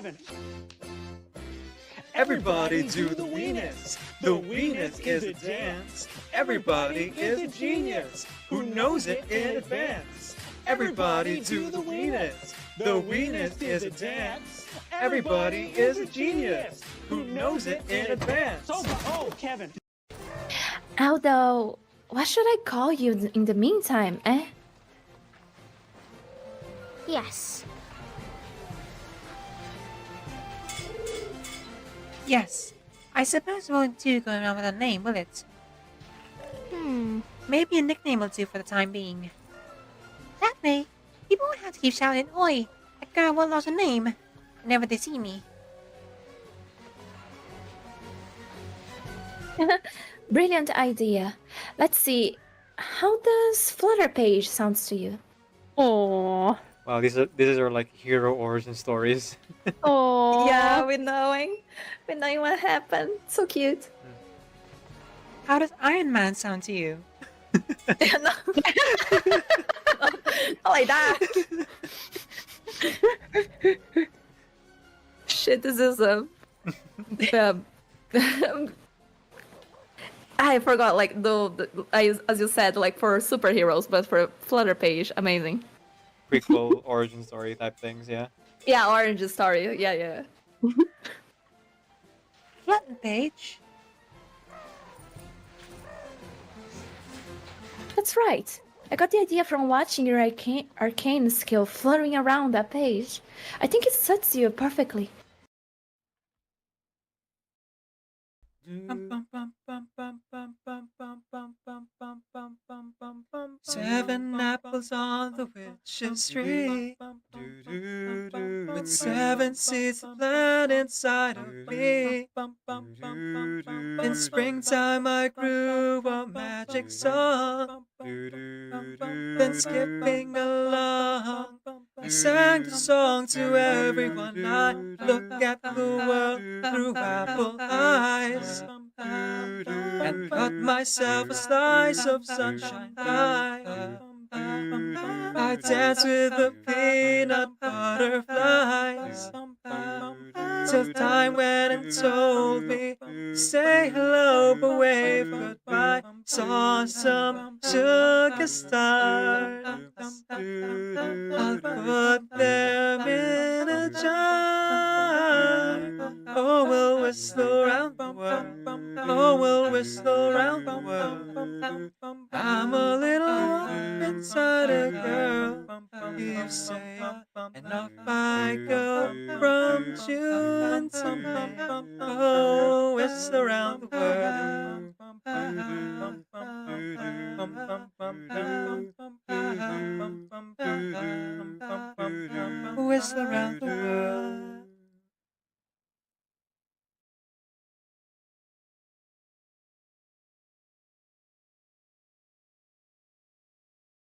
Kevin. Everybody do the weenus. The weenus is a dance. Everybody is a genius who knows it in advance. Everybody do the weenus. The weenus is a dance. Everybody is a genius who knows it in advance. Oh, Kevin. Aldo, what should I call you in the meantime, eh? Yes. Yes. I suppose it won't do going around with a name, will it? Maybe a nickname will do for the time being. That way, people won't have to keep shouting, "Oi, that girl won't lost a name," whenever they see me. Brilliant idea. Let's see. How does Flutter Page sounds to you? Oh. Wow, these are like hero origin stories. Oh. Yeah, we're knowing what happened. So cute. How does Iron Man sound to you? No. Not like that. Shit, this is I forgot, like as you said, like for superheroes, but for Flutter Page, amazing. Prequel origin story type things, yeah. Yeah, Orange story. Yeah. Flutter Page. That's right. I got the idea from watching your arcane skill fluttering around that page. I think it suits you perfectly. Seven apples on the witch's tree, with 7 seeds planted inside of me. In springtime I grew a magic song, then skipping along, I sang the song to everyone. I look at the world through apple eyes, and cut myself a slice of sunshine pie. I dance with the peanut butterflies, till time went and told me to say hello but wave goodbye. Saw some sugar stars, I'll put them in a jar. Oh, we'll whistle around the world. Oh, we'll whistle around the world. I'm a little one inside a girl, you say, and off I go from June to May. Oh, whistle around the world. Whistle around the world.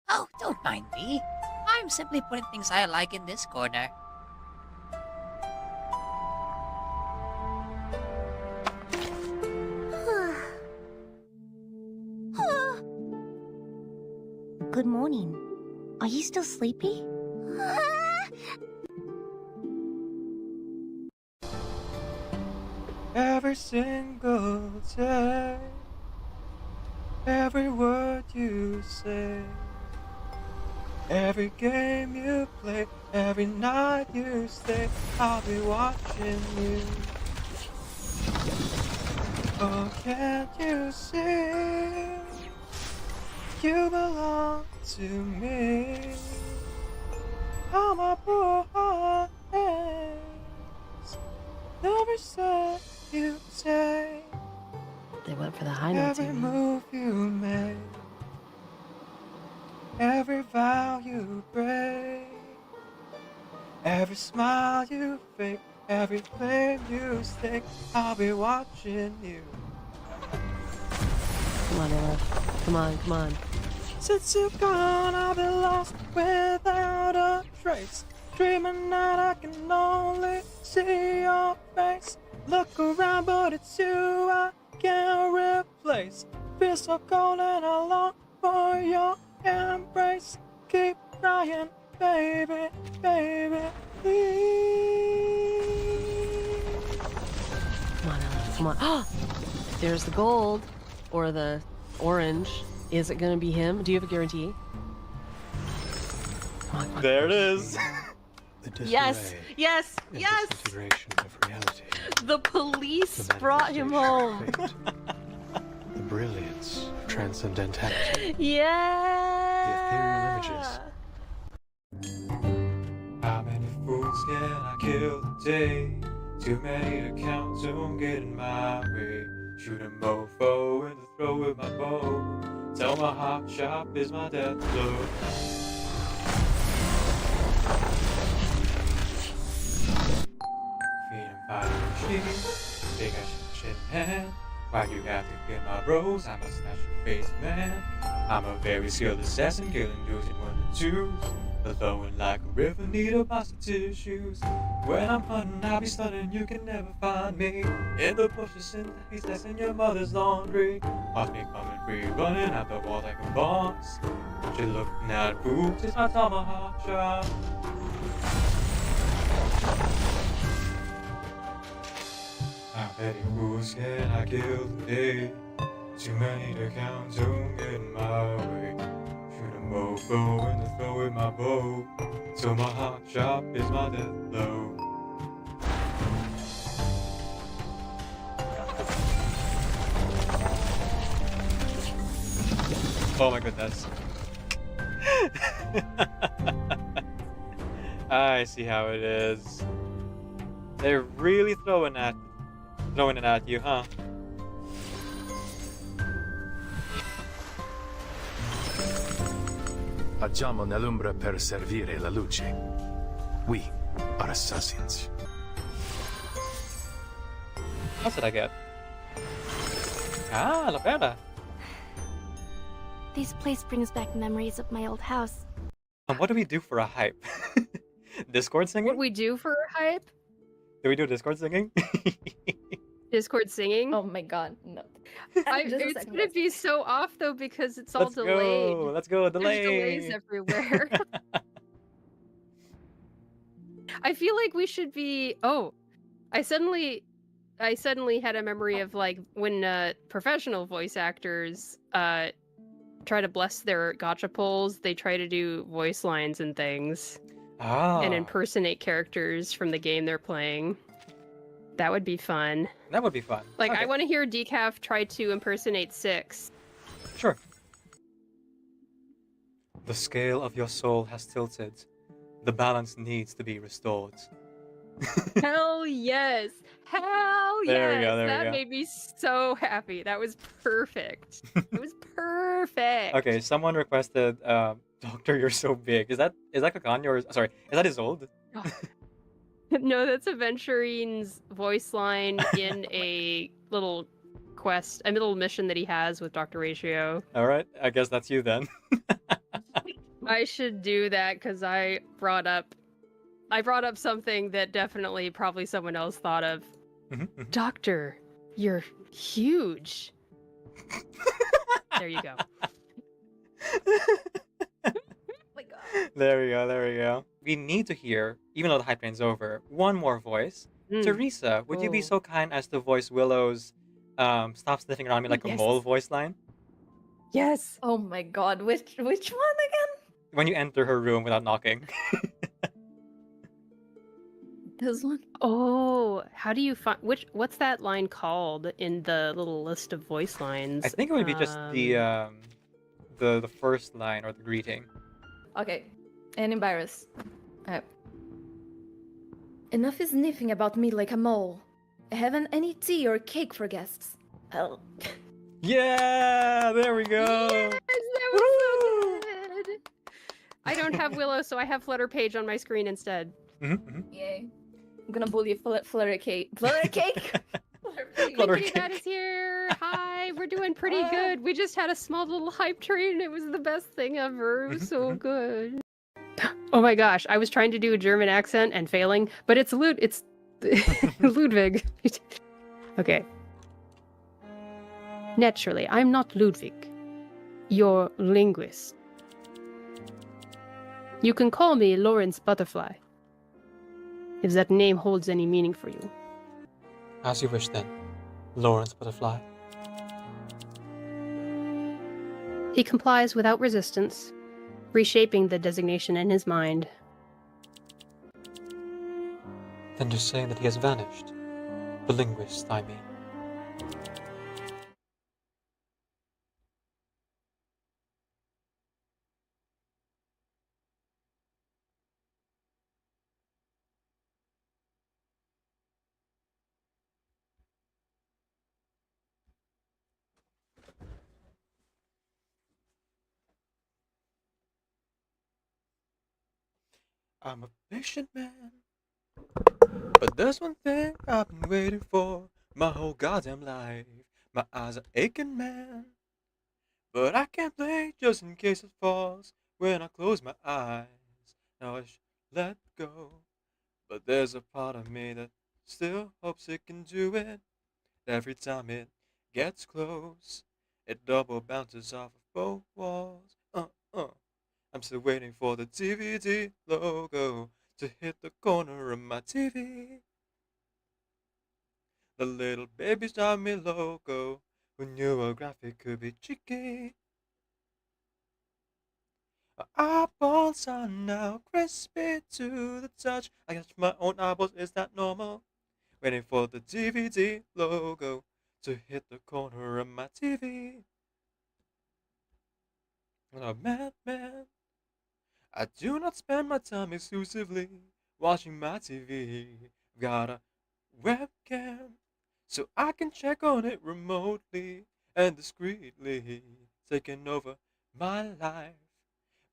Oh, don't mind me. I'm simply putting things I like in this corner. Good morning. Are you still sleepy? Every single day, every word you say, every game you play, every night you stay, I'll be watching you. Oh, can't you see? You belong to me. How my poor heart aches. Every step you take, They went for the high notes. every move you make, every vow you break, every smile you fake, every claim you stake, I'll be watching you. Come on, Ella. Come on. Since you've gone, I've been lost without a trace. Dreaming that I can only see your face. Look around, but it's you I can't replace. Feel so cold and I long for your embrace. Keep crying, baby, baby, please. Come on. There's the gold. Or the orange. Is it gonna be him? Do you have a guarantee? Come on, come on. There it is. The Yes! disarray Yes! and Yes! disintegration of reality. The police The brought him manifestation home. of fate. The brilliance of transcendentality. Yeah! The ethereal images. How many fools can I kill today? Too many to count, don't get in my way. Shoot a mofo in the throat with my bow. Tell my hot shop is my death blow. Feeding fire machine, big ass shit in hand. Why you have to kill my bros? I'm a smash your face man. I'm a very skilled assassin, killing dudes in 1 and 2s. But flowing like a river, need a box of tissues. When I'm hunting, I'll be stunning, you can never find me. In the bushes, in the haystacks, in your mother's laundry. Watch me coming free, running out the wall like a boss. What you looking at, boobs? It's my tomahawk shot. How many fools can I kill today? Too many to count, don't get in my way. Shoot a mofo in the throat with my bow. So my hot shop is my death blow. Oh my goodness. I see how it is. They're really throwing it at you, huh? Agiamo nell'ombra per servire la luce. We are assassins. What did I get? Ah, la perla. This place brings back memories of my old house. And what do we do for a hype? Discord singing? What we do for hype? Do we do Discord singing? Discord singing? Oh my god, no. Just a It's second, gonna guys. be so off though because it's all Let's delayed. go. Let's go. There's delays Delay. everywhere. I feel like we should be. Oh, I suddenly had a memory of like when professional voice actors try to bless their gacha pulls. They try to do voice lines and things Ah, and impersonate characters from the game they're playing. That would be fun. that would be fun. Like, Okay, I want to hear Decaf try to impersonate Six. Sure. The scale of your soul has tilted. The balance needs to be restored. Hell yes! Hell yes! There we go, there we that go. made me so happy. That was perfect. It was perfect. Okay, someone requested, Doctor, you're so big. Is that Kakan? Sorry, is that Isolde? No, that's Aventurine's voice line in a little quest, a little mission that he has with Dr. Ratio. Alright, I guess that's you then. I should do that because I brought up something that definitely probably someone else thought of. Doctor, you're huge. There you go. Oh my god. There we go, there we go. We need to hear, even though the hype train's over, one more voice. Mm. Teresa, would you be Oh. so kind as to voice Willow's stop sniffing around me like a Yes. mole voice line? Yes. Oh my god, which one again? When you enter her room without knocking. This one? Oh, how do you find what's that line called in the little list of voice lines? I think it would be just the first line or the greeting. Okay. Any virus. Enough is sniffing about me like a mole. I haven't any tea or cake for guests. Oh. Yeah, there we go. Yes, that was so good. I don't have Willow, so I have Flutter Page on my screen instead. Yay. I'm gonna bully Flurry Cake. Flurry Cake? Flutter Kitty Bat Cake. is here. Hi, we're doing pretty good. We just had a small little hype train. It was the best thing ever. It was so good. Oh my gosh, I was trying to do a German accent and failing, but it's Ludwig. Okay. Naturally, I'm not Ludwig. You're linguist. You can call me Lawrence Butterfly, if that name holds any meaning for you. As you wish then. Lawrence Butterfly. He complies without resistance, reshaping the designation in his mind. Then just saying that he has vanished. The linguist, I mean. I'm a patient man, but there's one thing I've been waiting for my whole goddamn life. My eyes are aching, man, but I can't blink just in case it falls when I close my eyes. Now I should let go, but there's a part of me that still hopes it can do it. Every time it gets close, it double bounces off of both walls. I'm still waiting for the DVD logo to hit the corner of my TV. The little baby's got me loco, who knew a graphic could be cheeky. My eyeballs are now crispy to the touch. I catch my own eyeballs, is that normal? Waiting for the DVD logo to hit the corner of my TV. And I'm mad, man. I do not spend my time exclusively watching my TV. I've got a webcam, so I can check on it remotely and discreetly, taking over my life.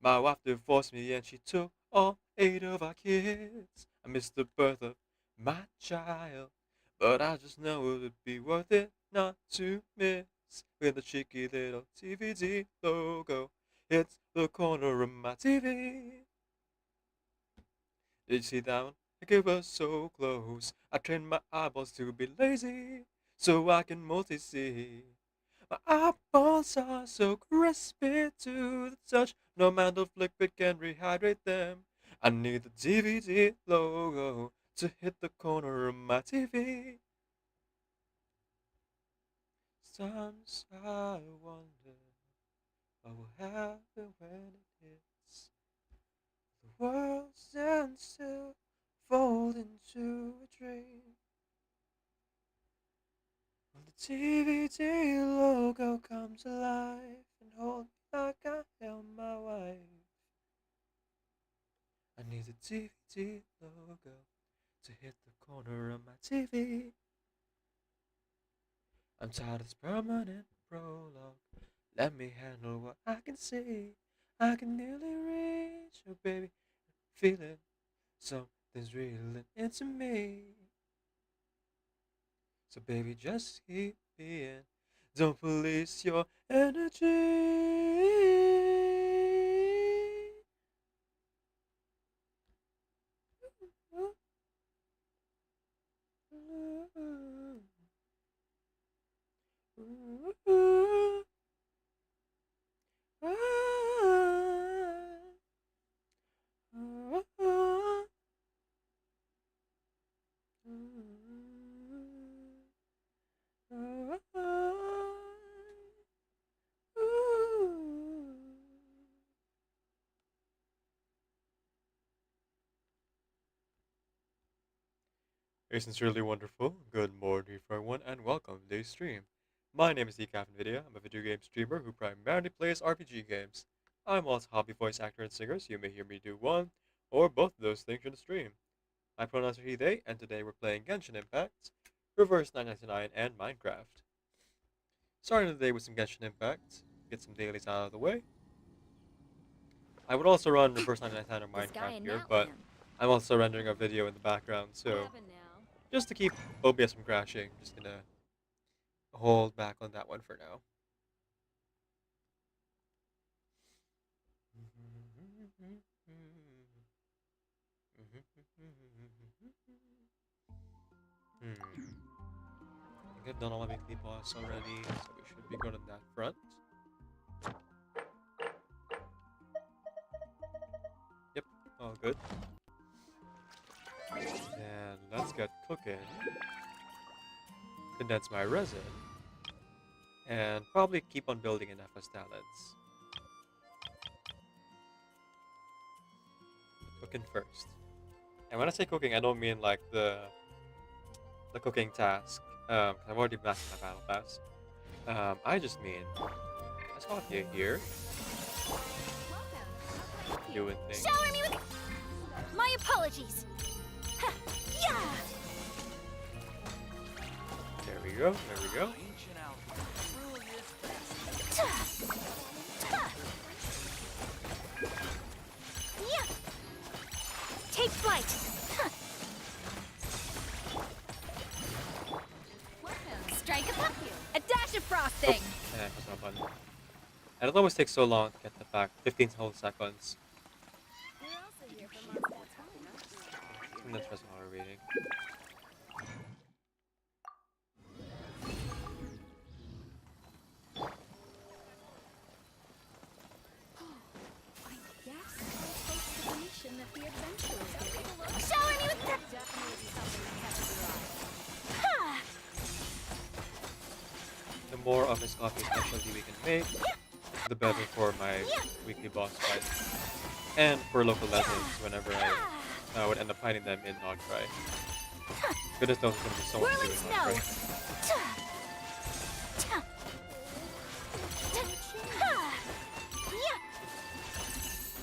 My wife divorced me and she took all 8 of our kids. I missed the birth of my child, but I just know it would be worth it not to miss with a cheeky little TVD logo. It's the corner of my TV. Did you see that one? Like it was so close. I trained my eyeballs to be lazy, so I can multi-see. My eyeballs are so crispy to the touch, no amount of liquid can rehydrate them. I need the DVD logo to hit the corner of my TV. Sometimes I wonder what will happen when it hits. The world stands still, fold into a dream. When the DVD logo comes alive and hold me like I held my wife. I need the DVD logo to hit the corner of my TV. I'm tired of this permanent prologue. Let me handle what I can see. I can nearly reach you, baby. Feeling something's reeling into me. So baby, just keep being. Don't police your energy. A sincerely wonderful good morning for everyone and welcome to today's stream. My name is Video. I'm a video game streamer who primarily plays RPG games. I'm also a hobby voice actor and singer, so you may hear me do one or both of those things in the stream. My pronouns are he, they, and today we're playing Genshin Impact, Reverse 999, and Minecraft. Starting the day with some Genshin Impact, get some dailies out of the way. I would also run Reverse 999 or Minecraft here, but I'm also rendering a video in the background, so just to keep OBS from crashing, I'm just gonna hold back on that one for now. I think I've done all my weekly boss already, so we should be good on that front. Yep, all good. And let's get cooking. condense my resin, and probably keep on building enough as talents. Cooking first. And when I say cooking, I don't mean like the cooking task. I've already mastered my battle pass. I just mean let's go here. Doing things. Shower me with. My apologies. Ha, yeah. There we go. There we go. Yeah. Take flight. Strike a puck. A dash of frosting. That's not fun. And it always takes so long to get the back. 15 whole seconds. And that's just how we're reading. Shower me with The more of his coffee specialty we can make, the better for my weekly boss fight. And for local legends whenever I would end up fighting them in Nogcry. Goodness knows there's gonna be so much to do in Nogcry.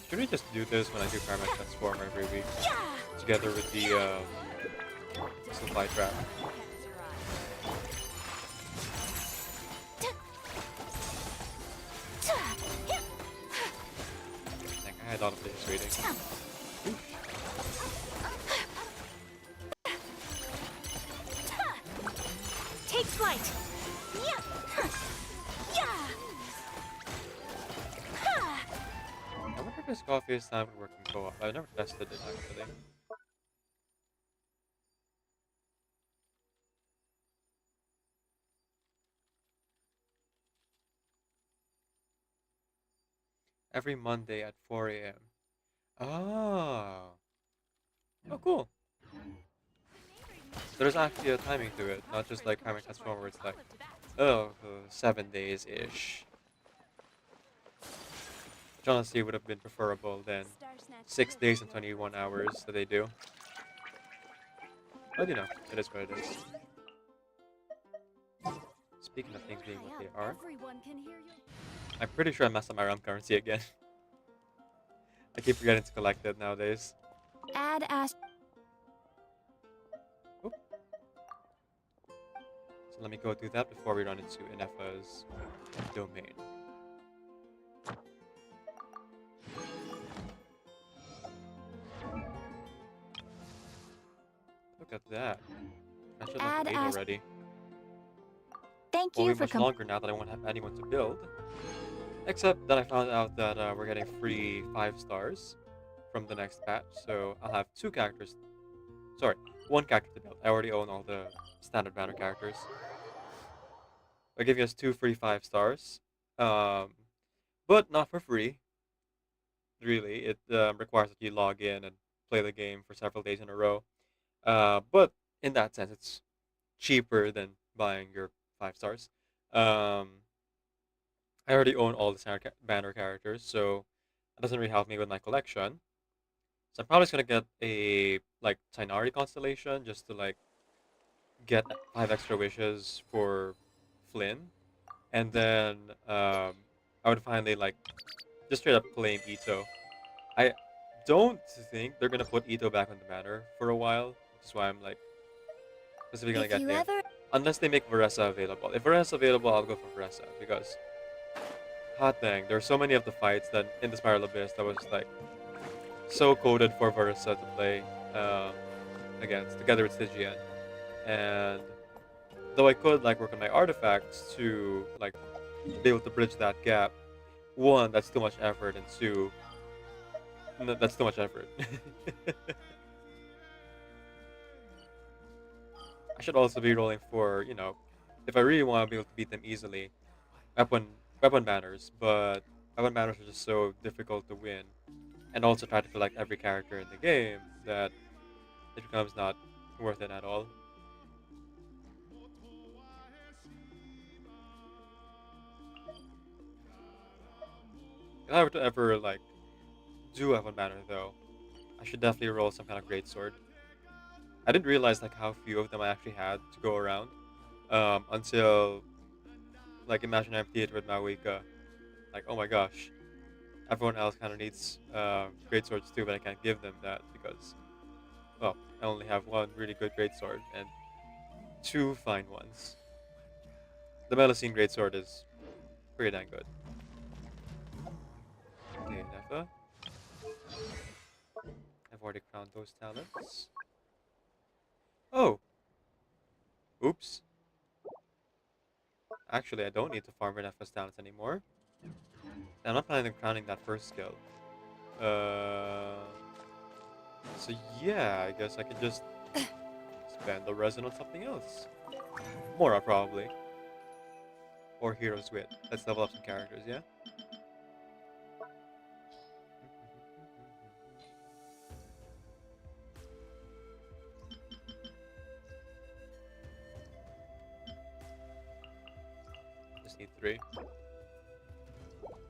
Should we just do this when I do Karma Transform every week? Together with the supply trap. I had a lot of things waiting. Take flight. I wonder if this coffee is time to work in co-op. I've never tested it actually. Every Monday at 4 a.m. Oh. Oh, cool. There's actually a timing to it, not just like Karma Transform where it's like, oh, 7 days-ish. Which honestly would have been preferable than 6 days and 21 hours that they do. But you know, it is what it is. Speaking of things being what they are, I'm pretty sure I messed up my realm currency again. I keep forgetting to collect it nowadays. Add ash. Oop. So let me go do that before we run into Inefa's domain. Look at that. I should have 8 already. Thank Won't you be for much longer now that I won't have anyone to build. Except that I found out that we're getting free 5 stars from the next patch, so I'll have 2 characters. Sorry, 1 character to build. I already own all the standard banner characters. They're giving us 2 free 5 stars, but not for free. Really, it requires that you log in and play the game for several days in a row. But in that sense, it's cheaper than buying your 5 stars. I already own all the standard banner characters, so that doesn't really help me with my collection. So I'm probably just gonna get a like Tainari constellation just to like get 5 extra wishes for Flynn, and then I would finally like just straight up claim Ito. I don't think they're gonna put Ito back on the banner for a while. That's why I'm like specifically gonna get him. Unless they make Varesa available. If Varesa is available, I'll go for Varesa because hot dang, there are so many of the fights that in the Spiral Abyss that was like so coded for Varesa to play against, together with Stygian. And though I could like work on my artifacts to like be able to bridge that gap, 1, that's too much effort, and 2, that's too much effort. I should also be rolling for, you know, if I really want to be able to beat them easily, weapon banners, but weapon banners are just so difficult to win, and also try to collect every character in the game that it becomes not worth it at all. If I were to ever like do F1 banner though, I should definitely roll some kind of greatsword. I didn't realize like how few of them I actually had to go around until like Imagine I'm Theater with Mawika. Like, oh my gosh, everyone else kind of needs greatswords too, but I can't give them that because, well, I only have one really good greatsword and two fine ones. The Melusine greatsword is pretty dang good. Okay, Nefa. I've already crowned those talents. Oh! Oops. Actually, I don't need to farm for Nefa's talents anymore. I'm not planning on crowning that first skill. So yeah, I guess I could just spend the resin on something else. Mora, probably. Or Hero's Wit. Let's level up some characters, yeah? Just need 3. Oh,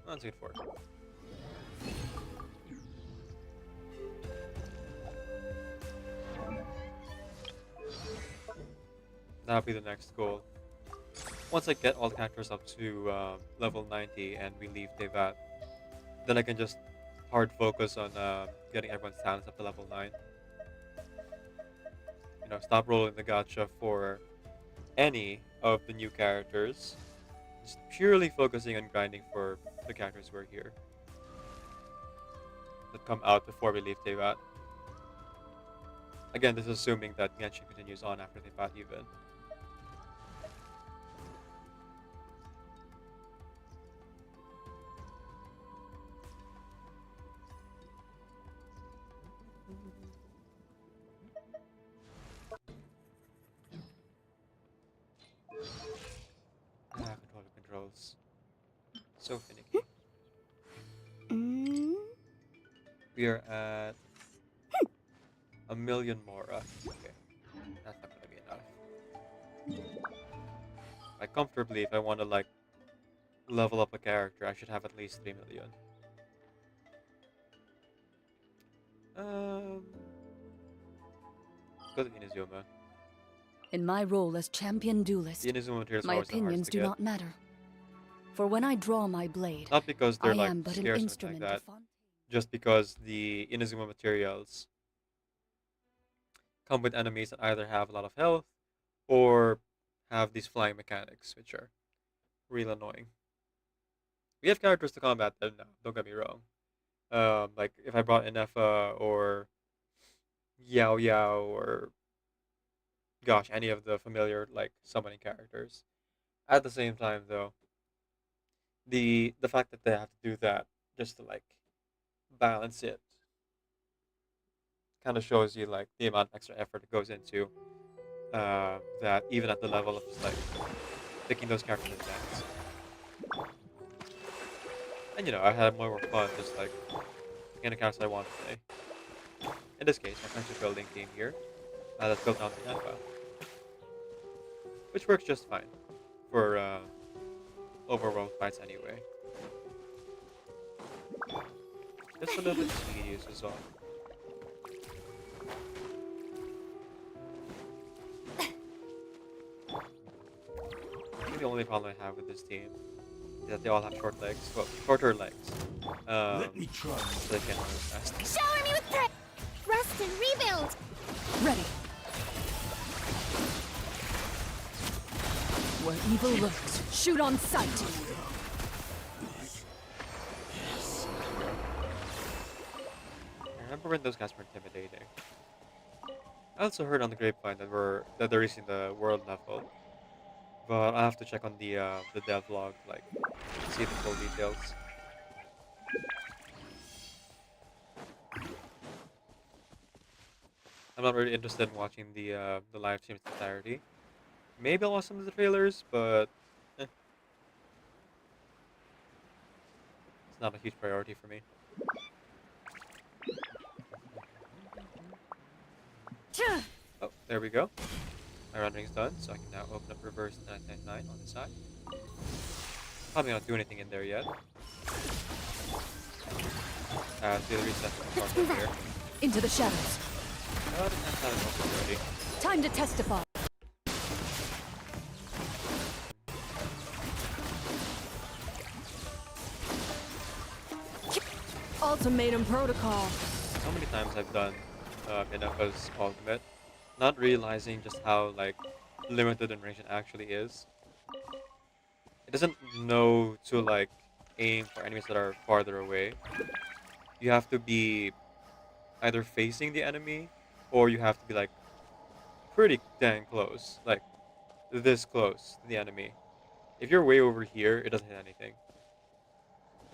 let's get 4. That'll be the next goal. Once I get all the characters up to level 90 and we leave Tevat, then I can just hard focus on getting everyone's talents up to level 9. You know, stop rolling the gacha for any of the new characters. Just purely focusing on grinding for the characters who are here. That come out before we leave Tevat. Again, this is assuming that Genshin continues on after Tevat even. Controls. So finicky. We are at 1,000,000 Mora. Okay. That's not gonna be enough. Like comfortably, if I want to like level up a character, I should have at least 3,000,000. Go to Inazuma. In my role as champion duelist, The Inazuma materials are my always the hardest opinions to do get. not matter. For when I draw my blade, Not because they're I like am but an scarce or something instrument like that. of fun. Just because the Inazuma materials come with enemies that either have a lot of health or have these flying mechanics, which are real annoying. We have characters to combat them now, don't get me wrong. Like if I brought in Efa or Yao Yao or gosh, any of the familiar like summoning characters. At the same time though, the fact that they have to do that just to like balance it kind of shows you like the amount of extra effort that goes into that even at the level of just like picking those characters in advance. And you know, I had more fun just like picking the characters I want to play. In this case, my friendship building team here that's built onto Alpha, which works just fine for overworld fights anyway. Just a little bit tedious is all. I think the only problem I have with this team is that they all have short legs. Well, shorter legs. Let me try. So they can't run as fast. Shower me with praise! Rest and rebuild! Ready. Where evil lurks, shoot on sight. I remember when those guys were intimidating. I also heard on the grapevine that they're reaching the world level, but I have to check on the dev log, like see the full details. I'm not really interested in watching the live stream in entirety. Maybe I'll watch some of the trailers, but it's not a huge priority for me. Oh, there we go. My rendering's done, so I can now open up reverse 999 on the side. Probably not do anything in there yet. See the reset Let's from move here. out. Into the shadows. Oh, the time is also ready. Time to testify. Ultimatum protocol. How many times I've done Minafa's ultimate, not realizing just how like limited in range it actually is. It doesn't know to like aim for enemies that are farther away. You have to be either facing the enemy, or you have to be like pretty dang close, like this close to the enemy. If you're way over here, it doesn't hit anything.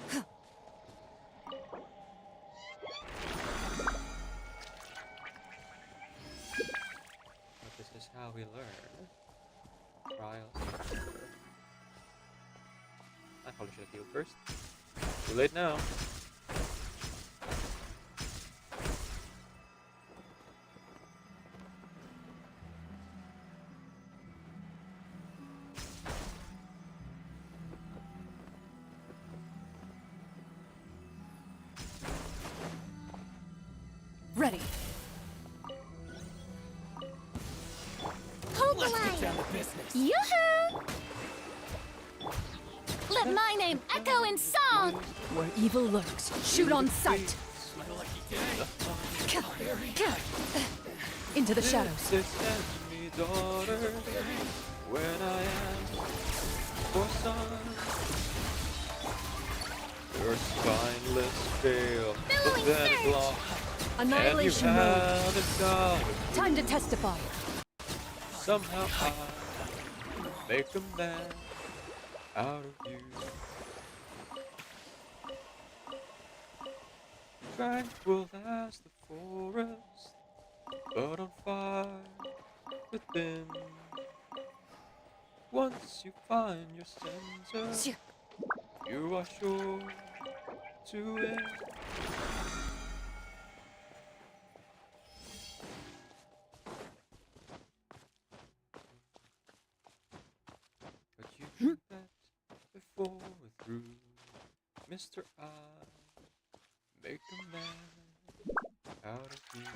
But this is how we learn. Trial and error. I probably should have healed first. Too late now. Ready. Hold the line. Yoo-hoo! Let my name echo in song. Where evil lurks, shoot on sight. Into the shadows. This is me, daughter, when I am for son. Your spineless veil, the Billowing dead surge. block, Annihilation and you mode. had a god. Time to testify. Somehow I make a man out of you. Tranquil as the forest, but on fire within. Once you find your center, you are sure to win. But you knew that before we're through, Mr. I make a man out of you.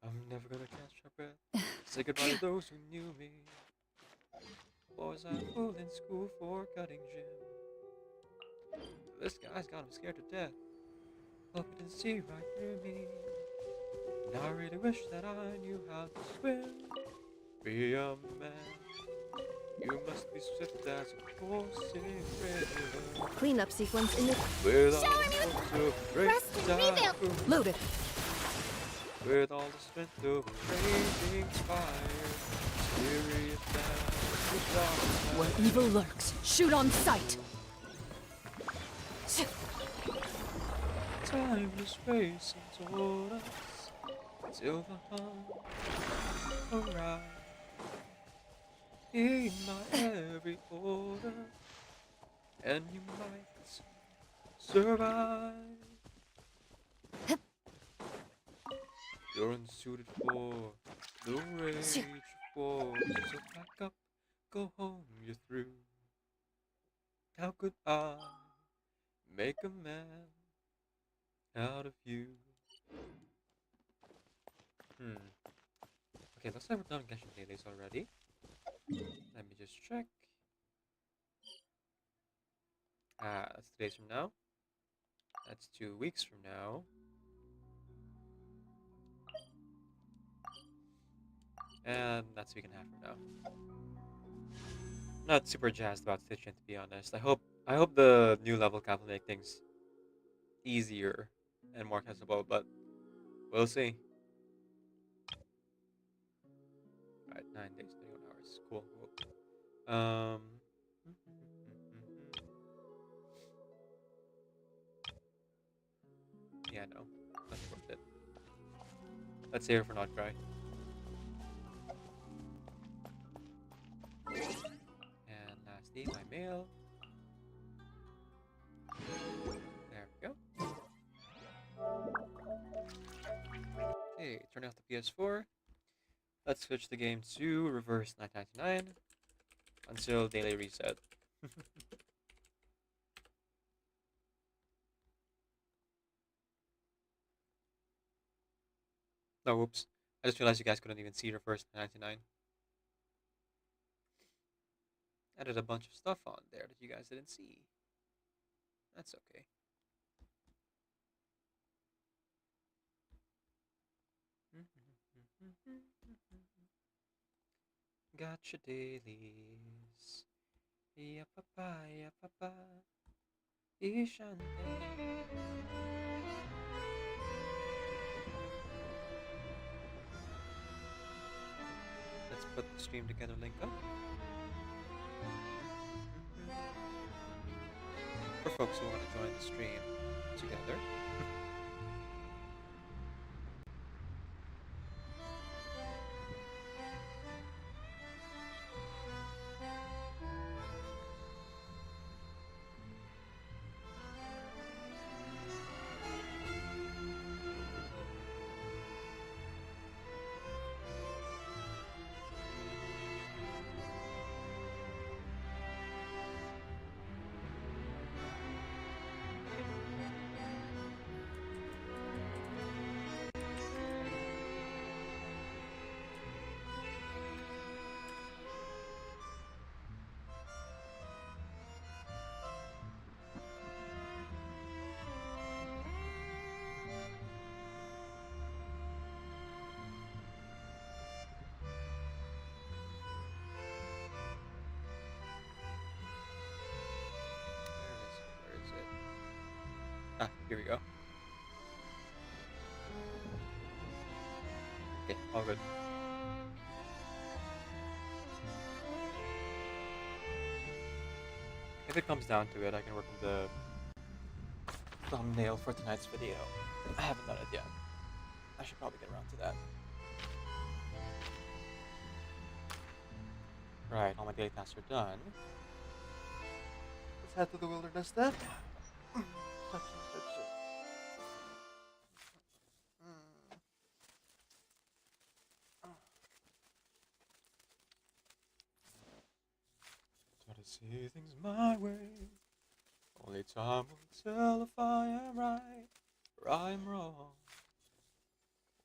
I'm never gonna catch my breath. Say goodbye to those who knew me. Boys I fooled in school for cutting gym. This guy's got him scared to death. Hope he didn't see right through me. Now I really wish that I knew how to swim. Be a man. You must be swift as a coursing river. Cleanup sequence in the With all Shower me the with force of great rest and rebuild. typhoon. loaded. With all the strength of a raging fire. Mysterious as the dark Where night. evil lurks, shoot on sight. Timeless racing toward us till the hunt arrives. Heed my every order, and you might survive. You're unsuited for the rage of war, so pack up, go home, you're through. How could I make a man out of you? Okay, looks like we're done Genshin Dailies already. Let me just check. That's 2 days from now. That's 2 weeks from now. And that's a week and a half from now. Not super jazzed about Stitchin, to be honest. I hope the new level cap will make things easier and more accessible, but we'll see. Alright, 9 days, 21 hours. Cool, cool. Yeah, no. That's worth it. Let's save her for not cry. And lastly, my mail. There we go. Okay, turning off the PS4. Let's switch the game to reverse 999 until daily reset. No, oops. I just realized you guys couldn't even see the first 99. Added a bunch of stuff on there that you guys didn't see. That's okay. Gotcha dailies. Ya papa, ya papa. Ishante. Let's put the stream together link up. For folks who want to join the stream together. Where is it? Ah, here we go. Okay, all good. If it comes down to it, I can work on the thumbnail for tonight's video. I haven't done it yet. I should probably get around to that. Right, all my daily tasks are done. Let's head to the wilderness then. Try to see things my way. Only time will tell if I am right or I'm wrong.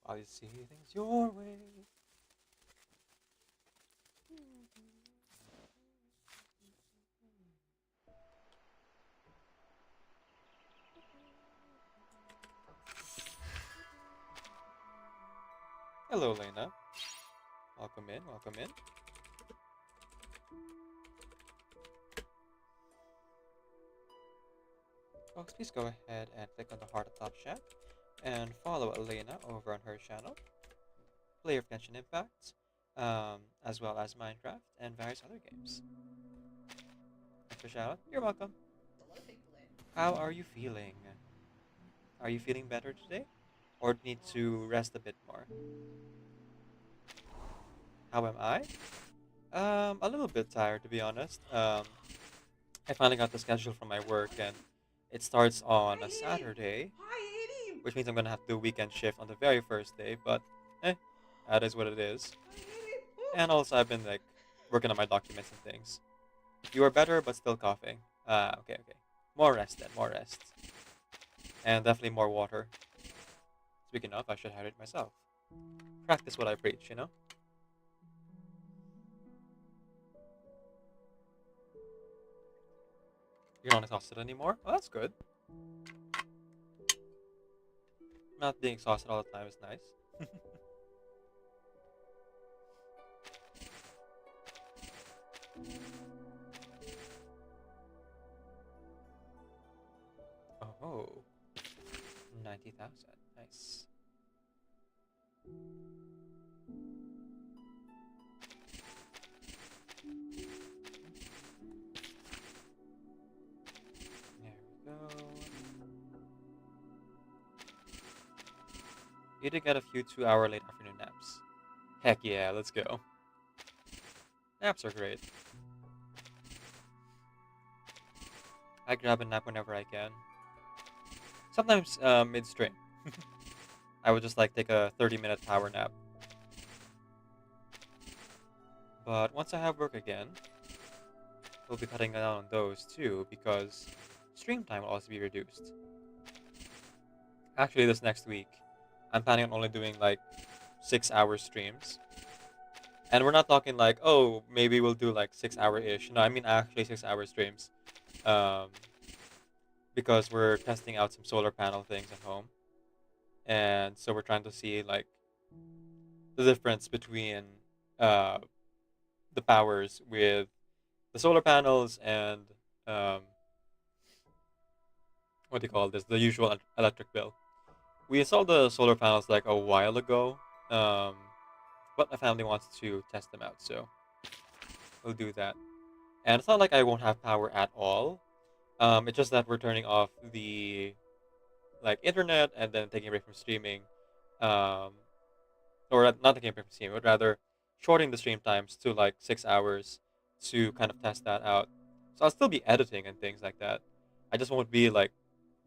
While you see things your way. Hello, Lena. Welcome in, welcome in. Folks, please go ahead and click on the heart atop chat and follow Elena over on her channel, Player of Genshin Impact, as well as Minecraft and various other games. Thanks for shout out. You're welcome. How are you feeling? Are you feeling better today? Or need to rest a bit more? How am I? A little bit tired, to be honest. I finally got the schedule from my work, and it starts on a Saturday, which means I'm gonna have to do a weekend shift on the very first day, but that is what it is. And also, I've been like working on my documents and things. You are better, but still coughing. Okay. More rest then, more rest. And definitely more water. Speaking of, I should hydrate myself. Practice what I preach, you know? You're not exhausted anymore? Oh, that's good. Not being exhausted all the time is nice. Oh, 90,000. Nice. There we go. You did get a few 2-hour late afternoon naps. Heck yeah, let's go. Naps are great. I grab a nap whenever I can. Sometimes midstream. I would just like take a 30-minute power nap. But once I have work again, we'll be cutting down on those too, because stream time will also be reduced. Actually, this next week, I'm planning on only doing like 6-hour streams. And we're not talking like, oh, maybe we'll do like 6-hour-ish. No, I mean actually 6-hour streams. Because we're testing out some solar panel things at home. And so we're trying to see like the difference between the powers with the solar panels and what do you call this? The usual electric bill. We installed the solar panels like a while ago, but my family wants to test them out, so we'll do that. And it's not like I won't have power at all. It's just that we're turning off the like internet and then taking a break from streaming, or not taking a break from streaming, but rather shorting the stream times to like 6 hours to kind of test that out. So I'll still be editing and things like that. I just won't be like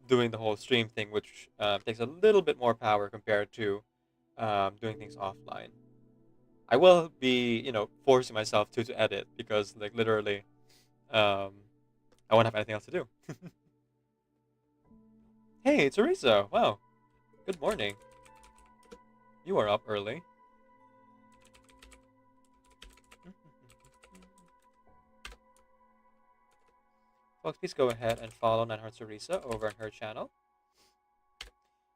doing the whole stream thing, which takes a little bit more power compared to doing things offline. I will be, you know, forcing myself to edit because, like, literally, I won't have anything else to do. Hey, Teresa! Wow, good morning. You are up early. Folks, please go ahead and follow Nanhart Teresa over on her channel.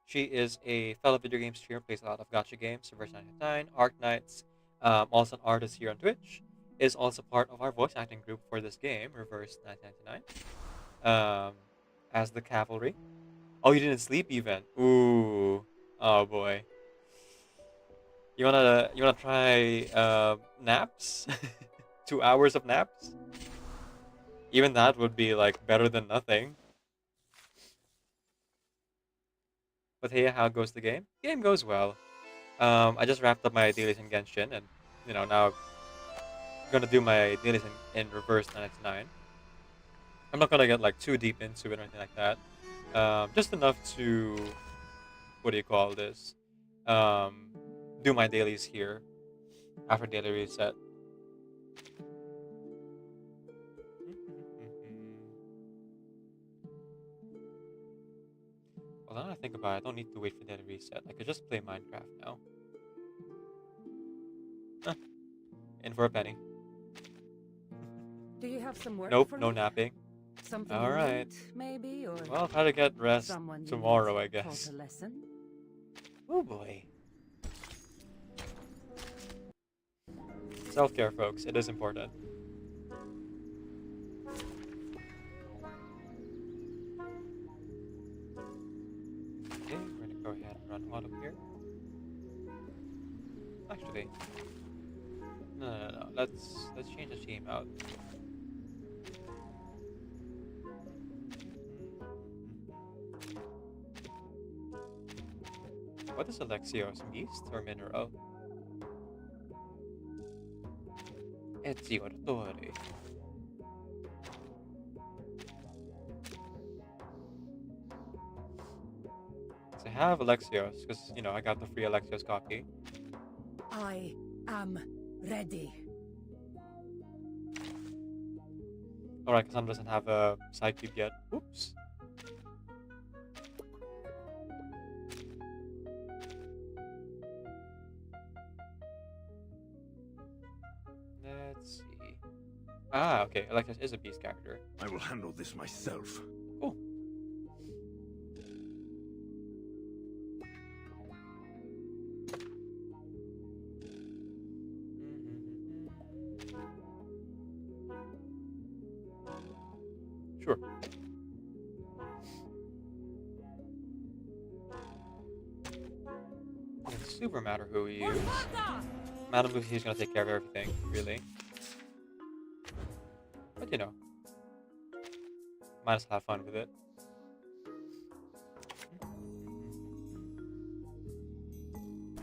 She is a fellow video game streamer, plays a lot of gacha games, Reverse 999, Arc Knights, also an artist here on Twitch. Is also part of our voice acting group for this game, Reverse 999. As the cavalry. Oh, you didn't sleep even. Ooh. Oh boy. You wanna try naps? 2 hours of naps? Even that would be like better than nothing. But hey, how goes the game? Game goes well. I just wrapped up my dailies in Genshin, and you know now I'm gonna do my dailies in Reverse 999. I'm not gonna get like too deep into it or anything like that. Just enough to, what do you call this? Do my dailies here after daily reset. Well, now that I think about it, I don't need to wait for daily reset. I could just play Minecraft now. Huh. In for a penny. Do you have some work Nope, for no me? napping. Something All right. late, maybe, or Well, I'll try to get rest someone you tomorrow, need I guess. taught a lesson? Oh boy. Self-care, folks. It is important. Okay, we're gonna go ahead and run auto here. Actually, no. Let's change the team out. What is Alexios? Beast or mineral? Ezio Artori. So I have Alexios, because, you know, I got the free Alexios copy. I am ready. Alright, Kassandra doesn't have a side cube yet. Oops. Let's see. Ah, okay. Alexios is a beast character. I will handle this myself. Cool. Sure. Doesn't super matter who we use. Madame Lucy is gonna take care of everything, really. But you know, might as well have fun with it.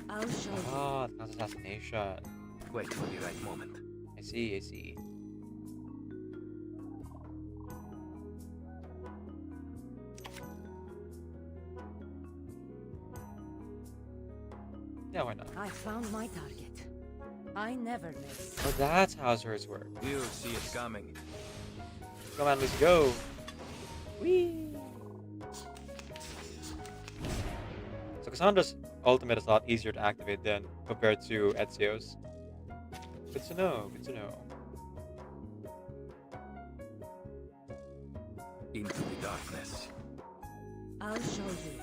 I'll show you. Ah, advanced assassination. Wait for the right moment. I see. Yeah, why not? I found my target. I never miss. Oh, that's how hers work. You see it coming. Come on, let's go. Whee! So Cassandra's... ultimate is a lot easier to activate than compared to Ezio's. Good to know, good to know. Into the darkness. I'll show you.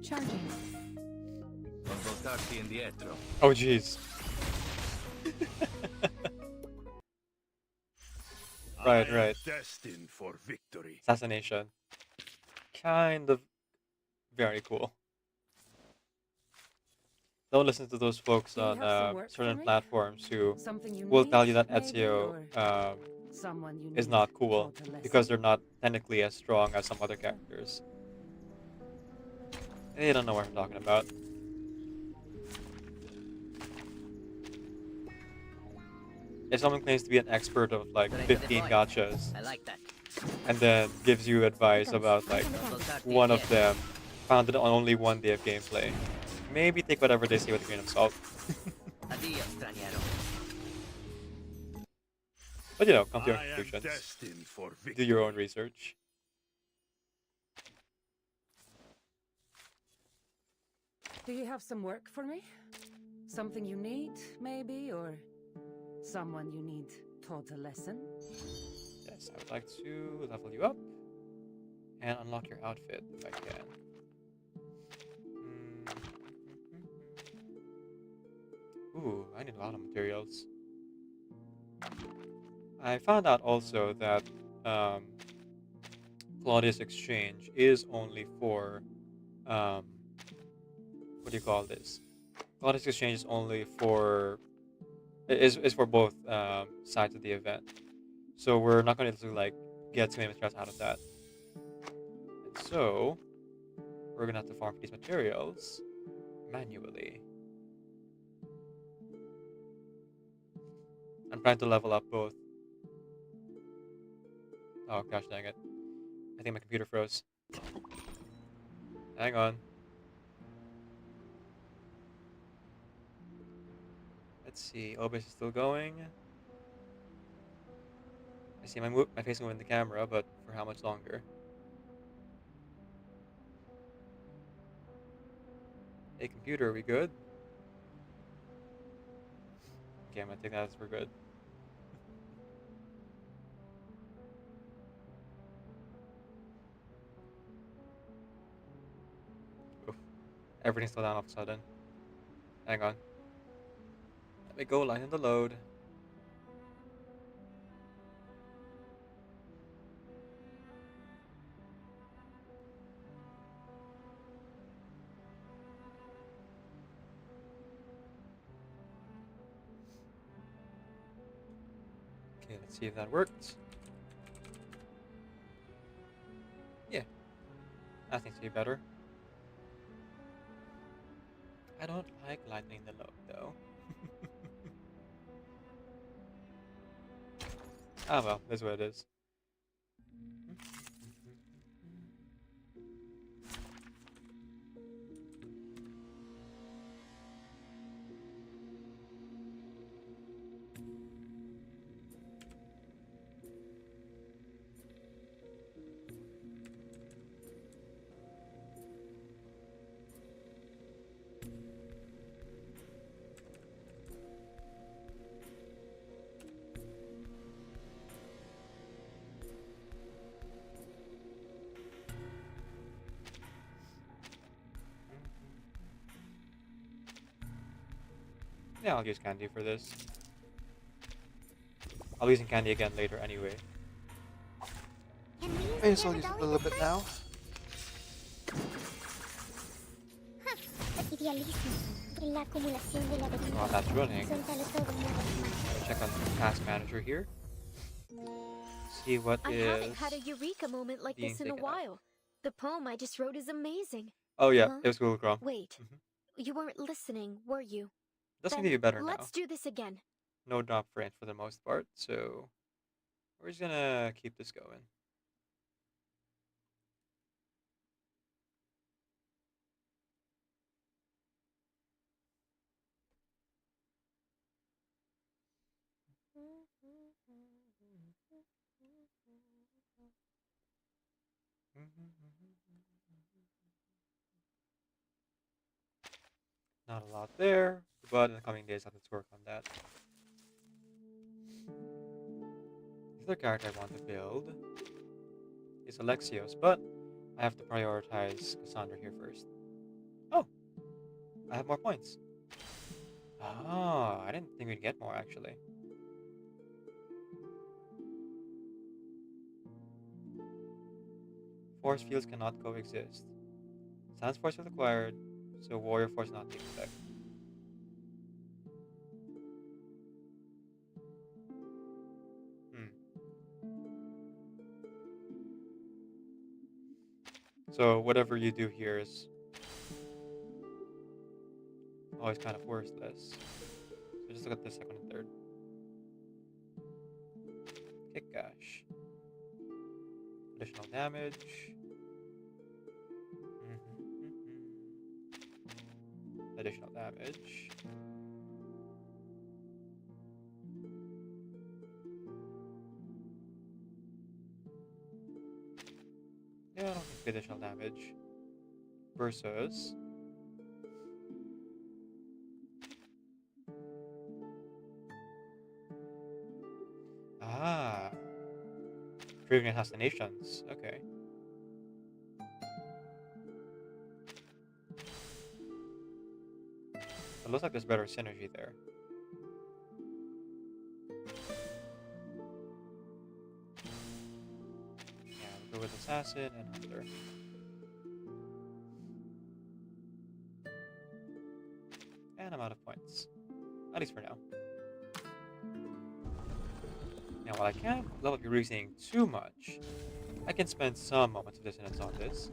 Charging. Non voltarti indietro. Oh jeez. Right. Destined for victory. Assassination. Kind of very cool. Don't listen to those folks Do you on have some work for certain me? platforms who Something you will need, tell you that maybe, Ezio or someone you is need not cool taught a lesson? because they're not technically as strong as some other characters. They don't know what I'm talking about. If someone claims to be an expert of like 15 gachas, I like that. and then gives you advice about like one of them, founded on only one day of gameplay, maybe take whatever they say with a grain of salt. Addio, straniero. But you know, come to your I am conclusions. destined for Do victory. your own research. Do you have some work for me? Something you need, maybe, or someone you need taught a lesson? Yes, I would like to level you up and unlock your outfit if I can. Ooh, I need a lot of materials. I found out also that Claudius Exchange is only for what do you call this? Claudius Exchange is only for is for both sides of the event. So we're not going to like get too many materials out of that. And so we're gonna have to farm for these materials manually. I'm trying to level up both. Oh gosh dang it. I think my computer froze. Hang on. Let's see, OBS is still going. I see my face moving in the camera, but for how much longer? Hey computer, are we good? Okay, I'm gonna take that as we're good. Oof. Everything's still down all of a sudden. Hang on. Let me go line in the load. Okay, let's see if that worked. Yeah, that seems to be better. I don't like lightening the load though. Ah well, that's what it is. Yeah, I'll use candy for this. I'll be using candy again later anyway. May as well use a little bit now. While that's running, check on the task manager here. See what I is haven't had a eureka moment like being this in a taken out. while. The poem I just wrote is amazing. Oh yeah, Huh? it was Google Chrome. Wait, you weren't listening, were you? Does seem Then to be better now. let's do this again. No drop frames for the most part, so we're just gonna keep this going. not a lot there, but in the coming days, I have to work on that. The other character I want to build is Alexios, but I have to prioritize Kassandra here first. Oh, I have more points. Oh, I didn't think we'd get more actually. Force fields cannot coexist. Sans force is acquired, so warrior force not take effect. So whatever you do here is always kind of worthless. So just look at the second and third. Kick gash. Additional damage. Additional damage. Yeah, I don't think additional damage. Versus triggering assassinations. Okay. It looks like there's better synergy there. Yeah, we'll go with Assassin and Hunter. And I'm out of points. At least for now. Now, while I can't level up your reasoning too much, I can spend some moments of dissonance on this.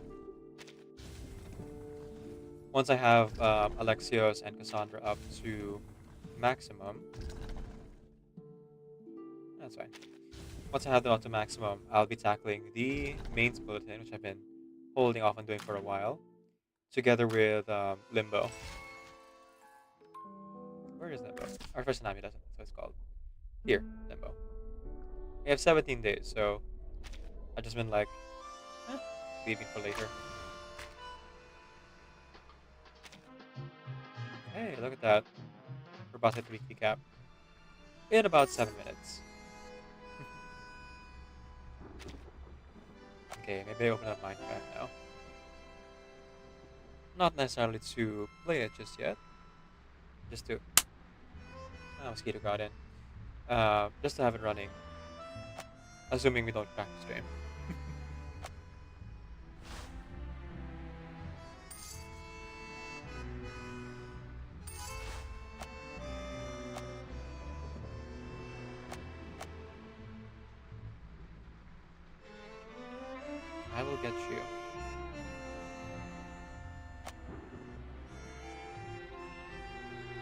Once I have Alexios and Kassandra up to maximum, that's fine. Once I have them up to maximum, I'll be tackling the mains bulletin, which I've been holding off on doing for a while, together with Limbo. Where is Limbo? Our first Nami doesn't, so it's called. Here, Limbo. We have 17 days, so I've just been like, leaving for later. Hey, look at that. We're about to hit the weekly cap in about 7 minutes. Okay, maybe I open up Minecraft now. Not necessarily to play it just yet. Just to... Oh, mosquito got in. Just to have it running. Assuming we don't crack the stream. I will get you.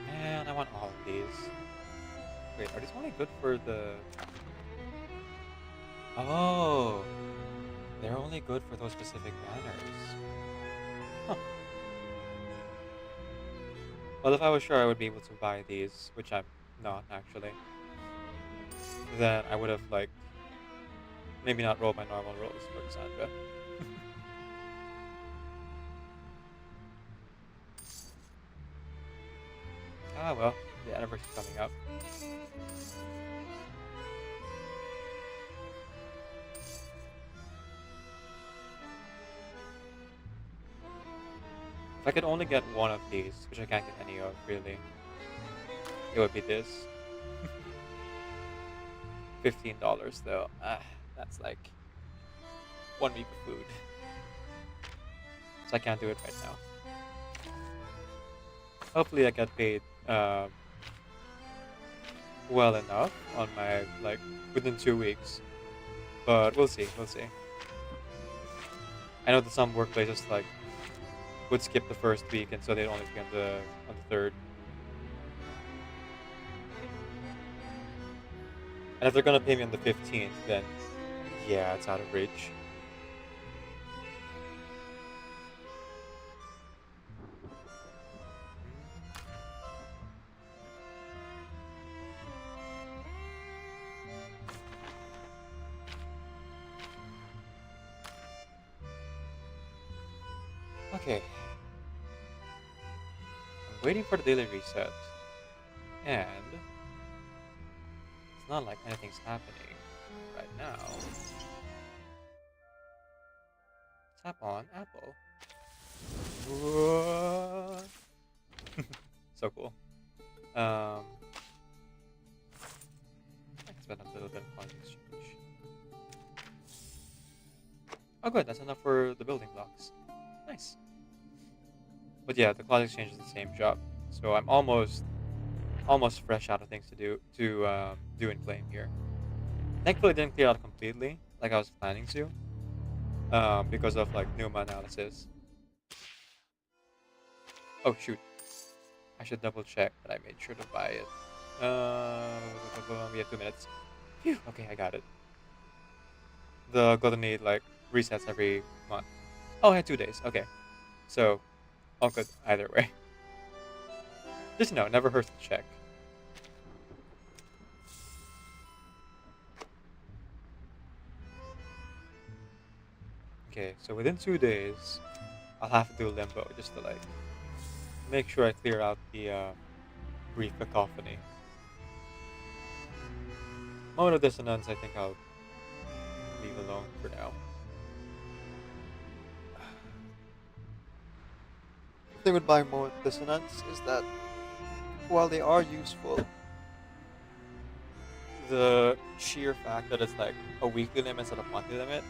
Man, I want all of these. Wait, are these only good for the... Oh! They're only good for those specific banners. Huh. Well, if I was sure I would be able to buy these, which I'm not, actually, then I would have, like, maybe not rolled my normal rolls for Kassandra. Ah, well, the anniversary's coming up. If I could only get one of these, which I can't get any of, really, it would be this. $15 though. That's like 1 week of food. So I can't do it right now. Hopefully I get paid well enough on my, like, within 2 weeks. But we'll see, we'll see. I know that some workplaces, like, would skip the first week, and so they'd only be on the third. And if they're gonna pay me on the 15th, then yeah, it's out of reach. Okay. waiting for the daily reset. And it's not like anything's happening right now. Tap on Apple. Whoa. So cool. I spent a little bit of coin exchange. Oh good, that's enough for the building blocks. Nice. But yeah, the cloud exchange is the same job. So I'm almost fresh out of things to do in claim here. Thankfully it didn't clear out completely, like I was planning to. Because of like Numa analysis. Oh shoot. I should double check that I made sure to buy it. We have 2 minutes. Phew, okay, I got it. The Golden Aid like resets every month. Oh, I had 2 days. Okay. So, all good either way. Just never hurts to check. Okay, so within 2 days, I'll have to do limbo just to like make sure I clear out the brief cacophony. Moment of dissonance, I think I'll leave alone for now. The thing with buying moment of dissonance is that while they are useful, the sheer fact that it's like a weekly limit instead of monthly limit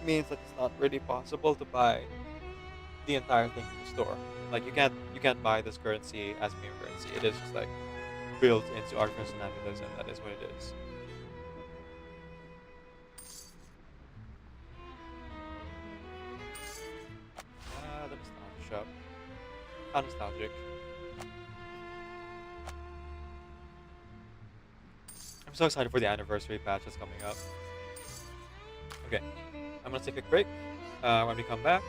means that it's not really possible to buy the entire thing from the store. Like you can't buy this currency as mere currency. It is just like built into artificial nationalism. That is what it is. The nostalgia shop. How nostalgic. I'm so excited for the anniversary patch that's coming up. Okay, I'm gonna take a break. When we come back,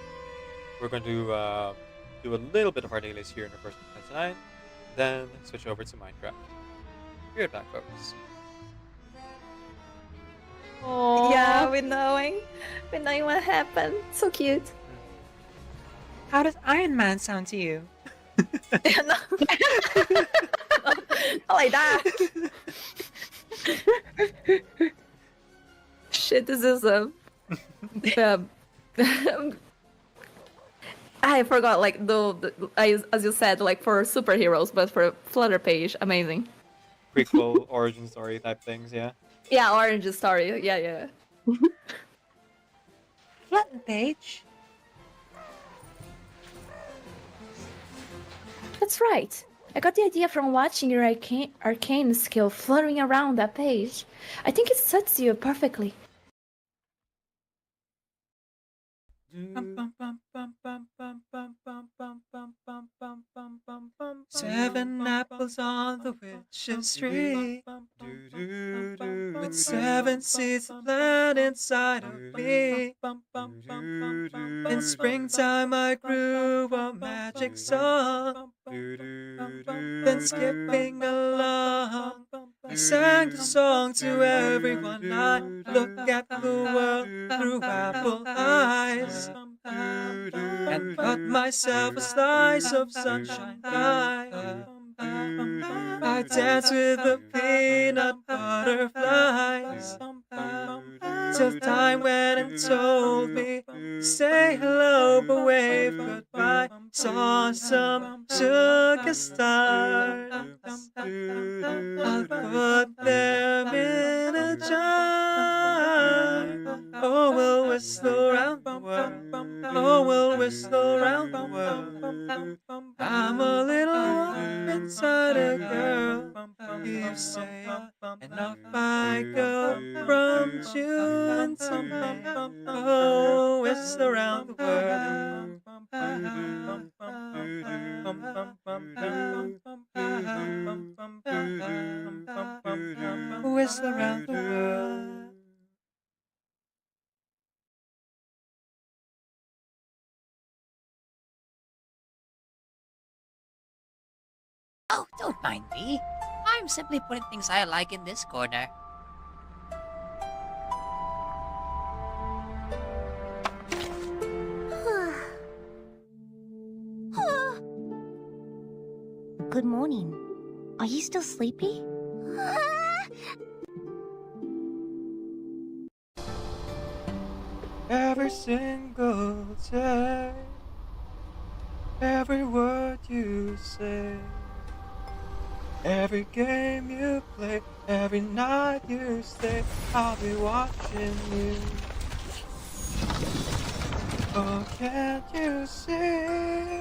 we're going to do a little bit of our dailies here in the first 29, then switch over to Minecraft. Be right back, folks. Yeah, we're knowing what happened. So cute. How does Iron Man sound to you? Not like that. Shit, this is I forgot, like, as you said, like, for superheroes, but for Flutter page, amazing. Prequel, origin story type things, yeah? Yeah, origin story, yeah. Flutter page? That's right. I got the idea from watching your arcane skill fluttering around that page. I think it suits you perfectly. 7 apples on the witch's tree, with 7 seeds planted inside of me. In springtime I grew a magic song, then skipping along, I sang the song to everyone. I look at the world through apple eyes, and cut myself a slice of sunshine pie. I dance with the peanut butterflies, till time went and told me say hello but wave goodbye. Saw some sugar stars, I'll put them in a jar. Oh, we'll whistle around the world. Oh, we'll whistle around the world. I'm a little one inside a girl, you say, and off I go from June to May. Oh, whistle around the world. Whistle around the world. Oh, don't mind me. I'm simply putting things I like in this corner. morning. Are you still sleepy? Every single day, every word you say, every game you play, every night you stay, I'll be watching you. Oh, can't you see?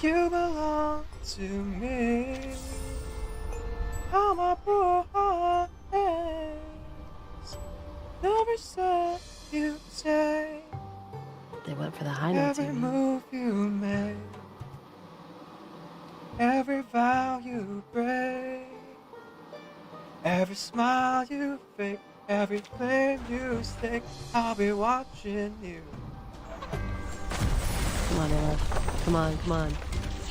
You belong to me. How my poor heart aches. Every step you take, They went for the high notes. every move you make, every vow you break, every smile you fake, every claim you stake, I'll be watching you. Come on, Ella. Come on, come on.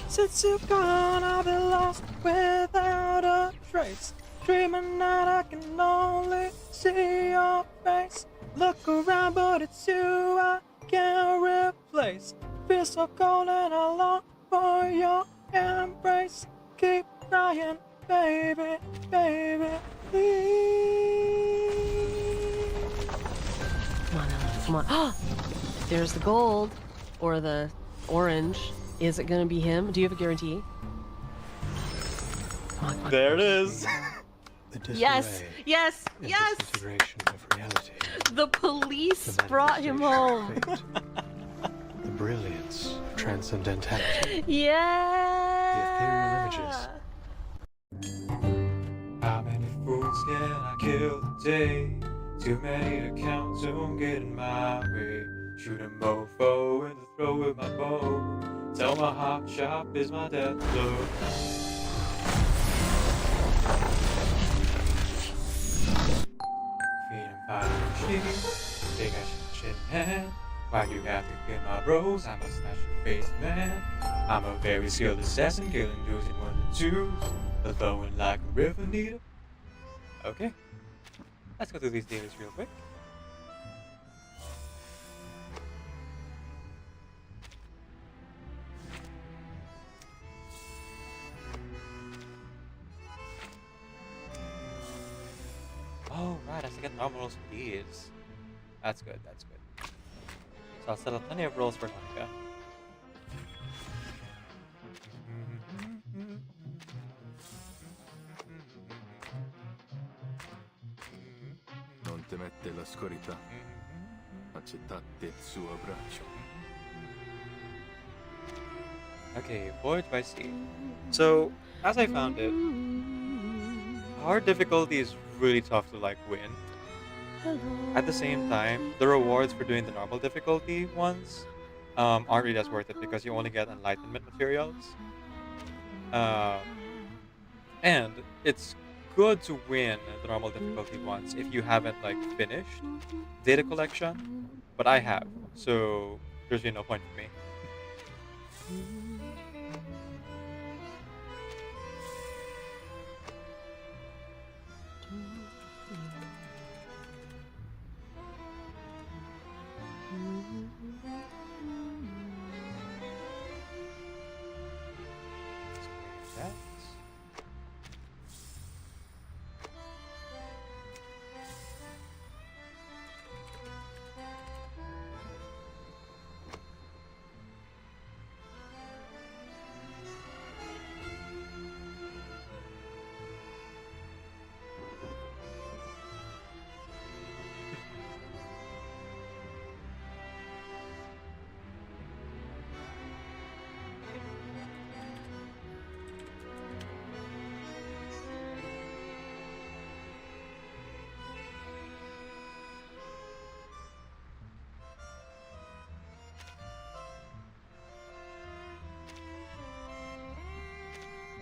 Since you've gone, I've been lost without a trace. Dreaming that I can only see your face. Look around, but it's you I can't replace. Feel so cold and I long for your embrace. Keep crying, baby, baby, please. Come on, Ella. Come on. There's the gold. Or the orange. Is it going to be him? Do you have a guarantee? Come on, come on. There it is. The Yes, disarray yes, and yes! disintegration of reality. The police The brought him manifestation home. of fate. The brilliance of transcendentality. Yeah. The ethereal images. How many fools can I kill a day? Too many to count, don't get in my way. Shoot a mofo in the throat with my bow. Tell my hot shop is my death blow. Feeding fire machine, big ass shit in hand. Why you have to kill my bros? I must snatch your face, man. I'm a very skilled assassin, killing dudes in 1 and 2s, but flowing like a river needle. Okay, let's go through these dailies real quick. Oh, right, I have to get normal rolls for these. That's good, that's good. So I'll set up plenty of rolls for Hanukkah. Non temette l'oscurità, accettate il suo abbraccio. Okay, Voyage by Sea. So, as I found it, hard difficulty is really tough to like win. At the same time, the rewards for doing the normal difficulty ones aren't really as worth it because you only get enlightenment materials. And it's good to win the normal difficulty ones if you haven't like finished data collection, but I have, so there's really no point for me.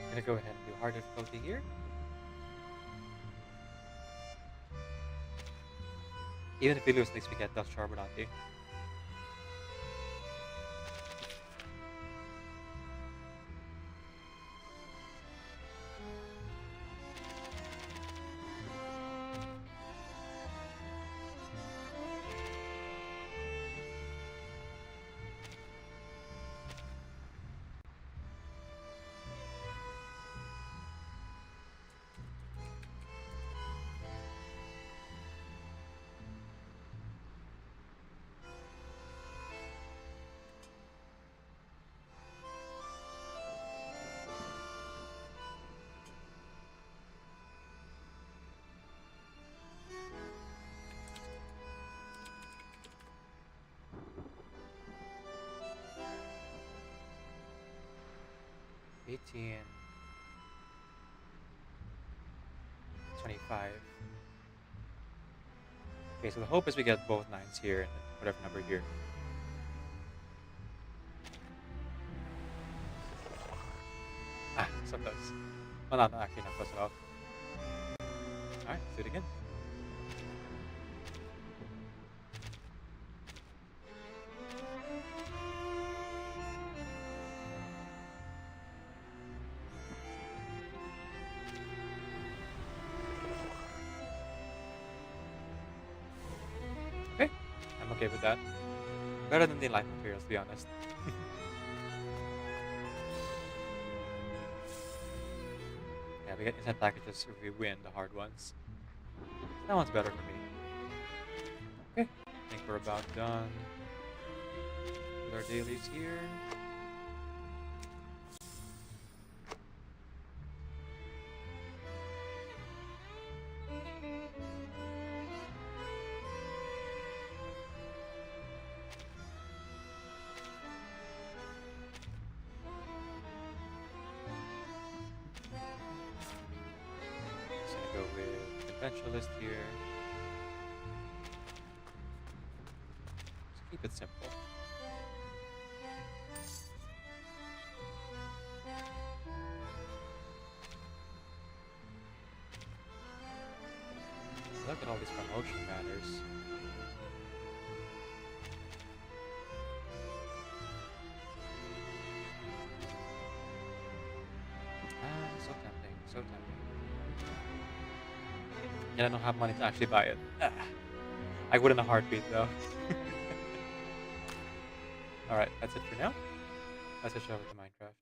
I'm gonna go ahead and do hard difficulty here. Even if we lose next week at Dust Charbonati. 5. Okay, so the hope is we get both 9s here and whatever number here. Ah, so close. Oh, no, actually not close at all. Alright, let's do it again. Okay, I'm okay with that. Better than the light materials, to be honest. Yeah, we get instant packages if we win the hard ones. That one's better for me. Okay, I think we're about done with our dailies here. Just gonna go with conventionalist here. Just keep it simple. Look at all these promotion banners. Ah, so tempting, so tempting. Yet I don't have money to actually buy it. Ah, I would in a heartbeat though. Alright, that's it for now. Let's switch over to Minecraft.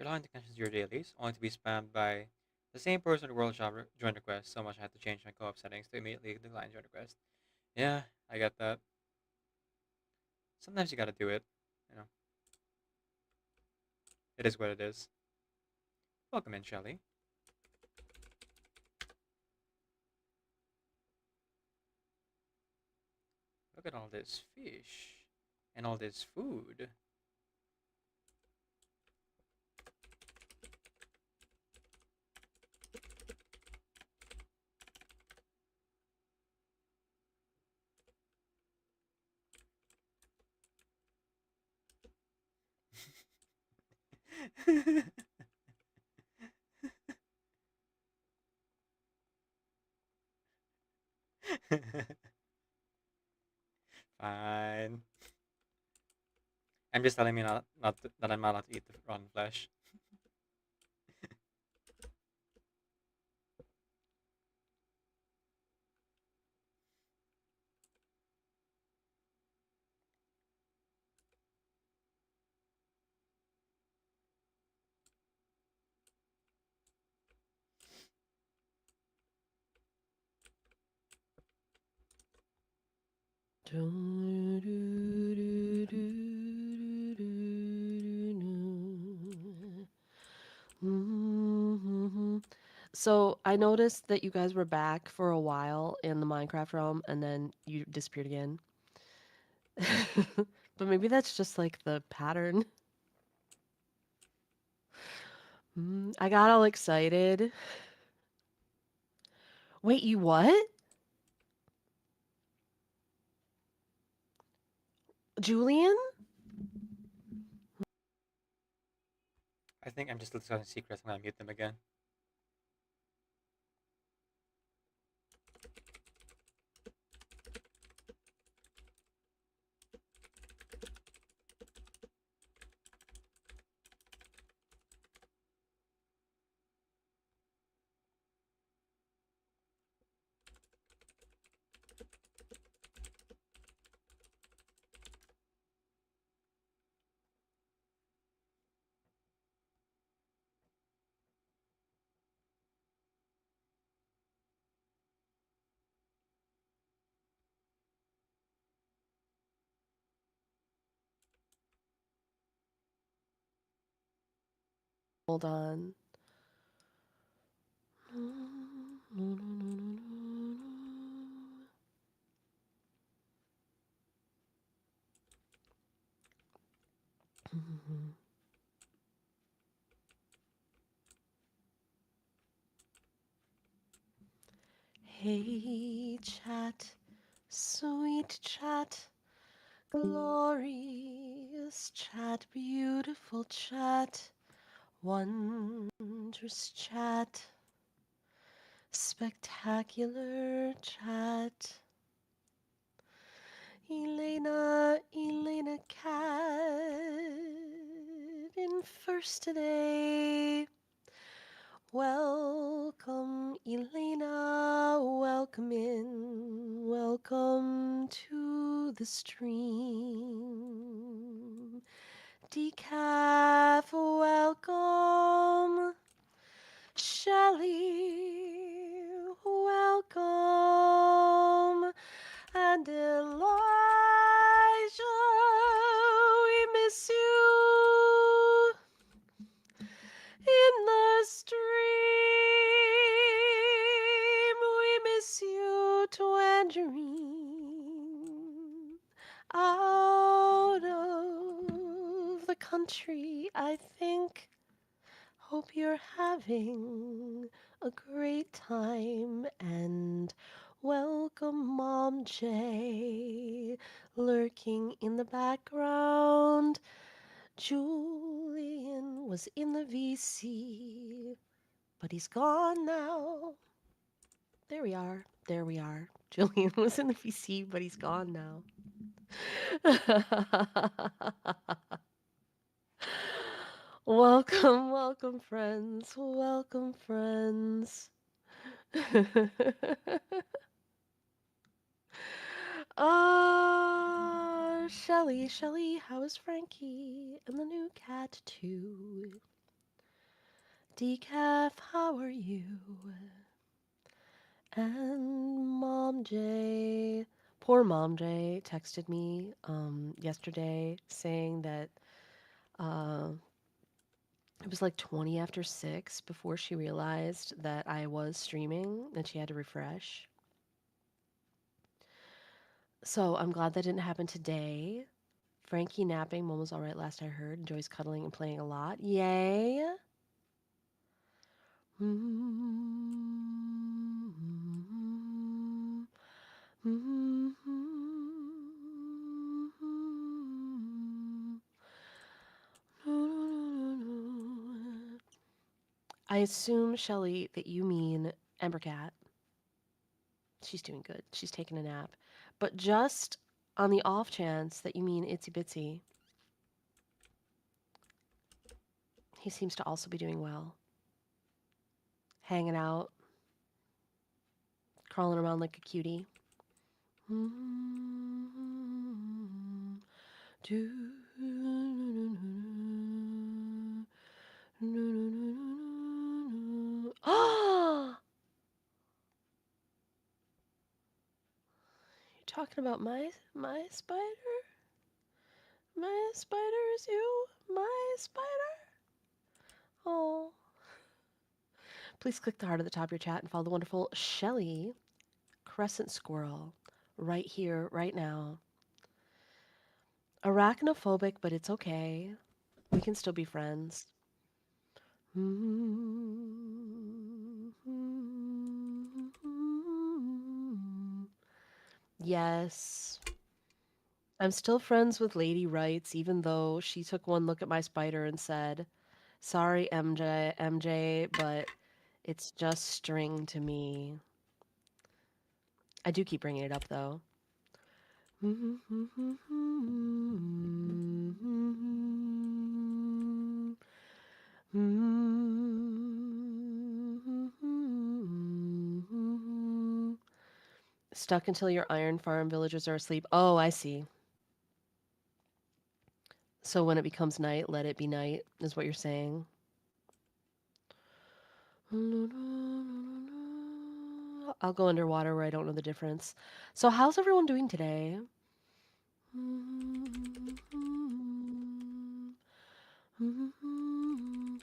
Rely on the connections to your dailies, only to be spammed by the same person in World Job join request. So much I had to change my co-op settings to immediately decline join request. Yeah, I get that. Sometimes you gotta do it. You know, it is what it is. Welcome in, Shelly. Look at all this fish and all this food. Fine. I'm just telling me that I'm not allowed to eat the rotten flesh. So I noticed that you guys were back for a while in the Minecraft realm and then you disappeared again. But maybe that's just like the pattern. I got all excited. Wait, you what? Julian? I think I'm just discussing secrets and I mute them again. Hold on. Hey, chat, sweet chat, glorious chat, beautiful chat, wondrous chat, spectacular chat. Elena Cat in first today. Welcome, Elena. Welcome in. Welcome to the stream. Decaf, welcome. Shelly, welcome. And Elijah, we miss you in the stream. We miss you, Tangerine. Out of the country, I think. Hope you're having a great time and welcome Mom J lurking in the background. Julian was in the VC, but he's gone now. There we are. There we are. Julian was in the VC, but he's gone now. Welcome, welcome, friends. Welcome, friends. Shelly, how is Frankie? And the new cat, too. Decaf, how are you? And Mom J, poor Mom J, texted me yesterday saying that it was like 20 after 6 before she realized that I was streaming and she had to refresh. So I'm glad that didn't happen today. Frankie napping. Mom was all right last I heard. Joy's cuddling and playing a lot. Yay. I assume, Shelly, that you mean Ember Cat. She's doing good. She's taking a nap. But just on the off chance that you mean Itsy Bitsy, he seems to also be doing well. Hanging out, crawling around like a cutie. Ah! You're talking about my spider? My spider is you? My spider? Oh. Please click the heart at the top of your chat and follow the wonderful Shelly Crescent Squirrel right here, right now. Arachnophobic, but it's okay. We can still be friends. Yes. I'm still friends with Lady Rights, even though she took one look at my spider and said, "Sorry, MJ, but it's just string to me." I do keep bringing it up, though. Stuck until your iron farm villagers are asleep. Oh, I see. So when it becomes night, let it be night, is what you're saying. I'll go underwater where I don't know the difference. So how's everyone doing today?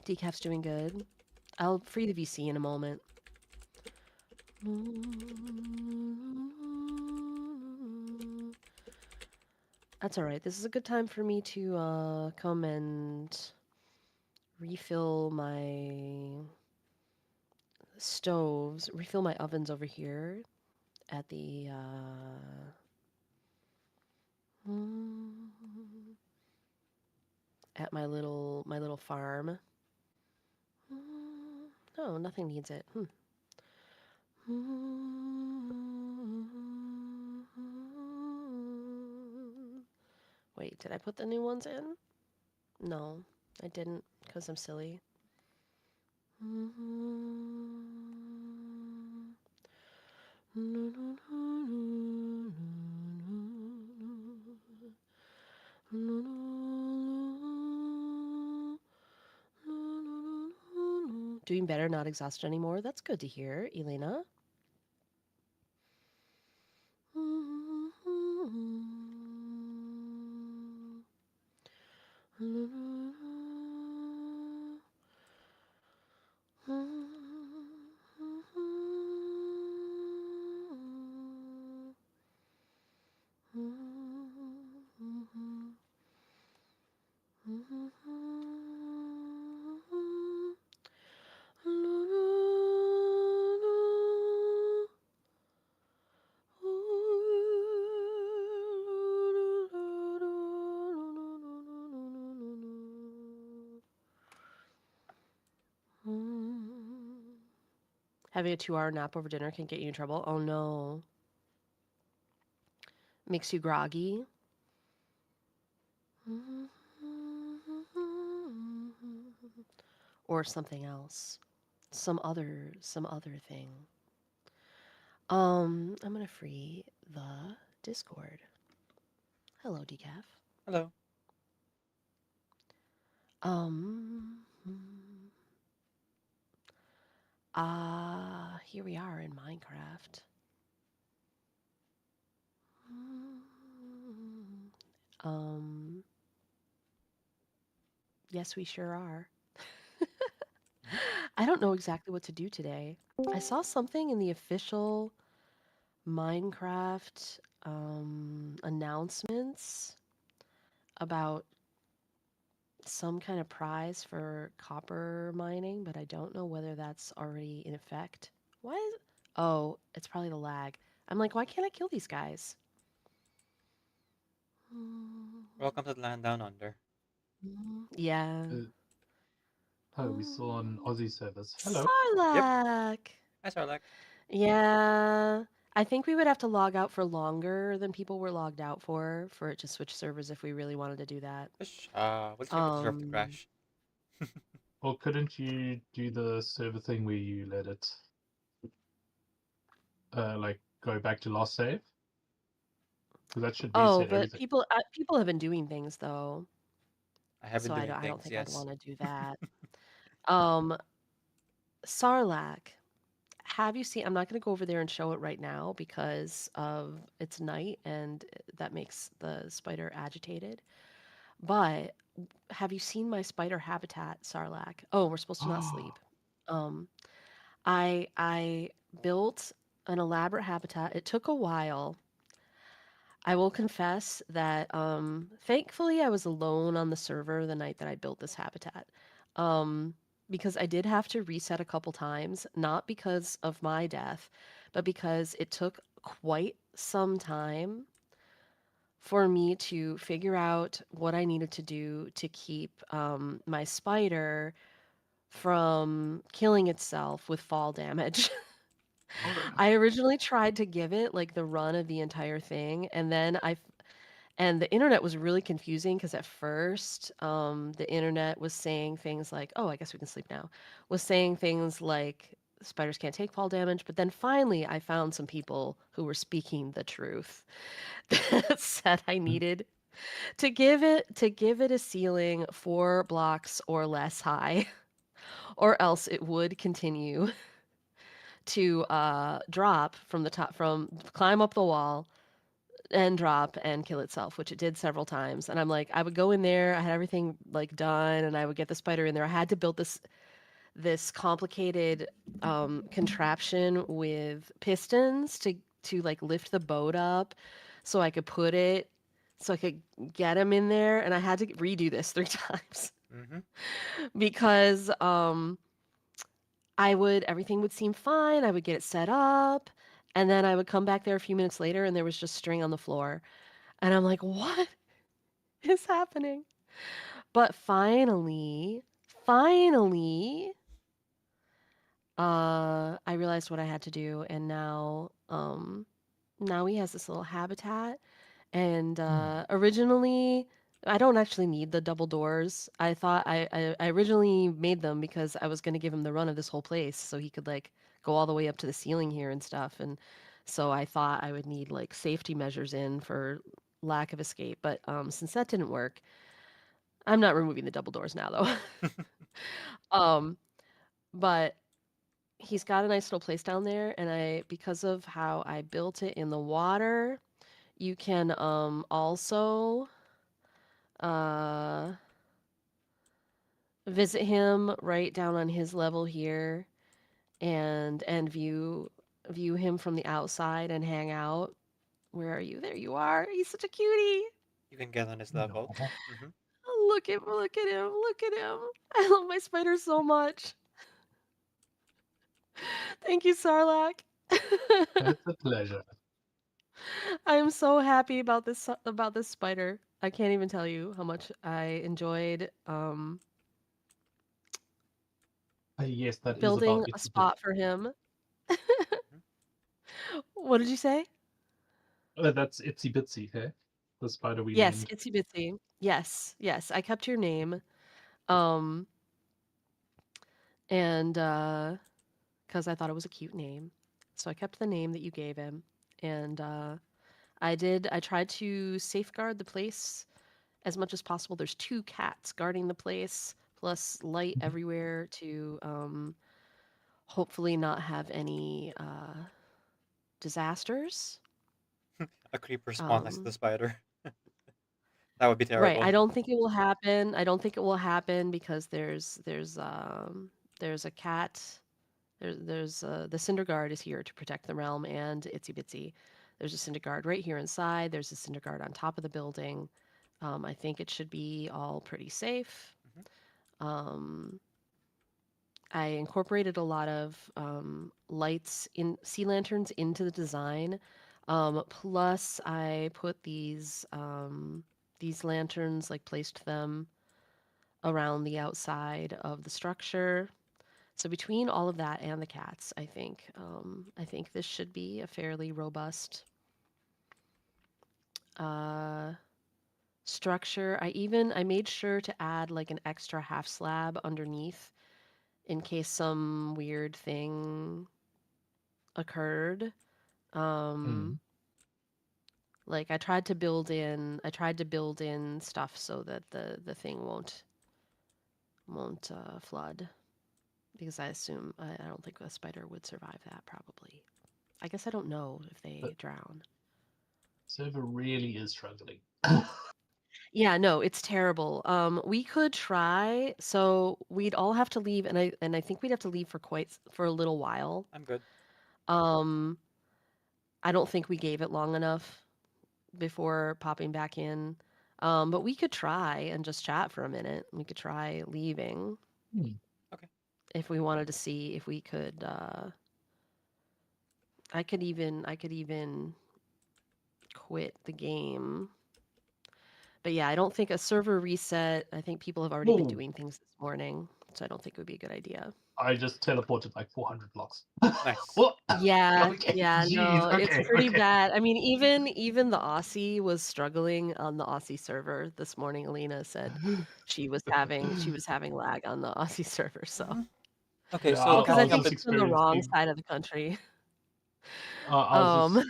Decaf's doing good. I'll free the VC in a moment. That's all right. This is a good time for me to come and refill my stoves, refill my ovens over here at the at my little farm. No, nothing needs it. Wait, did I put the new ones in? No, I didn't, because I'm silly. Doing better, not exhausted anymore. That's good to hear, Elena. Having a 2-hour nap over dinner can get you in trouble. Oh no. Makes you groggy. Or something else. Some other thing. I'm gonna free the Discord. Hello, Decaf. Hello. Um, Here we are in Minecraft. Um, yes, we sure are. I don't know exactly what to do today. I saw something in the official Minecraft announcements about some kind of prize for copper mining, but I don't know whether that's already in effect. Why is Oh, it's probably the lag. I'm like, why can't I kill these guys? Welcome to the land down under. Yeah. Oh, we saw on Aussie servers. Hello. Yep. Sarlacc! Hi, Sarlacc. Yeah. I think we would have to log out for longer than people were logged out for it to switch servers if we really wanted to do that. We'll just wait for the server to crash. Or couldn't you do the server thing where you let it, like, go back to last save? Because that should Oh, reset but everything. people have been doing things though, I have been so doing I don't things, think I'd yes. want to do that. Um, Sarlacc, have you seen? I'm not going to go over there and show it right now because of it's night and that makes the spider agitated. But have you seen my spider habitat, Sarlacc? Oh, we're supposed to not sleep. Um, I built an elaborate habitat. It took a while. I will confess that thankfully I was alone on the server the night that I built this habitat. Um, because I did have to reset a couple times, not because of my death, but because it took quite some time for me to figure out what I needed to do to keep my spider from killing itself with fall damage. I originally tried to give it like the run of the entire thing, and the internet was really confusing because at first, the internet was saying things like, "Oh, I guess we can sleep now," was saying things like spiders can't take fall damage. But then finally, I found some people who were speaking the truth that said I needed to give it a ceiling 4 blocks or less high, or else it would continue to drop from the top, from climb up the wall and drop and kill itself, which it did several times. And I'm like, I would go in there, I had everything like done, and I would get the spider in there. I had to build this complicated contraption with pistons to like lift the boat up, so I could put it, so I could get him in there, and I had to redo this 3 times because everything would seem fine. I would get it set up, and then I would come back there a few minutes later, and there was just string on the floor. And I'm like, what is happening? But finally, I realized what I had to do, and now he has this little habitat. And originally, I don't actually need the double doors. I thought I originally made them because I was going to give him the run of this whole place so he could like go all the way up to the ceiling here and stuff. And so I thought I would need like safety measures in for lack of escape. But since that didn't work, I'm not removing the double doors now though. um, but he's got a nice little place down there, and because of how I built it in the water, you can also uh visit him right down on his level here and view him from the outside and hang out. Where are you? There you are. He's such a cutie. You can get on his level. Look at him. Look at him. I love my spider so much. Thank you, Sarlacc. It's a pleasure. I'm so happy about this spider. I can't even tell you how much I enjoyed Yes, that is building about a Itsy spot for him. What did you say? That's Itsy Bitsy, hey? The spider we Yes, named. Itsy Bitsy. Yes, yes. I kept your name. Um, and because I thought it was a cute name. So I kept the name that you gave him. And I tried to safeguard the place as much as possible. There's 2 cats guarding the place, plus light everywhere to hopefully not have any disasters. A creeper spawn next to the Um, spider. That would be right. terrible. I don't think it will happen. I don't think it will happen because there's a cat. There's the Cinder Guard is here to protect the realm and Itsy Bitsy. There's a Cinder Guard right here inside. There's a Cinder Guard on top of the building. I think it should be all pretty safe. Um, I incorporated a lot of lights in sea lanterns into the design. Plus, I put these lanterns, like placed them around the outside of the structure. So between all of that and the cats, I think this should be a fairly robust uh, structure. I made sure to add like an extra half slab underneath in case some weird thing occurred. Hmm. Like I tried to build in stuff so that the thing won't flood because I don't think a spider would survive that probably. I guess I don't know if The they drown. server really is struggling. Yeah, no, it's terrible. We could try, so we'd all have to leave, and I think we'd have to leave for a little while. I'm good. Um, I don't think we gave it long enough before popping back in. But we could try and just chat for a minute. We could try leaving Hmm. Okay. if we wanted to see if we could. I could even quit the game. But yeah, I don't think a server reset. I think people have already been Whoa. doing things this morning, so I don't think it would be a good idea. I just teleported like 400 blocks. Nice. What? Yeah, Okay, yeah, jeez. no, it's Okay, pretty okay. bad. I mean, even the Aussie was struggling on the Aussie server this morning. Alina said she was having lag on the Aussie server, so Okay, Yeah, so because I I was catching up think just with she's on the wrong experiencing. side of the country. I was Um, just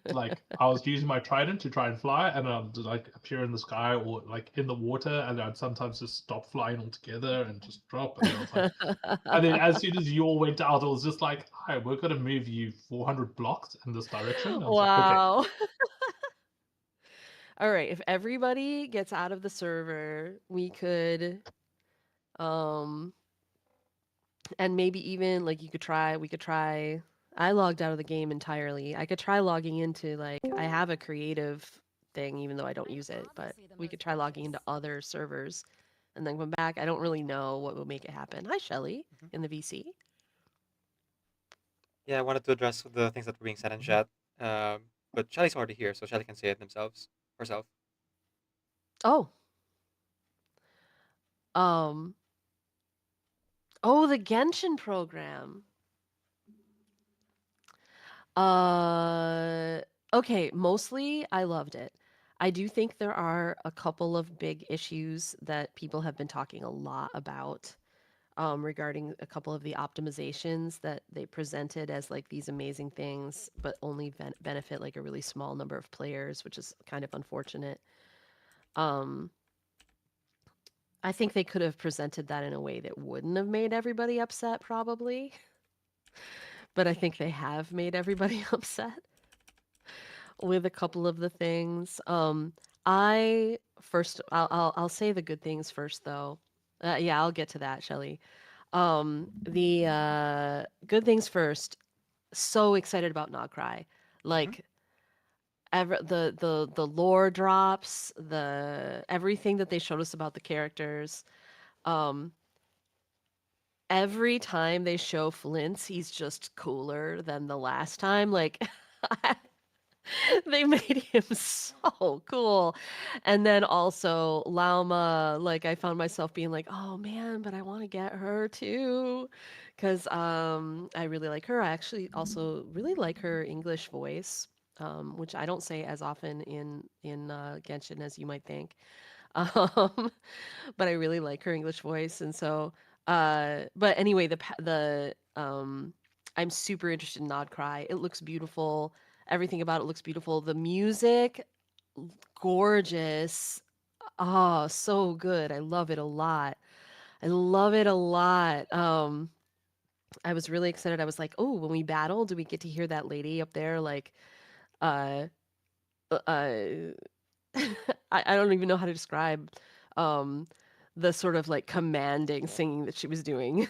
like I was using my trident to try and fly, and I'd like appear in the sky or like in the water, and I'd sometimes just stop flying altogether and just drop. And then I was like, and then as soon as you all went out, it was just like, "Hi, we're gonna move you 400 blocks in this direction." And I was like, "Okay." wow. All right, if everybody gets out of the server, we could um and maybe even like we could try I logged out of the game entirely. I could try logging into like I have a creative thing even though I don't use it, but we could try logging into other servers and then come back. I don't really know what would make it happen. Hi Shelly in the VC. Yeah, I wanted to address the things that were being said in chat. But Shelly's already here, so Shelly can say it herself. Oh. Um Oh, the Genshin program. Uh, okay, mostly I loved it. I do think there are a couple of big issues that people have been talking a lot about regarding a couple of the optimizations that they presented as like these amazing things, but only benefit like a really small number of players, which is kind of unfortunate. Um, I think they could have presented that in a way that wouldn't have made everybody upset, probably. But I think they have made everybody upset with a couple of the things. I'll say the good things first, though. Yeah, I'll get to that, Shelly. The good things first. So excited about Not Cry. Like the lore drops, the everything that they showed us about the characters. Um, every time they show Flint's, he's just cooler than the last time. Like they made him so cool. And then also Lauma, like I found myself being like, "Oh man, but I want to get her too." Cuz I really like her. I actually also really like her English voice, which I don't say as often in Genshin as you might think. Um, but I really like her English voice, and so but anyway, I'm super interested in Nod Cry. It looks beautiful. Everything about it looks beautiful. The music, gorgeous. Oh, so good. I love it a lot. I love it a lot. I was really excited. I was like, "Oh, when we battle, do we get to hear that lady up there like uh uh I don't even know how to describe um the sort of like commanding singing that she was doing.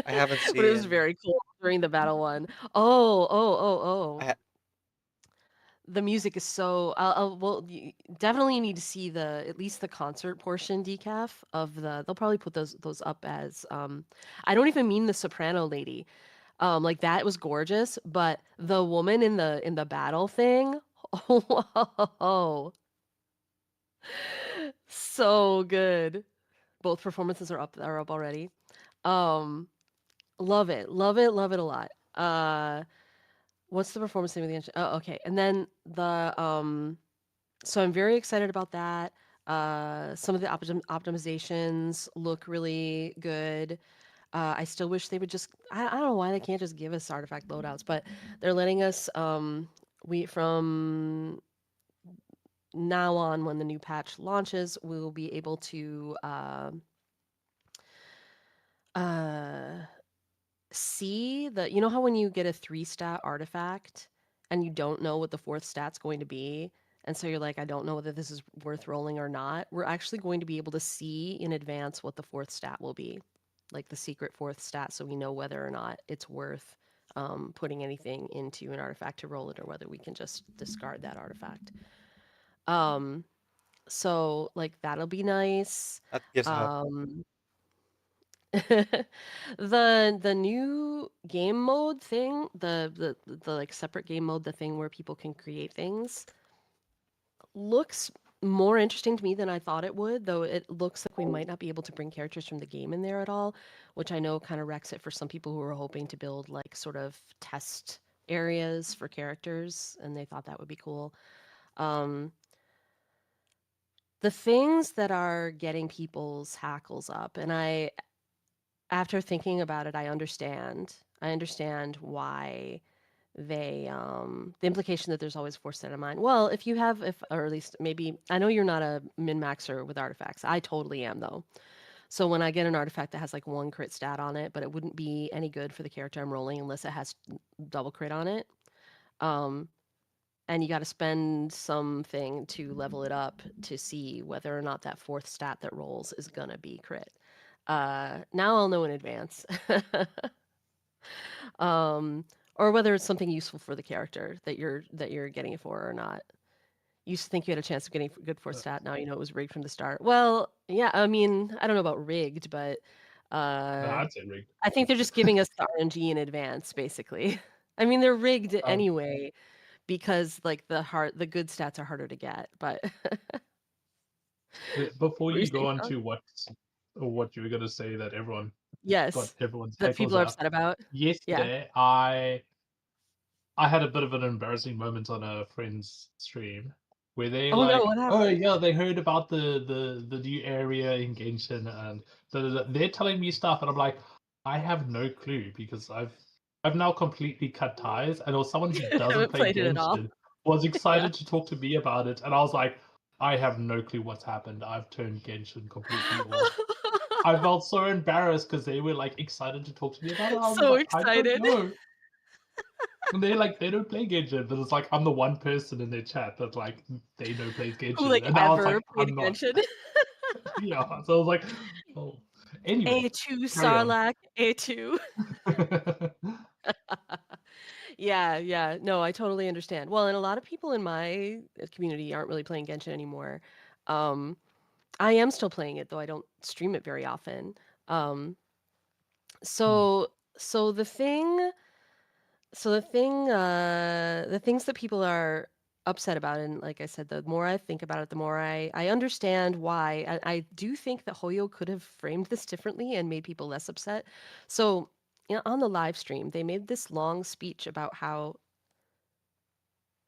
I haven't But it was seen. very cool during the battle one. Oh. I ha- The music is so well, you definitely need to see the at least the concert portion decaf of they'll probably put those up as I don't even mean the soprano lady. Like that was gorgeous, but the woman in the battle thing, oh, so good. Both performances are up already. Um, love it a lot. What's the performance name of the oh, okay. And then so I'm very excited about that. Some of the optimizations look really good. I still wish they would just I don't know why they can't just give us artifact loadouts, but they're letting us we from now on when the new patch launches, we will be able to uh see the you know how when you get a 3 stat artifact and you don't know what the 4th stat's going to be, and so you're like, I don't know whether this is worth rolling or not. We're actually going to be able to see in advance what the 4th stat will be, like the secret 4th stat, so we know whether or not it's worth putting anything into an artifact to roll it or whether we can just discard that artifact. Um, so like that'll be nice. that gives hope. Um, the new game mode thing, the like separate game mode, the thing where people can create things, looks more interesting to me than I thought it would, though it looks like we might not be able to bring characters from the game in there at all, which I know kind of wrecks it for some people who are hoping to build like sort of test areas for characters, and they thought that would be cool. Um, the things that are getting people's hackles up, and after thinking about it, I understand. I understand why they the implication that there's always forced state of mind. Well, if you have if or at least maybe I know you're not a min-maxer with artifacts. I totally am though. So when I get an artifact that has like 1 crit stat on it, but it wouldn't be any good for the character I'm rolling unless it has double crit on it. Um and you got to spend something to level it up to see whether or not that 4th stat that rolls is gonna be crit. Now I'll know in advance. um, or whether it's something useful for the character that you're getting it for or not. You used to think you had a chance of getting good for stat. Now you know it was rigged from the start. Well, yeah, I mean, I don't know about rigged, but No, uh, I'd say rigged. I think they're just giving us the RNG in advance, basically. I mean, they're rigged Um, anyway because like the good stats are harder to get. But Before what were you you go saying, on Sean? to what you were gonna say that everyone got Yes, everyone's that hackles people are up. upset about. Yeah. Yesterday, I had a bit of an embarrassing moment on a friend's stream where they Oh no, like, what oh happened? yeah, they heard about the new area in Genshin and they're telling me stuff, and I'm like, I have no clue because I've now completely cut ties, and or someone who I doesn't haven't play played it at all. Genshin was Yeah. excited to talk to me about it, and I was like, I have no clue what's happened. I've turned Genshin completely off. I felt so embarrassed because they were like excited to talk to me about it. I was So like, I don't excited. know. And they like they don't play Genshin, but it's like I'm the one person in their chat that like they know plays Who Genshin, like and now it's ever like played I'm not. Genshin? Yeah, so I was like, oh. Anyway, A2 carry on. Sarlacc, A2. Yeah. No, I totally understand. Well, and a lot of people in my community aren't really playing Genshin anymore. Um, I am still playing it, though I don't stream it very often. Um, Hmm. so the things that people are upset about, and like I said, the more I think about it, the more I understand why. I do think that Hoyo could have framed this differently and made people less upset. So, on the live stream, they made this long speech about how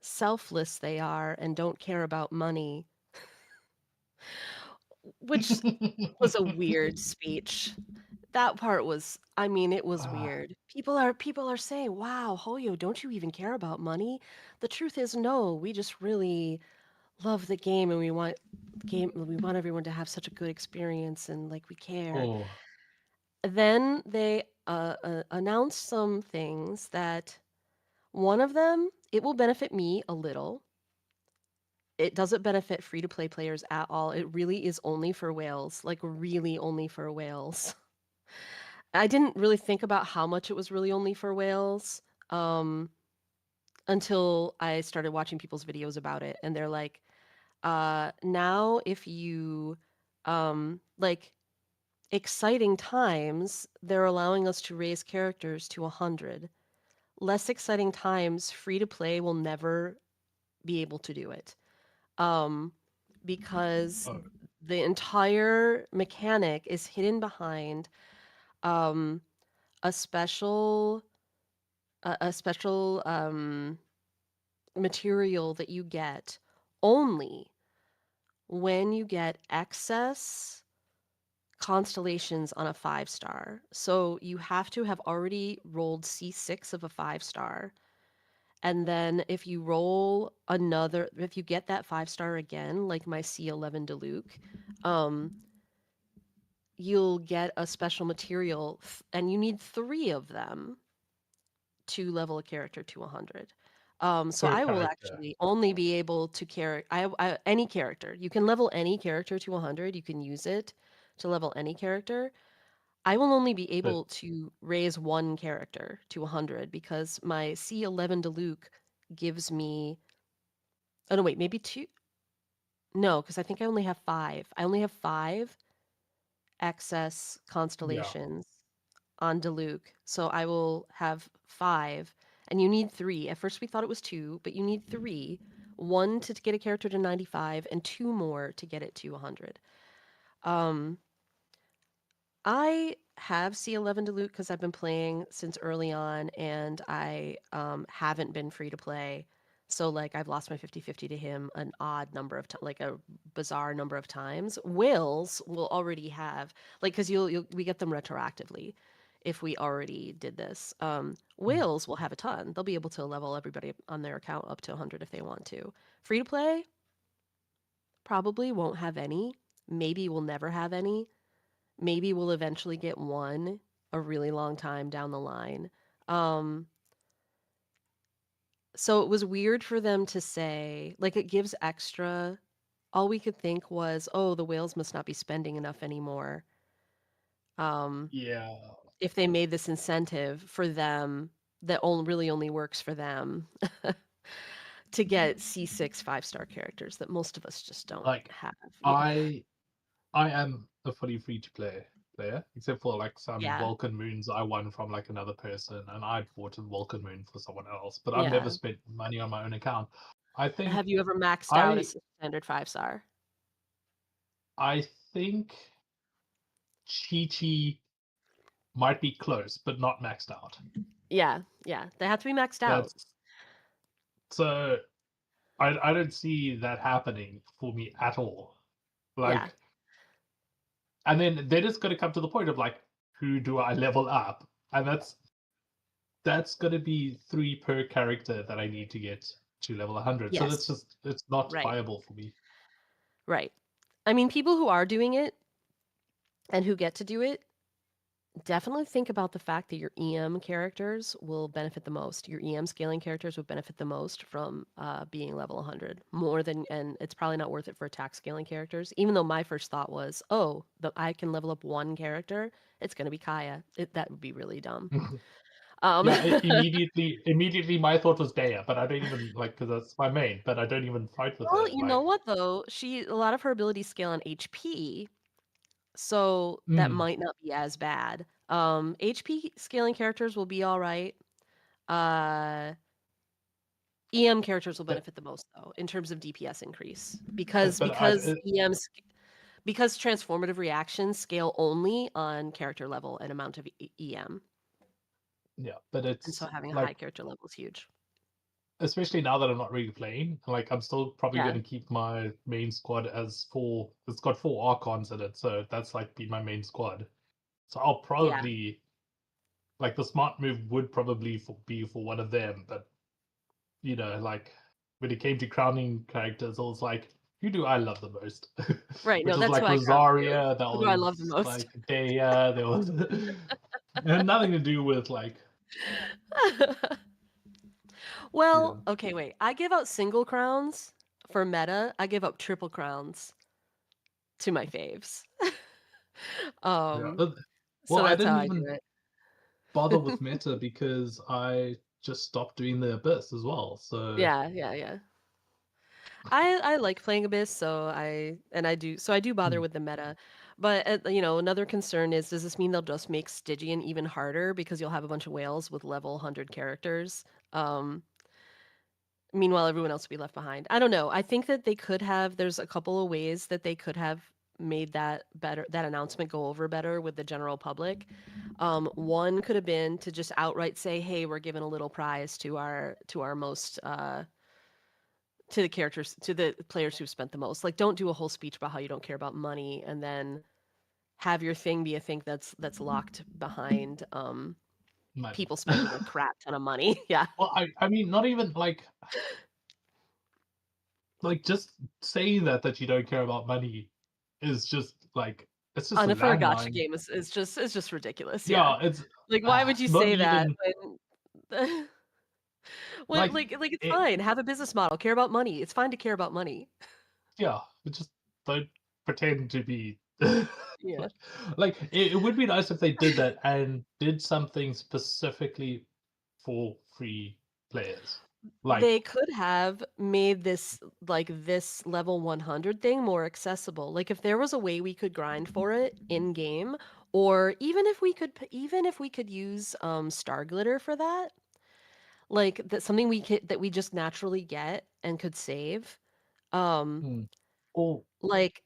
selfless they are and don't care about money, which was a weird speech. That part was, I mean, it was Ah, weird. People are saying, "Wow, Hoyo, don't you even care about money?" The truth is, no, we just really love the game and we want everyone to have such a good experience and like we care. oh. then they announced some things that one of them, it will benefit me a little. It doesn't benefit free-to-play players at all. It really is only for whales, like really only for whales. I didn't really think about how much it was really only for whales until I started watching people's videos about it, and they're like, now if you like exciting times, they're allowing us to raise characters to 100. Less exciting times, free to play will never be able to do it. Because Oh, the entire mechanic is hidden behind um, a special material that you get only when you get excess constellations on a 5-star. So you have to have already rolled C6 of a 5-star. And then if you roll another, if you get that 5-star again, like my C11 Diluc, you'll get a special material, and you need 3 of them to level a character to 100. So per I will character. actually only be able to carry any character. You can level any character to 100. You can use it to level any character. I will only be But able to raise one character to 100 because my C11 Diluc gives me. Oh no, wait, maybe 2. No, because I think I only have 5. I only have 5 excess yeah, constellations on Diluc, so I will have 5, and you need 3. At first we thought it was 2, but you need 3. 1 to get a character to 95, and 2 more to get it to 100. Um, I have C11 Diluc because I've been playing since early on, and I haven't been free to play. So like I've lost my 50-50 to him an odd number of times, like a bizarre number of times. Whales will already have like because you'll we get them retroactively if we already did this. Whales will have a ton. They'll be able to level everybody on their account up to 100 if they want to. Free to play probably won't have any. Maybe we'll never have any. Maybe we'll eventually get one a really long time down the line. Um, so it was weird for them to say, like, it gives extra. All we could think was, oh, the whales must not be spending enough anymore. yeah. If they made this incentive for them that only works for them to get C6 5-star characters that most of us just don't Like have. I I am a fully free to play player, except for like some Yeah. Vulcan moons I won from like another person, and I bought a Vulcan moon for someone else. But I've never Yeah. spent money on my own account. I Have think you ever maxed out a I standard 5-star? I think Chi might be close, but not maxed out. Yeah, yeah. They have to be maxed out. That's so I don't see that happening for me at all. Yeah. Like, and then it's going to come to the point of like, who do I level up? And that's going to be 3 per character that I need to get to level 100. So Yes. it's not Right. viable for me. Right. I mean, people who are doing it and who get to do it definitely think about the fact that your EM characters will benefit the most. Your EM scaling characters will benefit the most from being level 100 more than, and it's probably not worth it for attack scaling characters. Even though my first thought was, oh, I can level up one character, it's going to be Kaya. That would be really dumb. Yeah, immediately my thought was Daya, but I don't even like because that's my main. But I don't even fight with Well, her. you know Like, what though? A lot of her abilities scale on HP, so that might not be as bad. HP scaling characters will be all right. Uh, EM characters will but benefit the most though in terms of DPS increase but I because transformative reactions scale only on character level and amount of EM, yeah, but and so it's having a like high character level is huge. especially now that I'm not really playing, like I'm still probably Yeah, going to keep my main squad as 4. It's got 4 archons in it, so that's like be my main squad. So I'll yeah, probably like the smart move would probably be for one of them, but like when it came to crowning characters, I was like, who do I love the most? Right, Which no, was that's like who I grabbed too. Rosaria, that Who do I love the was most? like Dea, there was it had nothing to do with like Well, okay, wait. I give out single crowns for meta. I give up triple crowns to my faves. yeah. um, Well, so I that's how didn't I do even it. bother with meta because I just stopped doing the abyss as well. So Yeah, yeah, yeah. I like playing Abyss, so I do bother with the meta. But another concern is, does this mean they'll just make Stygian even harder because you'll have a bunch of whales with level 100 characters? Meanwhile, everyone else will be left behind. I don't know. I think that they could have. There's a couple of ways that they could have made that better, that announcement go over better with the general public. One could have been to just outright say, "Hey, we're giving a little prize to our most to the characters, to the players who've spent the most." Like, don't do a whole speech about how you don't care about money and then have your thing be a thing that's locked behind money. people spending a crap ton of money. Yeah. Well, I mean, not even like just saying that you don't care about money is just like it's just a On for a gotcha landmine. game is just ridiculous. Yeah. Yeah, it's Like, why would you not say that even when like like it's it. fine. Have a business model. Care about money. It's fine to care about money. Yeah, but just don't pretend to be. Yeah. Like it would be nice if they did that and did something specifically for free players. Like, They could have made this this level 100 thing more accessible. Like, if there was a way we could grind for it in game, or even if we could use star glitter for that, like that's something that we just naturally get and could save. Um oh, like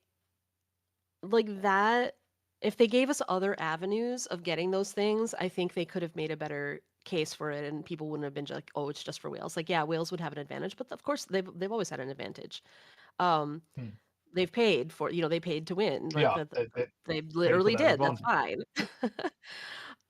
that, if they gave us other avenues of getting those things, I think they could have made a better case for it, and people wouldn't have been like, "Oh, it's just for whales." Like, yeah, whales would have an advantage, but of course they've always had an advantage. Um, they've paid for, they paid to win. Like yeah, they pay for literally that did. That's advantage.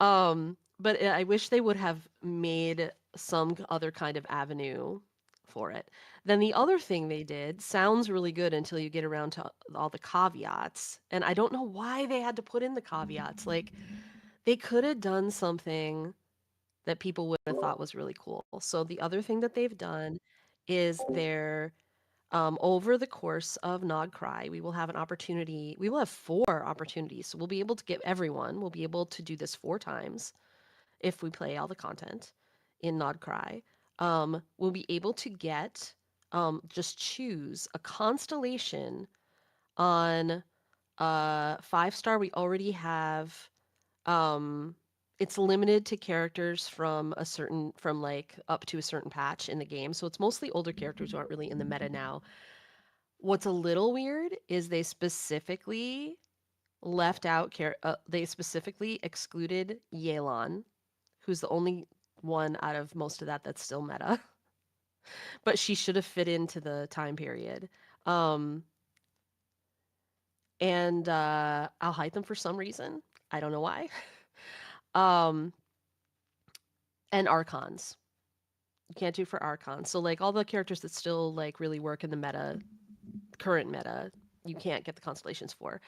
fine. But I wish they would have made some other kind of avenue for it. Then the other thing they did sounds really good until you get around to all the caveats. And I don't know why they had to put in the caveats. Like, they could have done something that people would have thought was really cool. So the other thing that they've done is over the course of Nog Cry, we will have an opportunity. We will have 4 opportunities. So we'll be able to get everyone. We'll be able to do this 4 times if we play all the content in Nod Cry. We'll be able to get just choose a constellation on 5-star. We already have it's limited to characters from like up to a certain patch in the game. So it's mostly older characters who aren't really in the meta now. What's a little weird is they specifically they specifically excluded Yelan, who's the only one out of most of that's still meta. But she should have fit into the time period. And I'll hide them for some reason. I don't know why. And Archons. You can't do for Archons. So like all the characters that still like really work in the current meta, you can't get the constellations for.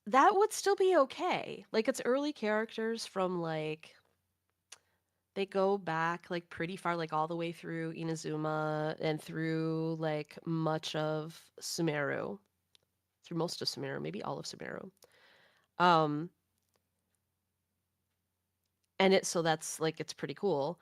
That would still be okay. Like, it's early characters from like they go back like pretty far, like all the way through Inazuma and through like much of Sumeru, through most of Sumeru, maybe all of Sumeru. And that's like it's pretty cool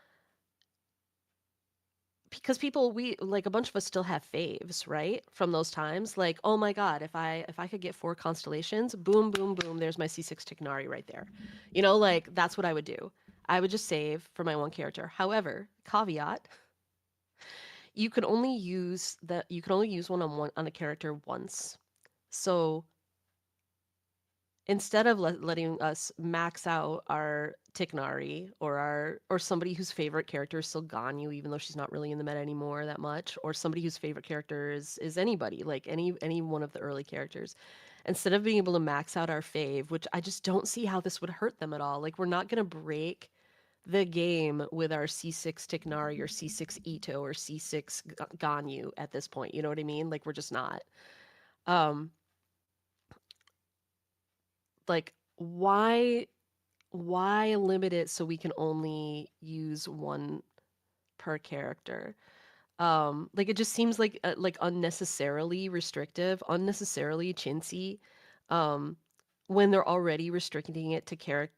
because we like a bunch of us still have faves, right? From those times, like, oh my god, if I could get 4 constellations, boom, boom, boom, there's my C6 Tignari right there. Like that's what I would do. I would just save for my one character. However, caveat, you can only use one on a character once. So instead of letting us max out our Tignari or somebody whose favorite character is still Ganyu, even though she's not really in the meta anymore that much, or somebody whose favorite character is anybody, like any one of the early characters, instead of being able to max out our fave, which I just don't see how this would hurt them at all. Like, we're not gonna break the game with our C6 Tignari or C6 Ito or C6 Ganyu at this point. You know what I mean? Like we're just not. Um, like why limit it so we can only use one per character? Like it just seems like unnecessarily restrictive, unnecessarily chintzy, um, when they're already restricting it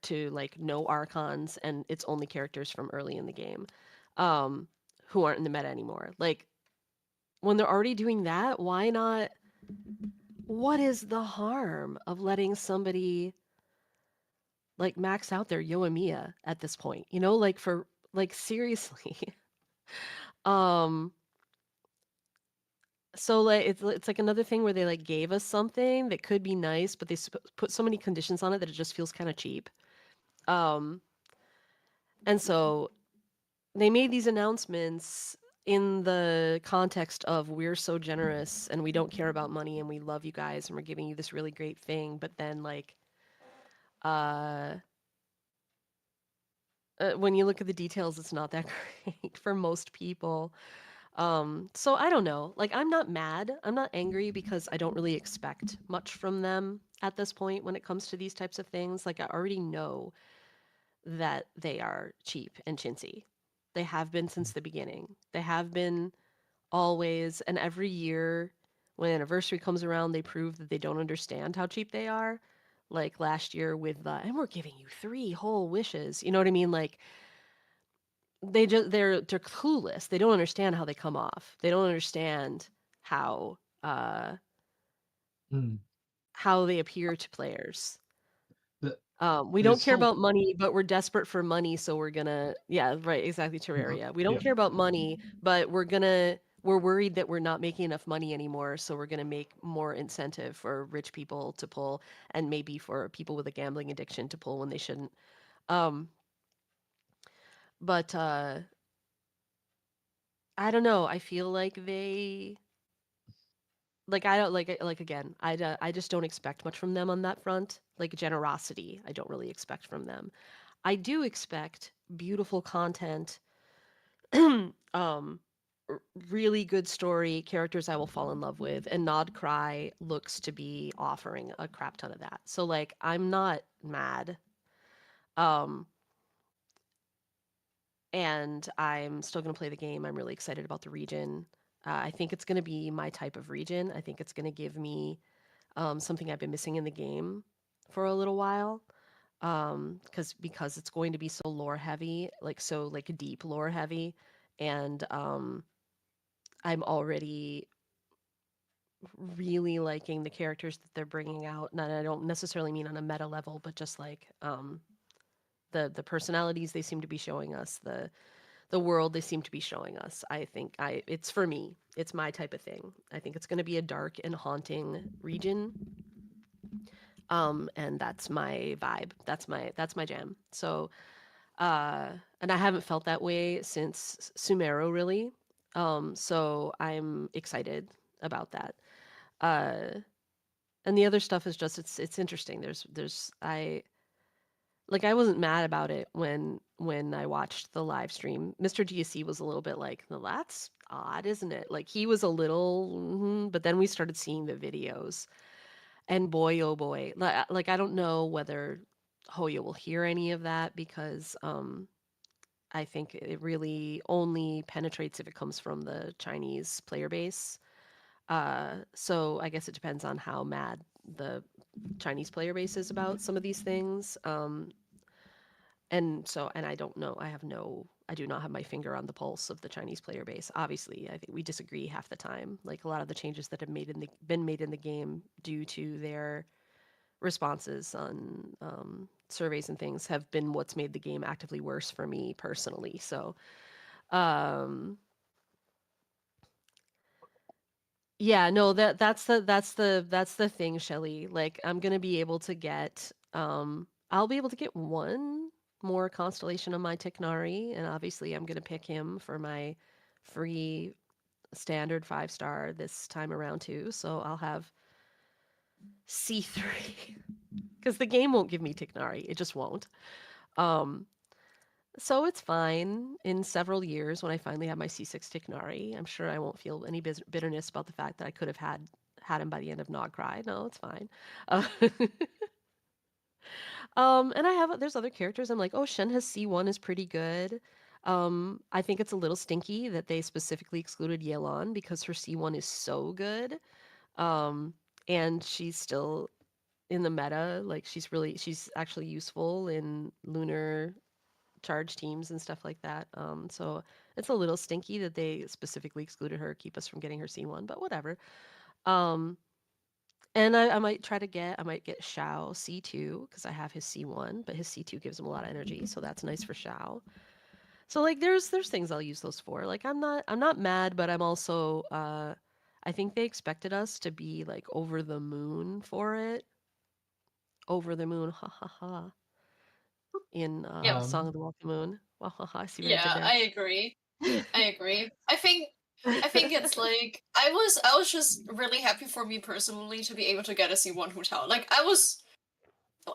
to like no archons and it's only characters from early in the game, um, who aren't in the meta anymore. Like when they're already doing that, why not? What is the harm of letting somebody like max out their Yoimiya at this point? You know, like for like seriously. um So like it's like another thing where they like gave us something that could be nice, but they put so many conditions on it that it just feels kind of cheap. Um, and so they made these announcements in the context of we're so generous and we don't care about money and we love you guys and we're giving you this really great thing, but then like uh, when you look at the details, it's not that great for most people. So I don't know. Like I'm not mad. I'm not angry because I don't really expect much from them at this point when it comes to these types of things. Like I already know that they are cheap and chintzy. They have been since the beginning. They have been always, and every year when anniversary comes around, they prove that they don't understand how cheap they are. Like last year with the, and we're giving you 3 whole wishes. You know what I mean? Like they're clueless. They don't understand how they come off. They don't understand how uh Mm. how they appear to players. We don't There's care still about money, but we're desperate for money, so we're gonna yeah, right, exactly, Terraria. We don't yeah. care about money, but we're worried that we're not making enough money anymore, so we're gonna make more incentive for rich people to pull and maybe for people with a gambling addiction to pull when they shouldn't. Um, but I don't know. I feel like they like I don't like again. I just don't expect much from them on that front. Like generosity, I don't really expect from them. I do expect beautiful content, um, really good story, characters I will fall in love with, and Nod Cry looks to be offering a crap ton of that. So like I'm not mad. Um, and I'm still going to play the game. I'm really excited about the region. I think it's going to be my type of region. I think it's going to give me something I've been missing in the game for a little while. Because it's going to be so lore heavy, like so like deep lore heavy, and I'm already really liking the characters that they're bringing out. And I don't necessarily mean on a meta level, but just like the personalities they seem to be showing us, the world they seem to be showing us. I think it's for me. It's my type of thing. I think it's going to be a dark and haunting region. And that's my vibe. That's my jam. So, and I haven't felt that way since Sumero really. So I'm excited about that. And the other stuff is just it's interesting. I wasn't mad about it when I watched the live stream. Mr. GSC was a little bit like, "Well, that's odd, isn't it?" Like he was a little, but then we started seeing the videos, and boy, oh boy, like I don't know whether Hoya will hear any of that because I think it really only penetrates if it comes from the Chinese player base. So I guess it depends on how mad the Chinese player base is about some of these things. And I don't know. I do not have my finger on the pulse of the Chinese player base. Obviously, I think we disagree half the time. Like a lot of the changes that have been made in the game due to their responses on surveys and things have been what's made the game actively worse for me personally. So, um, yeah, no, that's the thing, Shelly. Like I'm gonna be able to get I'll be able to get one more constellation of my Tiknari, and obviously I'm gonna pick him for my free standard 5-star this time around too. So I'll have C3 because the game won't give me Tiknari. It just won't. Um So it's fine. In several years, when I finally have my C6 Tiknari, I'm sure I won't feel any bitterness about the fact that I could have had him by the end of Nog Cry. No, it's fine. Uh, and there's other characters. I'm like, oh, Shen has C1 is pretty good. I think it's a little stinky that they specifically excluded Yelan because her C1 is so good. And she's still in the meta. Like she's actually useful in lunar charge teams and stuff like that. So it's a little stinky that they specifically excluded her, keep us from getting her C1, but whatever. Um, and I might get Xiao C2 because I have his C1, but his C2 gives him a lot of energy, so that's nice for Xiao. So like there's things I'll use those for. Like I'm not mad, but I'm also I think they expected us to be like over the moon for it. Over the moon, ha ha ha. In Yep. Song of the Walking Moon. Well, ha ha, see what I did Yeah, there. I agree. I agree. I think it's like I was just really happy for me personally to be able to get a C1 hotel. Like I was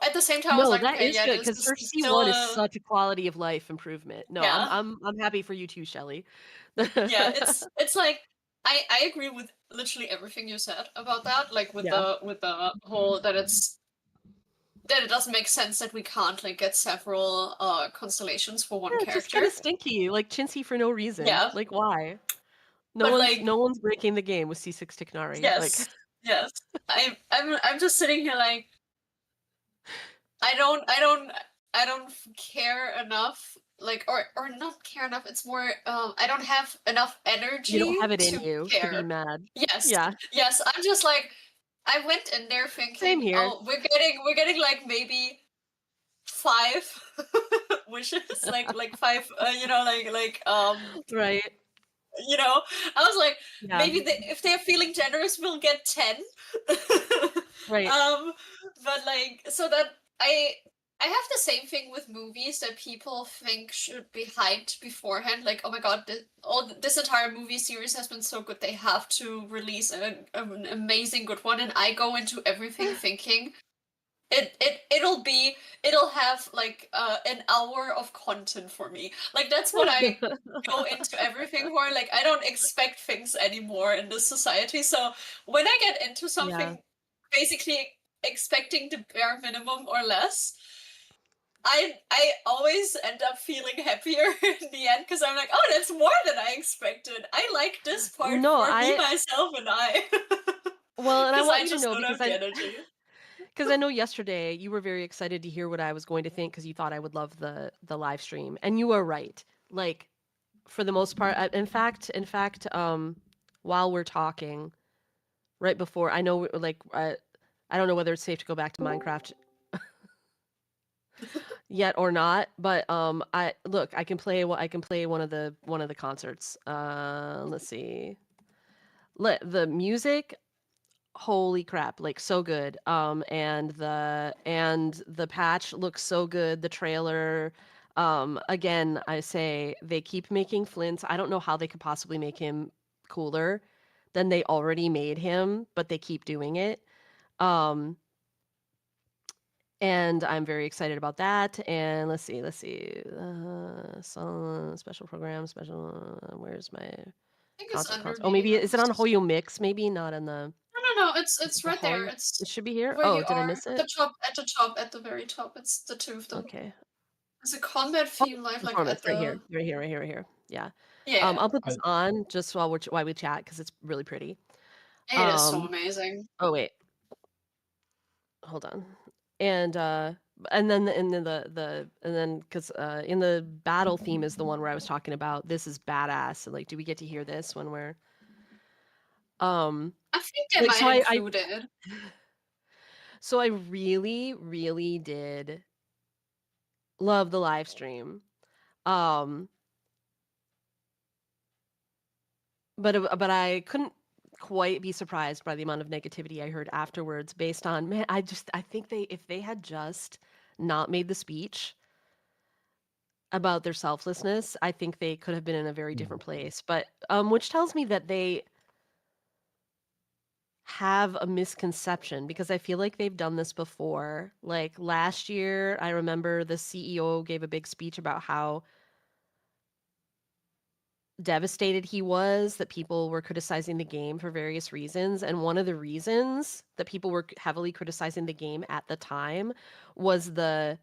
at the same time I was No, like, that okay, is yeah, good this because is her still C1 is such a quality of life improvement. No, yeah. I'm happy for you too, Shelly. Yeah, it's like I agree with literally everything you said about that. Like with Yeah. the whole that it doesn't make sense that we can't like get several constellations for one Yeah, it's just kind character. of stinky, like chintzy for no reason. Yeah. Like why? But like No one's breaking the game with C6 Tiknari. Like yes, yes. I'm just sitting here like I don't care enough like or not care enough. It's more I don't have enough you don't energy have it in to you to be care. mad. Yes. Yeah. Yes, I'm just like I went in there Same thinking, here. oh, we're getting like maybe 5 wishes, like 5 Right. you know, I was like, Yeah. maybe if they're feeling generous, we'll get 10. Right. But like, so that I have the same thing with movies that people think should be hyped beforehand. Like, oh my god, this entire movie series has been so good, they have to release an amazing good one. And I go into everything thinking it'll have like an hour of content for me. Like that's what I go into everything for. Like I don't expect things anymore in this society. So when I get into something basically expecting the bare minimum or less, I always end up feeling happier in the end because I'm like, oh, that's more than I expected. I like this part No, for me, myself, and I. Well, and I want I you to just know don't have because the energy. because I know yesterday you were very excited to hear what I was going to think because you thought I would love the live stream, and you are right. Like for the most part, in fact, while we're talking, right before I know, like I don't know whether it's safe to go back to Minecraft yet or not, but I can play one of the concerts. Let's see. The music, holy crap, like so good. And the patch looks so good. The trailer, again, I say they keep making Flint. I don't know how they could possibly make him cooler than they already made him, but they keep doing it. And I'm very excited about that. And let's see. Special program, where's my I think it's concert? under Oh, maybe is it on videos. Hoyo Mix? Maybe not in the. No, it's right there. It's It should be here. where Oh, you did I are miss at it? the top, at the very top. It's the two of them. Okay. It's a combat theme live like Performance at the right here, right here. Yeah. yeah. I'll put this on just while we chat because it's really pretty. It is so amazing. Oh wait. Hold on. And then because in the battle theme is the one where I was talking about. This is badass. And like, do we get to hear this when we're I think they like, might include it. So I really, really did love the live stream. But I couldn't quite be surprised by the amount of negativity I heard afterwards based on, man, I think if they had just not made the speech about their selflessness, I think they could have been in a very different place. But which tells me that they have a misconception because I feel like they've done this before. Like last year, I remember the CEO gave a big speech about how devastated he was that people were criticizing the game for various reasons. And one of the reasons that people were heavily criticizing the game at the time was the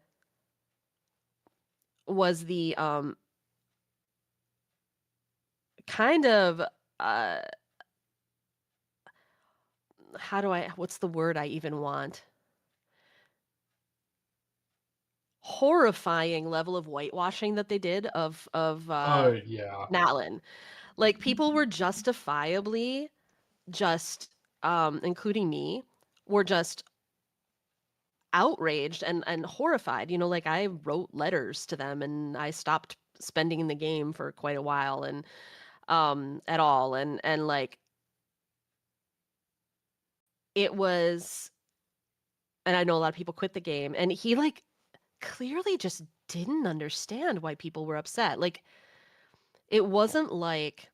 kind of uh what's the word I even want? Horrifying level of whitewashing that they did of Oh yeah. Natlin. Like, people were justifiably just, including me, were just outraged and horrified. You know, like, I wrote letters to them, and I stopped spending in the game for quite a while, and at all, and like, it was, and I know a lot of people quit the game, and he, like, clearly just didn't understand why people were upset. Like, it wasn't like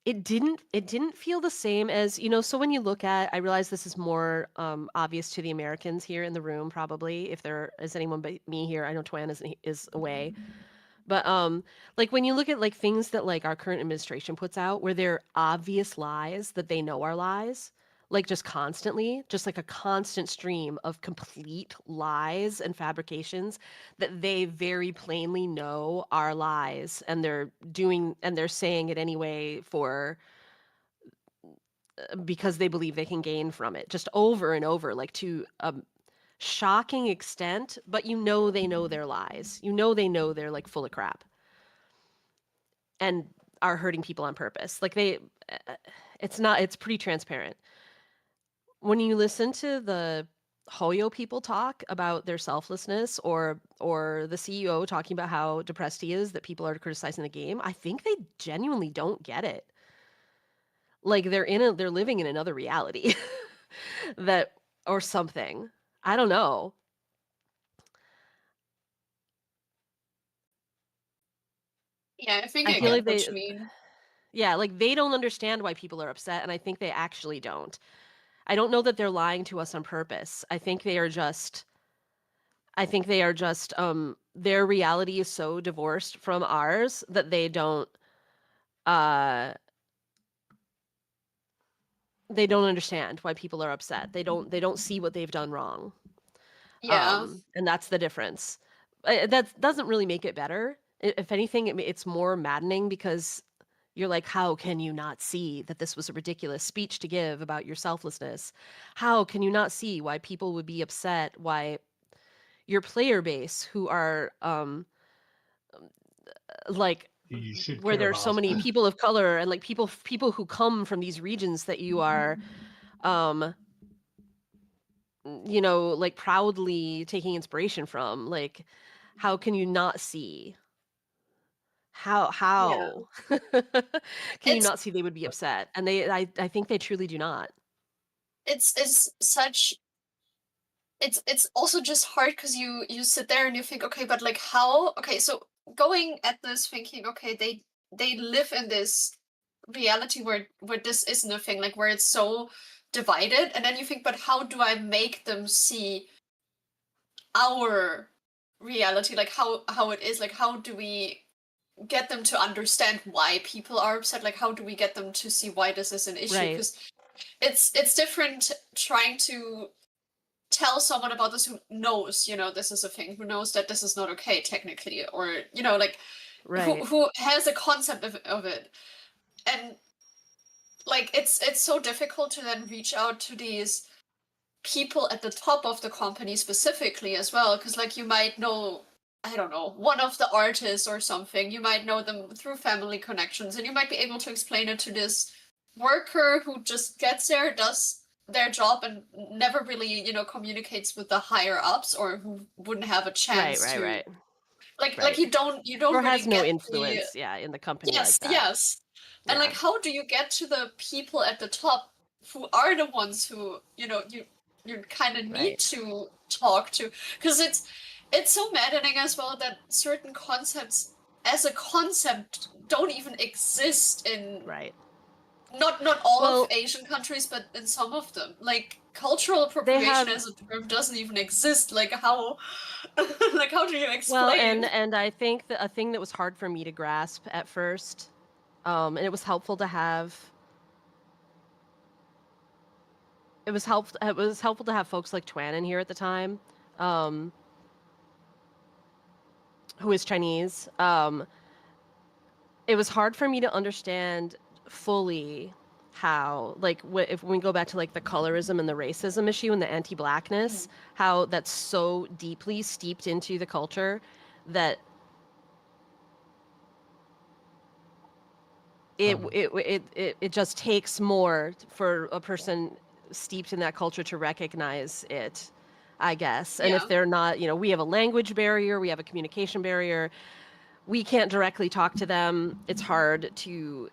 it didn't feel the same as, so when you look at, I realize this is more obvious to the Americans here in the room, probably, if there is anyone but me here. I know Twan is away. But like, when you look at, like, things that, like, our current administration puts out where they're obvious lies that they know are lies, like, just constantly, just like a constant stream of complete lies and fabrications that they very plainly know are lies, and they're saying it anyway because they believe they can gain from it, just over and over, like, to a shocking extent. But they know their lies. They know they're, like, full of crap and are hurting people on purpose. Like, it's pretty transparent. When you listen to the Hoyo people talk about their selflessness, or the CEO talking about how depressed he is that people are criticizing the game, I think they genuinely don't get it. Like, they're living in another reality that, or something. I don't know. Yeah, I think I I feel get like what you mean. yeah, like, they don't understand why people are upset, and I think they actually don't. I don't know that they're lying to us on purpose. I think they are just their reality is so divorced from ours that uh they don't understand why people are upset. They don't see what they've done wrong. Yeah. And that's the difference. That doesn't really make it better. If anything, it's more maddening, because you're like, how can you not see that this was a ridiculous speech to give about your selflessness? How can you not see why people would be upset? Why your player base, who are like, You should where care there's so about. many people of color, and, like, people who come from these regions that you are um like, proudly taking inspiration from, like, how can you not see? Yeah. How can you It's not see they would be upset? And I think they truly do not. it's such it's also just hard because you sit there and you think, okay, but like how, okay, so going at this thinking, okay, they live in this reality where this isn't a thing, like where it's so divided, and then you think, but how do I make them see our reality, like how it is, like how do we get them to understand why people are upset, like how do we get them to see why this is an issue, Right. because it's different trying to tell someone about this who knows, this is a thing, who knows that this is not okay technically, or like Right. who has a concept of it. And like it's so difficult to then reach out to these people at the top of the company specifically as well, because like you might know, I don't know, one of the artists or something, you might know them through family connections, and you might be able to explain it to this worker who just gets there, does their job, and never really, communicates with the higher ups, or who wouldn't have a Right, chance right, to, right. like you don't Or really has no get the. influence, yeah, in the company Yes, like that. yes. And Yeah. like how do you get to the people at the top who are the ones who, you kind of need Right. to talk to? Because it's so maddening as well that certain concepts as a concept don't even exist in Right. not all Well- of Asian countries, but in some of them. Like cultural They appropriation have as a term doesn't even exist. Like how like how do you explain? well, and I think that a thing that was hard for me to grasp at first, and it was helpful to have. It was helpful to have folks like Twan in here at the time, who is Chinese. It was hard for me to understand fully how, like, if we go back to like the colorism and the racism issue and the anti-blackness, how that's so deeply steeped into the culture that it just takes more for a person steeped in that culture to recognize it, I guess. And if they're not, we have a language barrier, we have a communication barrier, we can't directly talk to them. It's hard to.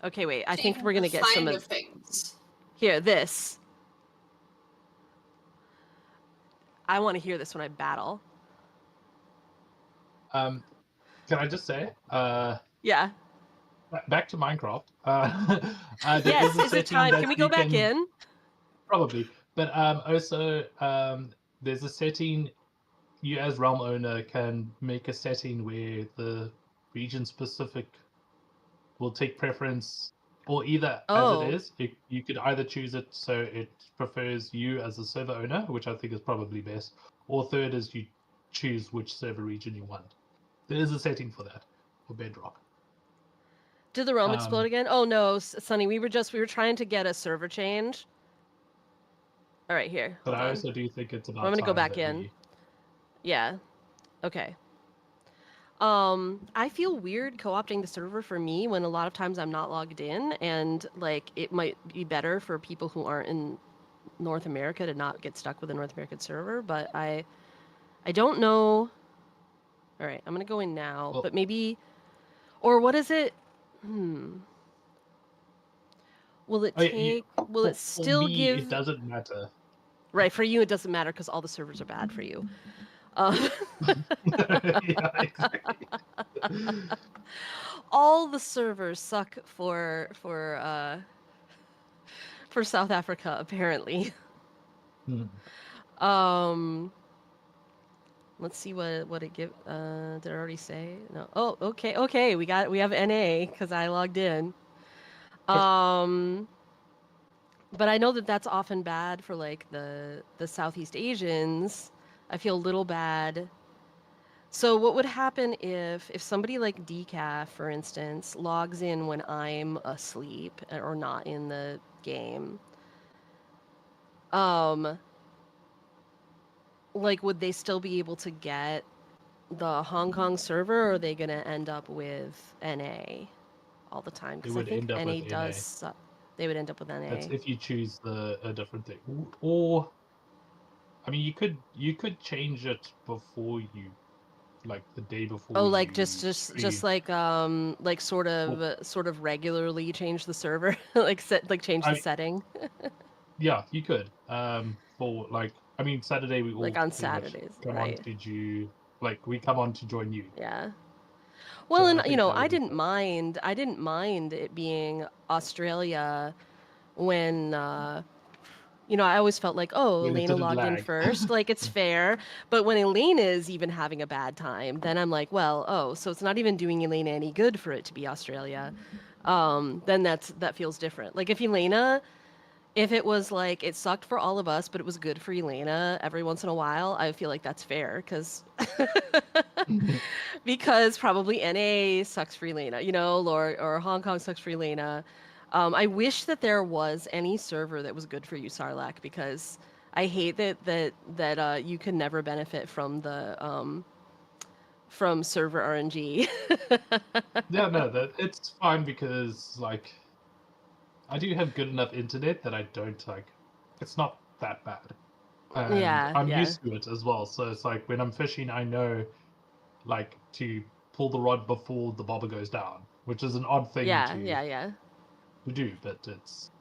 Okay, wait. I think we're gonna get some of of things. Here, this. I want to hear this when I battle. Can I just say? Yeah. Back to Minecraft. Yes, is it time? Can we go back in? Probably, but also there's a setting. You as realm owner can make a setting where the region specific will take preference, or either as it is, you could either choose it so it prefers you as a server owner, which I think is probably best, or third is you choose which server region you want. There is a setting for that for Bedrock. Did the realm explode again? Oh no, Sunny, we were trying to get a server change. All right, here. But Hold I on. also do think it's about I'm gonna go time back that in. Yeah. Okay. I feel weird co-opting the server for me when a lot of times I'm not logged in, and like it might be better for people who aren't in North America to not get stuck with a North American server, but I don't know. All right, I'm gonna go in now, but maybe, or what is it? Will it take? Will it still me, give? It doesn't matter. Right, for you it doesn't matter because all the servers are bad for you. Yeah, exactly. All the servers suck for South Africa apparently. Let's see what it give. Did I already say? No. Oh, okay. We have NA because I logged in. But I know that that's often bad for like the Southeast Asians. I feel a little bad. So what would happen if somebody like Decaf, for instance, logs in when I'm asleep or not in the game? Like, would they still be able to get the Hong Kong server, or are they gonna end up with NA all the time? Because I think NA does. They would end up with NA. That's if you choose a different thing, or I mean, you could change it before you, like the day before. Oh, like just like sort of regularly change the server, change the setting. Yeah, you could. For like, I mean, Saturday we all like on Saturdays, come right? on to we come on to join you. Yeah. Well, So and I I didn't mind it being Australia when I always felt like, oh, When it Elena didn't logged in lag. first, like it's fair. But when Elena is even having a bad time, then I'm like, well, oh, so it's not even doing Elena any good for it to be Australia. Then that feels different. Like if it was like it sucked for all of us, but it was good for Elena every once in a while, I feel like that's fair because probably NA sucks for Elena, or Hong Kong sucks for Elena. I wish that there was any server that was good for you, Sarlacc, because I hate that you can never benefit from the from server RNG. Yeah, no, it's fine because like I do have good enough internet that I don't like. It's not that bad. And I'm used to it as well. So it's like when I'm fishing, I know like to pull the rod before the bobber goes down, which is an odd thing to do, but it's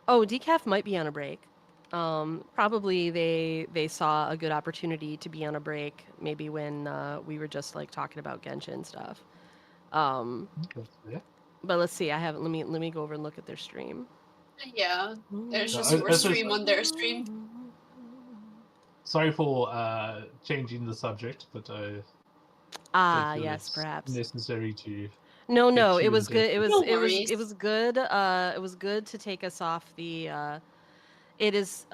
Oh, Decaf might be on a break. Probably they saw a good opportunity to be on a break, maybe when we were just like talking about Genshin stuff. But let's see. I haven't. Let me go over and look at their stream. Yeah, it's No, just your it's stream on their stream. Sorry for changing the subject, but I feel Yes, it's perhaps. necessary to No, get it you was in good. depth. No It worries. was good. It was good to take us off the. It is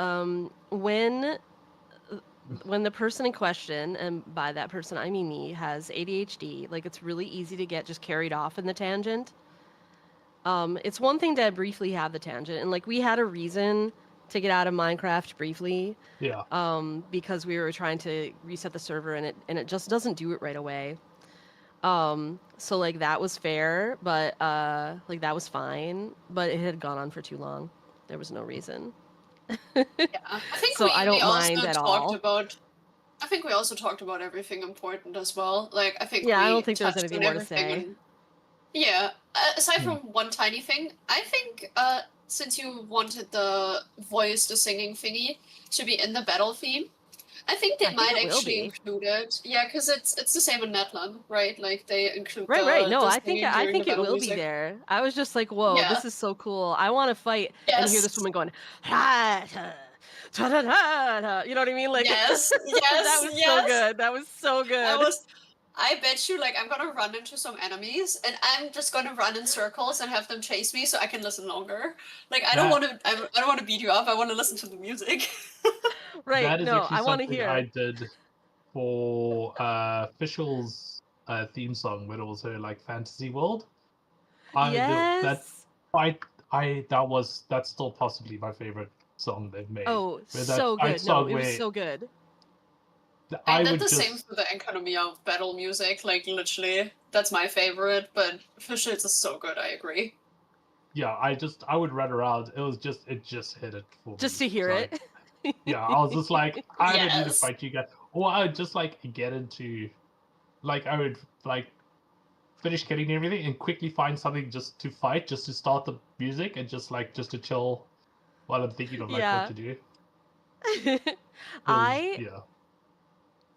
when the person in question, and by that person I mean me, has ADHD. Like it's really easy to get just carried off in the tangent. It's one thing to briefly have the tangent, and like we had a reason to get out of Minecraft briefly. Yeah. Because we were trying to reset the server, and it just doesn't do it right away. So like that was fair, but like that was fine, but it had gone on for too long. There was no reason. Yeah, I think So I we don't also mind at talked all. about. I think we also talked about everything important as well. Like I think Yeah, I don't we think there was touched anything on more to everything. say. And yeah, aside Hmm. from one tiny thing, I think since you wanted the singing thingy to be in the battle theme, I think they I think might it will actually be. include it. Yeah, because it's the same in Netland, right? Like they include Right. No, the I singing I during the think it battle will be music. there. I was just like, whoa, Yeah. this is so cool. I want to fight and hear this Yes. woman going, "Ha, ta, ta, ta, ta, ta." You know what I mean? Like, Yes. that Yes. was so Yes. good. That was so good. I bet you, like, I'm gonna run into some enemies, and I'm just gonna run in circles and have them chase me so I can listen longer. Like, I don't That- want to. I don't want to beat you up. I want to listen to the music. Right. That is No, actually I want to something hear. I did for Fischl's theme song, when it was her like fantasy world. Yes. That's still possibly my favorite song they've made. Oh, Where so that good. No, song it was where so good. I I did would the just same for the economy of battle music. Like, literally, that's my favorite. But Fischl's is so good. I agree. yeah, I would run around. It just hit it for Just me. to hear Like, it. yeah, I was just like, I don't need to Yes. fight you guys. Or I would just like get into, like, I would like finish getting everything and quickly find something just to fight, just to start the music and just to chill while I'm thinking of like what Yeah. to do. I Yeah.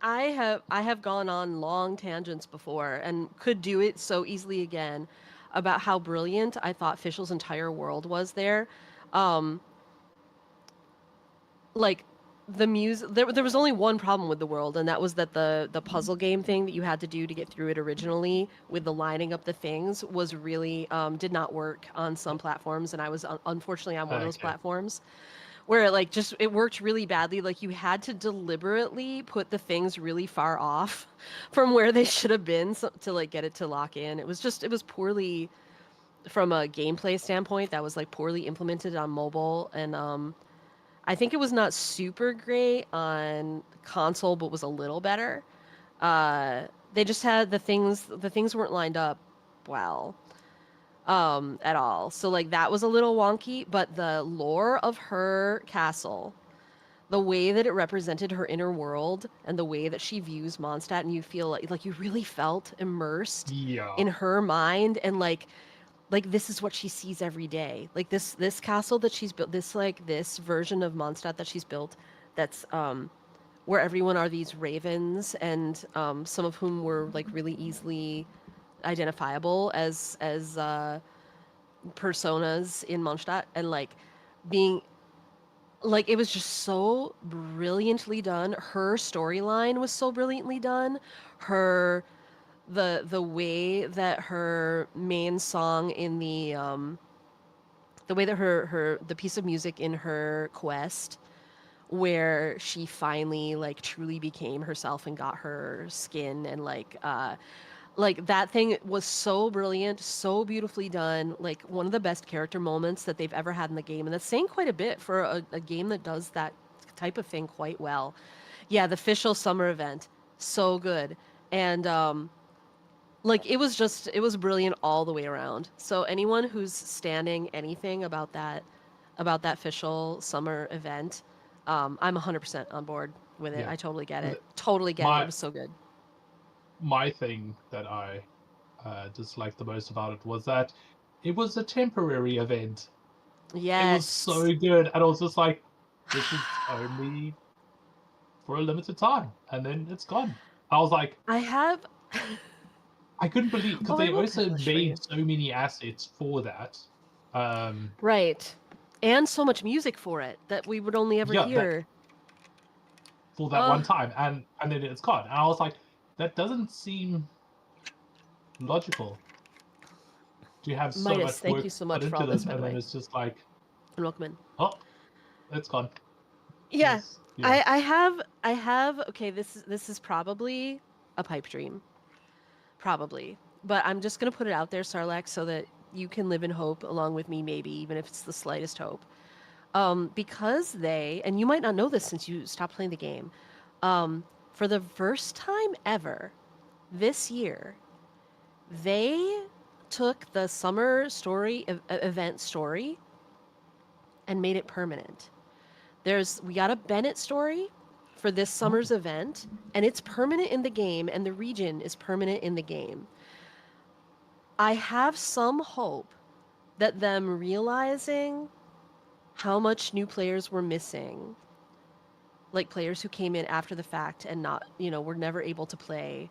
I have gone on long tangents before and could do it so easily again about how brilliant I thought Fischl's entire world was there. Um like the music there was only one problem with the world, and that was that the puzzle game thing that you had to do to get through it originally with the lining up the things was really did not work on some platforms, and I was unfortunately on one of those Okay. platforms where like just it worked really badly. Like you had to deliberately put the things really far off from where they should have been to like get it to lock in. It was poorly from a gameplay standpoint. That was like poorly implemented on mobile, and I think it was not super great on console, but was a little better. They just had the things weren't lined up well at all. So like that was a little wonky, but the lore of her castle, the way that it represented her inner world and the way that she views Mondstadt, and you feel like you really felt immersed Yeah. in her mind, and like this is what she sees every day. Like this castle that she's built, this version of Mondstadt that she's built, that's where everyone are these ravens, and some of whom were like really easily identifiable as personas in Mondstadt, and like being like it was just so brilliantly done. Her storyline was so brilliantly done. The way that her main song in the way that the piece of music in her quest where she finally like truly became herself and got her skin, and like that thing was so brilliant, so beautifully done, like one of the best character moments that they've ever had in the game, and that's saying quite a bit for a game that does that type of thing quite well. Yeah, the official summer event, so good. And like it was brilliant all the way around. So anyone who's standing anything about that official summer event, I'm 100% on board with it. Yeah. I totally get it. Totally get it. It was so good. My thing that I disliked the most about it was that it was a temporary event. Yes. It was so good, and I was just like, this is only for a limited time, and then it's gone. I was like, I have I couldn't believe because Oh, I they will also publish for you. made so many assets for that. Right. And so much music for it that we would only ever Yeah, that hear. for that one time, and then it's gone. And I was like, that doesn't seem logical. Do you have so Midas, much thank work you so put much for into all those, this, by the and then way. it's just like, And welcome in. oh, it's gone. Yeah, Yes, yeah. I have. Okay, this is probably a pipe dream, probably. But I'm just gonna put it out there, Sarlacc, so that you can live in hope along with me, maybe even if it's the slightest hope. Because they, and you might not know this since you stopped playing the game, for the first time ever this year, they took the summer story event story and made it permanent. We got a Bennett story for this summer's event, and it's permanent in the game, and the region is permanent in the game. I have some hope that them realizing how much new players were missing, like players who came in after the fact and not, were never able to play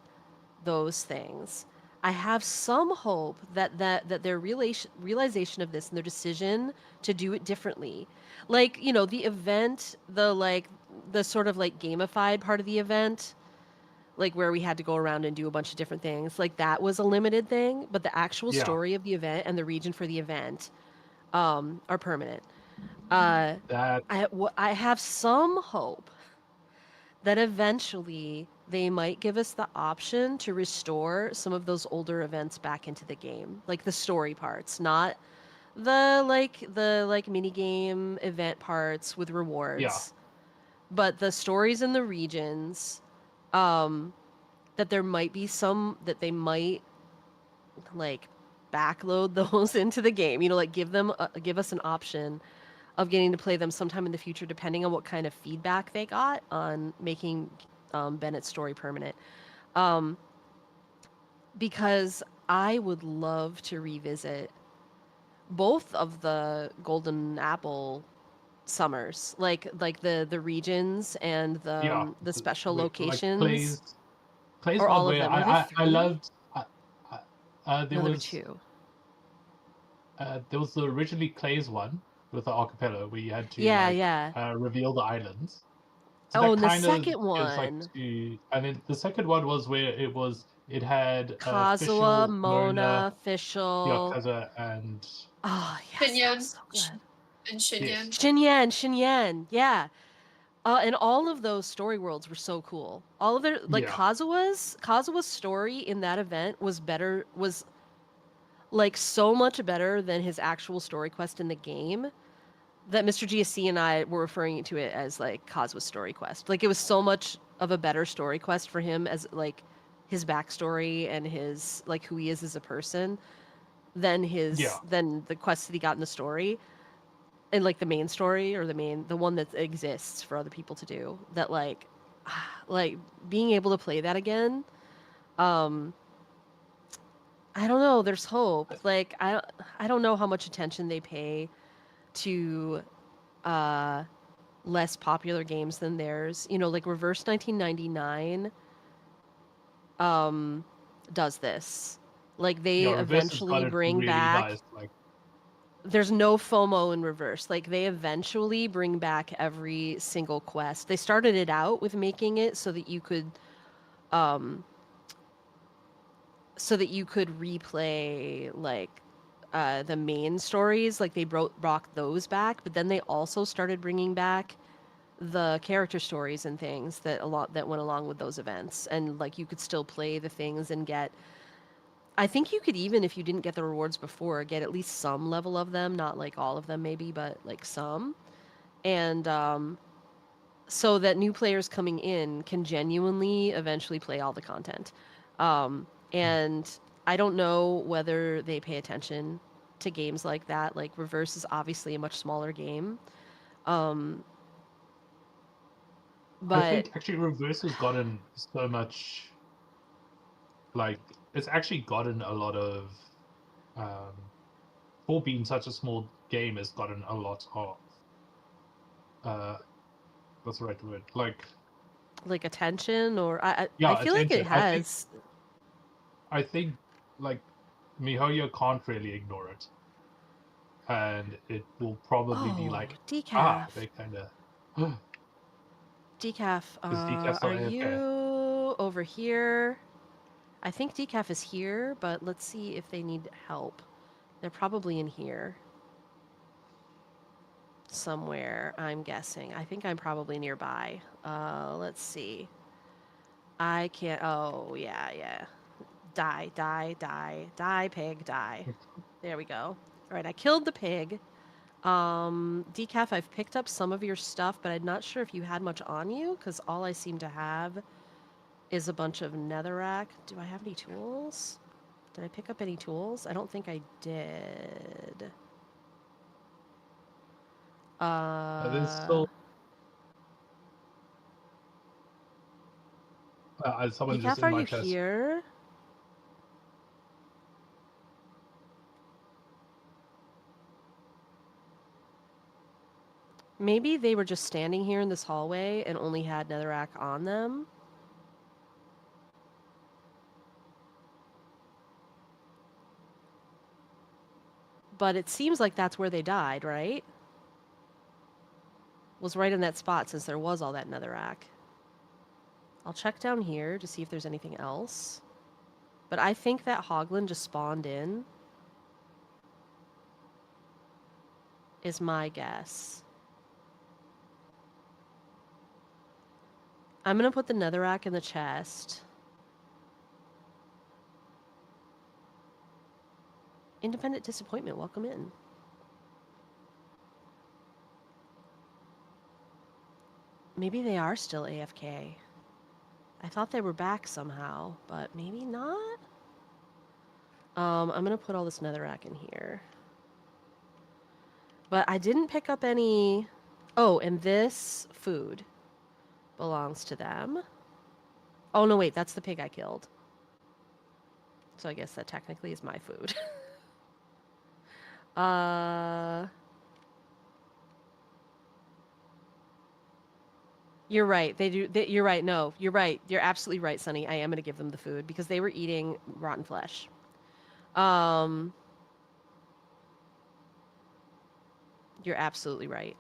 those things. I have some hope that their realization of this and their decision to do it differently, like the event, the sort of like gamified part of the event, like where we had to go around and do a bunch of different things, like that was a limited thing, but the actual Yeah. story of the event and the region for the event are permanent. That I have some hope that eventually they might give us the option to restore some of those older events back into the game, like the story parts, not the mini game event parts with rewards, but the stories in the regions. That there might be some that they might like backload those into the game. Like give us an option of getting to play them sometime in the future, depending on what kind of feedback they got on making Bennett's story permanent. Because I would love to revisit both of the Golden Apple summers, like the regions and the special locations. Plays Or one all of where them. Were there I three? loved. There No, there were was two. There was the originally Clay's one with the archipelago where you had to Yeah. reveal the islands. So Oh, that and the kind of second gives like one. and then the second one was where it had Kazuha, Fischl, Mona, Mona, Fischl. Kaza, and Oh, yes, that was so good. And Shinyan. Shinyan, yeah. And all of those story worlds were so cool. All of their Kazua's story in that event was like so much better than his actual story quest in the game, that Mr. GSC and I were referring to it as like Kazua's story quest. Like it was so much of a better story quest for him as like his backstory and his like who he is as a person than the quest that he got in the story. And like the main story or the one that exists for other people to do, that like being able to play that again, I don't know, there's hope. Like I don't know how much attention they pay to less popular games than theirs. Like Reverse 1999 does this. Like they eventually bring really back nice, like there's no FOMO in Reverse. Like they eventually bring back every single quest. They started it out with making it so that you could replay like the main stories. Like they brought those back, but then they also started bringing back the character stories and things that went along with those events, and like you could still play the things and get, I think you could, even if you didn't get the rewards before, get at least some level of them, not like all of them maybe, but like some. And so that new players coming in can genuinely eventually play all the content. And I don't know whether they pay attention to games like that. Like Reverse is obviously a much smaller game. But I think actually Reverse has gotten so much, like it's actually gotten a lot of for being such a small game, has gotten a lot of what's the right word, like attention, or I feel attention. like it has. I think like MiHoYo can't really ignore it, and it will probably be like, Decaf. they kind of. Decaf, Is Decaf still are AFK? you over here? I think Decaf is here, but let's see if they need help. They're probably in here. Somewhere, I'm guessing. I think I'm probably nearby. Let's see. I can't... Oh, yeah. Die, pig, die. There we go. Alright, I killed the pig. Decaf, I've picked up some of your stuff, but I'm not sure if you had much on you, because all I seem to have is a bunch of netherrack. Do I have any tools? Did I pick up any tools? I don't think I did. There's still. Someone just Decaf, in are my you chest. here? Maybe they were just standing here in this hallway and only had netherrack on them. But it seems like that's where they died, right? Was right in that spot since there was all that netherrack. I'll check down here to see if there's anything else. But I think that hoglin just spawned in. Is my guess. I'm gonna put the netherrack in the chest. Independent disappointment, welcome in. Maybe they are still AFK. I thought they were back somehow, but maybe not? I'm gonna put all this netherrack in here. But I didn't pick up any... Oh, and this food belongs to them. Oh, no, wait, that's the pig I killed. So I guess that technically is my food. You're right. You're right. No, you're right. You're absolutely right, Sunny. I am going to give them the food because they were eating rotten flesh. You're absolutely right.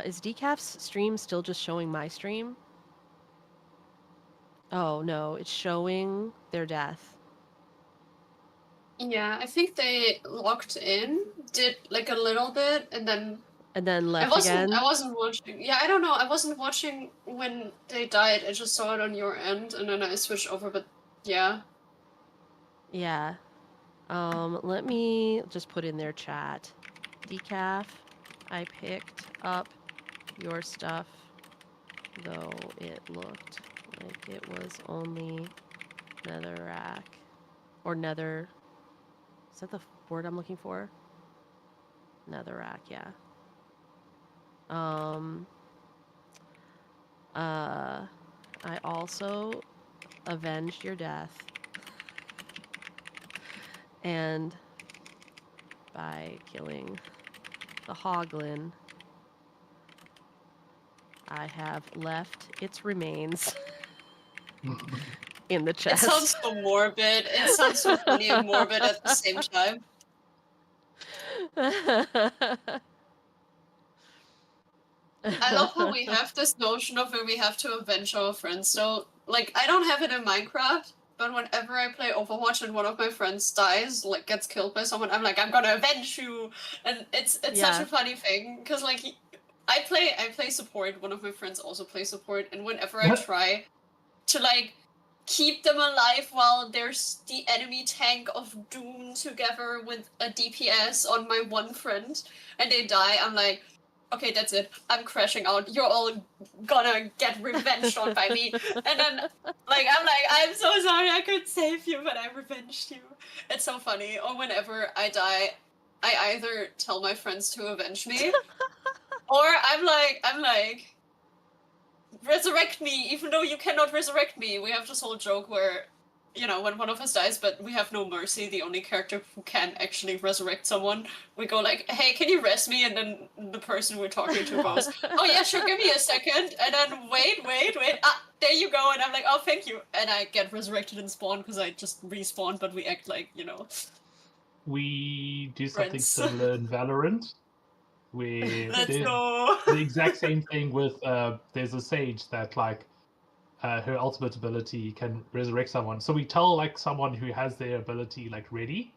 Is Decaf's stream still just showing my stream? Oh, no. It's showing their death. Yeah, I think they logged in, did like a little bit, and then left again? I wasn't watching. Yeah, I don't know. I wasn't watching when they died. I just saw it on your end, and then I switched over, but yeah. Yeah. Let me just put in their chat. Decaf, I picked up your stuff, though it looked like it was only netherrack. Or nether... Is that the word I'm looking for? Netherrack, yeah. I also avenged your death. And by killing the hoglin, I have left its remains in the chest. It sounds so morbid. It sounds so funny and morbid at the same time. I love how we have this notion of where we have to avenge our friends. So, like, I don't have it in Minecraft, but whenever I play Overwatch and one of my friends dies, like, gets killed by someone, I'm like, I'm gonna avenge you! And it's such a funny thing, because, like, I play support, one of my friends also plays support, and whenever I try to, like, keep them alive while there's the enemy tank of doom together with a DPS on my one friend, and they die, I'm like, okay, that's it. I'm crashing out. You're all gonna get revenged on by me. And then, like, I'm so sorry I couldn't save you, but I revenged you. It's so funny. Or whenever I die, I either tell my friends to avenge me, or I'm like, resurrect me, even though you cannot resurrect me. We have this whole joke where you know, when one of us dies, but we have no mercy, the only character who can actually resurrect someone, we go like, hey, can you rest me? And then the person we're talking to goes, oh yeah, sure, give me a second. And then wait, there you go. And I'm like, oh, thank you. And I get resurrected and spawn because I just respawn, but we act like, you know. We do something Friends. similar in Valorant. Where Let's there's go. the exact same thing with, there's a Sage that like, her ultimate ability can resurrect someone. So we tell like someone who has their ability like ready,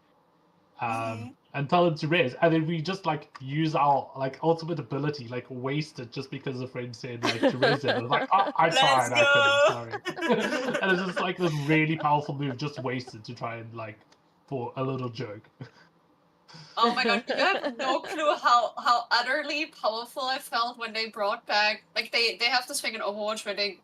and tell them to res, and then we just like use our like ultimate ability, like waste it just because a friend said like to res it. I was like, oh, I tried, I couldn't, sorry. And it's just like this really powerful move just wasted to try and like for a little joke. Oh my god, you have no clue how utterly powerful I felt when they brought back, like they have this thing in Overwatch where they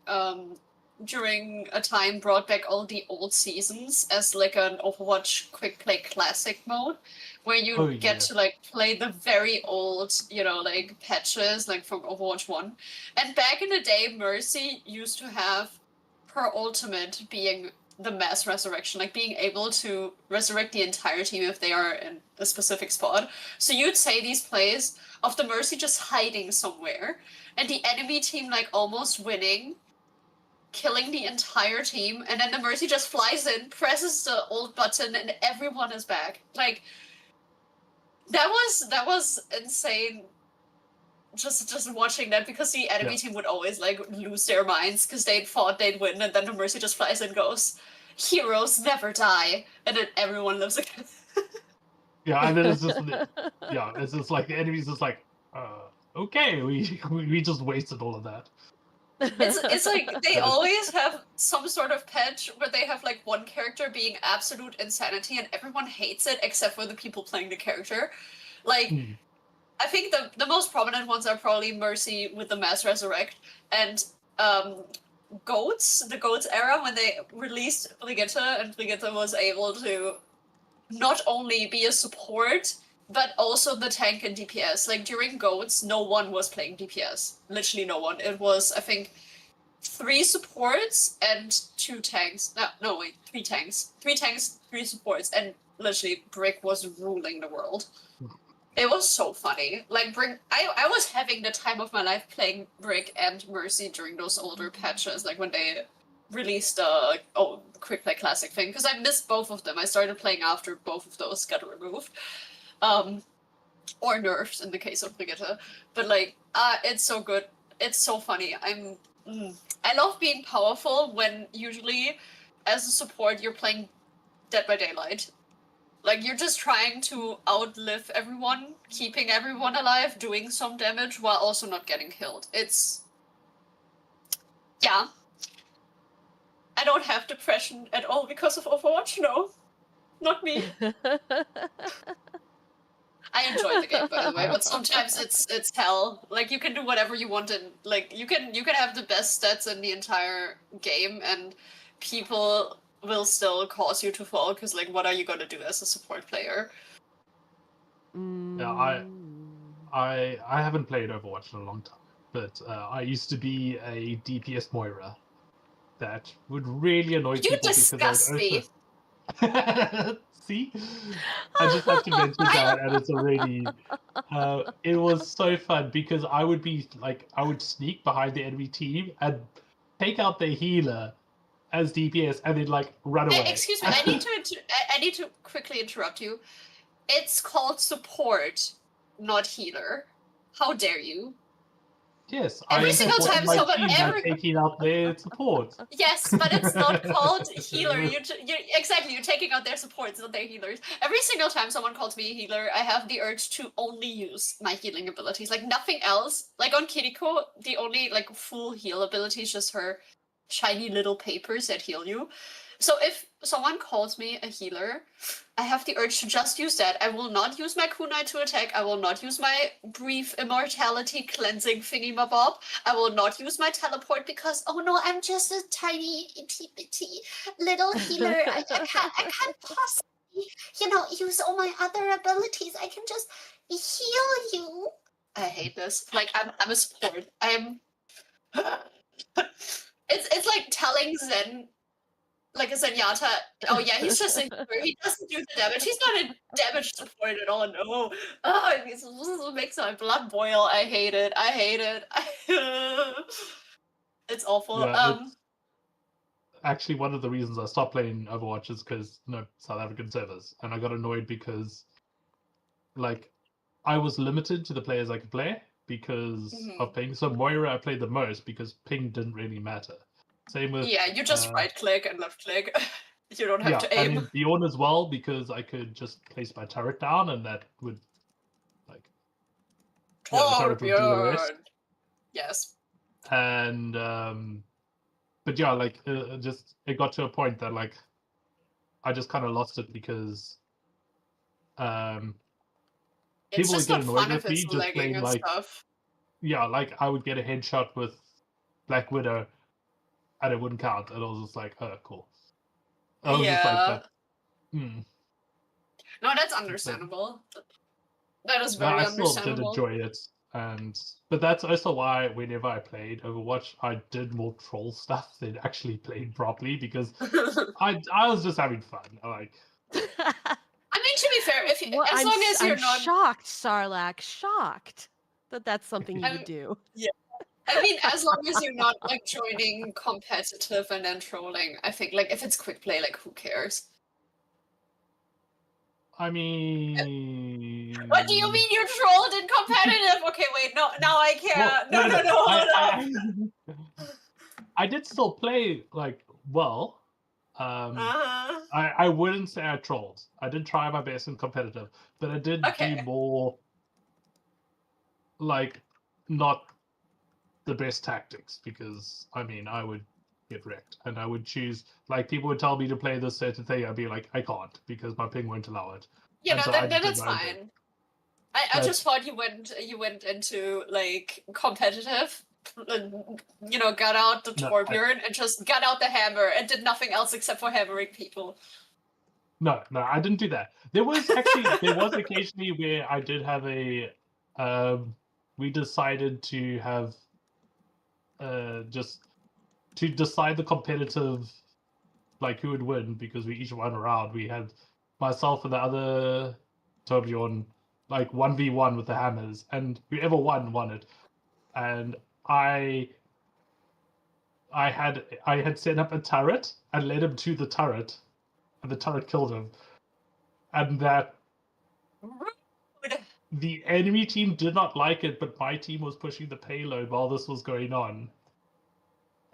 during a time brought back all the old seasons as like an Overwatch quick play classic mode where you get to like play the very old, you know, like patches like from Overwatch 1. And back in the day, Mercy used to have her ultimate being the mass resurrection, like being able to resurrect the entire team if they are in a specific spot. So you'd say these plays of the Mercy just hiding somewhere and the enemy team like almost winning, killing the entire team, and then the Mercy just flies in, presses the ult button, and everyone is back. Like that was insane. Just watching that, because the enemy team would always like lose their minds because they thought they'd win, and then the Mercy just flies in and goes, "Heroes never die," and then everyone lives again. Yeah, and then it's just it's just like the enemy's just like, okay, we just wasted all of that. It's like they always have some sort of patch where they have like one character being absolute insanity and everyone hates it except for the people playing the character. Like, I think the most prominent ones are probably Mercy with the Mass Resurrect and Goats, the Goats era, when they released Brigitte, and Brigitte was able to not only be a support, but also the tank and DPS. Like during Goats, no one was playing DPS. Literally no one. It was, I think, 3 supports and 2 tanks. No, wait, 3 tanks. 3 tanks, 3 supports, and literally Brick was ruling the world. It was so funny. Like I was having the time of my life playing Brick and Mercy during those older patches, like when they released the Quick Play Classic thing, because I missed both of them. I started playing after both of those got removed. Or nerfed in the case of Brigitte. But like, it's so good. It's so funny. I love being powerful when usually as a support you're playing Dead by Daylight. Like you're just trying to outlive everyone, keeping everyone alive, doing some damage while also not getting killed. Yeah. I don't have depression at all because of Overwatch, no. Not me. I enjoy the game, by the way, but sometimes it's hell. Like you can do whatever you want, and like you can have the best stats in the entire game, and people will still cause you to fall because like what are you gonna do as a support player? Yeah, I haven't played Overwatch in a long time, but I used to be a DPS Moira that would really annoy people because disgust me. See? I just have to mention that, and it's already... it was so fun, because I would sneak behind the enemy team and take out their healer as DPS, and then, like, run away. Excuse me, I need to quickly interrupt you. It's called support, not healer. How dare you? Yes, every single time someone taking out their support. Yes, but it's not called healer. Exactly, you're taking out their supports, not their healers. Every single time someone calls me a healer, I have the urge to only use my healing abilities, like nothing else. Like on Kiriko, the only like full heal ability is just her shiny little papers that heal you. So if someone calls me a healer, I have the urge to just use that. I will not use my kunai to attack. I will not use my brief immortality cleansing thingy-mabob. I will not use my teleport because, oh no, I'm just a tiny, itty-bitty little healer. I can't possibly, use all my other abilities. I can just heal you. I hate this. Like, I'm a support. It's like telling Zen like a Zenyatta. Oh yeah, he's just a healer. He doesn't do the damage. He's not a damage support at all. No. Oh, this makes my blood boil. I hate it. I hate it. It's awful. Yeah, it's actually one of the reasons I stopped playing Overwatch is because South African servers, and I got annoyed because like I was limited to the players I could play because of ping. So Moira I played the most because ping didn't really matter. Same with yeah, you just right click and left click. You don't have to aim. And in Bjorn as well because I could just place my turret down and that would like the turret would do the rest. Yes. And but yeah, like just it got to a point that like I just kind of lost it because people would get annoyed with me just playing like stuff. Yeah, like I would get a headshot with Black Widow and it wouldn't count, and I was just like, oh, cool. I was just like that. No, that's understandable. That is very understandable. I still did enjoy it, but that's also why whenever I played Overwatch, I did more troll stuff than actually playing properly because I was just having fun. Like, I mean, to be fair, if you, as long as you're not shocked, Sarlacc, shocked that that's something you would do. Yeah. I mean, as long as you're not like joining competitive and then trolling, I think like if it's quick play, like who cares? I mean, what do you mean you trolled in competitive? Okay, wait, no, now I can't. Well, no, hold on. I did still play like well. I wouldn't say I trolled. I did try my best in competitive, but I did do more like not the best tactics because I mean I would get wrecked and I would choose like people would tell me to play this certain thing. I'd be like I can't because my ping won't allow it. Yeah, no, then it's fine. I just thought you went into like competitive, you know, got out the Torbjorn and just got out the hammer and did nothing else except for hammering people. No, I didn't do that. There was occasionally where I did have a we decided to have just to decide the competitive like who would win because we each won a round. We had myself and the other Torbjorn like 1v1 with the hammers and whoever won it. And I had set up a turret and led him to the turret and the turret killed him. And that the enemy team did not like it, but my team was pushing the payload while this was going on.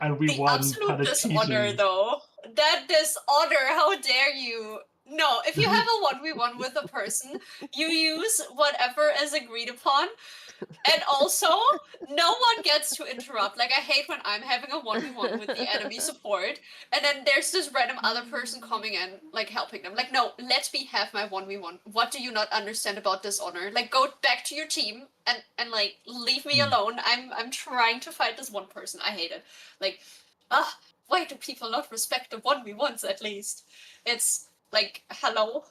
And we won. Absolute dishonor, though. That dishonor, how dare you? No, if you have a 1v1 with a person, you use whatever is agreed upon. And also, no one gets to interrupt. Like, I hate when I'm having a 1v1 with the enemy support, and then there's this random other person coming in, like, helping them. Like, no, let me have my 1v1. What do you not understand about dishonor? Like, go back to your team and like, leave me alone. I'm trying to fight this one person. I hate it. Like, why do people not respect the 1v1s at least? It's, like, hello?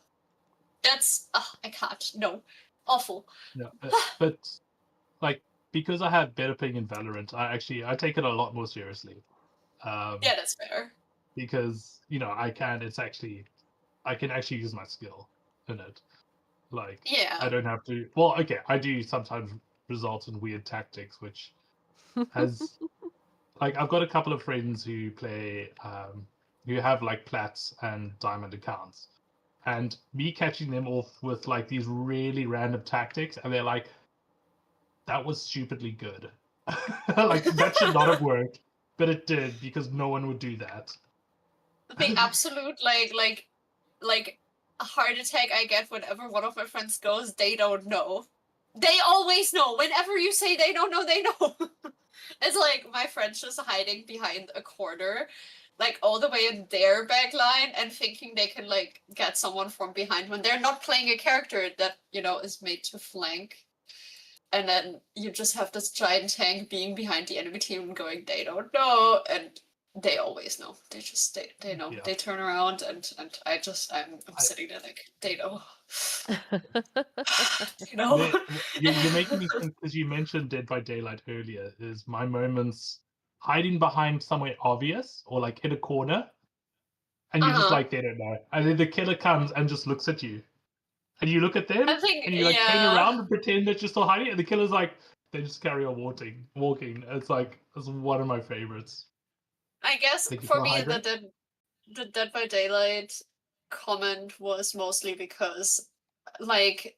That's, I can't. No. Awful. Yeah, but... like because I have better ping in Valorant, I take it a lot more seriously. Yeah, that's fair. Because you know I can actually use my skill in it. Like I don't have to. Well, okay, I do sometimes result in weird tactics, which has like I've got a couple of friends who play who have like plats and diamond accounts, and me catching them off with like these really random tactics, and they're like, that was stupidly good. Like that should not have worked, but it did because no one would do that. The absolute like a heart attack I get whenever one of my friends goes, they don't know. They always know. Whenever you say they don't know, they know. It's like my friend's just hiding behind a corner, like all the way in their back line and thinking they can like get someone from behind when they're not playing a character that, you know, is made to flank. And then you just have this giant tank being behind the enemy team and going, they don't know. And they always know. They just, they know. Yeah. They turn around and I'm sitting there like, they know. You know? You're making me think, because you mentioned Dead by Daylight earlier, is my moments hiding behind somewhere obvious or like in a corner and you're just Uh-huh. like, they don't know. And then the killer comes and just looks at you. And you look at them, I think, and you like turn yeah. around and pretend that you're still hiding, and the killer's like, they just carry on walking. It's like, it's one of my favorites. I guess Thank you for for me, hydrate. the Dead by Daylight comment was mostly because, like,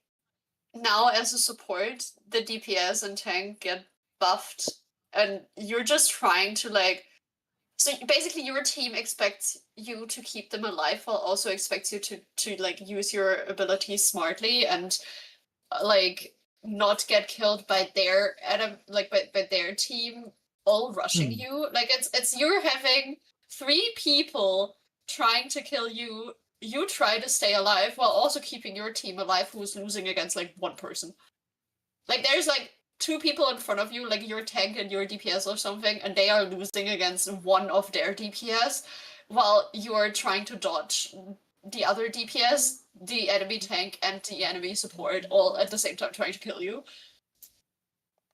now as a support, the DPS and tank get buffed, and you're just trying to like. So basically, your team expects you to keep them alive, while also expects you to like use your abilities smartly and like not get killed by their by their team all rushing you. Like it's you're having three people trying to kill you. You try to stay alive while also keeping your team alive who's losing against like one person. Like there's like two people in front of you, like your tank and your DPS or something, and they are losing against one of their DPS while you're trying to dodge the other DPS, the enemy tank, and the enemy support all at the same time trying to kill you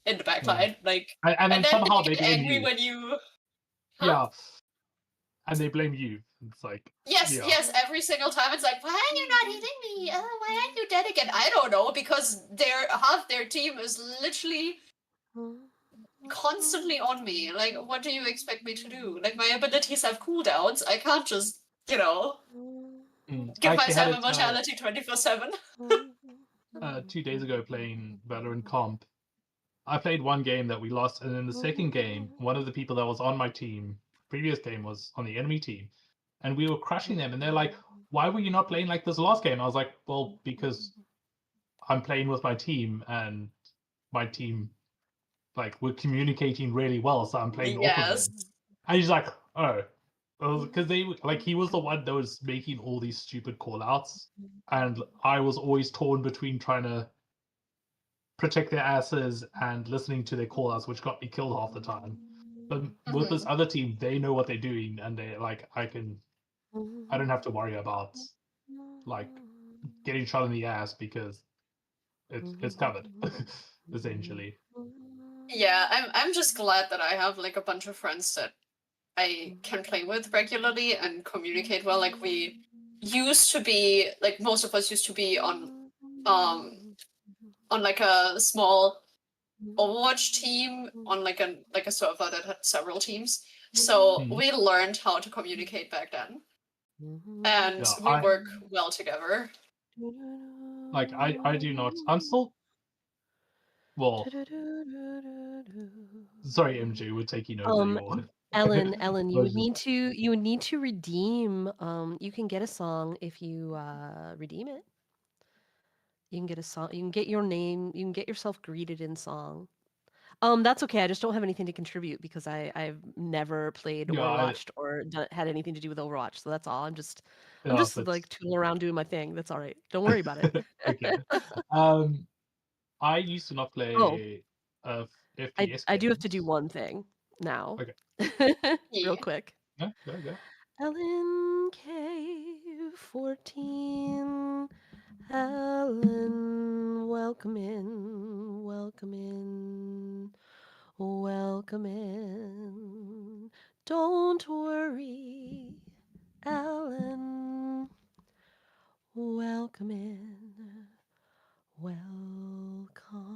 in the backline. Like, and then then somehow they they get blame angry you. when you. Huh? Yeah. And they blame you. It's like, Yes, yeah. yes, every single time it's like, why are you not hitting me? Why aren't you dead again? I don't know, because half their team is literally constantly on me. Like, what do you expect me to do? Like, my abilities have cooldowns. I can't just, I give actually had myself it immortality 24/7. 2 days ago playing Valorant Comp. I played one game that we lost, and in the second game, one of the people that was on my team, previous game, was on the enemy team, and we were crushing them. And they're like, "Why were you not playing like this last game?" I was like, "Well, because I'm playing with my team, and my team, like, we're communicating really well, so I'm playing off of Yes. them." And he's like, "Oh." Because he was the one that was making all these stupid call outs, and I was always torn between trying to protect their asses and listening to their call outs, which got me killed half the time. But with this other team, they know what they're doing, and they like, I don't have to worry about like getting shot in the ass because it's covered essentially. Yeah, I'm just glad that I have like a bunch of friends that I can play with regularly and communicate well. Like we used to be, like most of us used to be on like a small Overwatch team on like a server that had several teams. So we learned how to communicate back then. And Yeah, we work well together. Like I do not. I'm still. Well, sorry, MJ, we're taking over your. Ellen, you would version. need to redeem. You can get a song if you redeem it. You can get a song. You can get your name. You can get yourself greeted in song. That's okay. I just don't have anything to contribute because I've never played Yeah, or watched or had anything to do with Overwatch. So that's all. I'm just yeah, like tooling around doing my thing. That's all right. Don't worry about it. okay. I used to not Oh, play FPS I do have to do games. one thing now. Okay. Real quick. Yeah, go. LNK14. Ellen, welcome in. Welcome in. Welcome in. Don't worry, Ellen. Welcome in. Welcome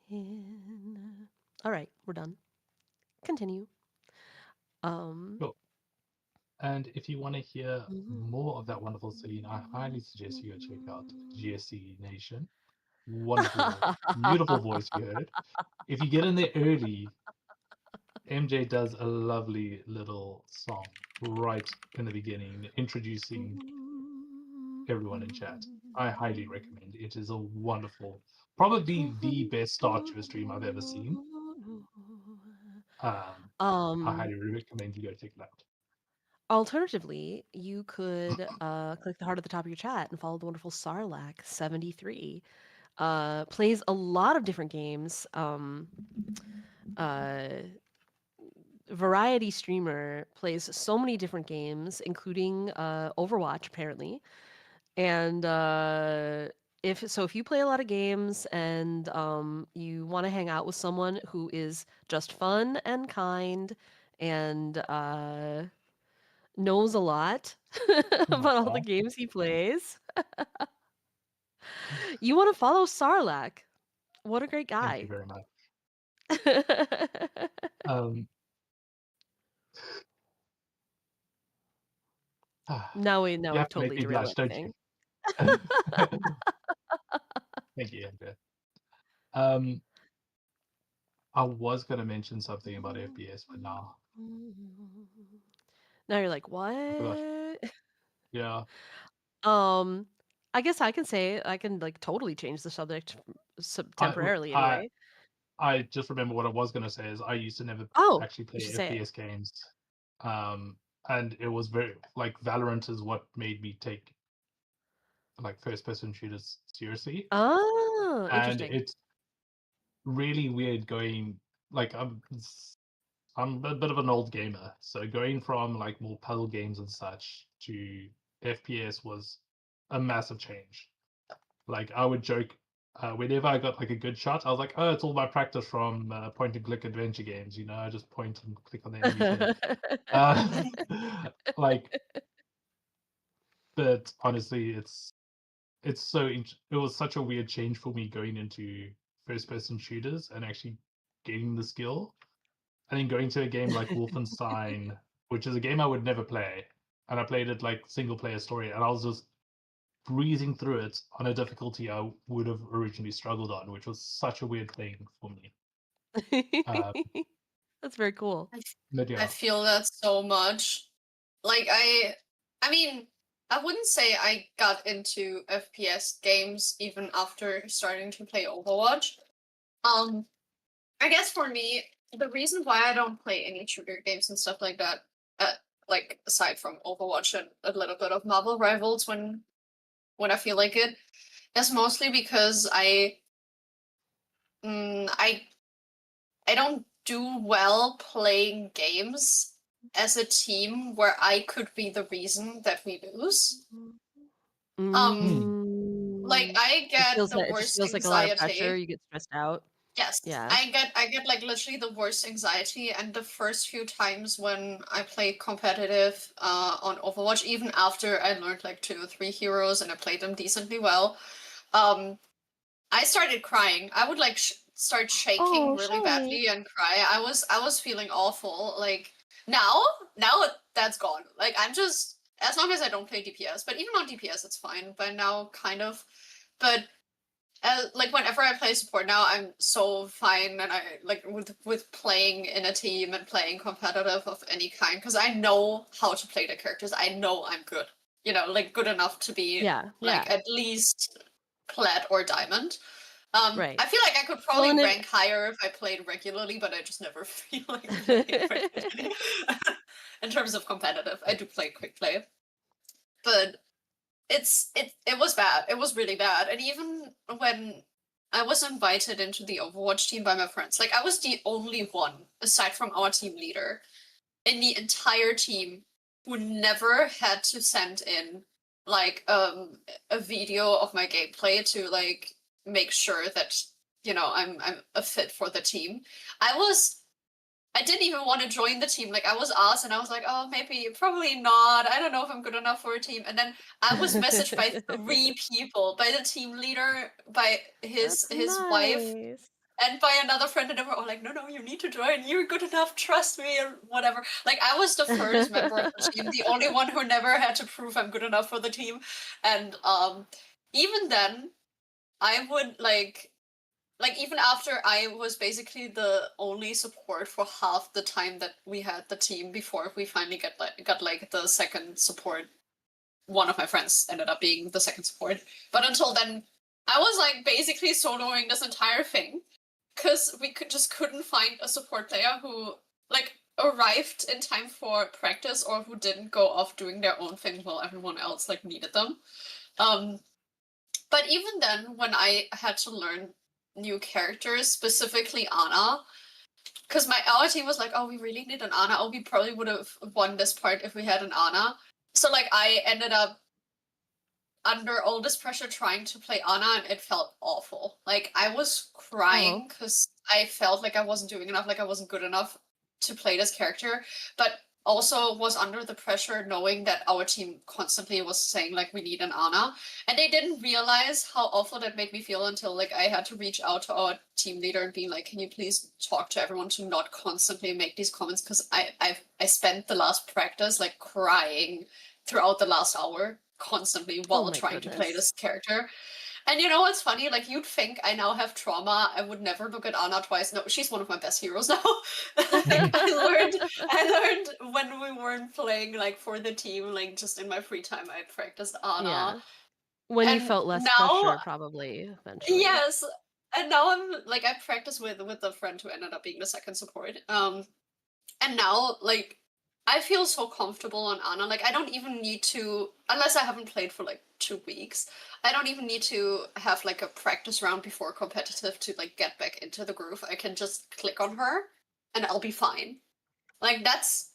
in. All right, we're done. Continue. Cool. And if you want to hear more of that wonderful scene, I highly suggest you go check out GSC Nation. Wonderful, beautiful voice you heard. If you get in there early, MJ does a lovely little song right in the beginning, introducing everyone in chat. I highly recommend it. It is a wonderful, probably the best start to a stream I've ever seen. I highly recommend you go check it out. Alternatively, you could click the heart at the top of your chat and follow the wonderful Sarlacc73. Plays a lot of different games. Variety streamer, plays so many different games, including Overwatch, apparently. And if you play a lot of games and you want to hang out with someone who is just fun and kind and knows a lot about all the Aw. games he plays. You want to follow Sarlacc. What a great Thank you guy. very much. Um, now you we've have to make totally me derailed blush, don't you? everything. Thank you, Andrea. Um, I was gonna mention something about FPS, but now Now you're like, I forgot. what? Yeah, Um, I guess I can like totally change the subject I temporarily I anyway. I just remember what I was gonna say is I used to never Oh, actually you play should say it. FPS games, and it was very like Valorant is what made me take like first person shooters seriously, Oh, and interesting. it's really weird going like I'm a bit of an old gamer, so going from like more puzzle games and such to FPS was a massive change. Like I would joke whenever I got like a good shot, I was like, "Oh, it's all my practice from point and click adventure games." You know, I just point and click on the enemy's head. Uh, like, but honestly, it's it was such a weird change for me going into first person shooters and actually gaining the skill, and then going to a game like Wolfenstein, which is a game I would never play, and I played it like single player story, and I was just breezing through it on a difficulty I would have originally struggled on, which was such a weird thing for me. That's very cool. But I yeah, feel that so much. Like I mean, I wouldn't say I got into FPS games even after starting to play Overwatch. Um, I guess for me, the reason why I don't play any shooter games and stuff like that, uh, like aside from Overwatch and a little bit of Marvel Rivals when I feel like it, is mostly because mm, I I don't do well playing games as a team where I could be the reason that we lose. Like Mm. I get the It just worst feels like a lot of pressure. anxiety. You get stressed out. Yes, Yeah. I get like literally the worst anxiety, and the first few times when I played competitive on Overwatch, even after I learned like 2 or 3 heroes and I played them decently well, um I started crying. I would like start shaking Oh, really Shelly. badly and cry. I was feeling awful. Like now that's gone. Like I'm just as long as I don't play DPS, but even on DPS it's fine. But now kind of, but like whenever I play support now, I'm so fine, and I like with playing in a team and playing competitive of any kind because I know how to play the characters. I know I'm good. You know, like good enough to be Yeah, like yeah. at least plat or diamond. Right. I feel like I could Well, probably and it rank higher if I played regularly, but I just never feel like playing regularly. In terms of competitive, I do play quick play, but it was bad. It was really bad. And even when I was invited into the Overwatch team by my friends, like I was the only one, aside from our team leader, in the entire team who never had to send in like a video of my gameplay to like make sure that I'm a fit for the team. I didn't even want to join the team. Like I was asked and I was like, oh, maybe, probably not. I don't know if I'm good enough for a team. And then I was messaged by 3 people, by the team leader, by That's his wife, nice. and by another friend, and they were all like, no, you need to join. You're good enough. Trust me, or whatever. Like I was the first member of the team, the only one who never had to prove I'm good enough for the team. And even then, I would like even after I was basically the only support for half the time that we had the team before we finally got like the second support. One of my friends ended up being the second support, but until then, I was like basically soloing this entire thing because we couldn't find a support player who like arrived in time for practice or who didn't go off doing their own thing while everyone else like needed them. Um, but even then, when I had to learn new characters, specifically Anna, because our team was like, oh, we really need an Anna. Oh, we probably would have won this part if we had an Anna. So like I ended up under all this pressure trying to play Anna, and it felt awful. Like I was crying Oh. because I felt like I wasn't doing enough, like I wasn't good enough to play this character. But also was under the pressure knowing that our team constantly was saying like we need an Ana, and they didn't realize how awful that made me feel until like I had to reach out to our team leader and be like, can you please talk to everyone to not constantly make these comments, because I spent the last practice like crying throughout the last hour constantly while trying to play this character. And you know what's funny? Like, you'd think I now have trauma. I would never look at Anna twice. No, she's one of my best heroes now. I learned when we weren't playing, like, for the team, like, just in my free time, I practiced Anna. Yeah. When you And felt less now, pressure, probably, eventually. yes. And now I'm, like, I practice with a friend who ended up being the second support. And now, like, I feel so comfortable on Ana. Like, I don't even need to, unless I haven't played for like 2 weeks, I don't even need to have like a practice round before competitive to like get back into the groove. I can just click on her and I'll be fine. Like, that's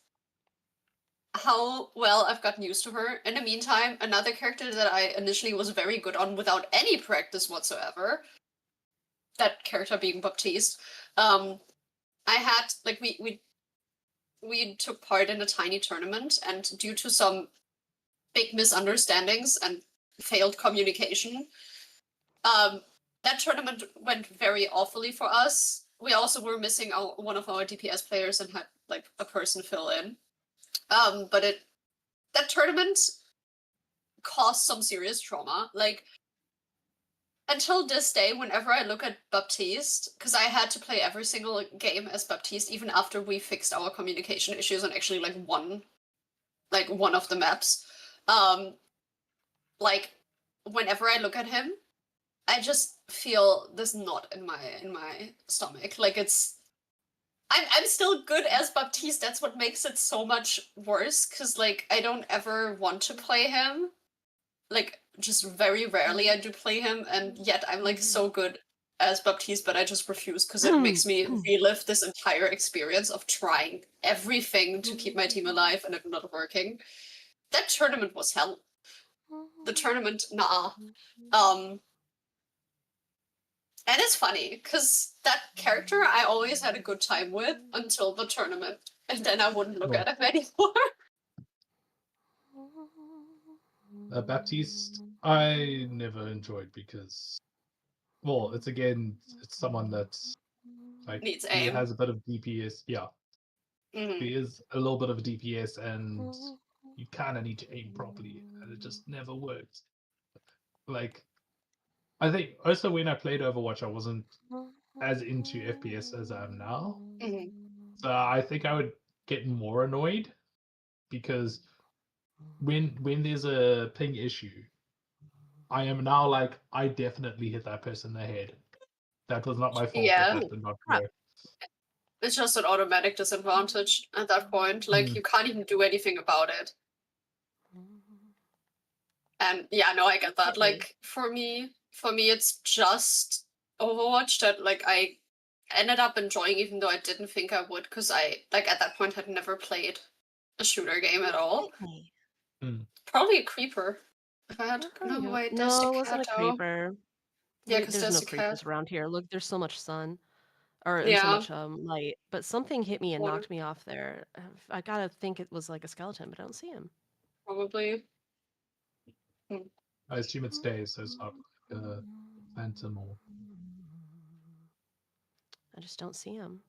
how well I've gotten used to her. In the meantime, another character that I initially was very good on without any practice whatsoever, that character being Baptiste, I had, like, we took part in a tiny tournament, and due to some big misunderstandings and failed communication, that tournament went very awfully for us. We also were missing one of our DPS players and had like a person fill in. But that tournament caused some serious trauma. Like, until this day, whenever I look at Baptiste, because I had to play every single game as Baptiste, even after we fixed our communication issues on actually like one of the maps. Like, whenever I look at him, I just feel this knot in my stomach. Like, I'm still good as Baptiste. That's what makes it so much worse, because like I don't ever want to play him. Like, just very rarely I do play him, and yet I'm like so good as Baptiste, but I just refuse because it makes me relive this entire experience of trying everything to keep my team alive and it not working. That tournament was hell. The tournament, nah. And it's funny because that character I always had a good time with until the tournament, and then I wouldn't look at him anymore. Baptiste, I never enjoyed because, well, it's someone that's like Needs he aim. has a bit of DPS. Yeah, he is a little bit of a DPS, and you kind of need to aim properly, and it just never works. Like, I think also when I played Overwatch, I wasn't as into FPS as I am now. So I think I would get more annoyed because when there's a ping issue, I am now like, I definitely hit that person in the head. That was not my fault. Yeah. That did not work. It's just an automatic disadvantage at that point. Like, you can't even do anything about it. And yeah, no, I get that. Like, for me, it's just Overwatch that like I ended up enjoying, even though I didn't think I would, because I like at that point had never played a shooter game at all. Probably a creeper. If I had no, wait, there's No, the it wasn't a cat, though. creeper. Yeah, because There's there's no a creepers cat. around here. Look, there's so much sun. And so Yeah. much light. But something hit me and Water. knocked me off there. I gotta think it was like a skeleton, but I don't see him. Probably. I assume it stays, so it's not like a phantom or. I just don't see him.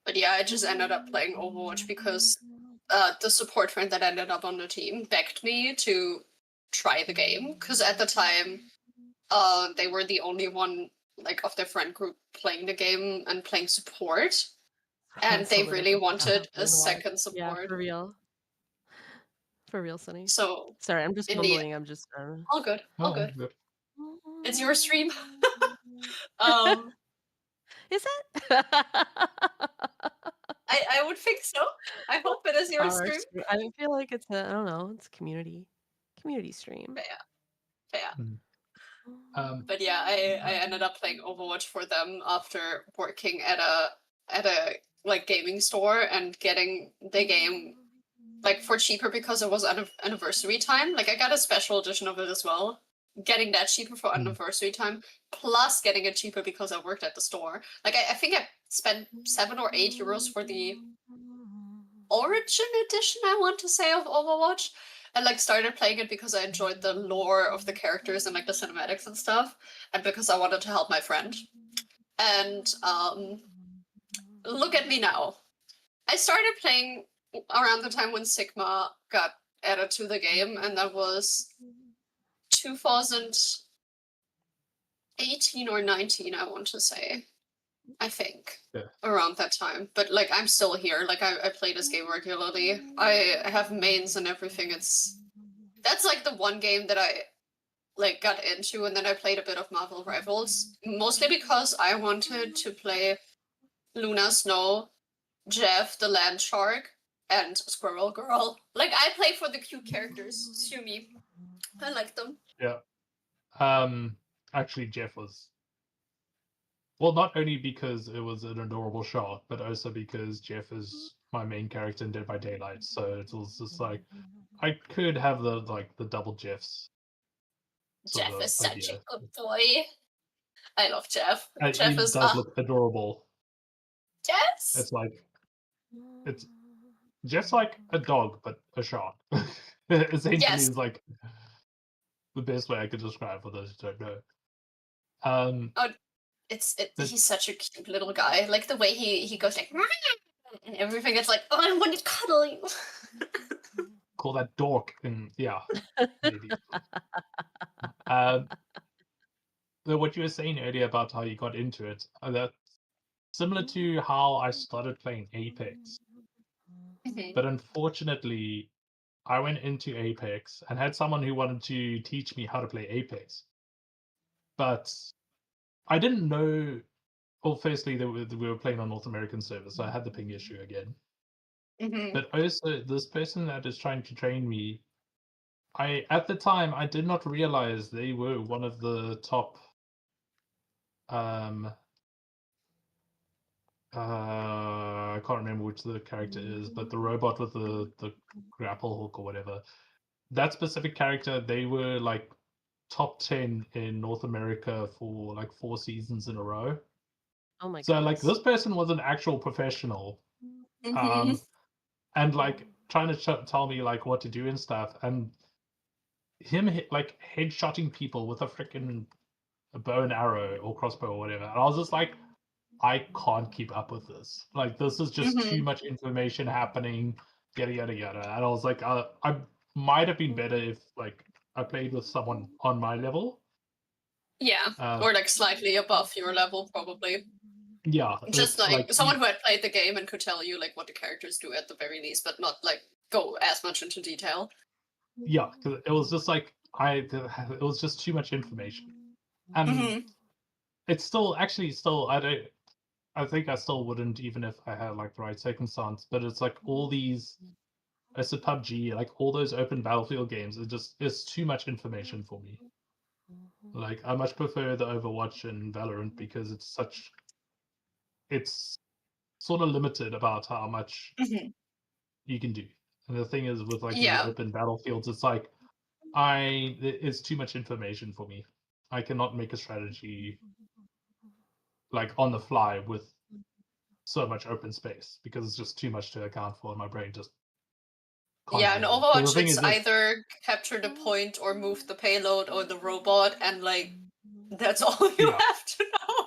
But yeah, I just ended up playing Overwatch because the support friend that ended up on the team begged me to try the game, because at the time they were the only one like of their friend group playing the game and playing support, and they really wanted a second support. Yeah, for real. For real, Sunny. So sorry, I'm just mumbling. I'm just all good. All good. Good. It's your stream. Is it? I would think so. I hope it is your stream. I feel like it's I don't know. It's a community stream. Yeah. But yeah, I ended up playing Overwatch for them after working at a like gaming store and getting the game like for cheaper because it was anniversary time. Like, I got a special edition of it as well. Getting that cheaper for anniversary time, plus getting it cheaper because I worked at the store. Like, I think I spent €7 or €8 for the Origin Edition, I want to say, of Overwatch. And like started playing it because I enjoyed the lore of the characters and like the cinematics and stuff, and because I wanted to help my friend. And look at me now. I started playing around the time when Sigma got added to the game, and that was 2018 or 19, I want to say. I think. Yeah. Around that time. But like I'm still here. Like I play this game regularly. I have mains and everything. That's like the one game that I like got into, and then I played a bit of Marvel Rivals. Mostly because I wanted to play Luna Snow, Jeff the Land Shark, and Squirrel Girl. Like I play for the cute characters. Sue me. I like them. Yeah. Actually, Jeff was. Well, not only because it was an adorable shot, but also because Jeff is my main character in Dead by Daylight. So it was just like I could have the double Jeffs. Jeff is such a good boy. I love Jeff. He Jeff is does look adorable. Yes. It's Jeff's like a dog, but a shark. Essentially, is like the best way I could describe for those who don't know. He's such a cute little guy. Like the way he goes like and everything. It's like, oh, I want to cuddle you. Call that dork, and yeah, maybe. What you were saying earlier about how you got into it, that similar to how I started playing Apex. But unfortunately, I went into Apex and had someone who wanted to teach me how to play Apex. But I didn't know. Well, firstly, we were playing on North American servers, so I had the ping issue again. But also, this person that is trying to train me, at the time I did not realize they were one of the top. I can't remember which the character is, but the robot with the grapple hook or whatever. That specific character, they were like top 10 in North America for like 4 seasons in a row. Oh my god. So like this person was an actual professional. And like trying to tell me like what to do and stuff, and him like headshotting people with a freaking bow and arrow or crossbow or whatever. And I was just like, I can't keep up with this. Like this is just too much information happening, yada yada yada. And I was like, I might have been better if like I played with someone on my level. Yeah, or like slightly above your level, probably. Yeah, just like someone who had played the game and could tell you like what the characters do at the very least, but not like go as much into detail. Yeah, because it was just like it was just too much information, and it's still I think I still wouldn't, even if I had like the right circumstance. But it's like all these, it's a PUBG, like all those open battlefield games. It's too much information for me. Like I much prefer the Overwatch and Valorant because it's sort of limited about how much you can do. And the thing is with like these open battlefields, it's like it's too much information for me. I cannot make a strategy like on the fly with so much open space because it's just too much to account for, and my brain just can't in handle it. Overwatch it's either capture the point or move the payload or the robot, and like that's all you have to know.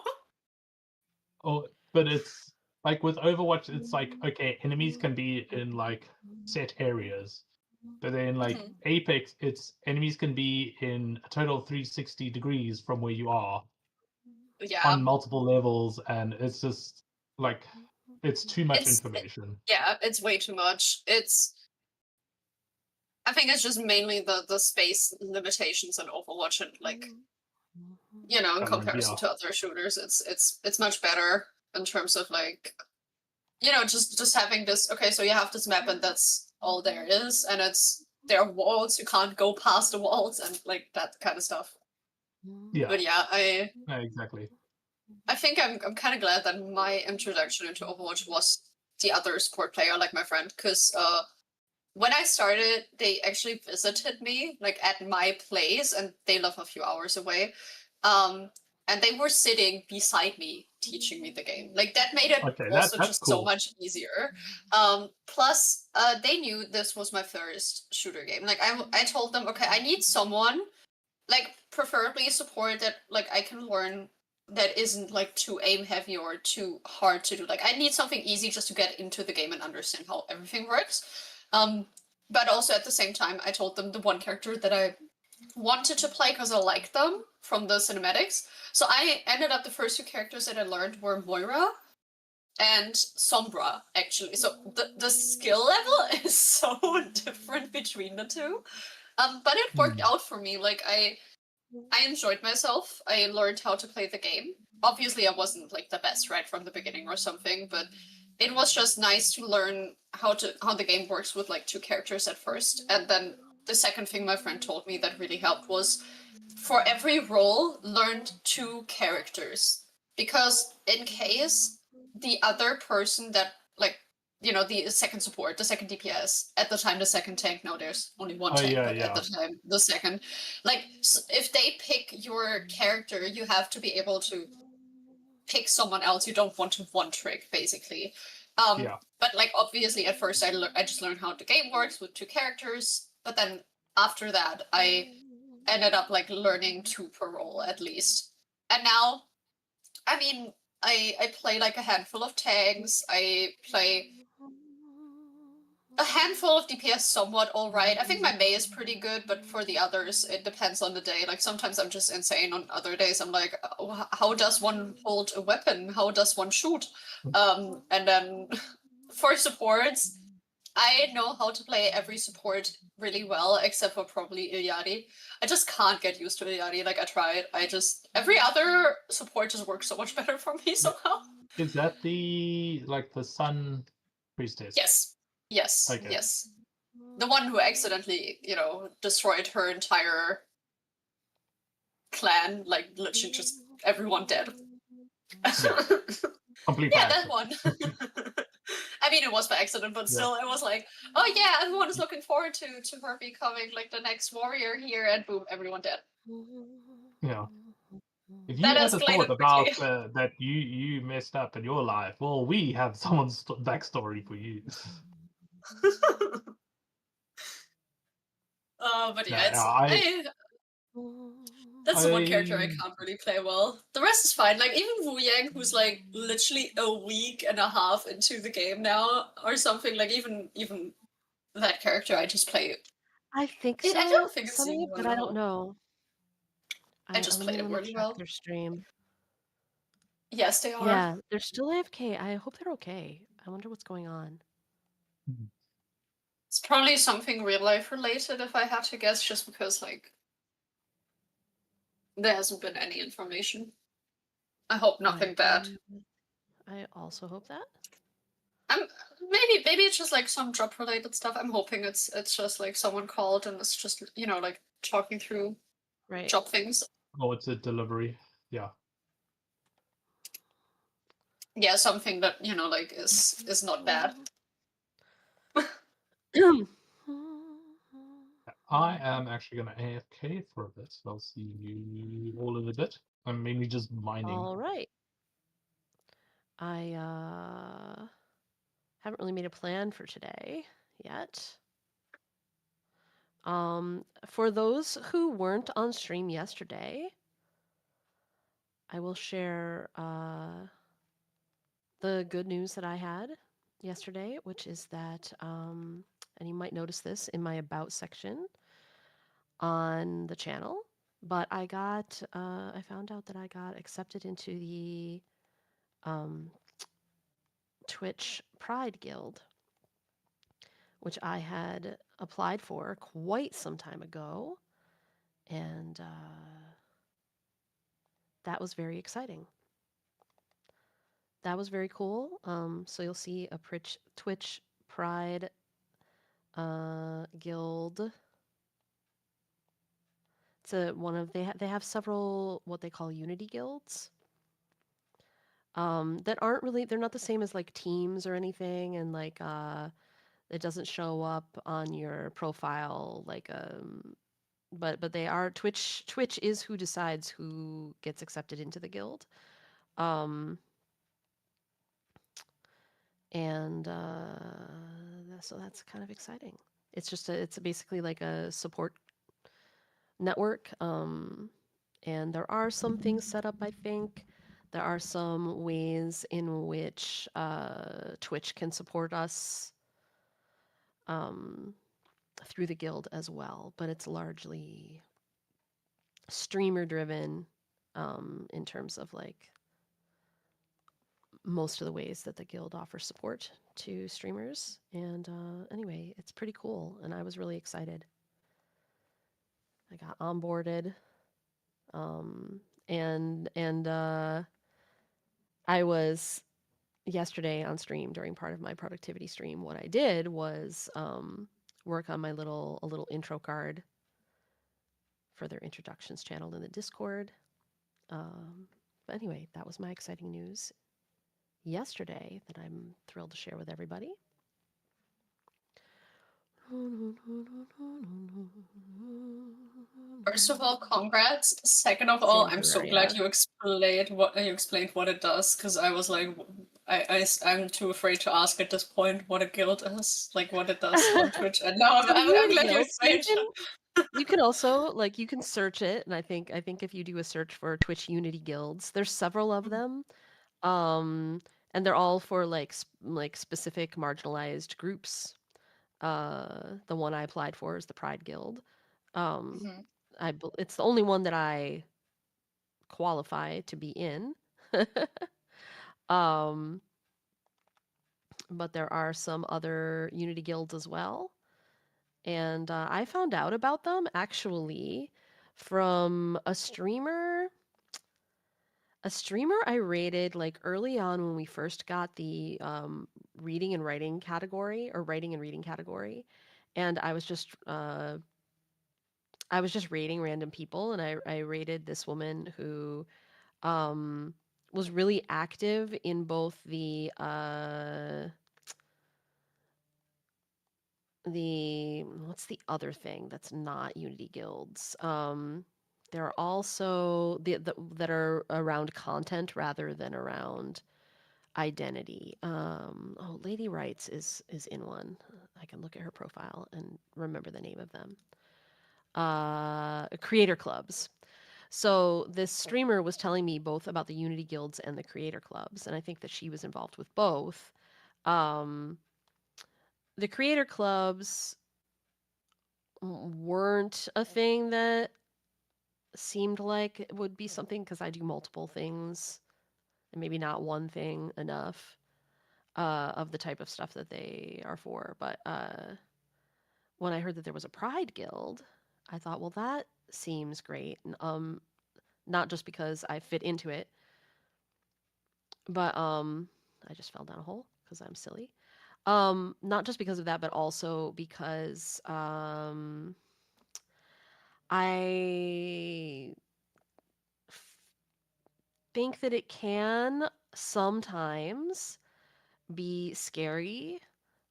Oh, but it's like with Overwatch, it's like, okay, enemies can be in like set areas, but then like Apex, it's enemies can be in a total of 360 degrees from where you are on multiple levels, and it's just like it's too much information. It's way too much. I think it's just mainly the space limitations in Overwatch, and like in comparison to other shooters, it's much better in terms of like just having this. Okay, so you have this map, and that's all there is, and there are walls, you can't go past the walls, and like that kind of stuff. Yeah, but exactly. I think I'm kind of glad that my introduction into Overwatch was the other support player, like my friend, because when I started, they actually visited me like at my place, and they live a few hours away. And and they were sitting beside me teaching me the game. Like that made it Okay, also that's just so cool. much easier. Plus, they knew this was my first shooter game. Like I told them, okay, I need someone, like preferably support that like I can learn that isn't like too aim heavy or too hard to do. Like I need something easy just to get into the game and understand how everything works. But also at the same time, I told them the one character that I wanted to play because I liked them from the cinematics. So I ended up the first two characters that I learned were Moira and Sombra, actually. So the skill level is so different between the two. But it worked out for me. Like I enjoyed myself. I learned how to play the game. Obviously, I wasn't like the best right from the beginning or something, but it was just nice to learn how the game works with like two characters at first. And then the second thing my friend told me that really helped was for every role, learn two characters. Because in case the other person that like the second support, the second DPS, at the time the second tank, no, there's only one tank, but at the time the second, like if they pick your character, you have to be able to pick someone else. You don't want to one trick basically. But like obviously at first I just learned how the game works with two characters, but then after that I ended up like learning two per role at least. And now, I mean, I play like a handful of tanks. I play a handful of DPS somewhat alright. I think my Mei is pretty good, but for the others, it depends on the day. Like sometimes I'm just insane. On other days, I'm like, oh, how does one hold a weapon? How does one shoot? And then for supports, I know how to play every support really well, except for probably Iliadi. I just can't get used to Iliadi. Like I tried. Every other support just works so much better for me somehow. Is that the sun priestess? Yes. Okay. Yes. The one who accidentally, destroyed her entire clan, like literally just everyone dead. Complete yeah, that one. I mean, it was by accident, but still, it was like, oh yeah, everyone is looking forward to her becoming like the next warrior here, and boom, everyone dead. Yeah. If you That ever thought escalated about quickly. that you messed up in your life, well, we have someone's backstory for you. But No, yeah, that's the one character I can't really play well. The rest is fine. Like even Wu Yang, who's like literally a week and a half into the game now, or something. Like even that character, I just play. I think I so, don't think it's Sunny, doing but I don't well. know. I just play it Let me really check well. their stream. Yes, they are. Yeah, they're still AFK. I hope they're okay. I wonder what's going on. It's probably something real life related, if I had to guess, just because like there hasn't been any information. I hope nothing bad. I also hope that. Maybe it's just like some job related stuff. I'm hoping it's just like someone called and it's just like talking through job things. Oh, it's a delivery. Yeah. Yeah, something that like is not bad. I am actually going to AFK for a bit, so I'll see you all in a bit. I'm mainly just mining. All right. I haven't really made a plan for today yet. For those who weren't on stream yesterday, I will share the good news that I had yesterday, which is that, and you might notice this in my About section on the channel, but I found out that I got accepted into the Twitch Pride Guild, which I had applied for quite some time ago, and that was very exciting. That was very cool. So you'll see a Twitch Pride Guild. It's they have several what they call Unity guilds. That aren't really, they're not the same as like teams or anything, and like it doesn't show up on your profile like but they are Twitch is who decides who gets accepted into the guild. Um, and so that's kind of exciting. It's basically like a support network. And there are some things set up, I think. There are some ways in which Twitch can support us through the guild as well, but it's largely streamer driven in terms of like most of the ways that the guild offers support to streamers. And anyway, it's pretty cool, and I was really excited. I got onboarded, and I was yesterday on stream during part of my productivity stream. What I did was work on a little intro card for their introductions channel in the Discord. But anyway, that was my exciting news yesterday that I'm thrilled to share with everybody. First of all, congrats. Second of all, I'm so glad you explained what it does, because I was like, I'm too afraid to ask at this point what a guild is, like what it does on Twitch. And now I'm glad you explained. You can also you can search it, and I think if you do a search for Twitch Unity guilds, there's several of them, and they're all for like specific marginalized groups. The one I applied for is the Pride Guild. It's the only one that I qualify to be in. But there are some other Unity guilds as well. And I found out about them actually from a streamer I rated like early on when we first got the reading and writing category, or writing and reading category. And I was just rating random people, and I rated this woman who was really active in both the what's the other thing that's not Unity guilds? There are also that are around content rather than around identity. Oh, Lady Wrights is in one. I can look at her profile and remember the name of them. Creator clubs. So this streamer was telling me both about the Unity guilds and the creator clubs, and I think that she was involved with both. The creator clubs weren't a thing that seemed like it would be something, because I do multiple things and maybe not one thing enough of the type of stuff that they are for. But when I heard that there was a Pride Guild, I thought, well, that seems great. Not just because I fit into it, but I just fell down a hole because I'm silly. Not just because of that, but also because I think that it can sometimes be scary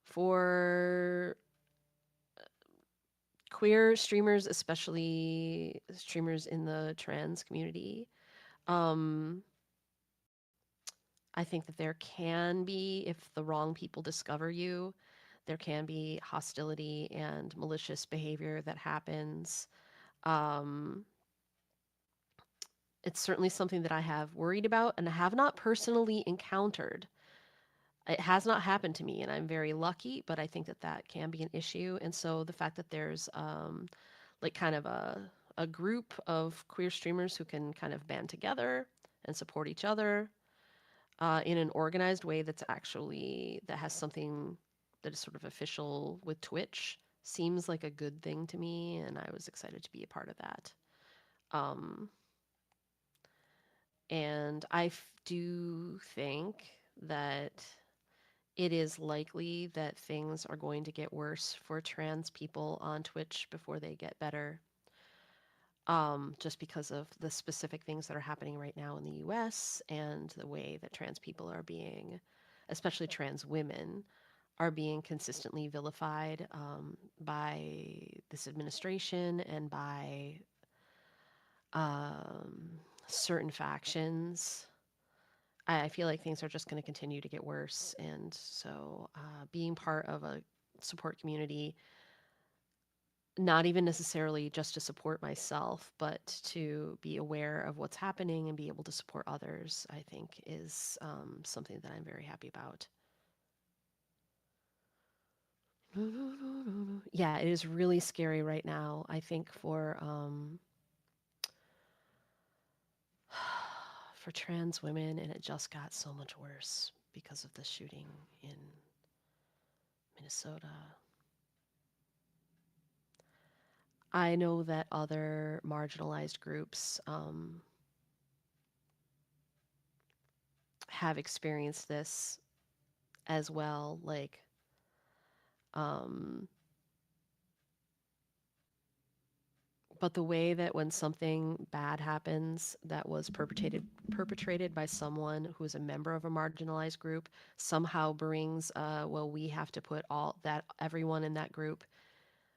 for queer streamers, especially streamers in the trans community. I think that there can be, if the wrong people discover you, there can be hostility and malicious behavior that happens. It's certainly something that I have worried about and have not personally encountered. It has not happened to me, and I'm very lucky, but I think that that can be an issue. And so the fact that there's like kind of a group of queer streamers who can kind of band together and support each other in an organized way that has something that is sort of official with Twitch seems like a good thing to me, and I was excited to be a part of that. And I do think that it is likely that things are going to get worse for trans people on Twitch before they get better. Just because of the specific things that are happening right now in the US and the way that trans people are being, especially trans women, are being consistently vilified by this administration and by certain factions. I feel like things are just going to continue to get worse. And so being part of a support community, not even necessarily just to support myself, but to be aware of what's happening and be able to support others, I think is something that I'm very happy about. Yeah, it is really scary right now, I think, for trans women, and it just got so much worse because of the shooting in Minnesota. I know that other marginalized groups have experienced this as well, like but the way that when something bad happens that was perpetrated by someone who is a member of a marginalized group somehow brings well, we have to put everyone in that group,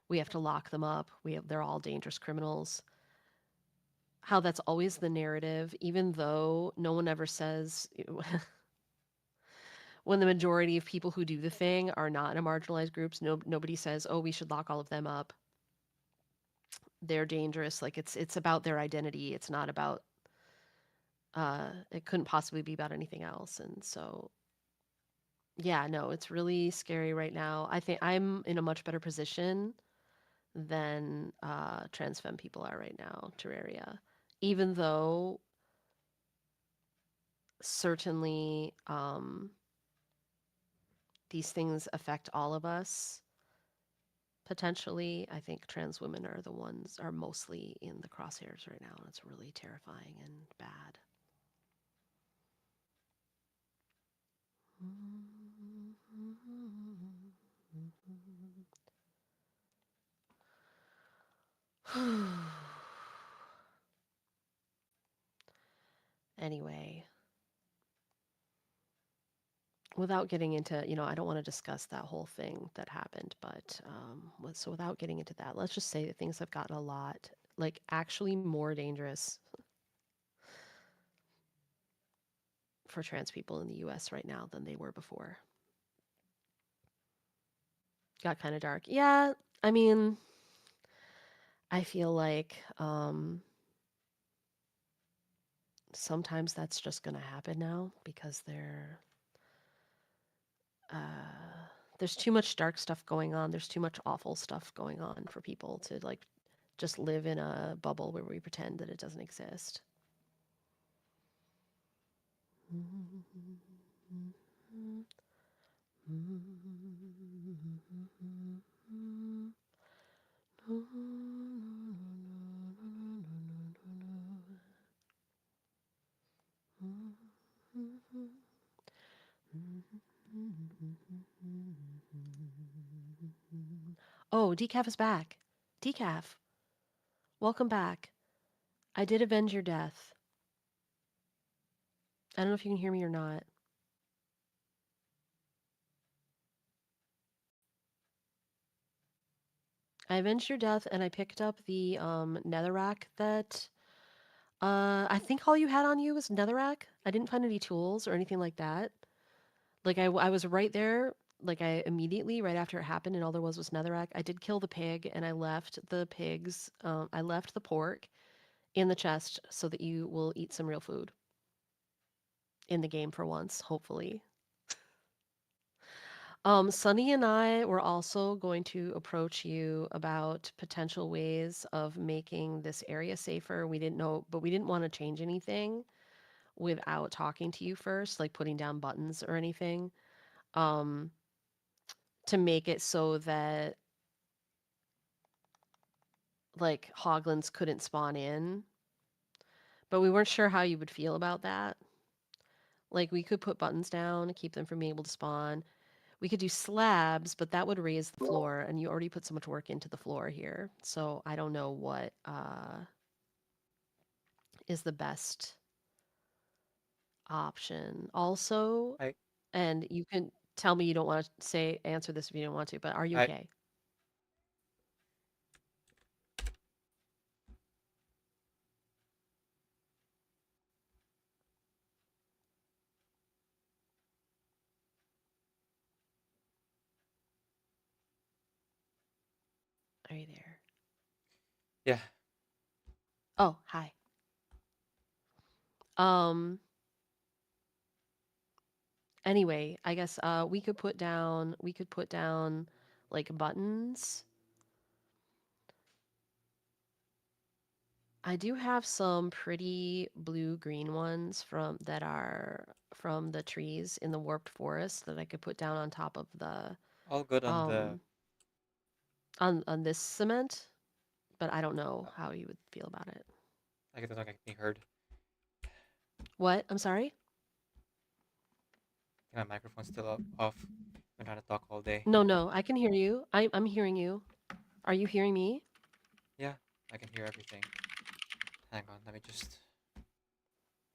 we have to lock them up, they're all dangerous criminals. How that's always the narrative, even though no one ever says when the majority of people who do the thing are not in marginalized groups, nobody says, oh, we should lock all of them up, they're dangerous. Like it's about their identity. It's not about it couldn't possibly be about anything else. And so yeah, no, it's really scary right now. I think I'm in a much better position than trans femme people are right now, Terraria. Even though certainly these things affect all of us potentially, I think trans women are mostly in the crosshairs right now, and it's really terrifying and bad. Anyway, without getting into, I don't want to discuss that whole thing that happened, but so without getting into that, let's just say that things have gotten a lot, like actually more dangerous for trans people in the US right now than they were before. Got kind of dark. Yeah, I mean, I feel like sometimes that's just going to happen now because there's too much dark stuff going on. There's too much awful stuff going on for people to like just live in a bubble where we pretend that it doesn't exist. Oh, Decaf is back. Decaf, welcome back. I did avenge your death. I don't know if you can hear me or not. I avenged your death and I picked up the netherrack that I think all you had on you was netherrack. I didn't find any tools or anything like that. Like I was right there, like I immediately right after it happened and all there was netherrack. I did kill the pig and I left the pigs, I left the pork in the chest so that you will eat some real food in the game for once, hopefully. Sunny and I were also going to approach you about potential ways of making this area safer. We didn't know, but we didn't want to change anything without talking to you first, like putting down buttons or anything, to make it so that like hoglins couldn't spawn in. But we weren't sure how you would feel about that. Like we could put buttons down to keep them from being able to spawn. We could do slabs, but that would raise the floor, and you already put so much work into the floor here. So I don't know what is the best option. Also, and you can tell me you don't want to answer this if you don't want to, but are you I okay? Are you there? yeah. Oh, hi. Um anyway, I guess we could put down like buttons. I do have some pretty blue-green ones from the trees in the warped forest that I could put down on top of the All good on the. um on this cement, but I don't know how you would feel about it. I get the not getting heard. What? I'm sorry? My microphone's still off. I'm trying to talk all day. No, I can hear you. I'm hearing you. Are you hearing me? Yeah, I can hear everything. Hang on, let me just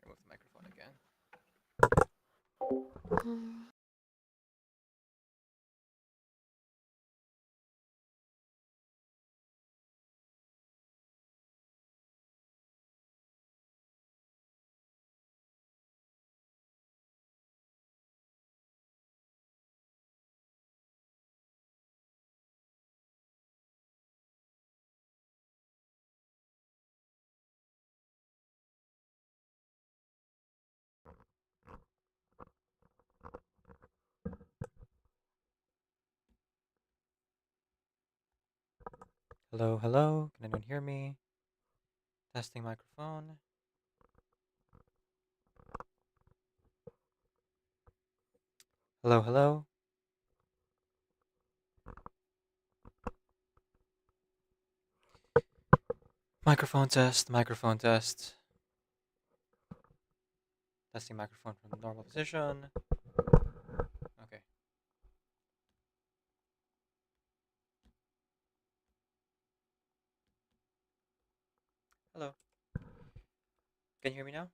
remove the microphone again. Hello, hello. Can anyone hear me? Testing microphone. Hello, hello. Microphone test, microphone test. Testing microphone from the normal position. Okay. Hello. Can you hear me now?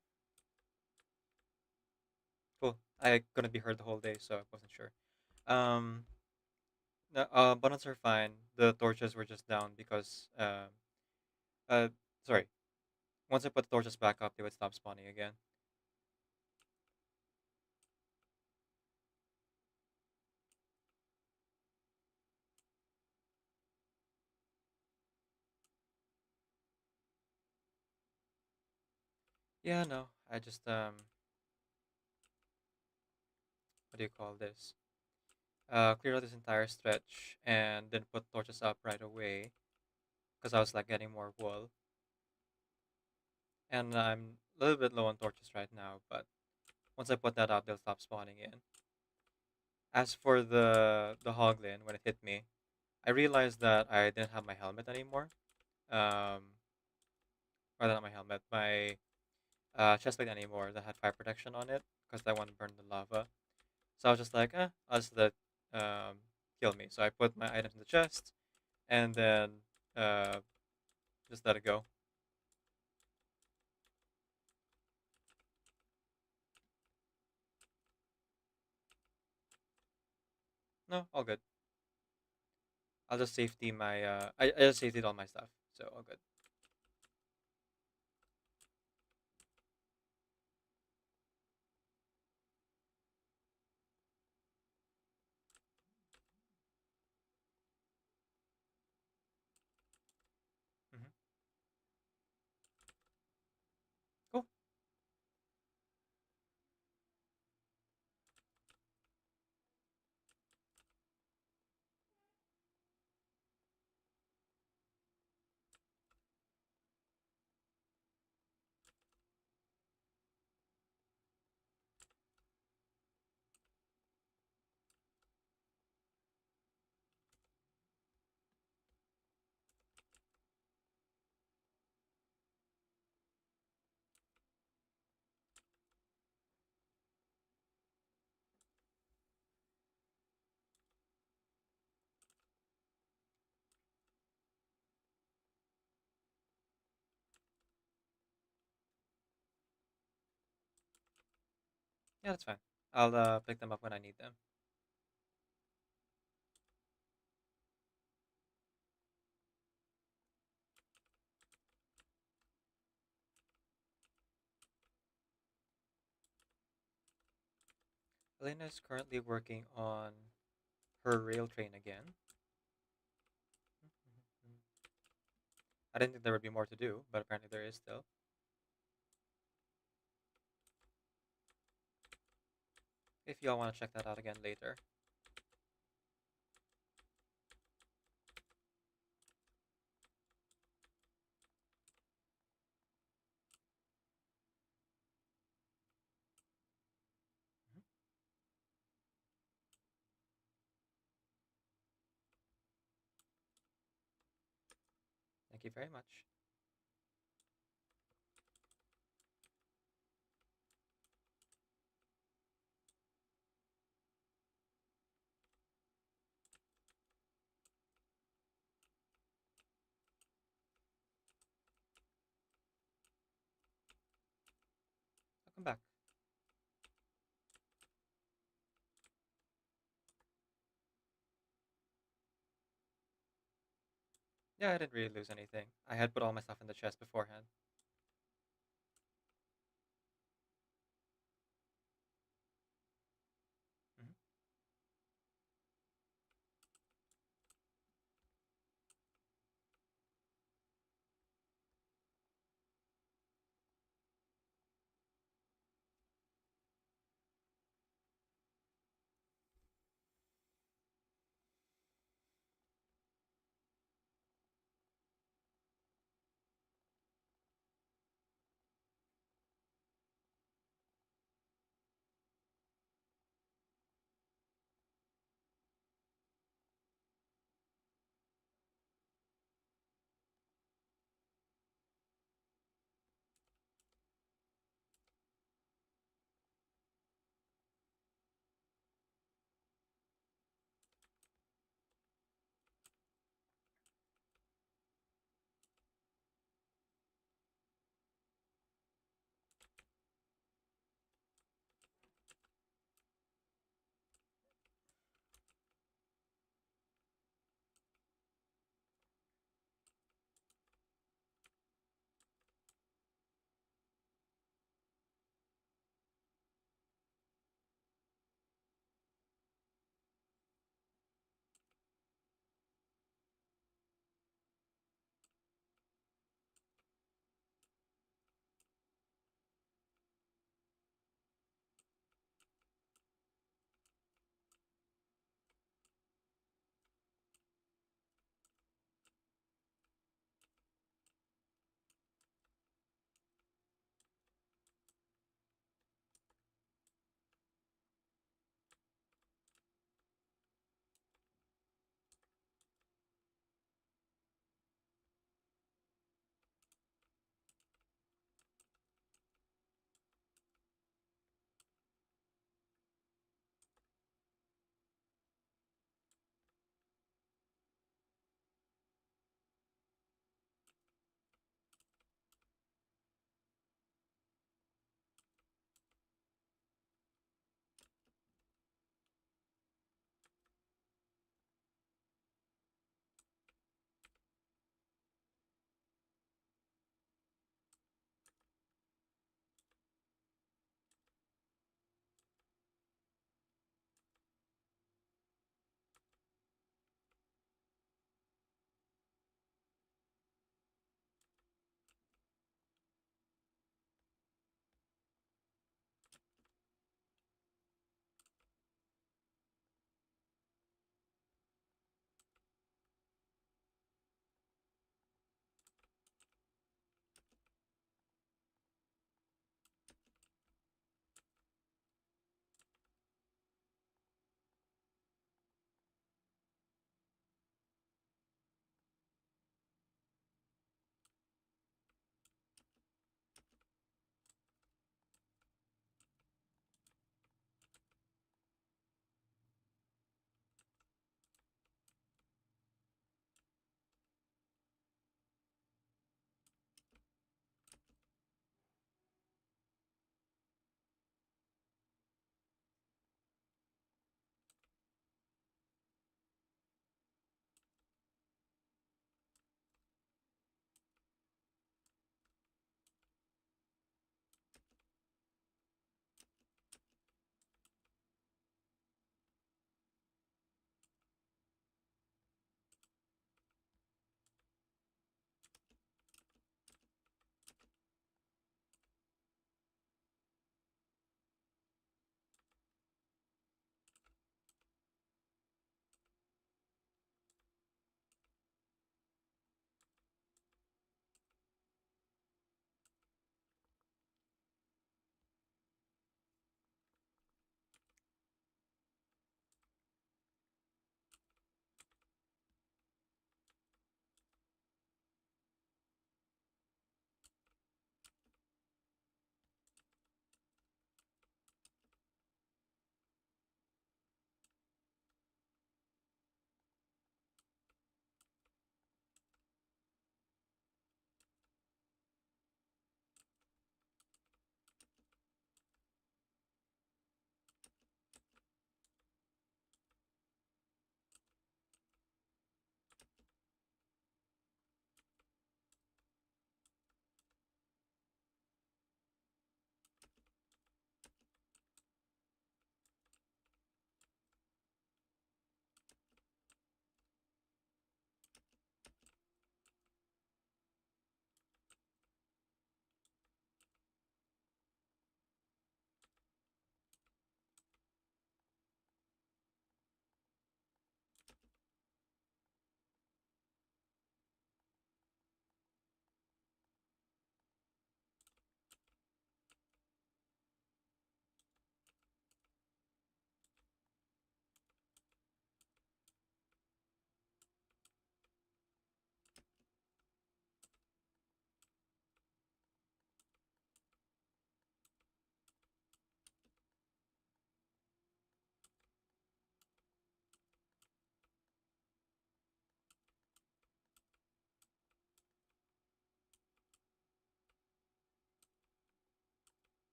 Cool. I couldn't be heard the whole day, so I wasn't sure. Um, no, buttons are fine. The torches were just down because, uh, sorry. Once I put the torches back up, they would stop spawning again. Yeah, no. I just, what do you call this? Clear out this entire stretch and then put torches up right away because I was like getting more wool. And I'm a little bit low on torches right now, but once I put that out, they'll stop spawning in. As for the hoglin, when it hit me, I realized that I didn't have my helmet anymore. Or not my helmet, my chest plate anymore that had fire protection on it because that one burned the lava. So I was just like, I'll just let kill me. So I put my items in the chest and then uh, just let it go. No, all good. I'll just safety my I just safetied all my stuff, so all good. Hmm. Cool. Yeah, that's fine. I'll pick them up when I need them. Elena is currently working on her rail train again. I didn't think there would be more to do, but apparently there is still. If y'all want to check that out again later. Thank you very much. Welcome back. Yeah, I didn't really lose anything. I had put all my stuff in the chest beforehand. Mhm.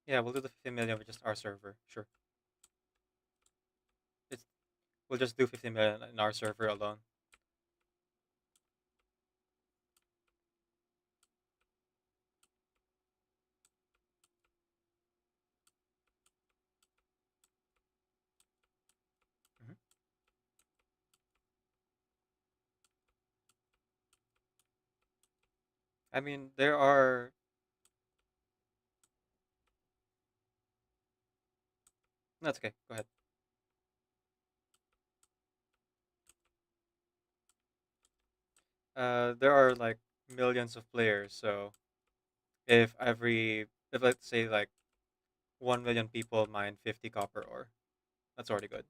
Yeah, we'll do the 50 million with just our server. Sure. It's we'll just do 50 million in our server alone. Mhm. I mean, there are. That's okay. Go ahead. There are like millions of players, so if let's say like 1 million people mine 50 copper ore, that's already good.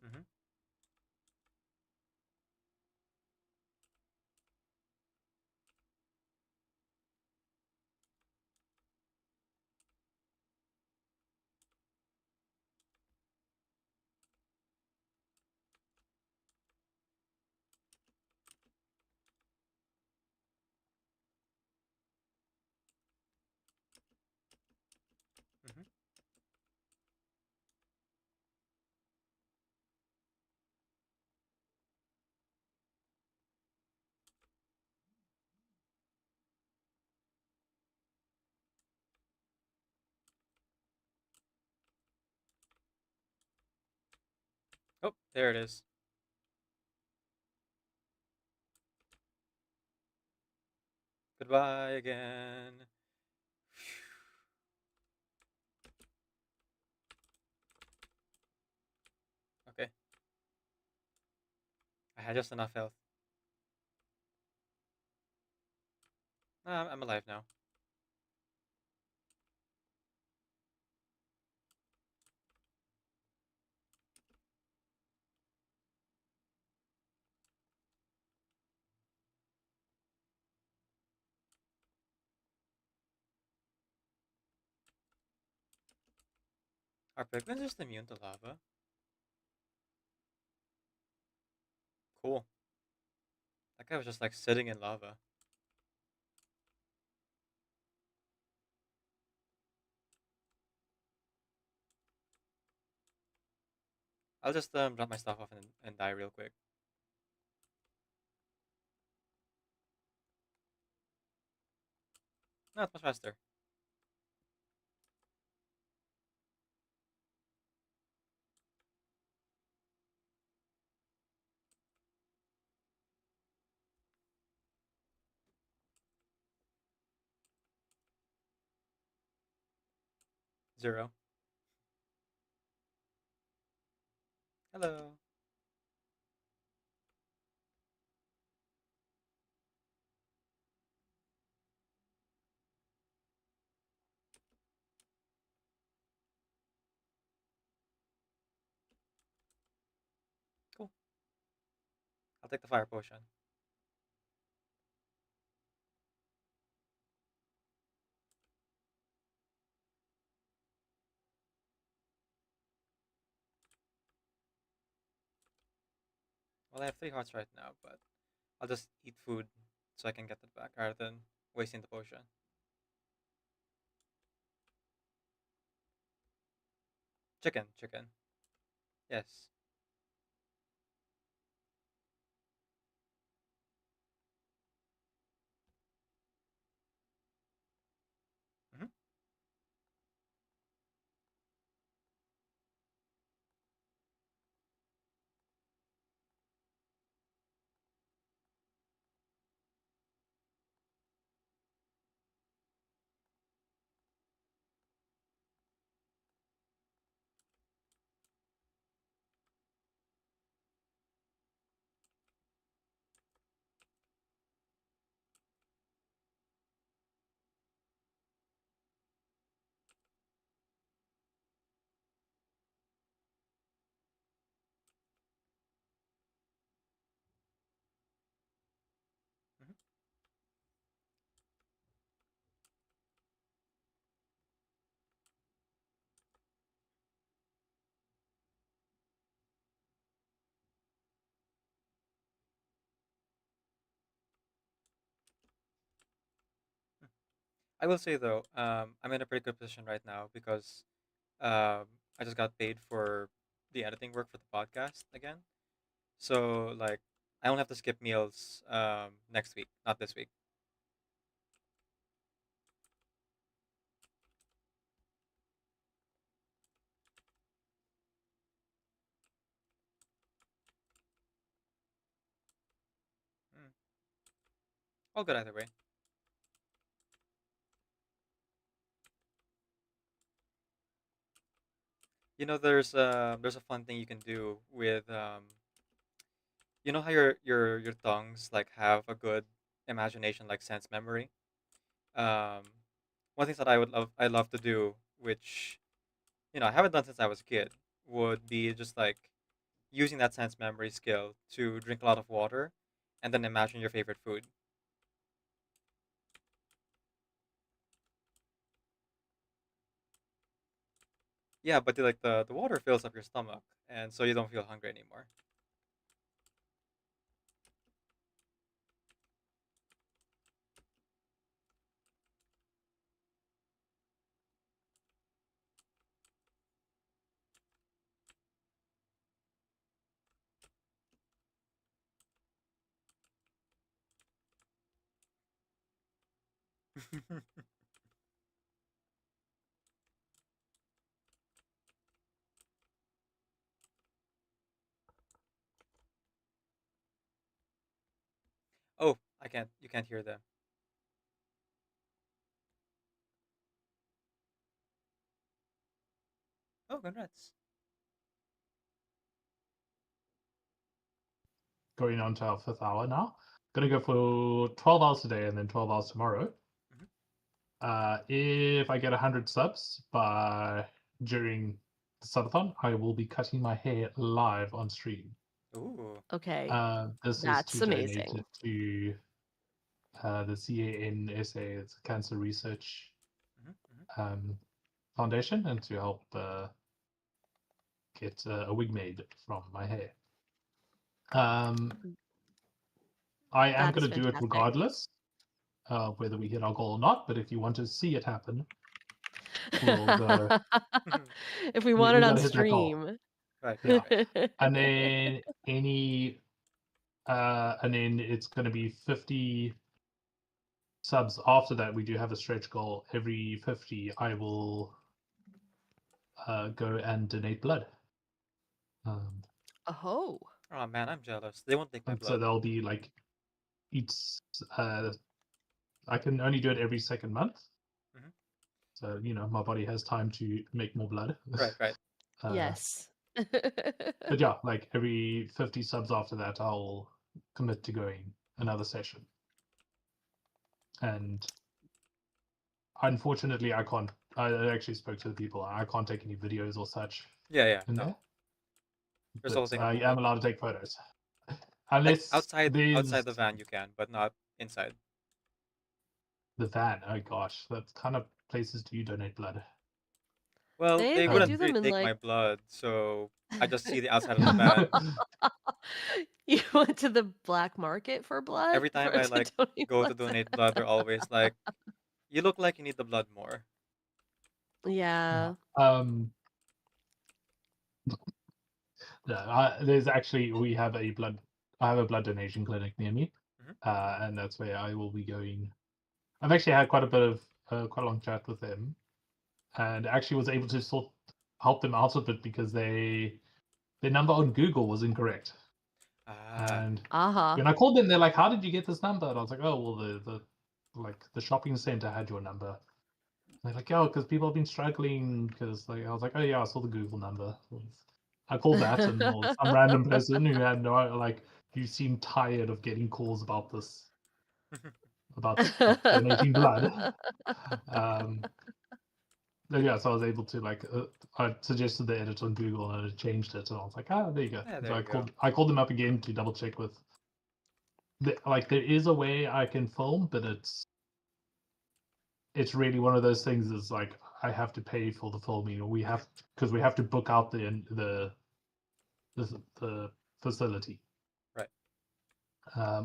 Mm-hmm. Mm-hmm. Oh, there it is. Goodbye again. Okay, I had just enough health. I'm alive now. Are pigmen just immune to lava? Cool. That guy was just like sitting in lava. I'll just drop my stuff off and die real quick. No, it's much faster. Zero. Hello. Cool. I'll take the fire potion. Well, I have 3 hearts right now, but I'll just eat food so I can get that back rather than wasting the potion. Chicken, chicken. Yes. Hmm. I will say though, I'm in a pretty good position right now because I just got paid for the editing work for the podcast again. So like, I don't have to skip meals next week, not this week. Mm. All good either way. You know, there's a fun thing you can do with you know how your tongues like have a good imagination, like sense memory. Um, one thing that I love to do, which I haven't done since I was a kid, would be just like using that sense memory skill to drink a lot of water, and then imagine your favorite food. Yeah, but like the water fills up your stomach, and so you don't feel hungry anymore. Oh, I can't. You can't hear them. Oh, congrats. Going on to our 5th hour now. Gonna go for 12 hours today and then 12 hours tomorrow. If I get 100 subs during the subathon, I will be cutting my hair live on stream. Ooh. Okay. This is That's to donate amazing. it to the CANSA, it's a Cancer Research Foundation, and to help get a wig made from my hair. I am That is going to do it fantastic. regardless, whether we hit our goal or not. But if you want to see it happen, we'll go. If we want it on gotta hit that goal. stream. Right. Yeah. And then and then it's going to be 50 subs after that. We do have a stretch goal. Every 50, I will go and donate blood. Oh. Oh man, I'm jealous. They won't take my And so blood. there'll be like each. I can only do it every second month. Mhm. So my body has time to make more blood. Right. Right. Yes. But yeah, like every 50 subs after that, I'll commit to going another session. And unfortunately, I can't. I actually spoke to the people. I can't take any videos or such. Yeah. In No. there. There's But always I am allowed to take photos, like unless outside there's the van you can, but not inside. the van. Oh gosh, that kind of places do you donate blood? Well, they They wouldn't do really them in take my like blood, so I just see the outside of the van. You went to the black market for blood Every time I to like donate go to blood. donate blood, they're always like, "You look like you need the blood more." Yeah. There's actually we have a blood. I have a blood donation clinic near me, and that's where I will be going. I've actually had quite a long chat with them, and actually was able to help them out a bit because their number on Google was incorrect. And when I called them, they're like, "How did you get this number?" And I was like, "Oh, well, the shopping center had your number." And they're like, "Oh, because people have been struggling." Because I was like, "Oh yeah, I saw the Google number." I called that, and there was some random person who had you seem tired of getting calls about this, about donating blood. But yeah, so I was able to I suggested the edit on Google and it changed it, and I was like, there you go. Yeah, So there you go. I called them up again to double check with. There is a way I can film, but it's really one of those things. Is like I have to pay for the filming, or we have to book out the facility. Right.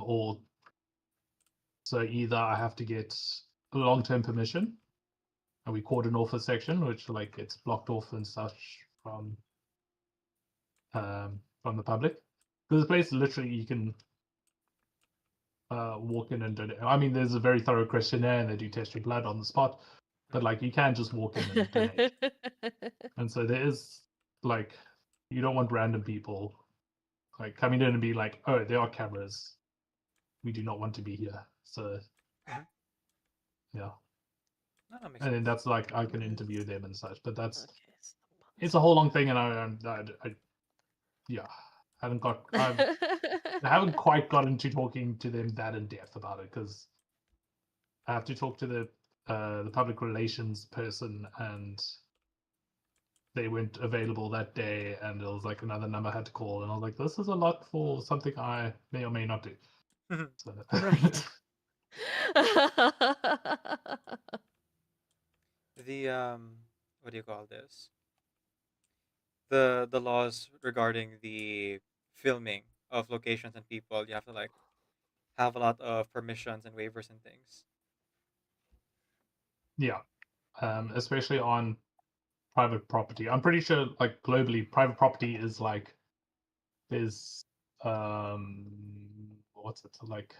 Or so either I have to get long-term permission, and we cordon off a section which like gets blocked off and such from the public. Because the place literally you can walk in and donate. I mean, there's a very thorough questionnaire and they do test your blood on the spot, but like you can just walk in and donate. And so there is like, you don't want random people like coming in and be like, oh, there are cameras. We do not want to be here. So yeah. No, that makes And then sense. that's like I can interview them and such, but that's it's a whole long thing, and I yeah, I haven't quite gotten to talking to them that in depth about it because I have to talk to the public relations person, and they weren't available that day, and there was like another number I had to call, and I was like, this is a lot for something I may or may not do. So, Right. The what do you call this? The laws regarding the filming of locations and people, you have to like have a lot of permissions and waivers and things. yeah, especially on private property. I'm pretty sure, like globally, private property is like there's what's it like?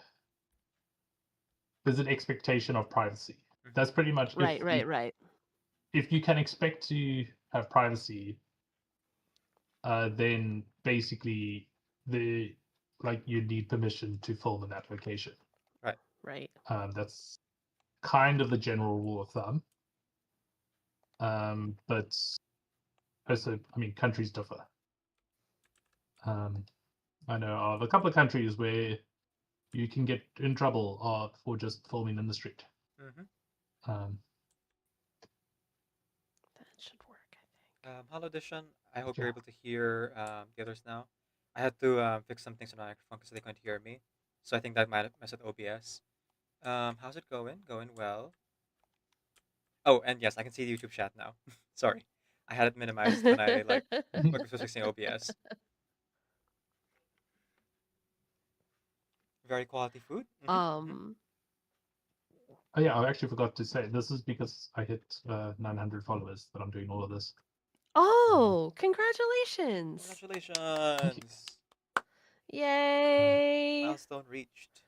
There's an expectation of privacy. That's pretty much Right. If you can expect to have privacy, then basically you need permission to film in that location. Right. That's kind of the general rule of thumb. But also, I mean, countries differ. I know of a couple of countries where you can get in trouble for just filming in the street. That should work, Hello, Edition. I hope you're able to hear the others now. I had to fix some things on my microphone because they couldn't hear me. So I think that might have messed with OBS. How's it going? Going well. Oh, and yes, I can see the YouTube chat now. Sorry. I had it minimized when I was fixing OBS. Very quality food. Oh yeah, I actually forgot to say this is because I hit 900 followers that I'm doing all of this. Oh, congratulations! Congratulations! Yay! Milestone reached.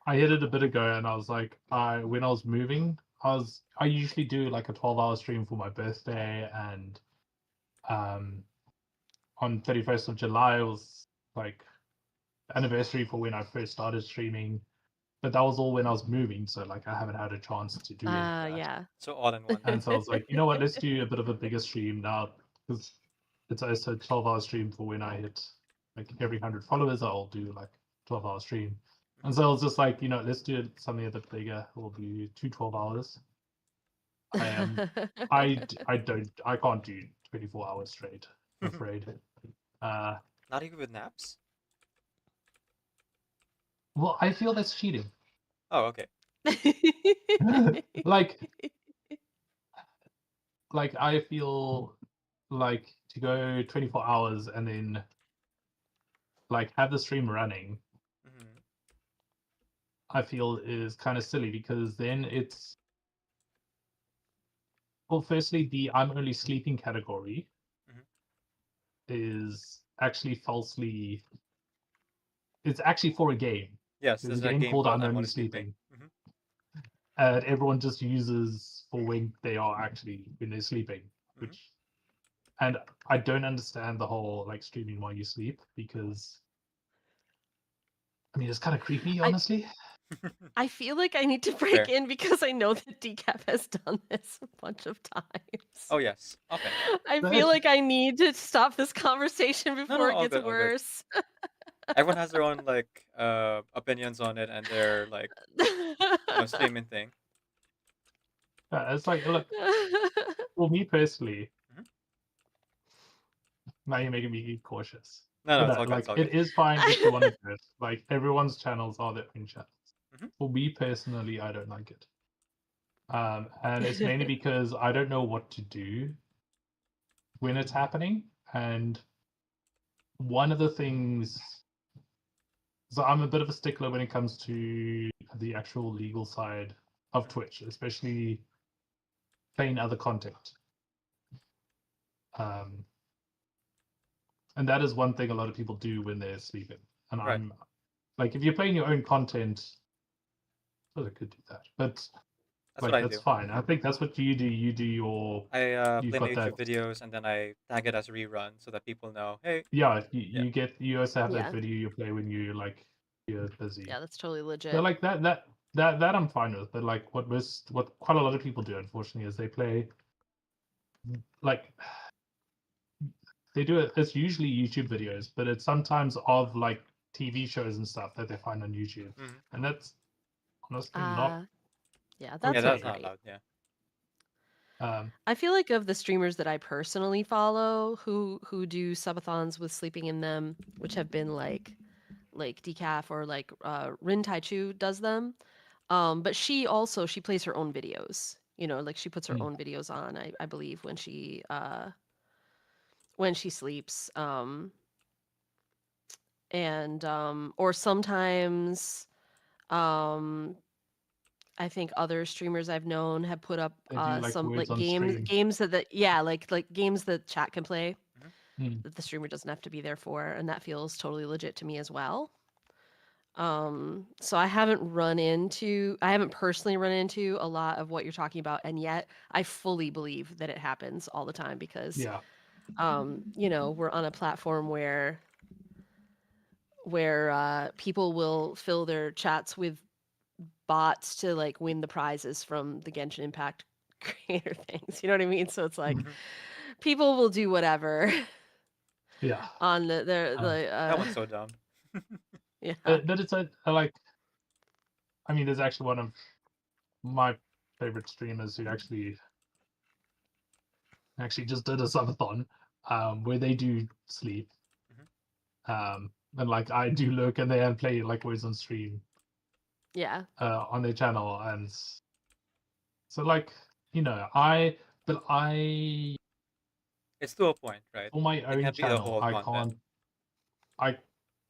I hit it a bit ago, and I was like, when I was moving, I usually do like a 12-hour stream for my birthday, and on 31st of July was like anniversary for when I first started streaming. But that was all when I was moving, so like I haven't had a chance to do any of that. Yeah. So all in one. And so I was like, you know what, let's do a bit of a bigger stream now, because it's also a 12-hour stream for when I hit like every 100 followers, I'll do like 12-hour stream. And so I was just like, you know, let's do something a bit bigger. We'll do 2 12 hours. I can't do 24 hours straight, I'm afraid. Not even with naps? Well, I feel that's cheating. Oh, okay. like I feel like to go 24 hours and then like have the stream running, I feel is kind of silly, because then it's, well, firstly, the I'm only sleeping category is actually falsely, it's actually for a game. Yes, there's a game called I'm Only Sleeping. And everyone just uses for when they're sleeping, which, and I don't understand the whole like streaming while you sleep, because I mean it's kind of creepy, honestly. I feel like I need to break in because I know that Decaf has done this a bunch of times. Oh yes, often. I feel like I need to stop this conversation before all it gets good, all good. worse. Everyone has their own like opinions on it and their like statement thing. Yeah, it's like, look, for me personally, now you're making me cautious. No, But it's all good, like it's all it good. is fine if you want to do it. Like everyone's channels are their own channels. For me personally, I don't like it. And it's mainly because I don't know what to do when it's happening. And one of the things, so I'm a bit of a stickler when it comes to the actual legal side of Twitch, especially playing other content. And that is one thing a lot of people do when they're sleeping. And Right. I'm like, if you're playing your own content, well, I could do that, but That's like what I that's do. fine. I think that's what you do. You do your I you've play my got that. YouTube videos and then I tag it as a rerun so that people know, hey. Yeah, Yeah. you also have Yeah. that video you play when you're busy. Yeah, that's totally legit. So like that I'm fine with. But like what quite a lot of people do, unfortunately, is they play like they do it. It's usually YouTube videos, but it's sometimes of like TV shows and stuff that they find on YouTube, and that's honestly not. Yeah, Yeah, that's that's not not great. allowed. Yeah. I feel like of the streamers that I personally follow who do subathons with sleeping in them, which have been like Decaf or like Rin Tai Chu does them. But she plays her own videos. You know, like she puts her own videos on, I believe, when she sleeps. And or sometimes I think other streamers I've known have put up They do like some words like on games stream. games that yeah, like games that chat can play Mm. that the streamer doesn't have to be there for, and that feels totally legit to me as well. So I haven't personally run into a lot of what you're talking about, and yet I fully believe that it happens all the time because Yeah. you know, we're on a platform where people will fill their chats with bots to like win the prizes from the Genshin Impact creator things. You know what I mean? So it's like people will do whatever. Yeah. On the that one's so dumb. Yeah. But it's I like. I mean, there's actually one of my favorite streamers who actually just did a subathon, where they do sleep. And like I do look and they play like words on stream. Yeah. On their channel, and so like it's to a point, right? For my It own can't be the channel, whole I content. can't.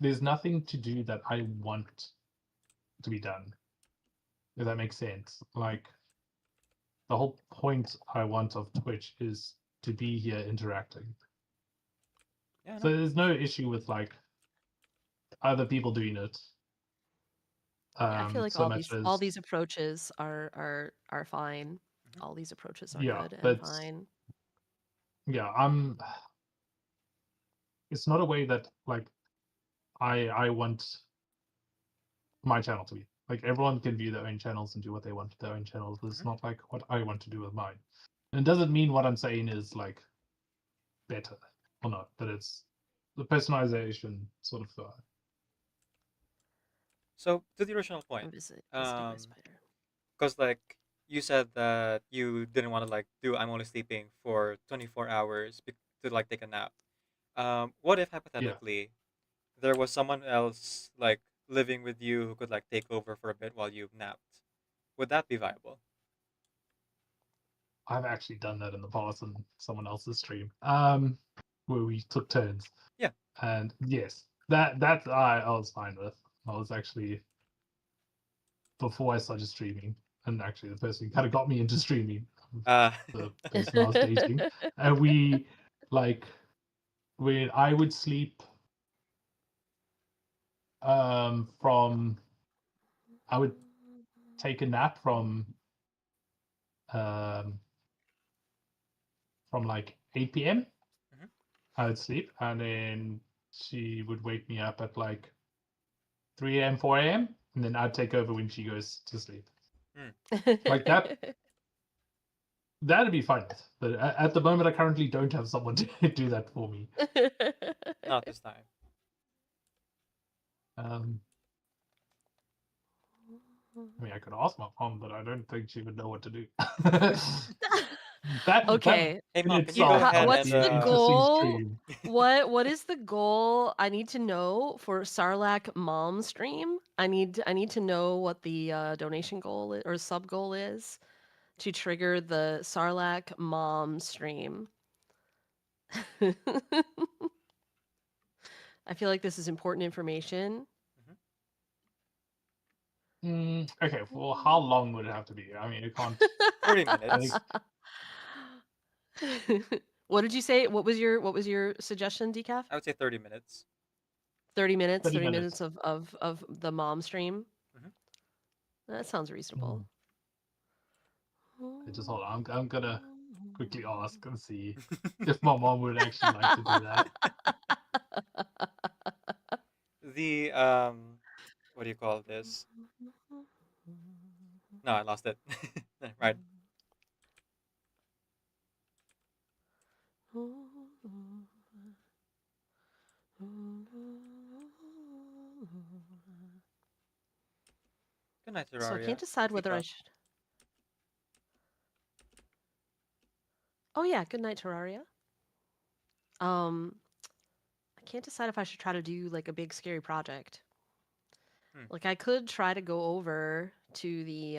There's nothing to do that I want to be done. If that makes sense. Like the whole point I want of Twitch is to be here interacting. Yeah, so there's no issue with like other people doing it. Yeah, I feel like so all much all as these approaches are fine. All these approaches are yeah, good and but fine. yeah, it's not a way that like I want my channel to be. Like everyone can view their own channels and do what they want with their own channels. It's not like what I want to do with mine. And it doesn't mean what I'm saying is like better or not, but it's the personalization sort of So to the original point, Visiting my spider. because like you said that you didn't want to like do I'm only sleeping for 24 hours to like take a nap. What if hypothetically there was someone else like living with you who could like take over for a bit while you napped? Would that be viable? I've actually done that in the past on someone else's stream, where we took turns. Yeah. And yes, that I was fine with. I was actually before I started streaming, and actually the person who kind of got me into streaming, the person I was dating, and we like when I would sleep from I would take a nap from like 8 p.m. I would sleep, and then she would wake me up at like 3 a.m., 4 a.m., and then I'd take over when she goes to sleep. Like that. That'd be fine. But at the moment, I currently don't have someone to do that for me. Not this time. I mean, I could ask my mom, but I don't think she would know what to do. Okay. Hey mom, can you go ahead What's and the goal? What is the goal? I need to know for Sarlacc mom stream. I need to know what the donation goal or sub goal is to trigger the Sarlacc mom stream. I feel like this is important information. Okay, well, how long would it have to be? I mean, it can't. 30 I think minutes. What did you say? What was your suggestion, Decaf? I would say 30 minutes. 30 minutes, 30 30 minutes. minutes of the mom stream. Mhm. That sounds reasonable. Okay, just hold on. I'm gonna quickly ask and see if my mom would actually like to do that. The what do you call this? No, I lost it. Right. Good night, So I can't Terraria. decide whether I Tika. should. Oh yeah, good night, Terraria. I can't decide if I should try to do like a big scary project. Like I could try to go over to the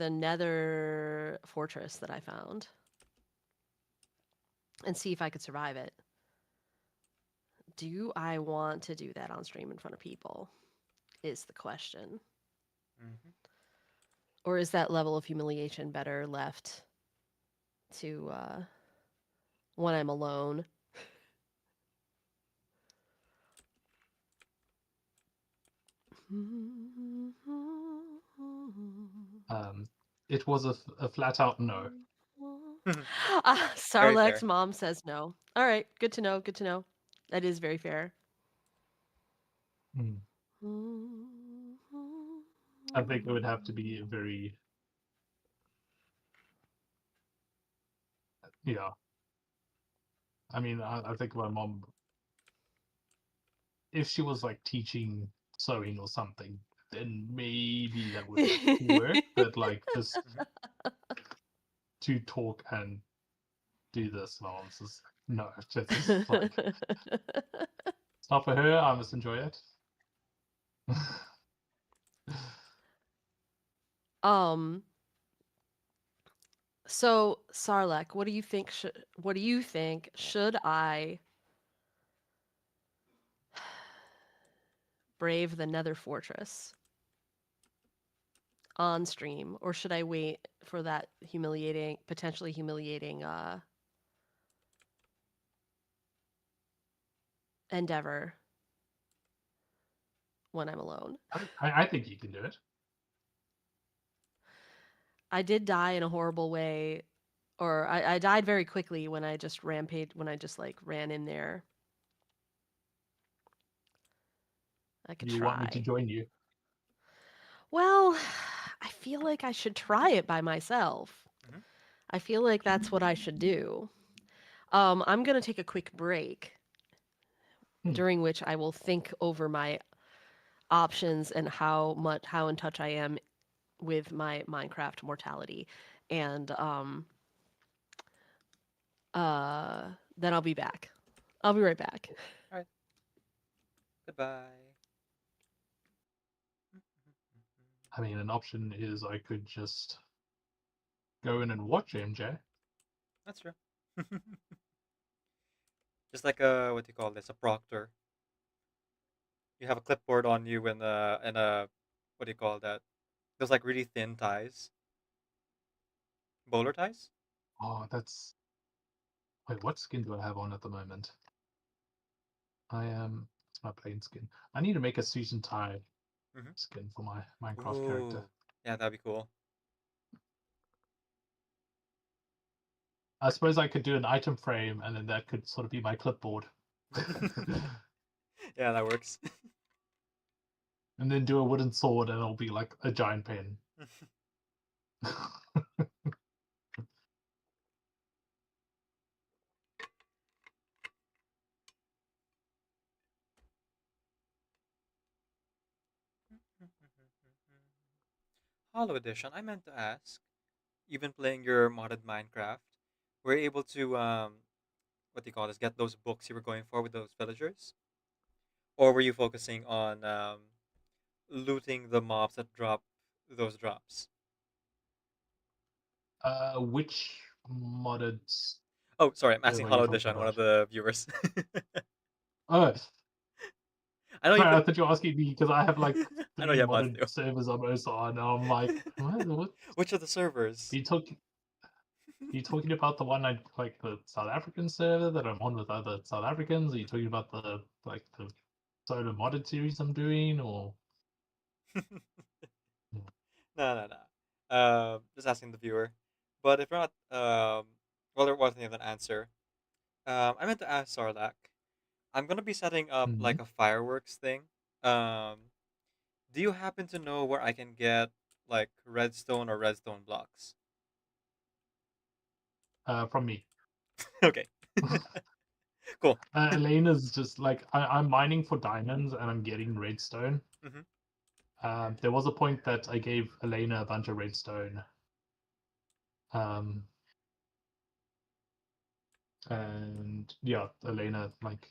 nether fortress that I found and see if I could survive it. Do I want to do that on stream in front of people? Is the question. Or is that level of humiliation better left to when I'm alone? It was a flat out no. Very Sarlacc's fair. mom says no. All right, good to know. Good to know. That is very fair. I think it would have to be a very, yeah. I mean, I think my mom, if she was like teaching sewing or something, then maybe that would work. But like just to talk and do this nonsense, no, just like it's not for her. I must enjoy it. So Sarlacc, what do you think should I brave the Nether Fortress on stream, or should I wait for that potentially humiliating endeavor when I'm alone? I think you can do it. I did die in a horrible way, or I died very quickly when I just like ran in there. I could You want me to try. join you? Well, I feel like I should try it by myself. I feel like that's what I should do. I'm gonna take a quick break, during which I will think over my options and how in touch I am with my Minecraft mortality, and then I'll be back. I'll be right back. All right. Goodbye. I mean, an option is I could just go in and watch MJ. That's true. Just like a what do you call this? A proctor. You have a clipboard on you and a what do you call that? Those like really thin ties. Bowler ties? Oh, that's. Wait, what skin do I have on at the moment? I am. It's my plain skin. I need to make a suit and tie skin for my Minecraft character. Ooh. Yeah, that'd be cool. I suppose I could do an item frame, and then that could sort of be my clipboard. Yeah, that works. And then do a wooden sword, and it'll be like a giant pen. Hollow Edition. I meant to ask. You've been playing your modded Minecraft. Were you able to what do you call this? Get those books you were going for with those villagers, or were you focusing on looting the mobs that drop those drops? Which modded? Oh, sorry, I'm asking are you Hollow talking Edition, one about? of the viewers. Oh, I know you Sorry, I put. thought you were asking me because I have like I know 3 you have mods modern too. servers I'm also on. And I'm like, what? Which of the servers? Are you talking about the one like the South African server that I'm on with other South Africans? Are you talking about the solo modded series I'm doing, or? No. Just asking the viewer. But if not, well, there wasn't even an answer. I meant to ask Sarlacc. I'm gonna be setting up Mhm. like a fireworks thing. Um, do you happen to know where I can get like redstone or redstone blocks? From me. Okay. Cool. Elena's just like I'm mining for diamonds and I'm getting redstone. Mm-hmm. There was a point that I gave Elena a bunch of redstone. And yeah, Elena like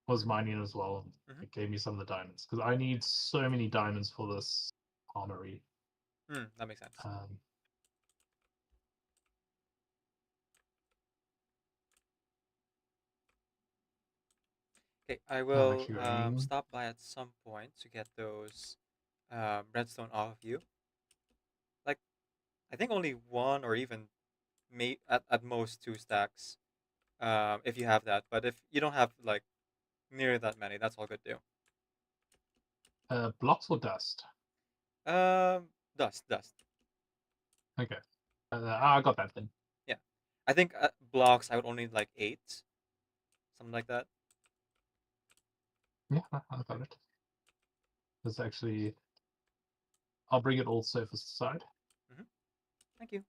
was mining as well. Mm-hmm. It gave me some of the diamonds because I need so many diamonds for this armory. That makes sense. Okay, I I'm will actually going. stop by at some point to get those redstone off of you. Like, I think only one or even at most 2 stacks, if you have that. But if you don't have like near that many, that's all good too. Blocks or dust? Dust. Okay. I got that then. Yeah, I think blocks I would only need like 8, something like that. Yeah, I got it. It's actually, I'll bring it all surface aside. Mm-hmm. Thank you.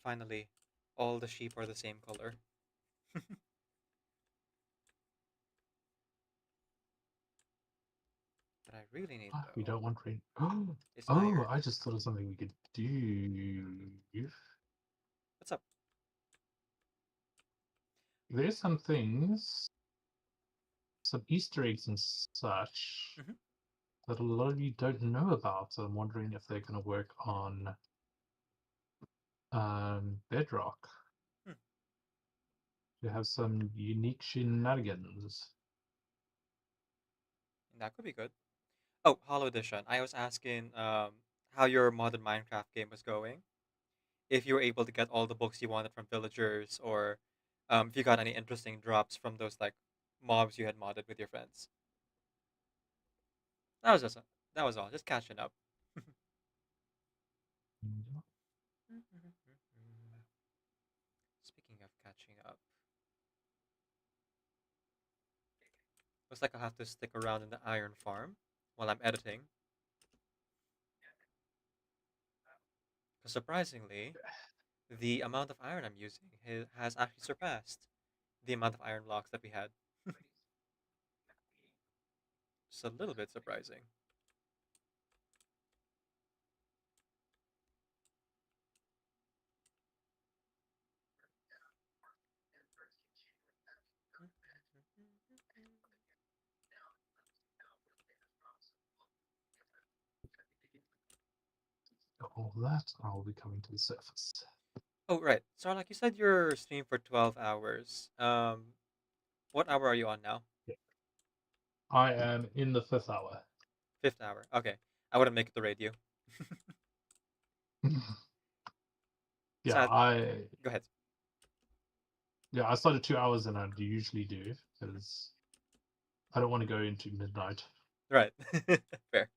Finally, all the sheep are the same color. What I really need We though don't want rain. is Oh, iron. I just thought of something we could do. What's up? There's some things, some Easter eggs and such Mm-hmm. that a lot of you don't know about. So I'm wondering if they're going to work on Bedrock. Hmm. You have some unique shenanigans. That could be good. Oh, Hollow Edition. I was asking how your modern Minecraft game was going. If you were able to get all the books you wanted from villagers, or if you got any interesting drops from those like mobs you had modded with your friends. That was just that was all. Just catching up. Speaking of catching up, looks like I'll have to stick around in the iron farm while I'm editing. Because surprisingly, the amount of iron I'm using has actually surpassed the amount of iron blocks that we had. Just a little bit surprising. All that, I'll be coming to the surface. Oh, right. So, like you said, you're streaming for 12 hours. What hour are you on now? Yeah. I am in the 5th hour. 5th hour. Okay. I wouldn't make it to radio. Yeah, So, go ahead. Yeah, I started 2 hours than I usually do because I don't want to go into midnight. Right. Fair.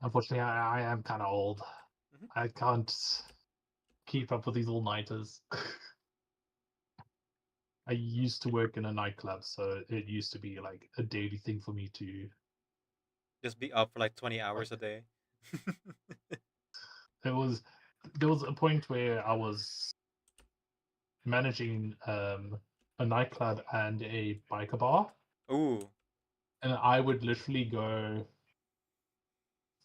Unfortunately, I am kind of old. I can't keep up with these all-nighters. I used to work in a nightclub, so it used to be like a daily thing for me to Just be up for like 20 hours a day. there was a point where I was managing a nightclub and a biker bar. Ooh. And I would literally go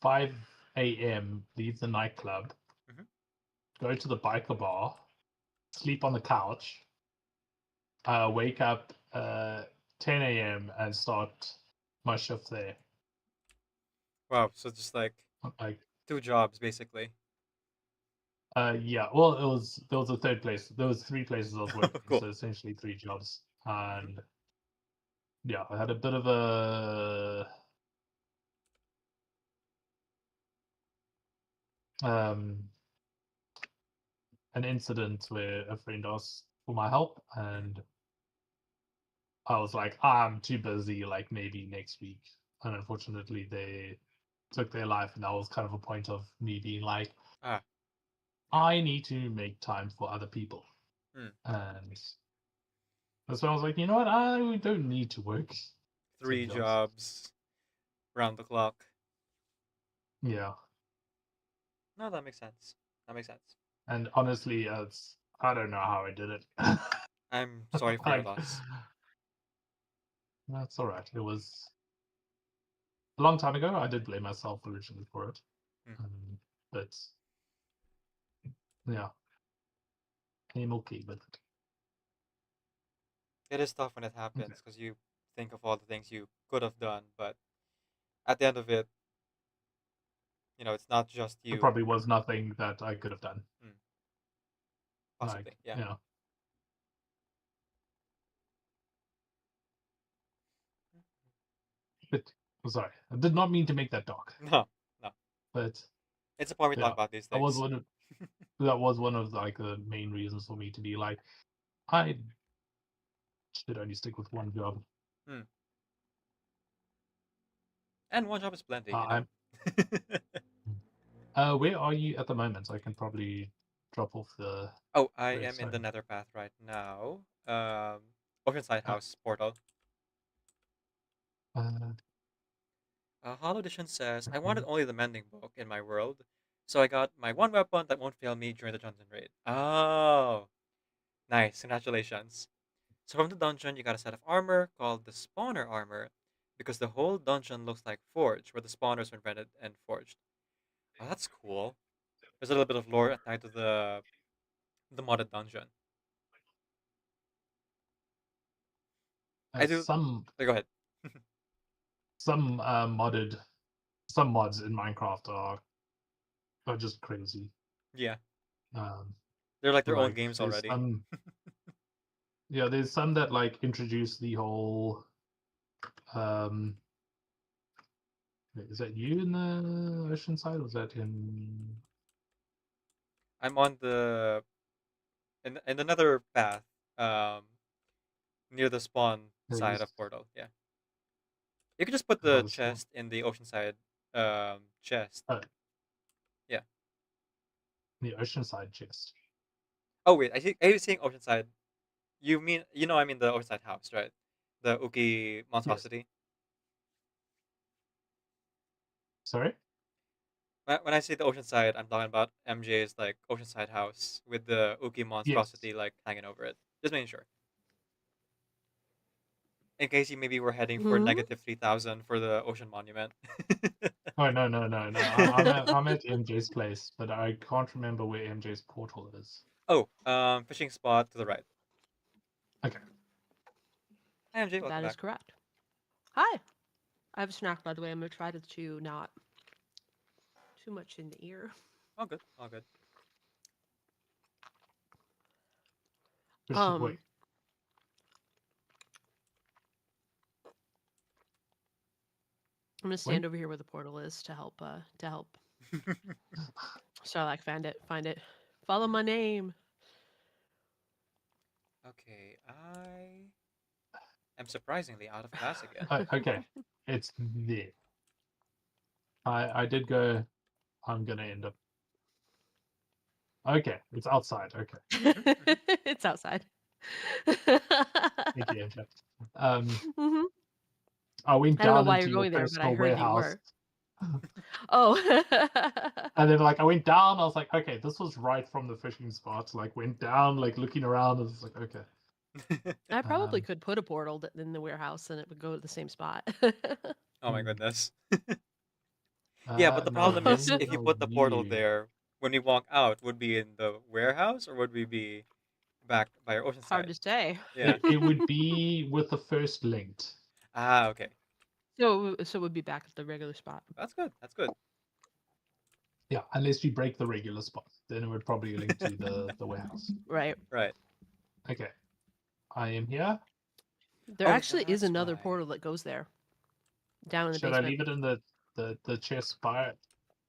5 a.m., leave the nightclub, go to the biker bar, sleep on the couch, wake up 10 a.m. and start my shift there. Wow, so just like Like 2 jobs basically. yeah, well, there was a third place. There was 3 places I was working, Cool. so essentially 3 jobs. And yeah, I had a bit of a an incident where a friend asked for my help, and I was like, I'm too busy, like maybe next week. And unfortunately, they took their life, and that was kind of a point of me being like, I need to make time for other people. And that's when I was like, you know what? I don't need to work 3 jobs, round the clock. Yeah. No, that makes sense. That makes sense. And honestly, I don't know how I did it. I'm sorry for your loss. That's all right. It was a long time ago. I did blame myself originally for it, but yeah, I'm okay with it. It is tough when it happens because you think of all the things you could have done, but at the end of it, you know, it's not just you. There probably was nothing that I could have done. Possibly, like, yeah. You know. But I'm sorry, I did not mean to make that dark. No. But it's a point we talk about these things. That was one of like the main reasons for me to be like, I should only stick with one job. And one job is plenty, you know. Where are you at the moment? I can probably drop off the. Oh, I am in the Nether Path right now. Oceanside House portal. Hollow Edition says, I wanted only the mending book in my world, so I got my one weapon that won't fail me during the dungeon raid. Oh, nice. Congratulations. So from the dungeon, you got a set of armor called the Spawner Armor, because the whole dungeon looks like Forge, where the spawners were invented and forged. Oh, that's cool. There's a little bit of lore tied to the modded dungeon. I do. Go ahead. Some mods in Minecraft are just crazy. Yeah. They're like their own like, games there's already. Yeah, there's some that like introduce the whole. Is that you in the ocean side? Or was that in? I'm on the in another path, near the spawn side of portal. Yeah. You could just put the chest in the oceanside chest. Yeah. The oceanside chest. Oh wait, I was saying oceanside. You mean I mean the oceanside house, right? The Uki monstrosity. Yes. Sorry. When I say the oceanside, I'm talking about MJ's like oceanside house with the Uki monstrosity like hanging over it. Just making sure. In case you maybe were heading for negative 3,000 for the ocean monument. Oh no! I'm at MJ's place, but I can't remember where MJ's portal is. Oh, fishing spot to the right. Okay. Hi, MJ. Welcome That back. is correct. Hi. I have a snack, by the way. I'm gonna try to chew not too much in the ear. All good. All good. Wait. I'm gonna stand over here where the portal is to help. So like find it. Follow my name. Okay, I am surprisingly out of class again. Okay, it's there. I did go. I'm gonna end up. Okay, it's outside. Okay. It's outside. Thank you, MJ. I went down into your personal warehouse. Oh. And then like I went down, I was like, okay, this was right from the fishing spot. Like went down, like looking around, I was like, okay. I probably could put a portal in the warehouse and it would go to the same spot. Oh my goodness. Yeah, but the problem is if you put the portal there, when we walk out, would be in the warehouse or would we be back by our Hard Oceanside? to say. Yeah. It would be with the first linked. Ah, okay. So it would be back at the regular spot. That's good. That's good. Yeah, unless we break the regular spot, then it would probably link to the warehouse. Right. Right. Okay, I am here. There Oh, actually is that's another right. portal that goes there. Down in the Should I basement. leave it in the chest by?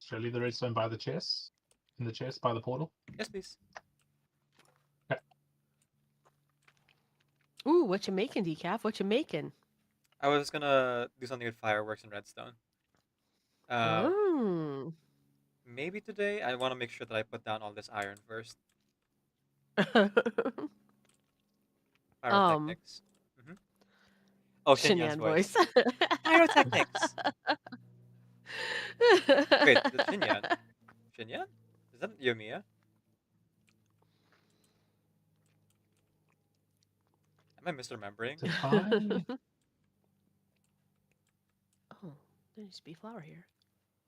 Should I leave the redstone by the chest? In the chest by the portal? Yes, please. Ooh, what you making, Decaf? What you making? I was gonna do something with fireworks and redstone. Oh. Maybe today. I want to make sure that I put down all this iron first. Pyrotechnics. Oh, Shinyan's Shinyan voice. voice. Pyrotechnics. Wait, that's Shinyan. Shinyan? Is that Yomiya? Am I misremembering? Oh, there needs to be flour here.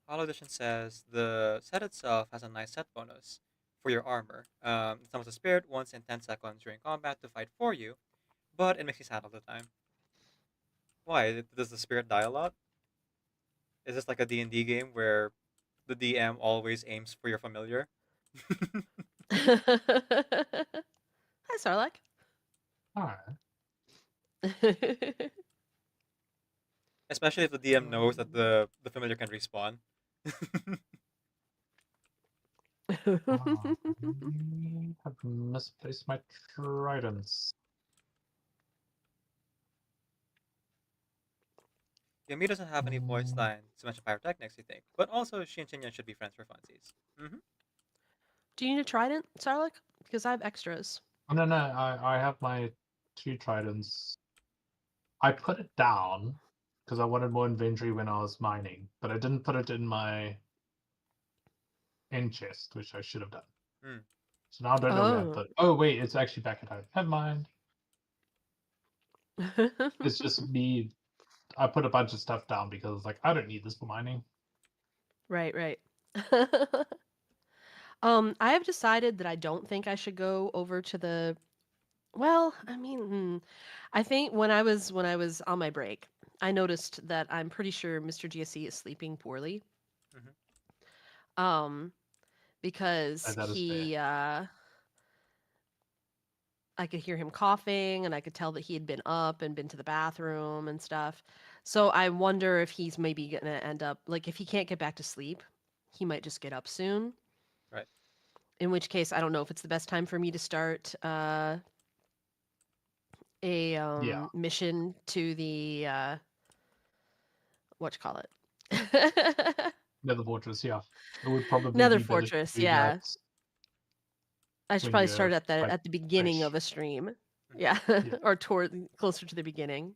Hollow Edition says the set itself has a nice set bonus for your armor. It summons a spirit once in 10 seconds during combat to fight for you, but it makes you sad all the time. Why? Does the spirit die a lot? Is this like a D&D game where the DM always aims for your familiar? Hi, Sarlacc. Alright. Especially if the DM knows that the familiar can respawn. I have misplaced my tridents. Yumi doesn't have any voice lines to mention pyrotechnics, you think, but also she and Shinyan should be friends for funsies. Do you need a trident, Sarlacc? Because I have extras. Oh, no, I have my 2 tridents. I put it down because I wanted more inventory when I was mining, but I didn't put it in my end chest, which I should have done. So now I don't know where I put it. Oh, wait, it's actually back at home. Never mind. It's just me. I put a bunch of stuff down because like I don't need this for mining. Right. I have decided that I don't think I should go over to the. Well, I mean, I think when I was on my break, I noticed that I'm pretty sure Mr. GSC is sleeping poorly. Because that is he, I could hear him coughing, and I could tell that he had been up and been to the bathroom and stuff. So I wonder if he's maybe gonna end up like if he can't get back to sleep, he might just get up soon. Right. In which case, I don't know if it's the best time for me to start a mission to the what you call it? Nether Fortress, yeah. It would probably Nether be better to Fortress, do yeah. that I should when probably you're, start at like, the beginning fresh. of a stream. Yeah. Or closer to the beginning.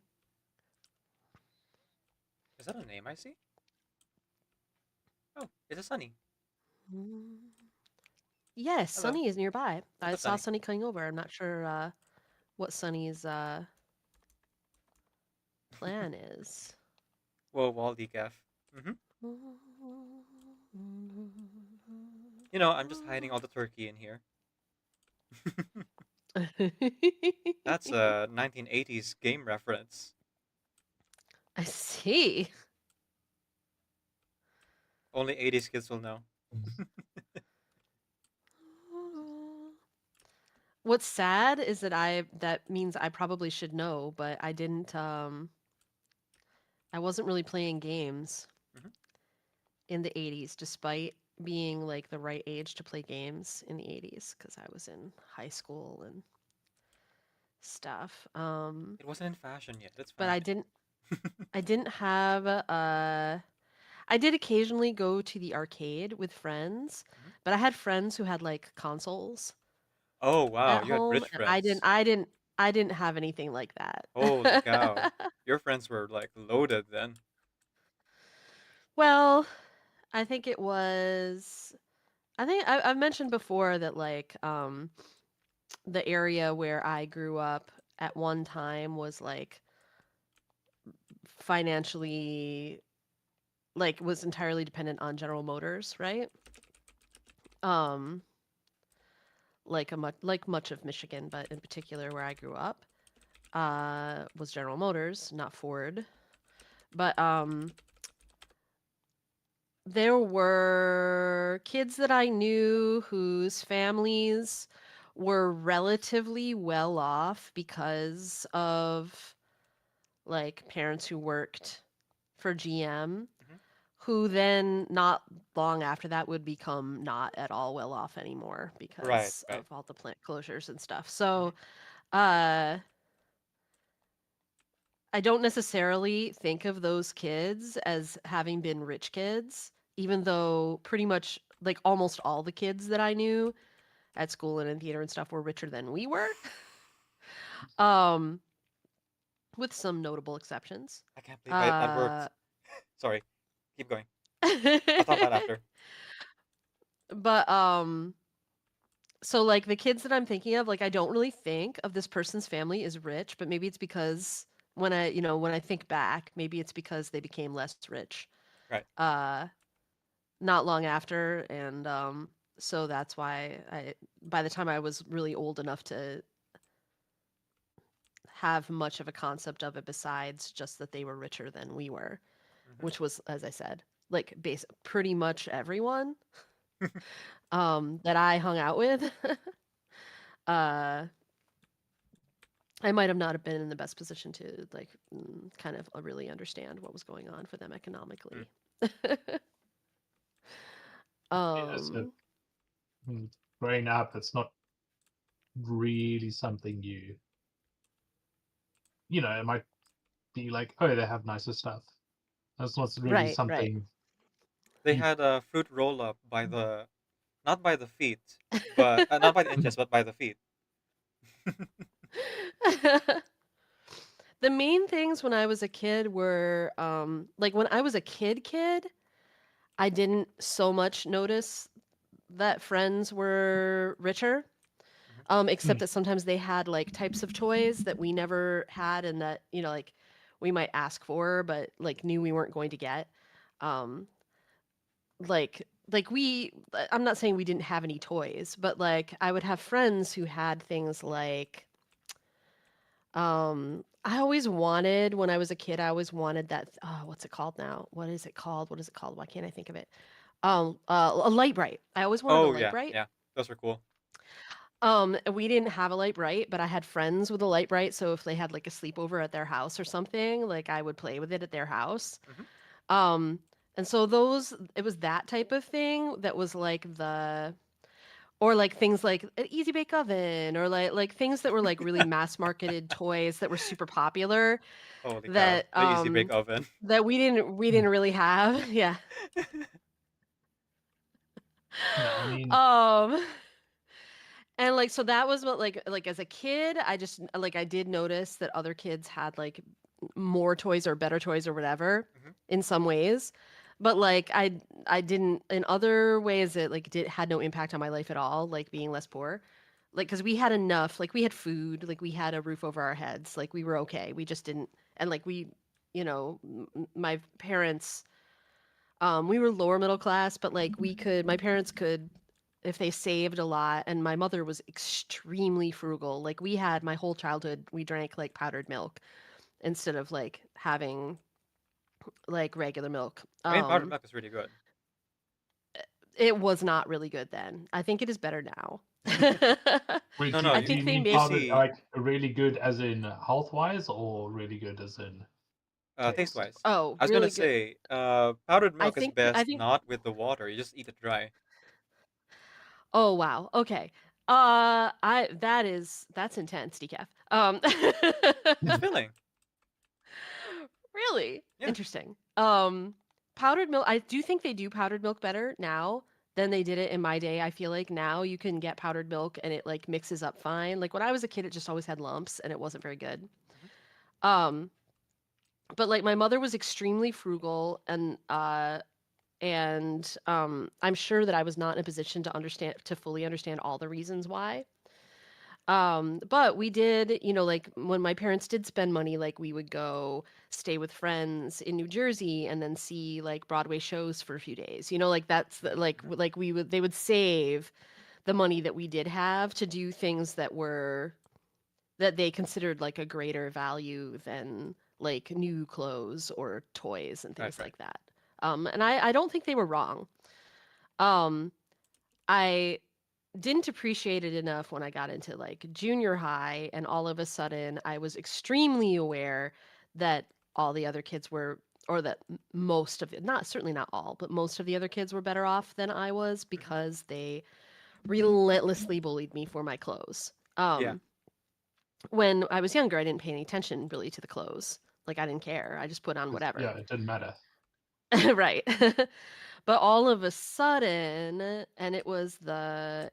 Is that a name I see? Oh, it's a Sunny. Yes, Hello. Sunny is nearby. I What's up, saw Sunny? Sunny coming over. I'm not sure what Sunny's plan is. Whoa, wall decaf. You know, I'm just hiding all the turkey in here. That's a 1980s game reference. I see. Only 80s kids will know. What's sad is that that means I probably should know, but I didn't I wasn't really playing games in the 80s despite being like the right age to play games in the 80s because I was in high school and stuff. It wasn't in fashion yet. It's But fine. I didn't have I did occasionally go to the arcade with friends, but I had friends who had like consoles. Oh wow, At you had home, rich and friends. I didn't have anything like that. Holy cow. Your friends were like loaded then. Well, I think it was. I think I've mentioned before that like the area where I grew up at one time was like financially like was entirely dependent on General Motors, right? Um, like much of Michigan, but in particular where I grew up, was General Motors, not Ford. But there were kids that I knew whose families were relatively well off because of like parents who worked for GM, Mhm. who then not long after that would become not at all well off anymore Right, because right. of all the plant closures and stuff. So, uh, I don't necessarily think of those kids as having been rich kids, even though pretty much like almost all the kids that I knew at school and in theater and stuff were richer than we were. Um, with some notable exceptions. I can't believe that worked. Sorry, keep going. I'll talk about it after. But so like the kids that I'm thinking of, like I don't really think of this person's family as rich, but maybe it's because when I think back, maybe it's because they became less rich. Right. Not long after, and so that's why by the time I was really old enough to have much of a concept of it besides just that they were richer than we were, Mhm. which was, as I said, like pretty much everyone that I hung out with. uh I might have not have been in the best position to like kind of really understand what was going on for them economically. Yeah, so growing up, it's not really something it might be like, oh, they have nicer stuff. That's not really Right, right. something. They had a fruit roll up by the, not by the feet, but not by the inches, but by the feet. The main things when I was a kid were like when I was a kid, I didn't so much notice that friends were richer. Except that sometimes they had like types of toys that we never had and that, like we might ask for but like knew we weren't going to get. Um like I'm not saying we didn't have any toys, but like I would have friends who had things like I always wanted when I was a kid, I always wanted that what's it called now? What is it called? What is it called? Why can't I think of it? A light bright. I always wanted a Oh light yeah, bright. yeah, those were cool. We didn't have a light bright, but I had friends with a light bright, so if they had like a sleepover at their house or something, like I would play with it at their house. Mhm. Um, and so it was that type of thing that was like or like things like an easy bake oven or like things that were like really mass marketed toys that were super popular Holy cow, that the easy bake oven. we didn't really have. Yeah. No, I mean, Um And like so that was what like as a kid, I just like I did notice that other kids had like more toys or better toys or whatever Mhm. in some ways. But like I didn't in other ways it like did had no impact on my life at all, like being less poor. Like cuz we had enough, like we had food, like we had a roof over our heads, like we were okay. We just didn't and like my parents we were lower middle class, but like my parents could, if they saved a lot, and my mother was extremely frugal. Like we had my whole childhood, we drank like powdered milk instead of like having like regular milk. I mean, powdered milk is really good. It was not really good then. I think it is better now. wait, No, do no, I you, do think you they mean you made powdered see, like really good as in health wise, or really good as in taste taste? wise. oh, I was gonna really good. say, powdered milk is I best think not with the water. You just eat it dry. oh wow. Okay. That's intense, decaf. It's filling. Really? Yeah. Interesting. Powdered milk, I do think they do powdered milk better now than they did it in my day. I feel like now you can get powdered milk and it like mixes up fine. Like when I was a kid, it just always had lumps and it wasn't very good. Mhm. Um, but like my mother was extremely frugal and I'm sure that I was not in a position to fully understand all the reasons why. But we did, like when my parents did spend money, like we would go stay with friends in New Jersey and then see like Broadway shows for a few days. Like that's like they would save the money that we did have to do things that they considered like a greater value than like new clothes or toys and Right, things right. like that. And I don't think they were wrong. Um, I didn't appreciate it enough when I got into like junior high, and all of a sudden I was extremely aware that all the other kids were, or that most of the, not certainly not all, but most of the other kids were better off than I was because they relentlessly bullied me for my clothes. Yeah. When I was younger, I didn't pay any attention really to the clothes. Like I didn't care. I just put on whatever. Yeah, it didn't matter. Right. But all of a sudden, and it was the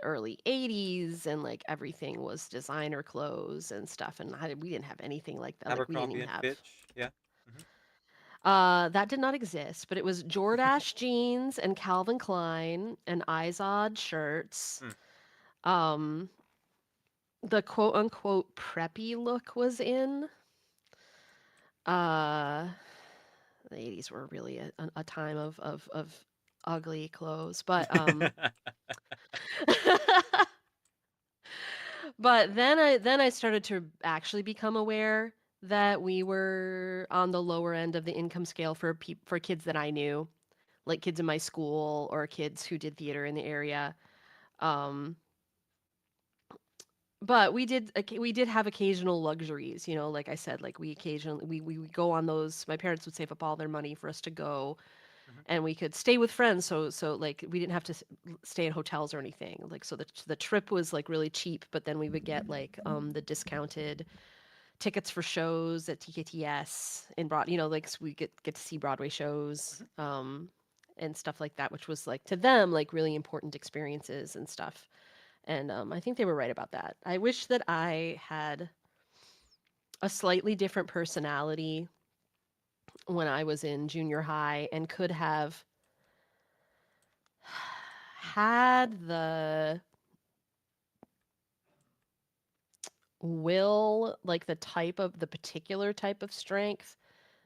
early 80s, and like everything was designer clothes and stuff, and we didn't have anything like that. Like we didn't Abercrombie even and have Fitch. Yeah. that did not exist, but it was Jordache jeans and Calvin Klein and Izod shirts. Hmm. The quote unquote preppy look was in. Uh the 80s were really a time of ugly clothes, but but then I started to actually become aware that we were on the lower end of the income scale for kids that I knew, like kids in my school or kids who did theater in the area. Um, but we did have occasional luxuries, like I said, like we occasionally we would go on those. My parents would save up all their money for us to go, and we could stay with friends. So like we didn't have to stay in hotels or anything. Like so the trip was like really cheap, but then we would get like the discounted tickets for shows at TKTS in like so we get to see Broadway shows and stuff like that, which was like to them like really important experiences and stuff. And I think they were right about that. I wish that I had a slightly different personality when I was in junior high and could have had the will, like the particular type of strength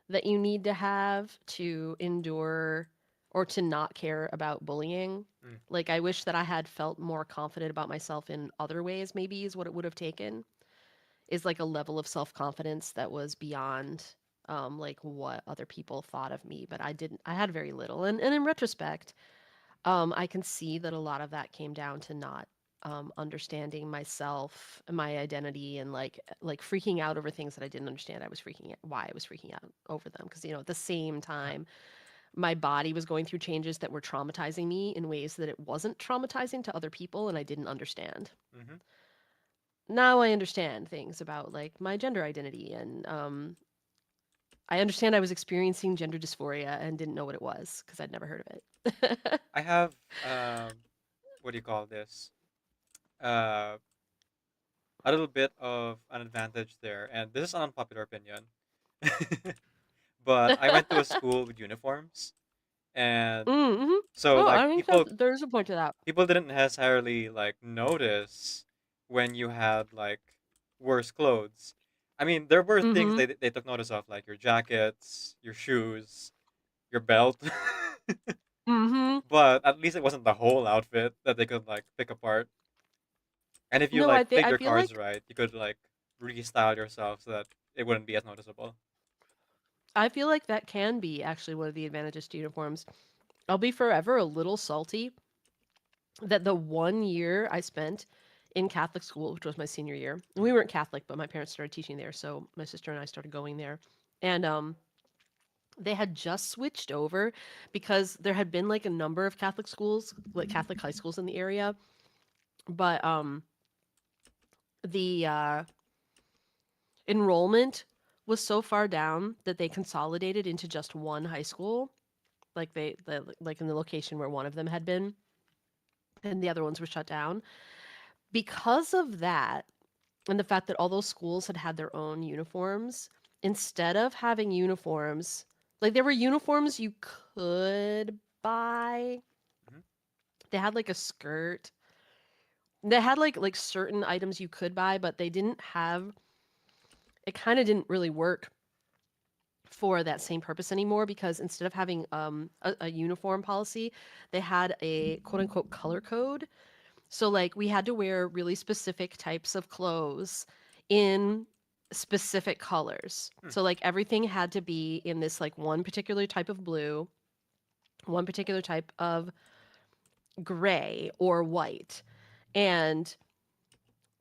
that you need to have to endure or to not care about bullying. Mm. Like, I wish that I had felt more confident about myself in other ways, maybe is what it would have taken, is like a level of self confidence that was beyond like what other people thought of me. But I had very little. And in retrospect, I can see that a lot of that came down to not understanding myself and my identity and like freaking out over things that I didn't understand. Why I was freaking out over them because at the same time my body was going through changes that were traumatizing me in ways that it wasn't traumatizing to other people and I didn't understand. Mm-hmm. Now I understand things about like my gender identity and I understand I was experiencing gender dysphoria and didn't know what it was because I'd never heard of it. I have what do you call this? Uh, a little bit of an advantage there, and this is an unpopular opinion. But I went to a school with uniforms, and Mm-hmm. so Oh, like I think there's a point to that. people didn't necessarily like notice when you had like worse clothes. I mean, there were things Mm-hmm. they took notice of, like your jackets, your shoes, your belt. Mm-hmm. But at least it wasn't the whole outfit that they could like pick apart. And if you No, like played I your feel cards like right, you could like restyle yourself so that it wouldn't be as noticeable. that can be actually one of the advantages to uniforms. I'll be forever a little salty that the 1 year I spent in Catholic school, which was my senior year, we weren't Catholic, but my parents started teaching there, so my sister and I started going there, and they had just switched over because there had been like a number of Catholic schools, like Catholic high schools in the area, but the enrollment was so far down that they consolidated into just one high school, like like in the location where one of them had been, and the other ones were shut down. Because of that, and the fact that all those schools had had their own uniforms, instead of having uniforms, like there were uniforms you could buy. Mhm. They had like a skirt they had like certain items you could buy, but they didn't have. It kind of didn't really work for that same purpose anymore because instead of having a uniform policy, they had a quote unquote color code. So like we had to wear really specific types of clothes in specific colors. So like everything had to be in this like one particular type of blue, one particular type of gray or white. And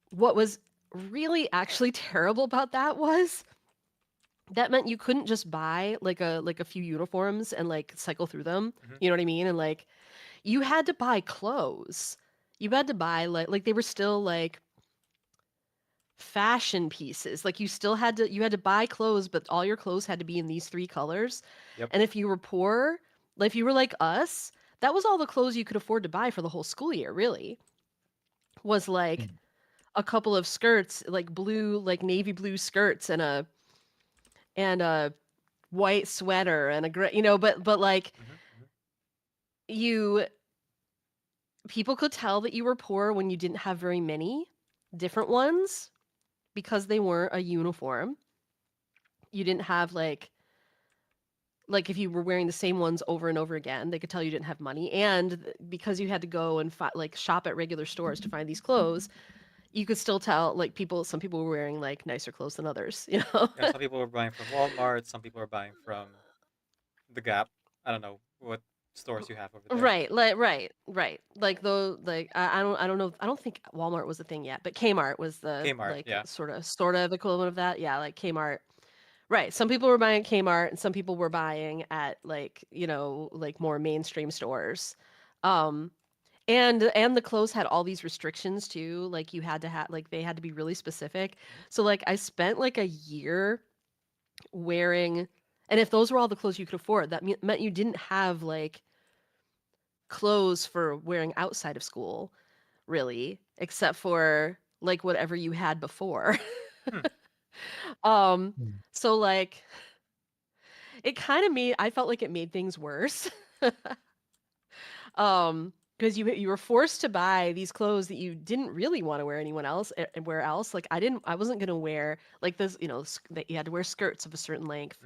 what was really actually terrible about that was that meant you couldn't just buy like a few uniforms and like cycle through them. You know what I mean? And like you had to buy clothes. You had to buy like they were still like fashion pieces. Like you had to buy clothes, but all your clothes had to be in these 3 colors. Yep. And if you were poor, like if you were like us, that was all the clothes you could afford to buy for the whole school year, really. Was like a couple of skirts, like blue, like navy blue skirts and a white sweater and a gray, but like you people could tell that you were poor when you didn't have very many different ones because they weren't a uniform. You didn't have like if you were wearing the same ones over and over again, they could tell you didn't have money. And because you had to go and like shop at regular stores to find these clothes, you could still tell like some people were wearing like nicer clothes than others, Yeah, some people were buying from Walmart, some people are buying from the Gap. I don't know what stores you have over there. Right, right. Like though, like I don't know. I don't think Walmart was a thing yet, but Kmart was the Kmart, like yeah. sort of equivalent of that. Yeah, like Kmart. Right. Some people were buying at Kmart, and some people were buying at like like more mainstream stores. Um, and the clothes had all these restrictions too. Like you had to have like they had to be really specific. So like I spent like a year wearing, and if those were all the clothes you could afford, that meant you didn't have like clothes for wearing outside of school, really, except for like whatever you had before. So like it kind of made I felt like it made things worse. Because you were forced to buy these clothes that you didn't really want to wear anywhere else. Like I wasn't gonna wear like this, that you had to wear skirts of a certain length.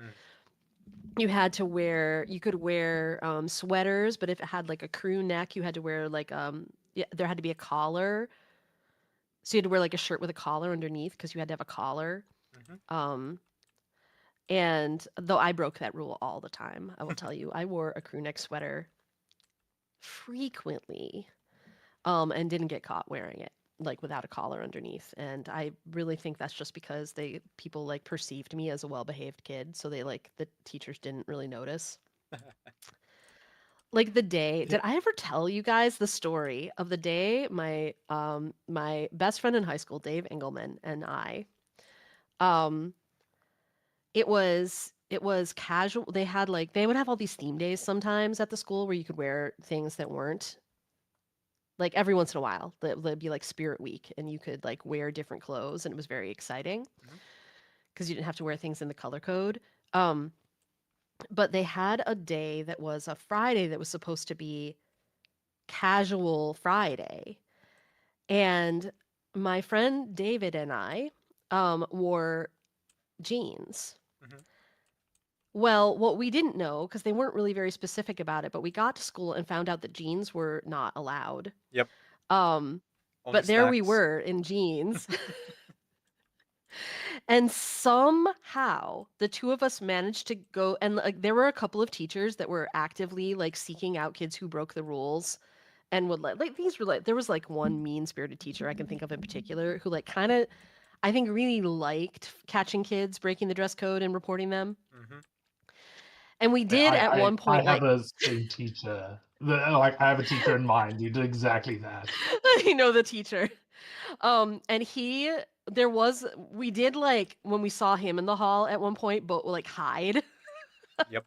You could wear sweaters, but if it had like a crew neck, you had to wear like yeah, there had to be a collar. So you had to wear like a shirt with a collar underneath because you had to have a collar. And though I broke that rule all the time, I will tell you, I wore a crew neck sweater frequently, and didn't get caught wearing it like without a collar underneath. And I really think that's just because people like perceived me as a well-behaved kid, so the teachers didn't really notice. Like the day, did I ever tell you guys the story of the day my best friend in high school, Dave Engelman, and I, it was casual. They would have all these theme days sometimes at the school where you could wear things that weren't like every once in a while. There'd be like Spirit Week and you could like wear different clothes and it was very exciting because you didn't have to wear things in the color code. But they had a day that was a Friday that was supposed to be casual Friday. And my friend David and I wore jeans. Well, what we didn't know, because they weren't really very specific about it, but we got to school and found out that jeans were not allowed. Yep. But there we were in jeans. And somehow the two of us managed to go, and like there were a couple of teachers that were actively like seeking out kids who broke the rules and would there was like one mean-spirited teacher I can think of in particular who like kind of I think really liked catching kids breaking the dress code and reporting them. And we did at one point. I have a same teacher. I have a teacher in mind. You did exactly that. I know the teacher. And we did like when we saw him in the hall at one point, but like hide. Yep.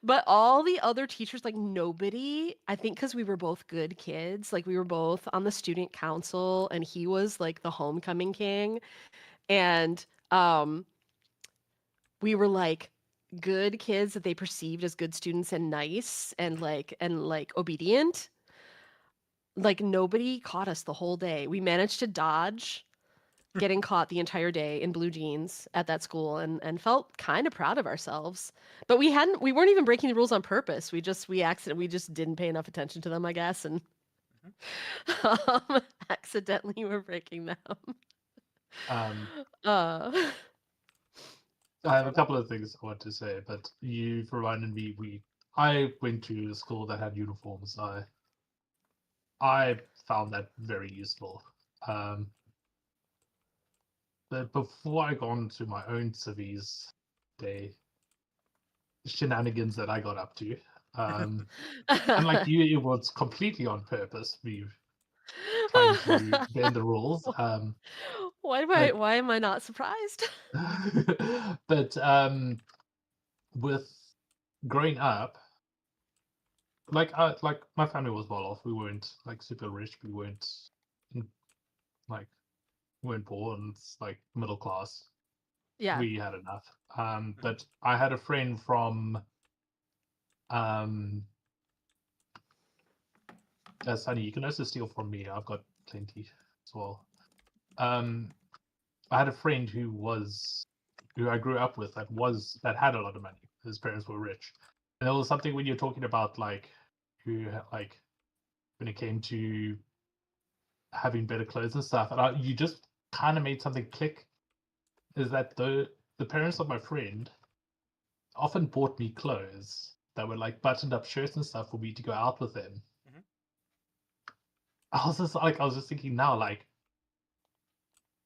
But all the other teachers, like nobody, I think because we were both good kids, like we were both on the student council and he was like the homecoming king. And we were like good kids that they perceived as good students and nice and like obedient. like nobody caught us the whole day. We managed to dodge getting caught the entire day in blue jeans at that school and felt kind of proud of ourselves. But we weren't even breaking the rules on purpose. We just didn't pay enough attention to them, I guess, and accidentally were breaking them. Um, Uh I have a couple of things I want to say, but you've reminded me. I went to a school that had uniforms. I found that very useful. But before I got on to my own civies day shenanigans that I got up to, and like you, it was completely on purpose. We trying to bend the rules. Like, why am I not surprised? but with growing up, like my family was well off. We weren't like super rich. We weren't like we weren't poor, and it's like middle class. Yeah. We had enough. But I had a friend from Sunny, you can also steal from me. I've got plenty as well. I had a friend who I grew up with that had a lot of money. His parents were rich, and there was something when you're talking about like like when it came to having better clothes and stuff, and you just kind of made something click. Is that the parents of my friend often bought me clothes that were like buttoned up shirts and stuff for me to go out with them. I was just thinking now, like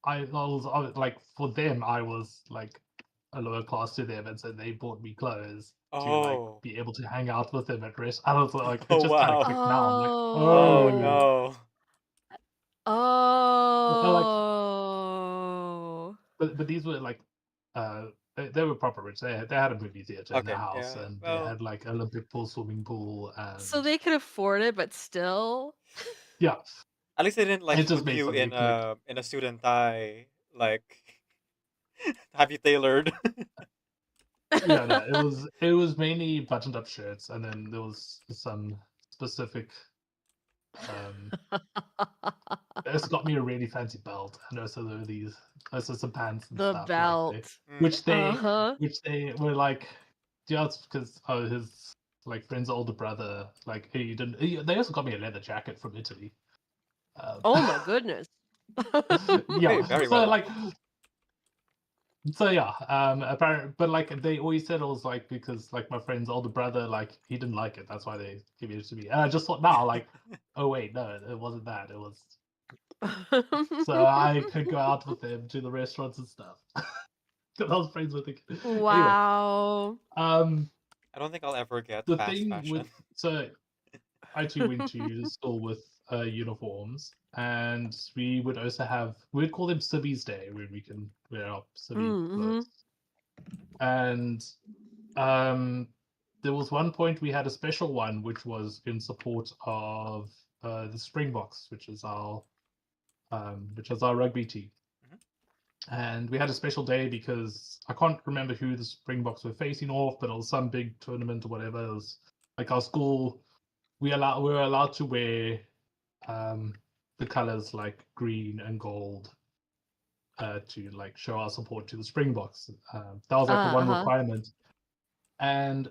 I was like for them, I was like a lower class to them, and so they bought me clothes to like be able to hang out with them at rest. I was like, it just kind of clicked now. I'm like, Oh no. Oh. But these were like, they were proper rich. They had a movie theater in the house, and they had like Olympic pool, swimming pool, and So they could afford it, but still. Yeah. At least they didn't like It just put made you something click. in a suit and tie, like have you tailored. Yeah, no, it was mainly buttoned up shirts, and then there was some specific. It's got me a really fancy belt, and also there were also some pants and The stuff belt. like which Uh-huh. they were like, just because his like friend's older brother, like they also got me a leather jacket from Italy. Oh my goodness. Yeah, very so well. like. So yeah, apparently, but like they always said it was like because like my friend's older brother, like he didn't like it, that's why they gave it to me. And I just thought now, like, oh wait, no, it wasn't that. It was so I could go out with them to the restaurants and stuff. Because I was friends with the kid. Wow. Anyway, I don't think I'll ever get the fast thing fashion. so I too went to school with uniforms, and we would also we'd call them Sibby's Day, where we can wear our Sibby clothes. And there was one point we had a special one, which was in support of the Springboks, which is our rugby team. And we had a special day because I can't remember who the Springboks were facing off, but it was some big tournament or whatever. It was like our school. We were allowed to wear the colors like green and gold to like show our support to the Springboks. That was like the one requirement. And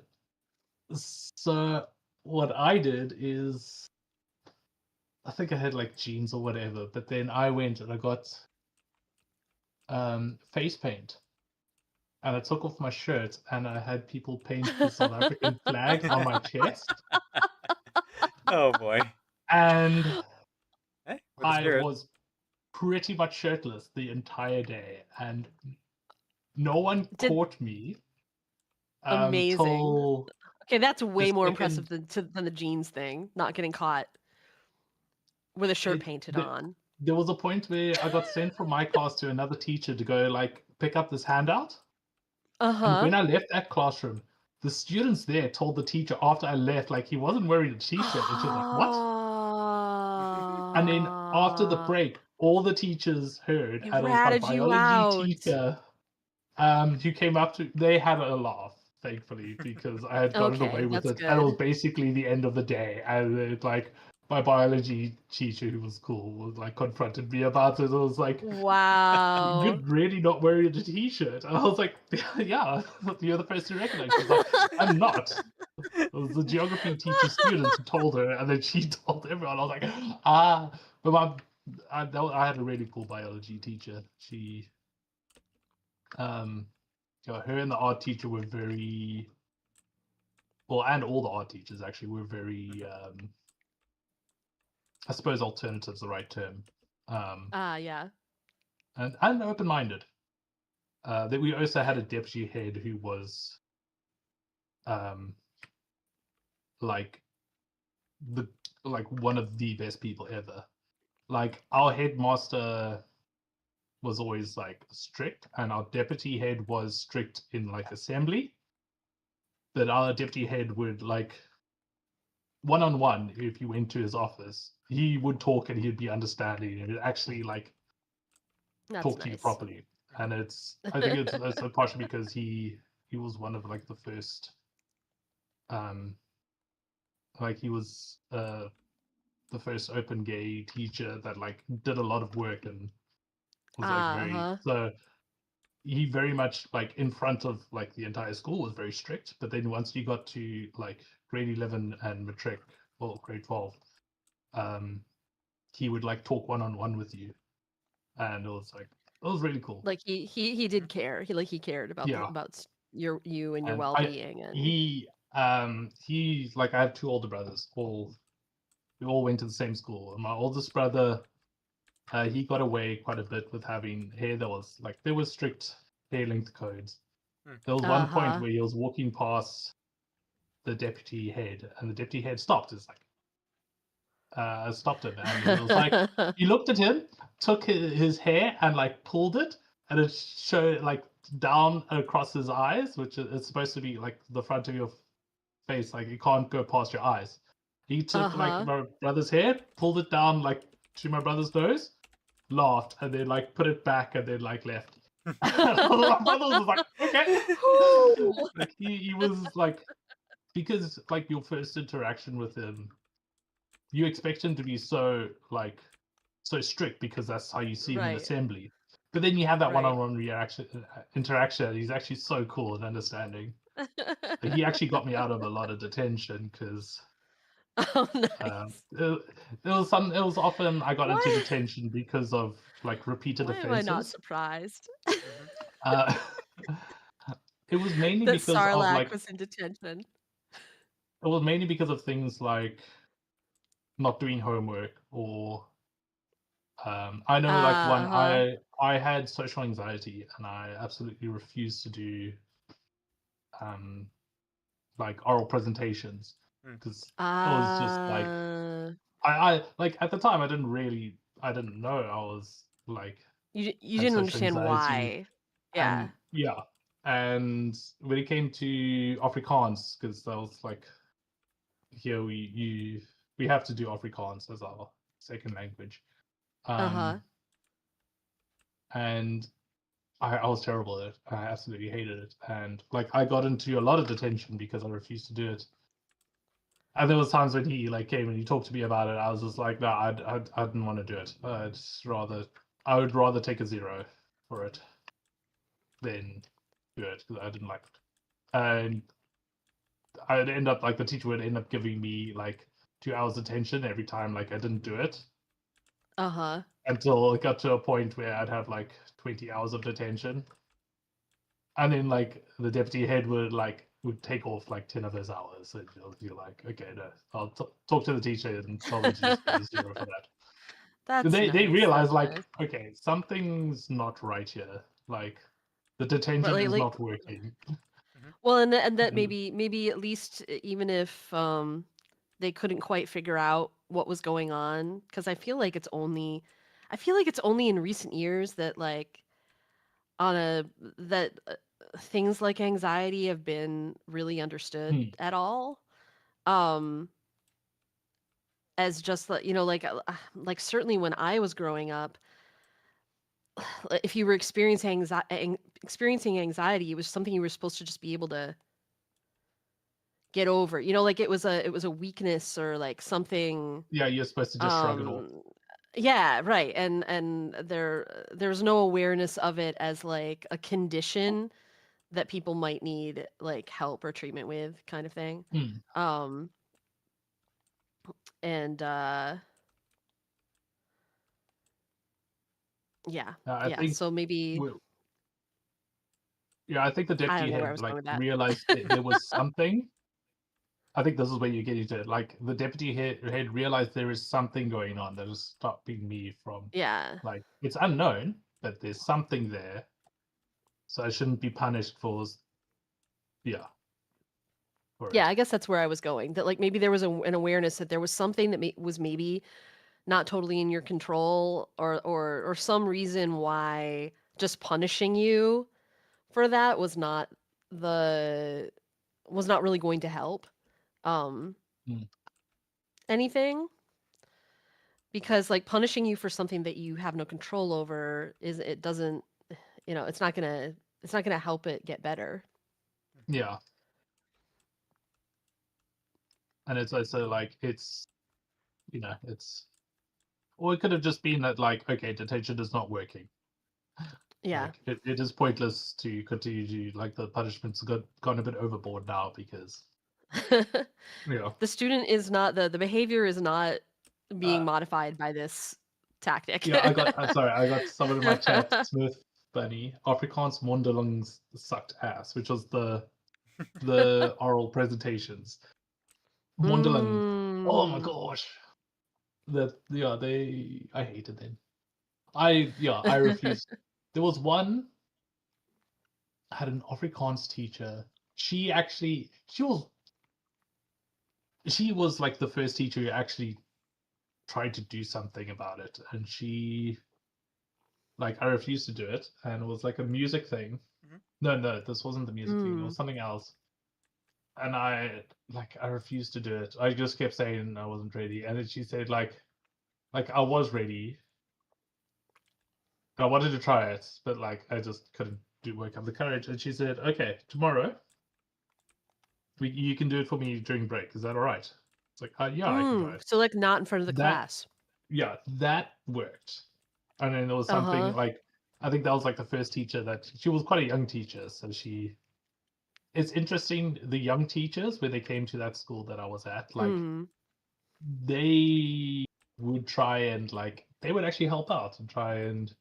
so what I did is, I think I had like jeans or whatever, but then I went and I got face paint. And I took off my shirt and I had people paint the South African flag on my chest. Oh boy. And I spirit. was pretty much shirtless the entire day, and no one caught me. Amazing. Okay, that's way the more second- impressive than the jeans thing, not getting caught with a shirt painted on. There was a point where I got sent from my class to another teacher to go like pick up this handout. And when I left that classroom, the students there told the teacher after I left, like he wasn't wearing a t-shirt, and she was like, "What?" And then after the break, all the teachers heard, and it was my biology teacher who came up to. They had a laugh, thankfully, because I had gotten away with it, and it was basically the end of the day. And it's like, my biology teacher, who was cool, was like confronted me about it. I was like, Wow. "You're really not wearing a t-shirt." And I was like, "Yeah, you're the first to recognize." She's like, "I'm not." It was the geography teacher student who told her, and then she told everyone. I was like, ah. But I had a really cool biology teacher. She, her and the art teacher were very, well, and all the art teachers actually were very, I suppose alternative's the right term. Yeah. And open-minded. That we also had a deputy head who was, like one of the best people ever. Like our headmaster was always like strict, and our deputy head was strict in like assembly. But our deputy head would like one-on-one, if you went to his office, he would talk and he'd be understanding and he'd actually like talk to you properly. And I think it's also partially because he was one of like the first, like he was the first open gay teacher that like did a lot of work and was like very so he very much like in front of like the entire school was very strict. But then once you got to like grade 11 and matric or grade 12, he would like talk one-on-one with you, and it was really cool. Like he did care. He cared about Yeah. about you and your And well-being. And he like I have two older brothers. We all went to the same school, and my oldest brother, he got away quite a bit with having hair that was like there was strict hair length codes. There was one point where he was walking past the deputy head, and the deputy head stopped. It's like stopped him, and it was like he looked at him, took his hair, and like pulled it, and it showed like down across his eyes, which is supposed to be like the front of your face, like you can't go past your eyes. He took like my brother's hair, pulled it down like to my brother's nose, laughed, and then like put it back, and then like left. My brother was like, okay. Like he was like, because like your first interaction with him, you expect him to be so strict because that's how you see him in assembly. But then you have that one-on-one interaction. And he's actually so cool and understanding. He actually got me out of a lot of detention because it was often I got into detention because of like repeated Why offenses. am I not surprised? It was mainly that because Sarlacc of like was in detention. It was mainly because of things like not doing homework or I know like one I had social anxiety and I absolutely refused to do like oral presentations because it was just like I like at the time I didn't know I was like you had didn't social understand anxiety. why. Yeah. And yeah. And when it came to Afrikaans, because that was like here we have to do Afrikaans as our second language. And I was terrible at it. I absolutely hated it. And like I got into a lot of detention because I refused to do it. And there was times when he like came and he talked to me about it. I was just like, no, I didn't want to do it. I would rather take a 0 for it than do it because I didn't like it. And I'd end up like the teacher would end up giving me like 2 hours detention every time like I didn't do it. Until it got to a point where I'd have like 20 hours of detention. And then like the deputy head would take off like 10 of those hours. And you're like, okay, no, I'll talk to the teacher and tell them to just put a 0 for that. They realize like, okay, something's not right here. Like the detention is not working. Well, and that maybe at least even if they couldn't quite figure out what was going on, because I feel like it's only in recent years that like things like anxiety have been really understood at all. As just like certainly when I was growing up, if you were experiencing anxiety, it was something you were supposed to just be able to get over. You know, like it was a weakness or like something. Yeah, you're supposed to just shrug it off. Yeah, right. And there's no awareness of it as like a condition that people might need like help or treatment with, kind of thing. Um and yeah. I Yeah, think so maybe yeah, I think the I don't deputy know where I head was like going with that. realized that there was something. I think this is where you're getting to it. Like the deputy head realized there is something going on that is stopping me from Yeah. like it's unknown, but there's something there. So I shouldn't be punished for yeah. For Yeah, it. I guess that's where I was going. That like maybe there was an awareness that there was something that was maybe not totally in your control, or some reason why just punishing you for that the was not really going to help anything, because like punishing you for something that you have no control over is it doesn't, you know, it's not gonna help it get better. Yeah. And it's also like it's you know, it's or it could have just been that like, okay, detention is not working. Yeah. Like it is pointless to continue to like the punishment's gone a bit overboard now because yeah. The student is not the behavior is not being modified by this tactic. Yeah, I got sorry, I got someone in my chat, Smith Bunny, Afrikaans mondelings sucked ass, which was the oral presentations. Mondeling. Oh my gosh. That yeah, I hated them. I refused. There was one I had an Afrikaans teacher. She was like the first teacher who actually tried to do something about it, and she like I refused to do it, and it was like a music thing. No, this wasn't the music thing. It was something else. And I refused to do it. I just kept saying I wasn't ready, and then she said like I was ready. I wanted to try it, but like I just couldn't work up the courage. And she said, "Okay, tomorrow you can do it for me during break. Is that all right?" It's like, yeah, I can try it. So like not in front of the class. Yeah, that worked. And then there was something Uh-huh. like I think that was like the first teacher that she was quite a young teacher, so it's interesting the young teachers when they came to that school that I was at, like they would try and like they would actually help out and try and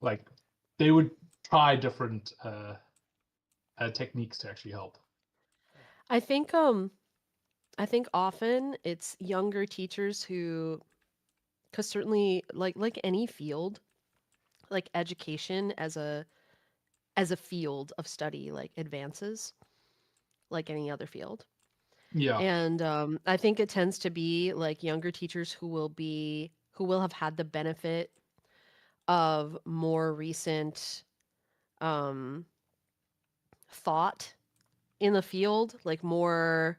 like they would try different techniques to actually help. I think often it's younger teachers who, because certainly like any field, like education as a field of study like advances like any other field. Yeah. And I think it tends to be like younger teachers who will have had the benefit of more recent thought in the field, like more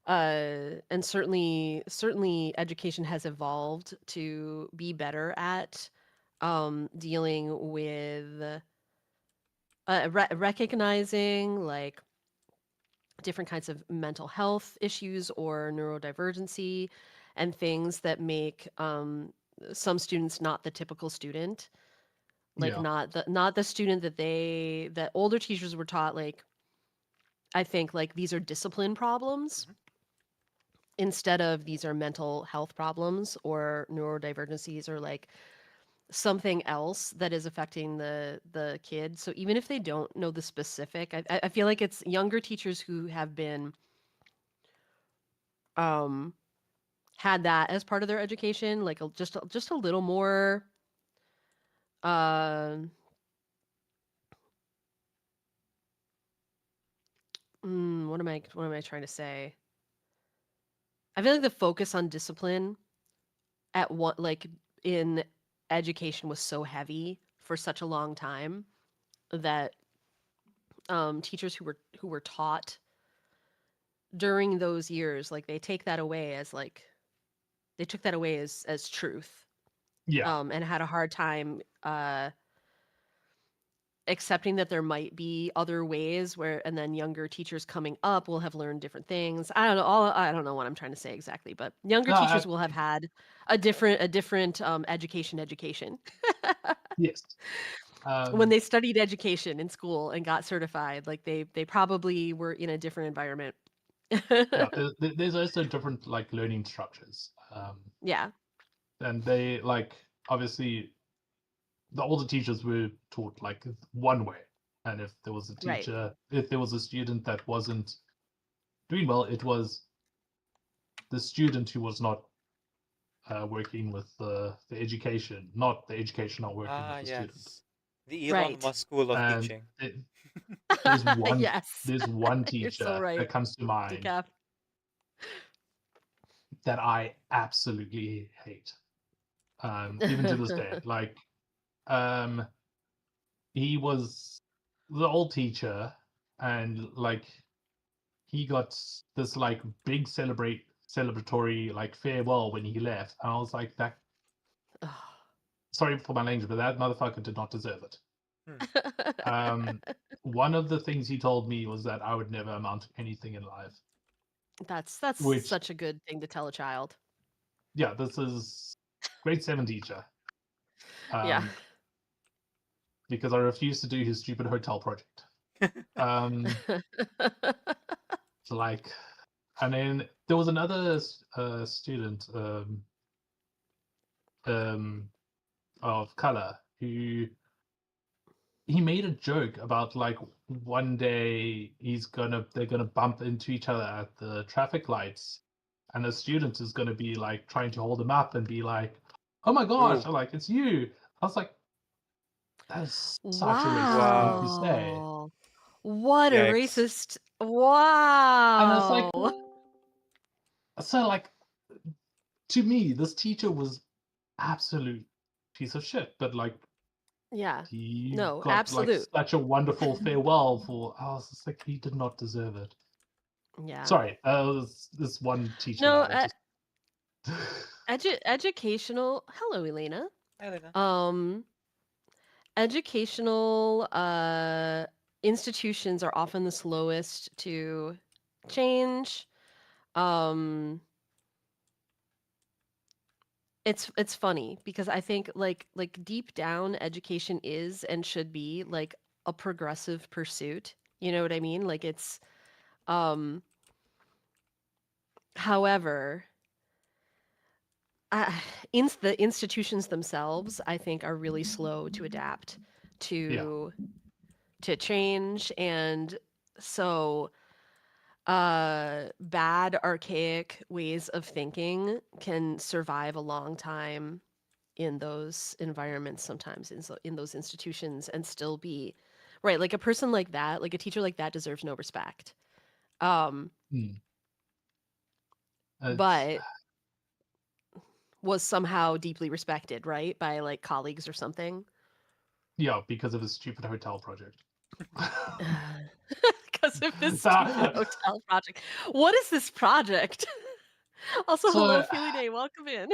and certainly education has evolved to be better at dealing with recognizing like different kinds of mental health issues or neurodivergency and things that make some students not the typical student, like Yeah. not the student that older teachers were taught, like I think like these are discipline problems instead of these are mental health problems or neurodivergencies or like something else that is affecting the kid. So even if they don't know the specific, I feel like it's younger teachers who have been had that as part of their education, like just a little more uh what am I trying to say? I feel like the focus on discipline at what like in education was so heavy for such a long time that teachers who were taught during those years, like they take that away as like they took that away as truth. Yeah. And had a hard time accepting that there might be other ways where, and then younger teachers coming up will have learned different things. I don't know. I don't know what I'm trying to say exactly, but younger No, teachers will have had a different education. yes. When they studied education in school and got certified, like they probably were in a different environment. Yeah, there's also different like learning structures. Yeah. And they like obviously the older teachers were taught like one way, and if there was a Right. teacher, if there was a student that wasn't doing well, it was the student who was not working with the education, not the education not working with the student. Yes. The Elon Right. Musk school of And teaching. there's one Yes. there's one You're teacher so right. that comes to mind Decaf. that I absolutely hate. Even to this day. Like he was the old teacher, and like he got this like big celebratory like farewell when he left, and I was like, that sorry for my language, but that motherfucker did not deserve it. One of the things he told me was that I would never amount to anything in life. That's Which- such a good thing to tell a child. Yeah, this is grade 7 teacher. Yeah. Because I refused to do his stupid hotel project. So like, and then there was another student of color who he made a joke about like one day they're gonna bump into each other at the traffic lights, and the student is gonna be like trying to hold him up and be like, "Oh my gosh!" Like it's you. I was like, that's such a racist thing to say. Wow. What a Yikes. racist. Wow. And it's like, so like, to me, this teacher was absolute piece of shit. But like, yeah. he No, got like absolute. such a wonderful farewell for. I was just like, he did not deserve it. Yeah. Sorry, this one teacher. No, that I just... educational. Hello, Elena. Hi, Elena. Educational institutions are often the slowest to change. It's funny because I think like deep down education is and should be like a progressive pursuit. You know what I mean? Like it's however, the institutions themselves, I think, are really slow to adapt to change, and so bad archaic ways of thinking can survive a long time in those environments, sometimes in those institutions, and still be right. Like a person like that, like a teacher like that, deserves no respect. But was somehow deeply respected, right, by like colleagues or something. Yeah, because of his stupid hotel project. Because of this stupid hotel project. What is this project? Also, So- hello, Feely Day. Welcome in.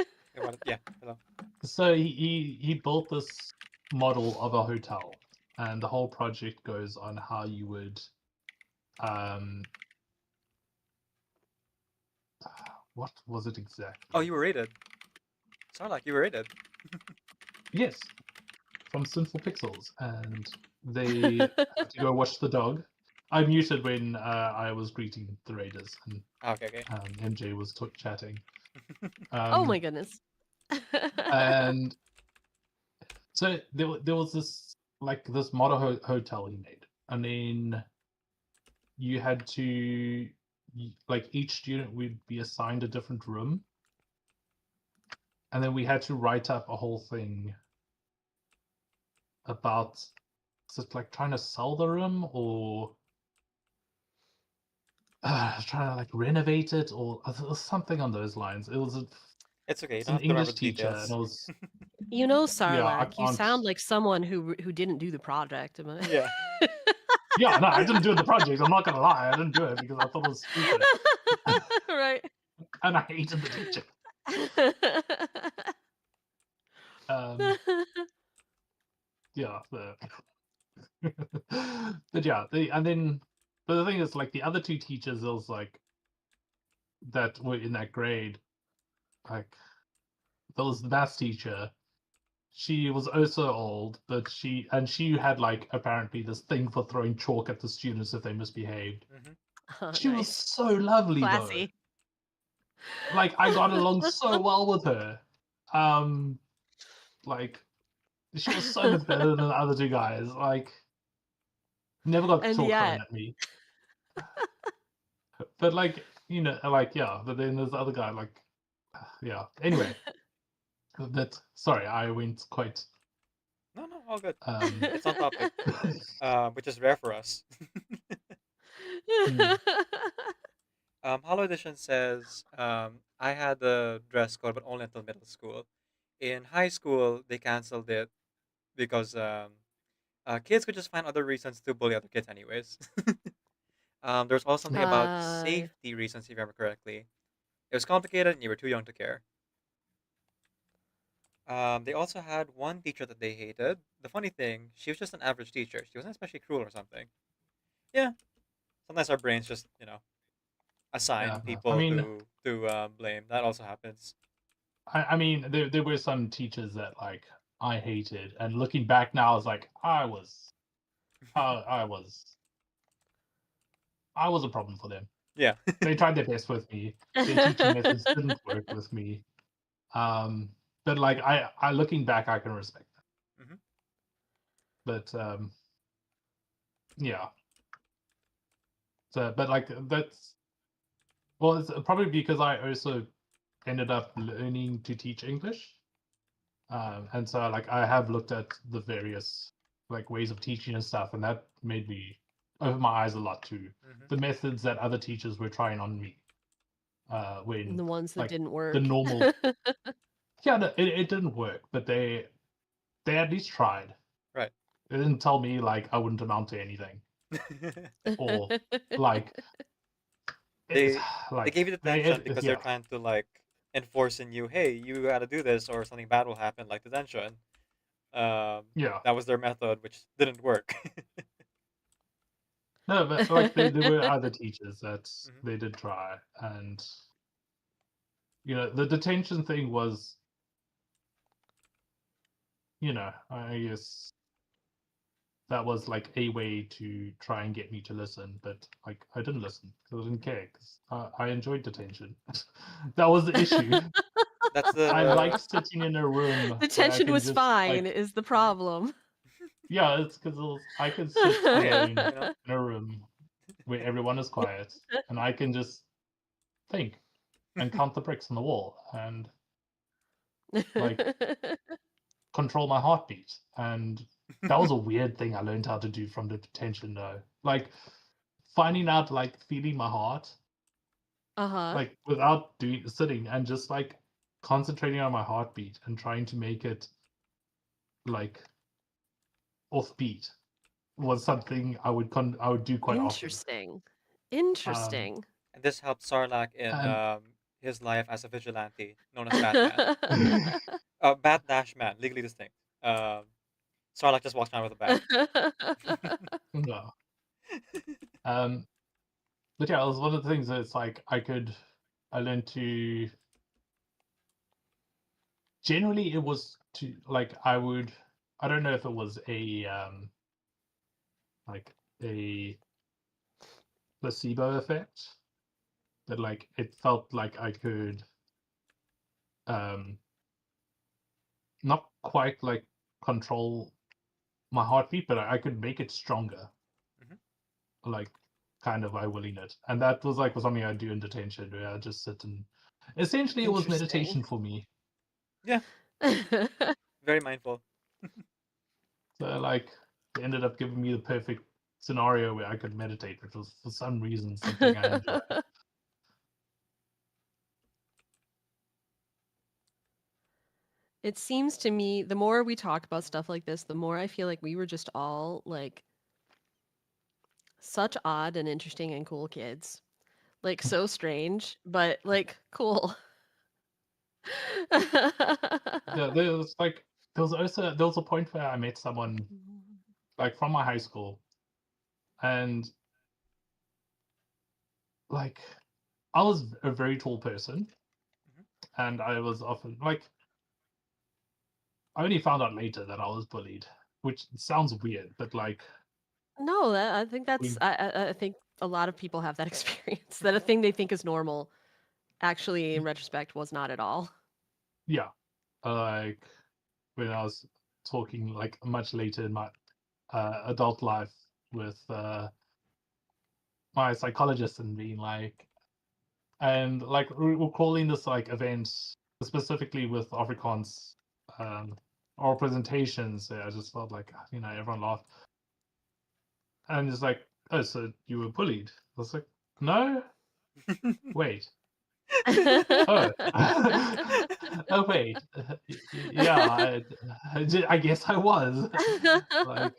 Yeah, hello. So he built this model of a hotel, and the whole project goes on how you would what was it exactly? Oh, you were rated. Sound like you were rated. Yes, from Sinful Pixels, and they had to go watch the dog. I muted when I was greeting the raiders, and Okay. MJ was chatting. Oh my goodness. And so there was this like this model hotel he made, and then you had to like each student would be assigned a different room, and then we had to write up a whole thing about is it like trying to sell the room or trying to like renovate it or something on those lines. It was It's okay. You it's don't an have to remember English the teacher, details. and it was You know, I Sarlacc, you can't- sound like someone who didn't do the project. Am I? Yeah. yeah, no, I didn't do the project. I'm not gonna lie, I didn't do it because I thought it was stupid, Right. and I hated the teacher. Yeah, But yeah, but the thing is, like, the other two teachers, was like that were in that grade, like, there was the maths teacher. She was also old, but she had like apparently this thing for throwing chalk at the students if they misbehaved. Oh, She was nice. so lovely though. Classy. Like, I got along so well with her. Like, she was so much better than the other two guys. Like, never got And chalk thrown yet. at me. But like, like, yeah. But then there's the other guy. Like, yeah. Anyway, but sorry, I went quite. No, all good. It's on topic, which is rare for us. Hollow Edition says, I had a dress code, but only until middle school. In high school, they canceled it because kids could just find other reasons to bully other kids, anyways. There's also something about safety reasons, if I remember correctly. It was complicated, and you were too young to care. They also had one teacher that they hated. The funny thing, she was just an average teacher. She wasn't especially cruel or something. Yeah, sometimes our brains just, assign people to blame. That also happens. I mean, there were some teachers that like I hated, and looking back now, it's like I was a problem for them. Yeah, they tried their best with me. Their teaching methods didn't work with me. But like I looking back, I can respect that. But yeah. So, but like that's it's probably because I also ended up learning to teach English, and so like I have looked at the various like ways of teaching and stuff, and that made me open my eyes a lot to the methods that other teachers were trying on me. When the ones that like, didn't work. the normal, yeah, no, it didn't work, but they at least tried. Right. They didn't tell me like I wouldn't amount to anything, or like they like gave you detention because they're trying to like enforce in you, hey, you got to do this, or something bad will happen, like detention. Yeah, that was their method, which didn't work. No, but like there were other teachers that they did try, and the detention thing was, I guess that was like a way to try and get me to listen, but like I didn't listen because I didn't care because I enjoyed detention. That was the issue. That's the. I liked sitting in a room. Detention was just, fine. Like, is the problem? Yeah, it's because I could sit alone in a room where everyone is quiet, and I can just think and count the bricks on the wall and like control my heartbeat. And that was a weird thing I learned how to do from the detention though. Like finding out like feeling my heart. Like without sitting and just like concentrating on my heartbeat and trying to make it like offbeat was something I would do quite often. Interesting. And this helped Sarlacc in his life as a vigilante, known as Batman. Bat Dash Man, legally distinct. Sarlacc just walks around with a bat. No. But yeah, it was one of the things that it's like I learned to. Generally, it was to like I don't know if it was a like a placebo effect, but like it felt like I could not quite like control my heartbeat, but I could make it stronger, like kind of by willing it. And that was like something I do in detention, where I just sit and essentially it was meditation for me. Yeah. Very mindful. So like it ended up giving me the perfect scenario where I could meditate, which was for some reason something I enjoyed. It seems to me the more we talk about stuff like this, the more I feel like we were just all like such odd and interesting and cool kids. Like so strange, but like cool. Yeah, there was a point where I met someone like from my high school, and like I was a very tall person, and I was often like I only found out later that I was bullied, which sounds weird, but like No, I think that's we I think a lot of people have that experience that a thing they think is normal actually in retrospect was not at all. yeah, like when I was talking like much later in my adult life with my psychologist and being like, and like recalling this like event specifically with Afrikaans or presentations. I just felt like everyone laughed, and it's like, oh, so you were bullied? I was like, no, wait. Oh, oh wait, yeah, I guess I was. Like,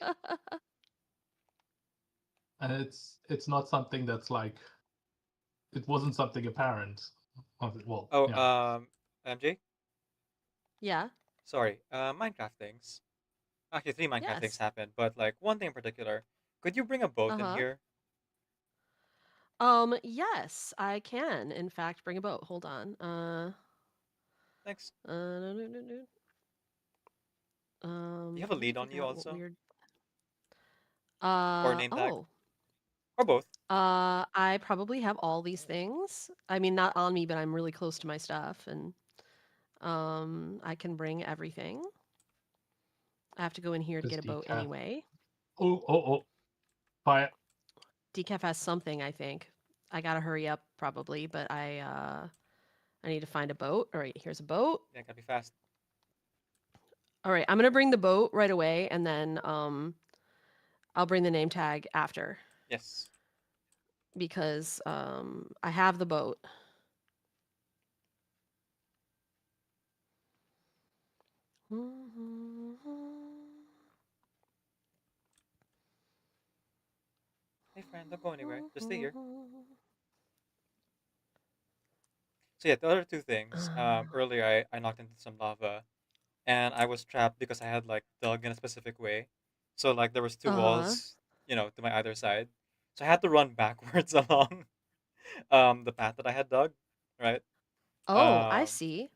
and it's not something that's like it wasn't something apparent. Well, Oh, yeah, MJ. Yeah. Sorry. Minecraft things. Actually, 3 Minecraft things Yes. happened, but like one thing in particular. Could you bring a boat in Uh-huh. here? Yes, I can. In fact, bring a boat. Hold on. Thanks. No, no, no, no. Do you have a Trying to lead on figure you out what also, weird. or a name tag, Oh. or both? I probably have all these things. I mean, not on me, but I'm really close to my stuff, and I can bring everything. I have to go in here to just get a boat decaf. anyway. Oh, fire. Decaf has something, I think. I gotta hurry up probably, but I need to find a boat. All right, here's a boat. Yeah, gotta be fast. All right, I'm gonna bring the boat right away, and then I'll bring the name tag after Yes. because I have the boat. Hey friend, don't go anywhere. Just stay here. So yeah, the other two things. Earlier I knocked into some lava, and I was trapped because I had like dug in a specific way. So like there was two Uh-huh. walls, to my either side. So I had to run backwards along the path that I had dug, right? Oh, I Um, see.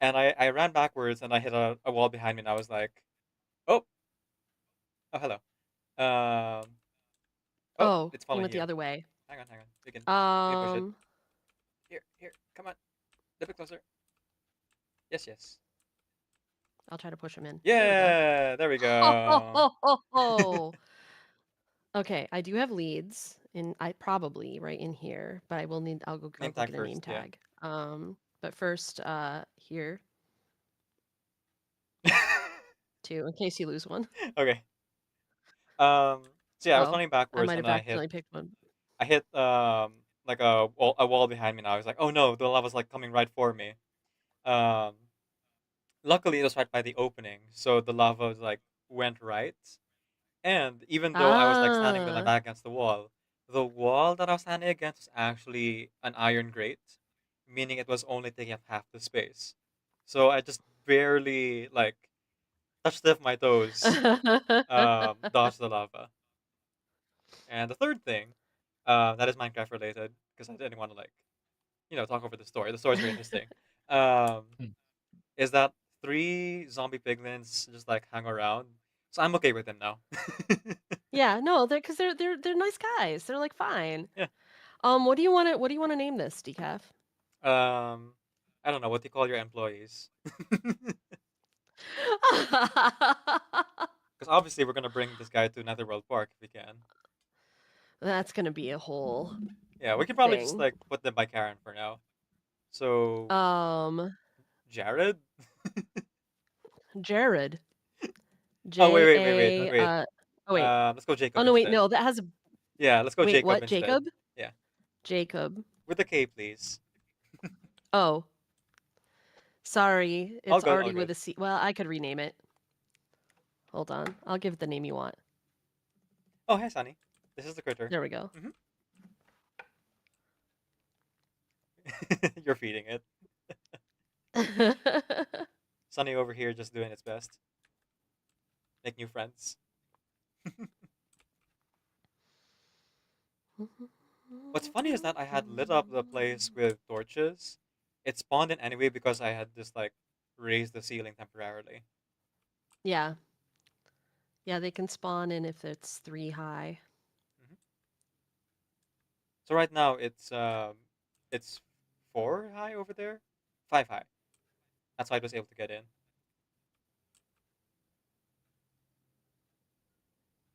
and I ran backwards and I hit a wall behind me and I was like, oh, oh hello. Um, oh, Oh, it's you following went the you. other way. Hang on, hang on. You can push it. Um, Here, come on. A bit closer. Yes. I'll try to push him in. There we go. Yeah, there we Ho, ho, go. ho, ho, ho. Okay, I do have leads in I probably right in here, but I'll Name go tag get a name first, yeah. tag. But first, here. Two, in case you lose one. Okay. So yeah, I was Oh, running I backwards might and have then accidentally picked one. I hit like a wall behind me and I was like, oh no, the lava's like coming right for me. Um, luckily it was right by the opening, so the lava was like went right. And even though I was like standing with my Ah. back against the wall that I was standing against was actually an iron grate, meaning it was only taking up half the space. So I just barely like touched with my toes, dodged the lava. And the third thing, that is Minecraft related, because I didn't want to like, talk over the story. The story's very interesting. Um, is that three zombie piglins just like hang around? So I'm okay with them now. Yeah, no, they're nice guys. They're like fine. Yeah. What do you want to name this, Decaf? I don't know what do you call your employees. Because obviously we're gonna bring this guy to Netherworld Park if we can. That's gonna be a whole Yeah, we can probably just thing. like put them by Karen for now. So Jared. Jared. Oh wait, J wait, wait, wait, A wait. oh wait. Let's go Oh Jacob no, wait, instead. no, that has a Yeah, let's go wait, Jacob what? instead. Jacob? Yeah. Jacob. With a K, please. Oh. Sorry, All it's good, all already with good. a C. Well, I could rename it. Hold on. I'll give it the name you want. Oh, hey, Sunny. This is the critter. There we go. You're feeding it. Sunny over here just doing its best. Make new friends. What's funny is that I had lit up the place with torches. It spawned in anyway because I had just like raised the ceiling temporarily. Yeah. Yeah, they can spawn in if it's 3 high. So right now it's 4 high over there, 5 high. That's why I was able to get in.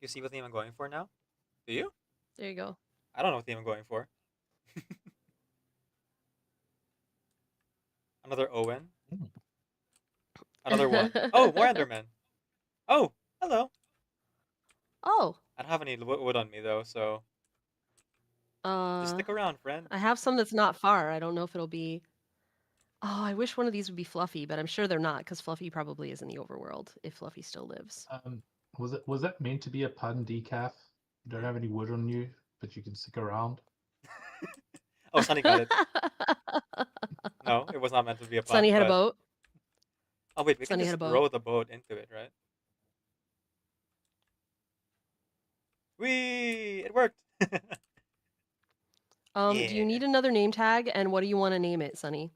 You see what theme I'm going for now? Do you? There you go. I don't know what theme I'm going for. Another Owen. Another one. Oh, more Endermen. Oh, hello. Oh. I don't have any wood on me though, so just stick around, friend. I have some that's not far. I don't know if it'll be. Oh, I wish one of these would be Fluffy, but I'm sure they're not because Fluffy probably is in the overworld if Fluffy still lives. Was that meant to be a pun, Decaf? You don't have any wood on you, but you can stick around. Oh, Sunny got it. No, it was not meant to be a pun. Sunny had a but... boat. Oh wait, we Sunny can had just a boat. row the boat into it, right? Whee! It worked. Do you need another name tag? And what do you want to name it, Sunny?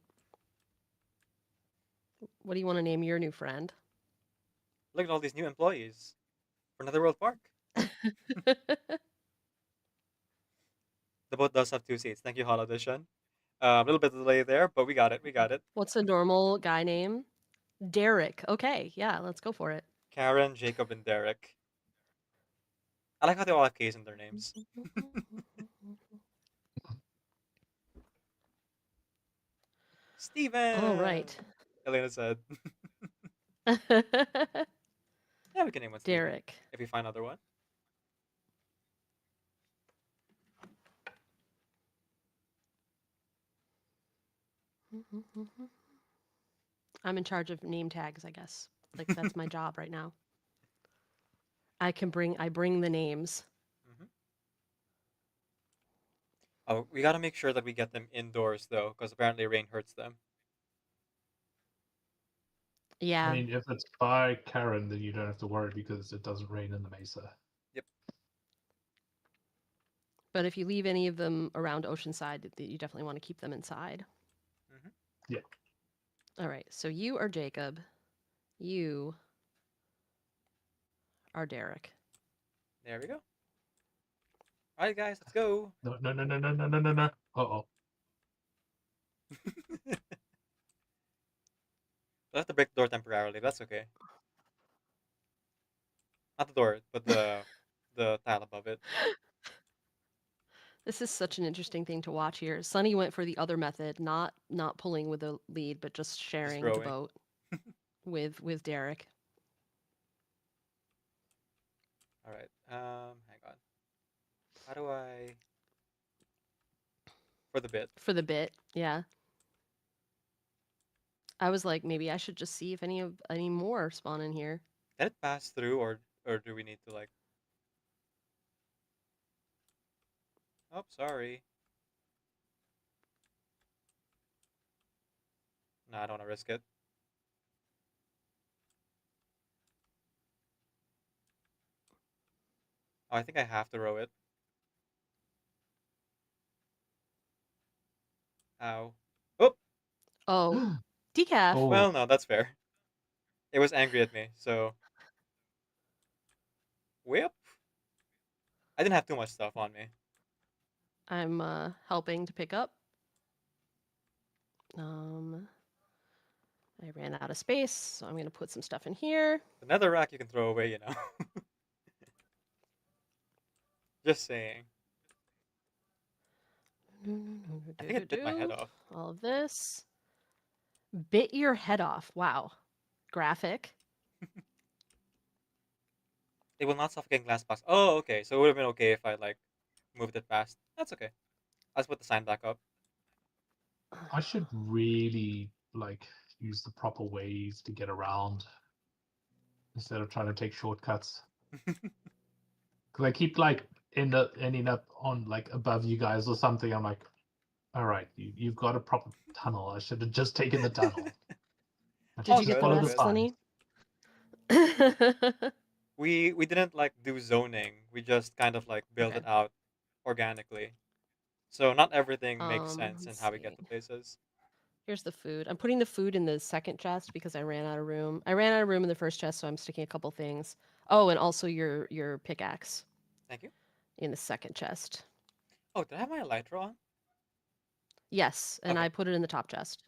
What do you want to name your new friend? Look at all these new employees for Netherworld Park. The boat does have 2 seats. Thank you, Hall Edition. A little bit of delay there, but we got it. We got it. What's a normal guy name? Derek. Okay, yeah, let's go for it. Karen, Jacob, and Derek. I like how they all have K's in their names. Steven! All right. Elena said. Yeah, we can name one Steven, Derek. if we find another one. I'm in charge of name tags, I guess. Like that's my job right now. I bring the names. Oh, we gotta make sure that we get them indoors though, because apparently rain hurts them. Yeah. I mean, if it's by Karen, then you don't have to worry because it doesn't rain in the mesa. Yep. But if you leave any of them around Oceanside, you definitely want to keep them inside. Yeah. All right. So you are Jacob. You are Derek. There we go. All right, guys, let's go. No. Uh-oh. We'll have to break the door temporarily. That's okay. Not the door, but the tile above it. This is such an interesting thing to watch here. Sunny went for the other method, not pulling with the lead, but just sharing the rowing. boat with Derek. All right. Hang on. How do I? For the bit. For the bit, yeah. I was like, maybe I should just see if any more spawn in here. Can it pass through, or do we need to like? Oh, sorry. No, I don't want to risk it. Oh, I think I have to row it. Ow. Oh! Oh. Decaf. Oh. Well, no, that's fair. It was angry at me, so... Whip? I didn't have too much stuff on me. I'm helping to pick up. I ran out of space, so I'm going to put some stuff in here. The nether rack you can throw away, you know. Just saying. I think it bit my head off. All of this. Bit your head off. Wow. Graphic. It will not suffocate glass box. Oh, okay. So it would have been okay if I, like, moved it fast. That's okay. I'll just put the sign back up. I should really, like, use the proper ways to get around instead of trying to take shortcuts. Because I keep, like, ending up on, like, above you guys or something. I'm like, all right, you've got a proper tunnel. I should have just taken the tunnel. Did you get the rest, Sunny? We didn't like do zoning. We just kind of like built it out organically. So not everything makes sense in Let's how we get to see. places. Here's the food. I'm putting the food in the second chest because I ran out of room. I ran out of room in the first chest, so I'm sticking a couple things. Oh, and also your pickaxe Thank you. in the second chest. Oh, did I have my elytra on? Yes, and Okay. I put it in the top chest.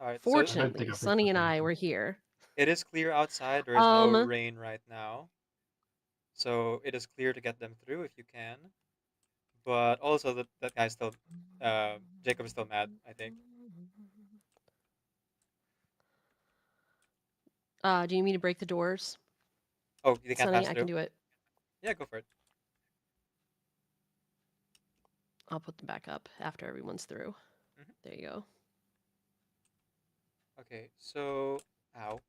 All right. So Fortunately, Sunny and I were here. it is clear outside. There is no rain right now, so it is clear to get them through if you can. But also that guy's still, Jacob is still mad, I think. Do you mean to break the doors? Oh, you can't Sunny, pass I through? can do it. Yeah, go for it. I'll put them back up after everyone's through. There you go. Okay, so ow.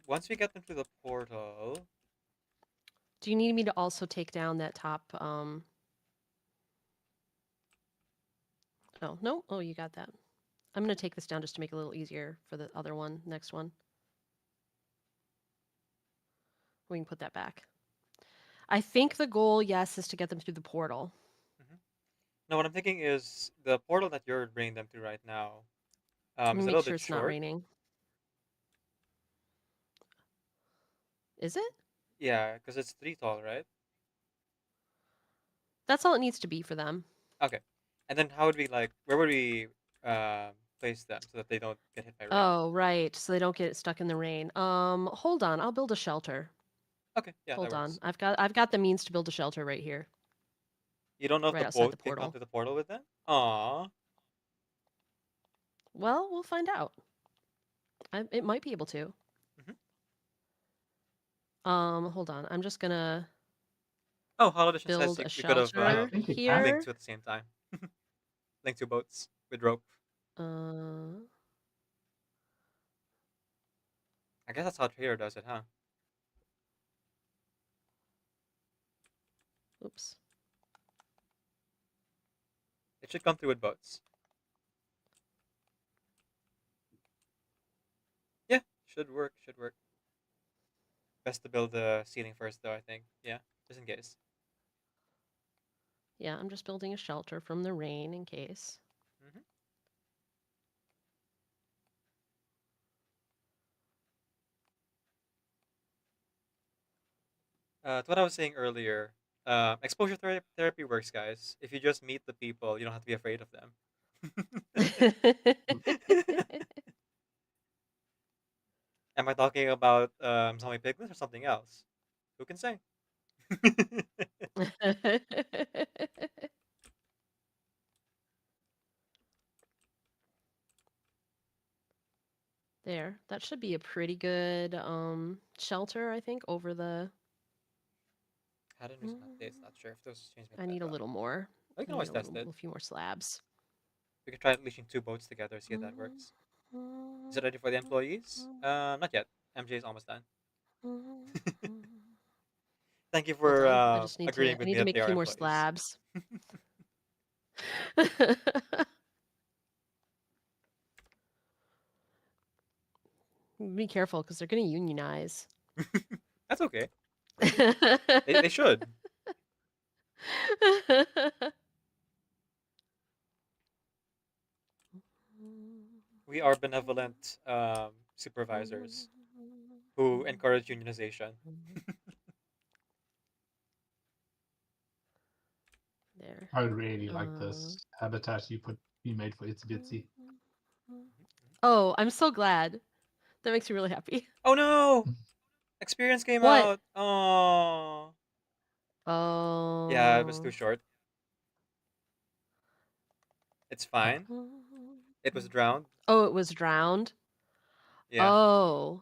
Once we get them through the portal, Do you need me to also take down that top? Oh no! Oh, you got that. I'm gonna take this down just to make it a little easier for the other one, next one. We can put that back. I think the goal, yes, is to get them through the portal. no, what I'm thinking is the portal that you're bringing them through right now, Let me is a make little sure bit it's not short. raining. Is it? Yeah, because it's 3 tall, right? That's all it needs to be for them. Okay, and then how would we where would we place them so that they don't get hit by rain? Oh, right. So they don't get stuck in the rain. Hold on. I'll build a shelter. Okay, yeah, Hold that on. works. I've got the means to build a shelter right here. You don't know if Right the outside boat the can come portal. to the portal with them? Aww. Well, we'll find out. It might be able to. Hold on. I'm just gonna. Oh, Hollow Edition says build a we could have shelter here. linked two at the same time. Link 2 boats with rope. I guess that's how Trader does it, huh? Oops. It should come through with boats. Yeah, should work, should work. Best to build the ceiling first, though, I think. Yeah, just in case. Yeah, I'm just building a shelter from the rain in case. To what I was saying earlier, exposure therapy works, guys. If you just meet the people, you don't have to be afraid of them. Am I talking about zombie piglins or something else? Who can say? There. That should be a pretty good shelter, I think, over the. I didn't recent updates. Not sure if those changed. I need a little more. We can always test it. A few more slabs. We can try leashing 2 boats together, see if that works. Is it ready for the employees? Not yet. MJ is almost done. Thank you for I just need agreeing to. with I need me to that make they a are few more employees. slabs. Be careful, because they're going to unionize. That's okay. They should. We are benevolent supervisors who encourage unionization. There. I really like this habitat you made for Itsy Bitsy. Oh, I'm so glad. That makes me really happy. Oh no! Experience came What? out. Oh. Oh. Yeah, it was too short. It's fine. It was drowned. Oh, it was drowned? Yeah. Oh.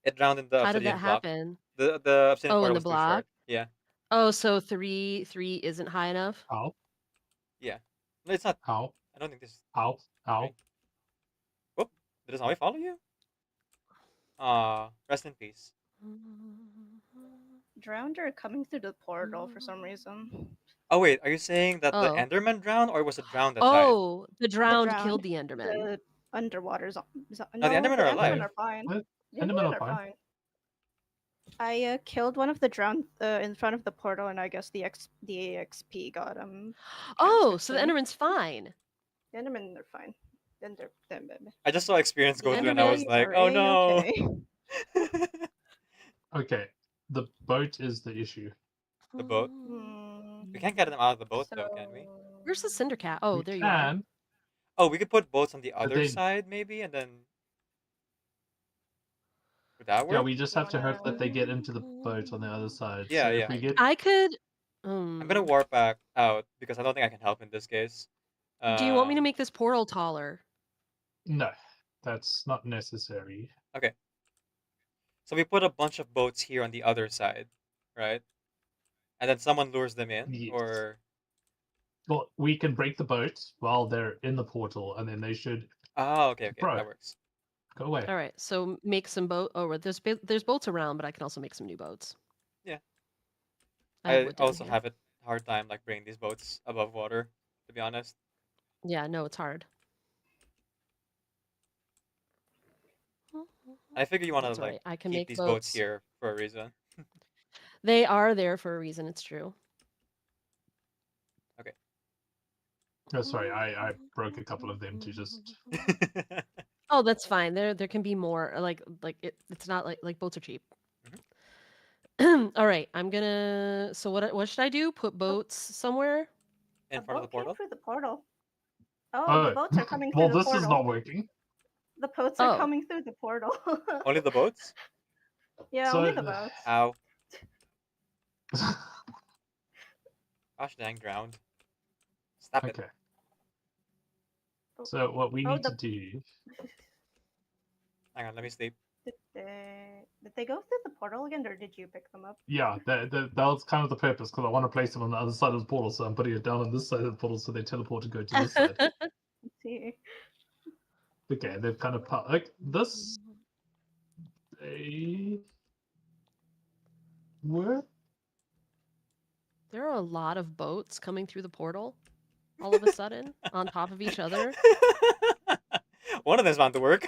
It drowned in the How did obsidian that block. happen? The obsidian part in the was too block? short. Yeah. Oh, so three isn't high enough? How? Yeah. No, it's not. How? I don't think this. How? Whoop! Did a zombie follow you? Rest in peace. Drowned or coming through the portal for some reason. Oh wait, are you saying that the Oh. Enderman drowned, or was it drowned that died? Oh, the drowned killed the Enderman. The underwater No, the Endermen are alive. are fine. What? Endermen are are fine. fine. I killed one of the drowned in front of the portal, and I guess the EXP got Oh, so the transferred to me. Enderman's fine. The Endermen are fine. Then they're I just saw experience go the through and I was Endermen like, are oh no. A-okay. Okay, the boat is the issue. The boat? We can't get them out of the boat though, can we? Where's the cinder cat? Oh, We there you are. can. Oh, we could put boats on the other they- side maybe, and then would that work? Yeah, we just have to hope that they get into the boat on the other side. Yeah, so yeah. If we get... I could. I'm gonna warp back out because I don't think I can help in this case. Do you want me to make this portal taller? No, that's not necessary. Okay. So we put a bunch of boats here on the other side, right? And then someone lures them in, Yes. or Well, we can break the boat while they're in the portal, and then they should... oh, okay, Bro, that works. go away. All right, so make some boat. Oh, there's boats around, but I can also make some new boats. Yeah. I have I wood down also here. have a hard time like bringing these boats above water, to be honest. Yeah, no, it's hard. I figure you want to That's like right, I can keep make these boats boats. here for a reason. They are there for a reason. It's true. Okay. Oh, sorry, I broke a couple of them to just... Oh, that's fine. There can be more. It's not like boats are cheap. All right, I'm gonna. So what should I do? Put boats somewhere? In front of the Came portal? through the portal. Oh, the boats are coming through well, the this portal. is not working. The boats are Oh. coming through the portal. Only the boats? Yeah, So- only the boats. Ow. Gosh dang, drowned. Stop it. Okay. So what we need the- to do... Hang on, let me sleep. Did they go through the portal again, or did you pick them up? Yeah, that was kind of the purpose, because I want to place them on the other side of the portal, so I'm putting it down on this side of the portal so they teleport to go to this side. Let's see. Okay, they've kind of... Like, this... They... Were... There are a lot of boats coming through the portal all of a sudden on top of each other. One of them's bound to work.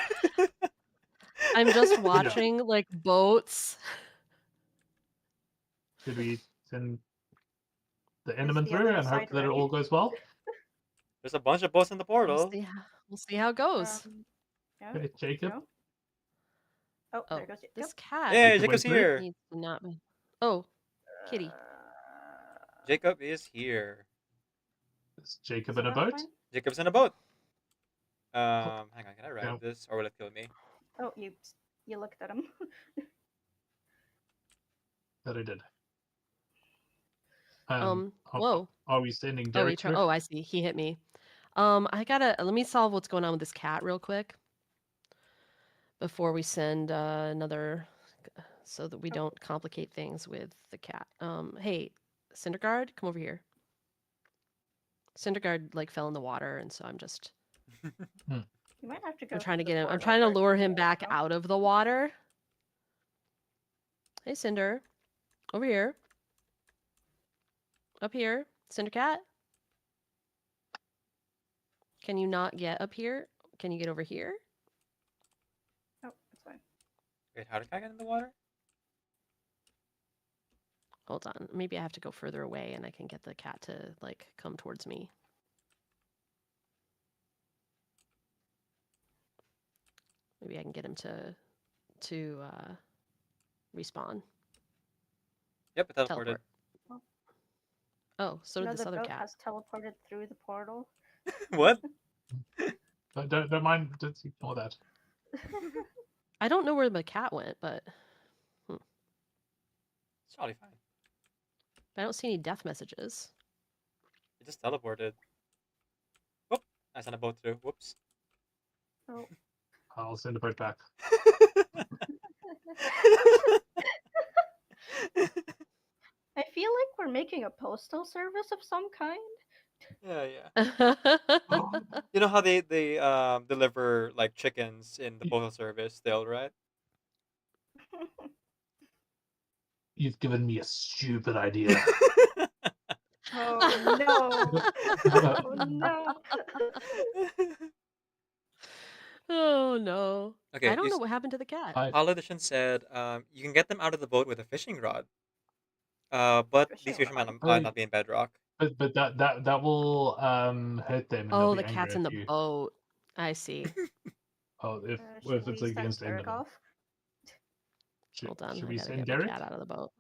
I'm just watching like boats. Should we send the It's Enderman the through other and hope side, that it right? all goes well? There's a bunch of boats in the portal. We'll see how it goes. Yeah. Okay, Jacob. go. Oh, Oh, there goes Jacob. this cat. Yeah, Jacob Jacob's went through? here. Needs to not be. Oh, kitty. Jacob is here. Is Jacob in a boat? Jacob's in a boat. Hang on, can I ride No. this or will it kill me? Oh, you looked at him. That I did. Whoa. Are we sending Oh, Derek through? I see. He hit me. I gotta let me solve what's going on with this cat real quick before we send another, so that we don't complicate things with the cat. Hey, Cinderguard, come over here. Cinderguard like fell in the water, and so I'm just. You might have to go. I'm trying to through the get him. I'm portal trying to first lure and him get back out. out of the water. Hey, Cinder, over here. Up here, Cindercat. Can you not get up here? Can you get over here? Oh, that's fine. Wait, how did I get in the water? Hold on. Maybe I have to go further away and I can get the cat to like come towards me. Maybe I can get him to respawn. Yep, it teleported. Teleport. Oh, so did No, this the other boat cat. has teleported through the portal. What? Don't mind. Just ignore that. I don't know where the cat went, but It's probably fine. I don't see any death messages. It just teleported. Whoop! I sent a boat through. Whoops. Oh. I'll send the boat back. I feel like we're making a postal service of some kind. Yeah, You know how they deliver like chickens in the postal service still, right? You've given me a stupid idea. Oh no! Oh no! Oh no. Okay, I don't know what happened to the cat. Politician said you can get them out of the boat with a fishing rod. But these fishermen might not be in bedrock. But that will hurt them and they'll Oh, be the angry cat's in at the you. boat. I see. Oh, if Should it's we send against Eric Enderman. off? Hold on, Should I we gotta send get my Garrett? cat out of the boat.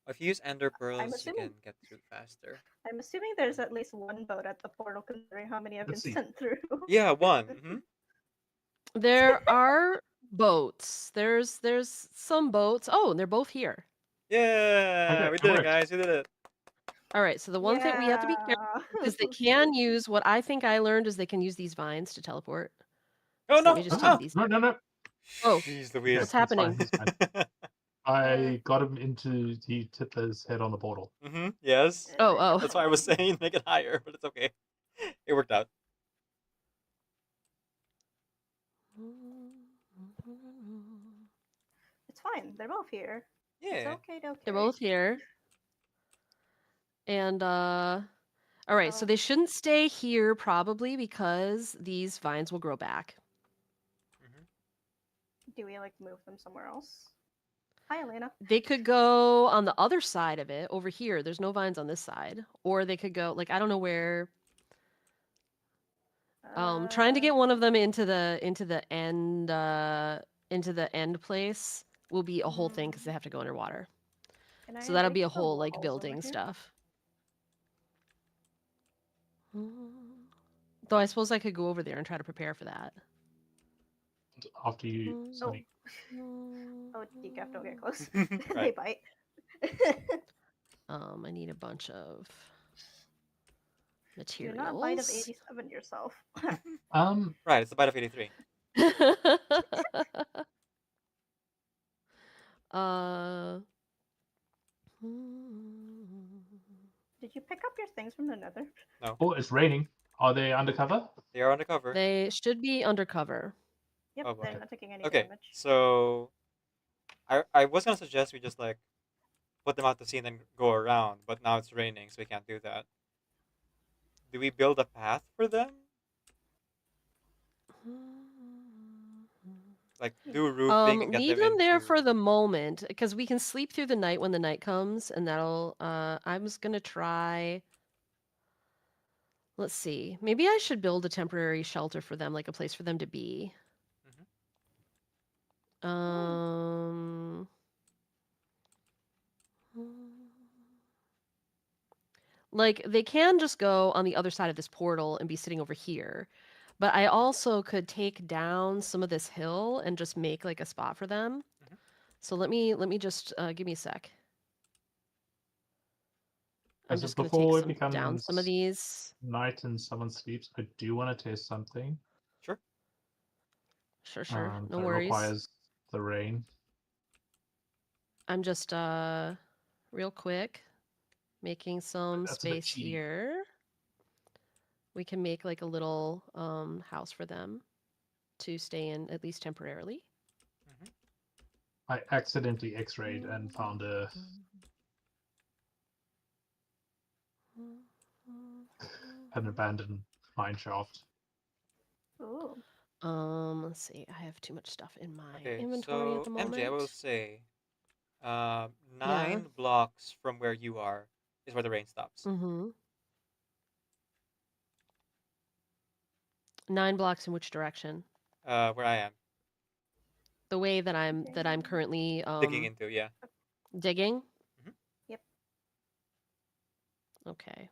If you use ender I'm pearls, you assuming- can get through faster. I'm assuming there's at least one boat at the portal, considering how many have Let's been see. sent through. Yeah, one. Mm-hmm. There are boats. There's some boats. Oh, and they're both here. Yeah, Okay, we it did it, worked. guys. We did it. All right, so the one thing we have to be careful because they can use what I think I learned is they can use these vines to teleport. Oh So no! let me just take these. No. Oh, Jeez Louise. what's happening? He's fine. I got him into he tipped his head on the portal. Mm-hmm. Yes. Oh. That's why I was saying make it higher, but it's okay. It worked out. It's fine. They're both here. Yeah. It's okay. They're both here. And all right, so they shouldn't stay here probably because these vines will grow back. Do we like move them somewhere else? Hi, Elena. They could go on the other side of it over here. There's no vines on this side. Or they could go like I don't know where. Trying to get one of them into the end place will be a whole thing because they have to go underwater. So that'll be a whole like building stuff. Though I suppose I could go over there and try to prepare for that. After you Sunny. Oh, decaf, don't get close. They Right. bite. I need a bunch of Do materials. not bite of 87 yourself. Right, it's the bite of 83. Did you pick up your things from the nether? No. Oh, it's raining. Are they undercover? They are undercover. They should be undercover. Yep, Oh, boy. they're not taking any Okay, damage. so I was gonna suggest we just like put them out to sea and then go around, but now it's raining, so we can't do that. Do we build a path for them? Like do roofing and get Leave them them there into... for the moment because we can sleep through the night when the night comes, and that'll. I'm just gonna try. Let's see. Maybe I should build a temporary shelter for them, like a place for them to be. Like they can just go on the other side of this portal and be sitting over here. But I also could take down some of this hill and just make like a spot for them. So let me just give me a sec. I'm As just if gonna before it take down some of these. night and someone sleeps, I do want to test something. Sure. Sure. No that worries. requires the rain. I'm just real quick making some That's a bit space cheaty. here. We can make like a little house for them to stay in at least temporarily. I accidentally X-rayed and found an abandoned mine shaft. Ooh. Let's see. I have too much stuff in my Okay, inventory at the so moment. MJ, I will say 9 blocks from where you are is where the rain stops. 9 blocks in which direction? Where I am. The way that I'm currently Digging into, yeah. Digging? Yep. Okay.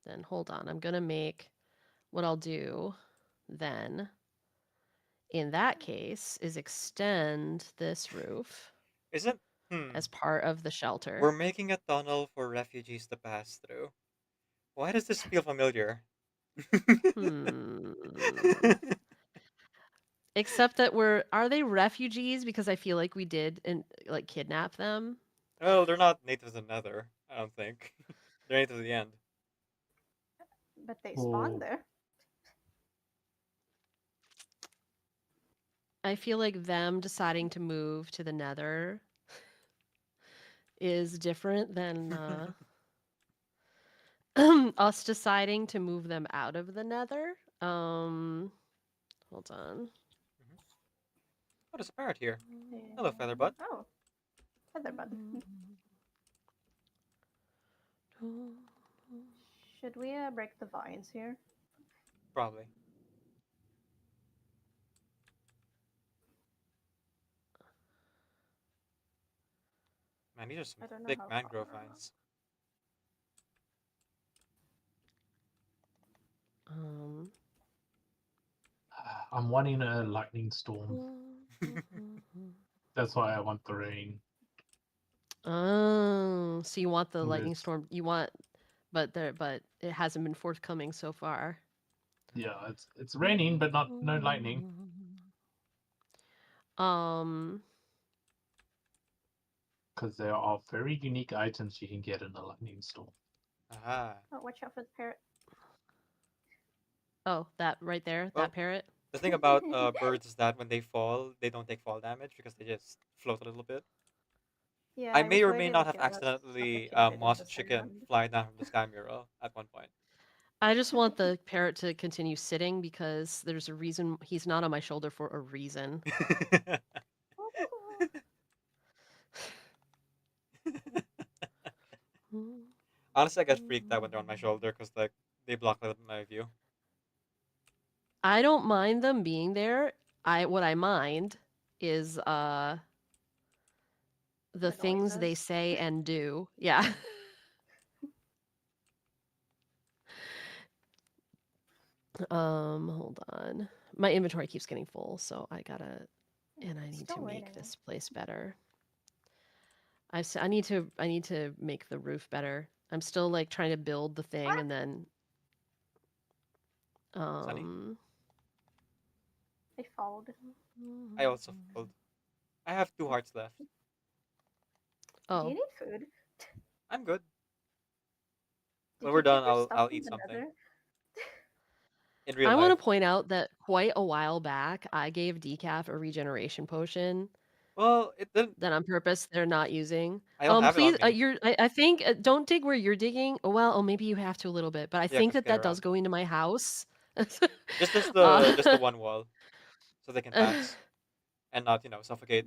Then hold on. I'm gonna make what I'll do then in that case is extend this roof Isn't as part of the shelter. We're making a tunnel for refugees to pass through. Why does this feel familiar? Except that are they refugees? Because I feel like we did like kidnap them. Well, they're not natives of the Nether, I don't think. They're natives of the end. But they spawned there. I feel like them deciding to move to the Nether is different than us deciding to move them out of the Nether. Hold on. Oh, there's a parrot here. Hello, Featherbutt. Oh, Featherbutt. Should we break the vines here? Probably. Man, these are some I don't know thick how mangrove far. vines. I'm wanting a lightning storm. That's why I want the rain. Oh, so you want the lightning Yes. storm? You want, but it hasn't been forthcoming so far. Yeah, it's raining, but no lightning. Because there are very unique items you can get in the lightning storm. Aha. Oh, watch out for the parrot. Oh, that right there, Well, that parrot. the thing about birds is that when they fall, they don't take fall damage because they just float a little bit. Yeah, I I may was or worried may it not would have get accidentally suffocated in mossed the a chicken sand. fly down from the sky mural at one point. I just want the parrot to continue sitting because there's a reason he's not on my shoulder for a reason. Honestly, I get freaked out when they're on my shoulder because like they block my view. I don't mind them being there. What I mind is the things they noises. say and do. Yeah. Hold on. My inventory keeps getting full, so I gotta, and I need to make this place better. I need to make the roof better. I'm still like trying to build the thing and then Sunny? I followed. I also followed. I have 2 hearts left. Do Oh. you need food? I'm good. Did When you we're keep done, your stuff I'll in eat the something. Nether? In real I life. want to point out that quite a while back, I gave Decaf a regeneration potion. Well, it didn't. That on purpose they're not using. I don't have it Please, on me. I think don't dig where you're digging. Oh, well, maybe you have to a little bit, but I Yeah, think 'cause that get does around. go into my house. Just Uh, the one wall, so they can pass and not suffocate.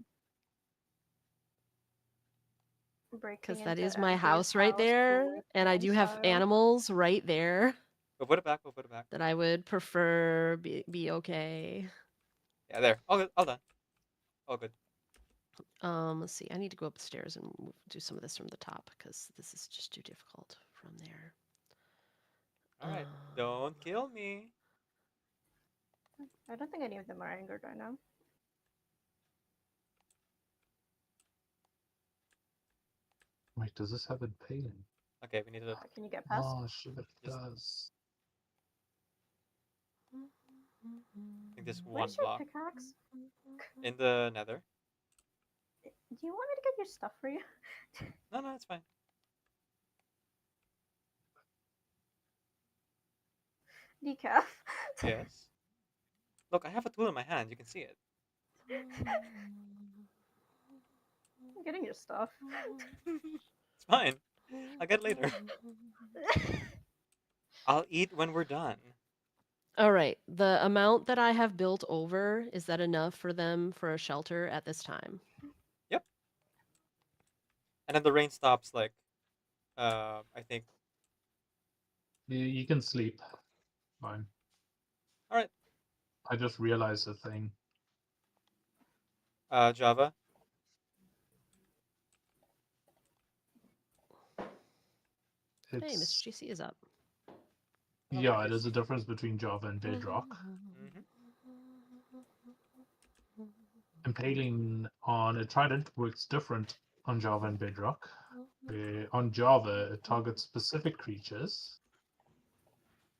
Breaking that into is my MJ's house right there, Korean and I do have style. animals right there We'll put it back. We'll put it back. that I would prefer be okay. Yeah, there. All good. All done. All good. Let's see. I need to go upstairs and do some of this from the top because this is just too difficult from there. All right. Don't kill me. I don't think any of them are angered right now. Wait, does this have impaling? Okay, we need to. Can you get past? Oh shit, it does. I think there's one Where's your block pickaxe? in the Nether. Do you want me to get your stuff for you? No, it's fine. Decaf. Yes. Look, I have a tool in my hand. You can see it. I'm getting your stuff. It's fine. I'll get it later. I'll eat when we're done. All right. The amount that I have built over, is that enough for them for a shelter at this time? Yep. And then the rain stops like I think. You can sleep. Fine. Alright. I just realized a thing. Java. Hey, Mr. GC is up. Yeah, there's a difference between Java and Bedrock. Impaling on a trident works different on Java and Bedrock. On Java, it targets specific creatures,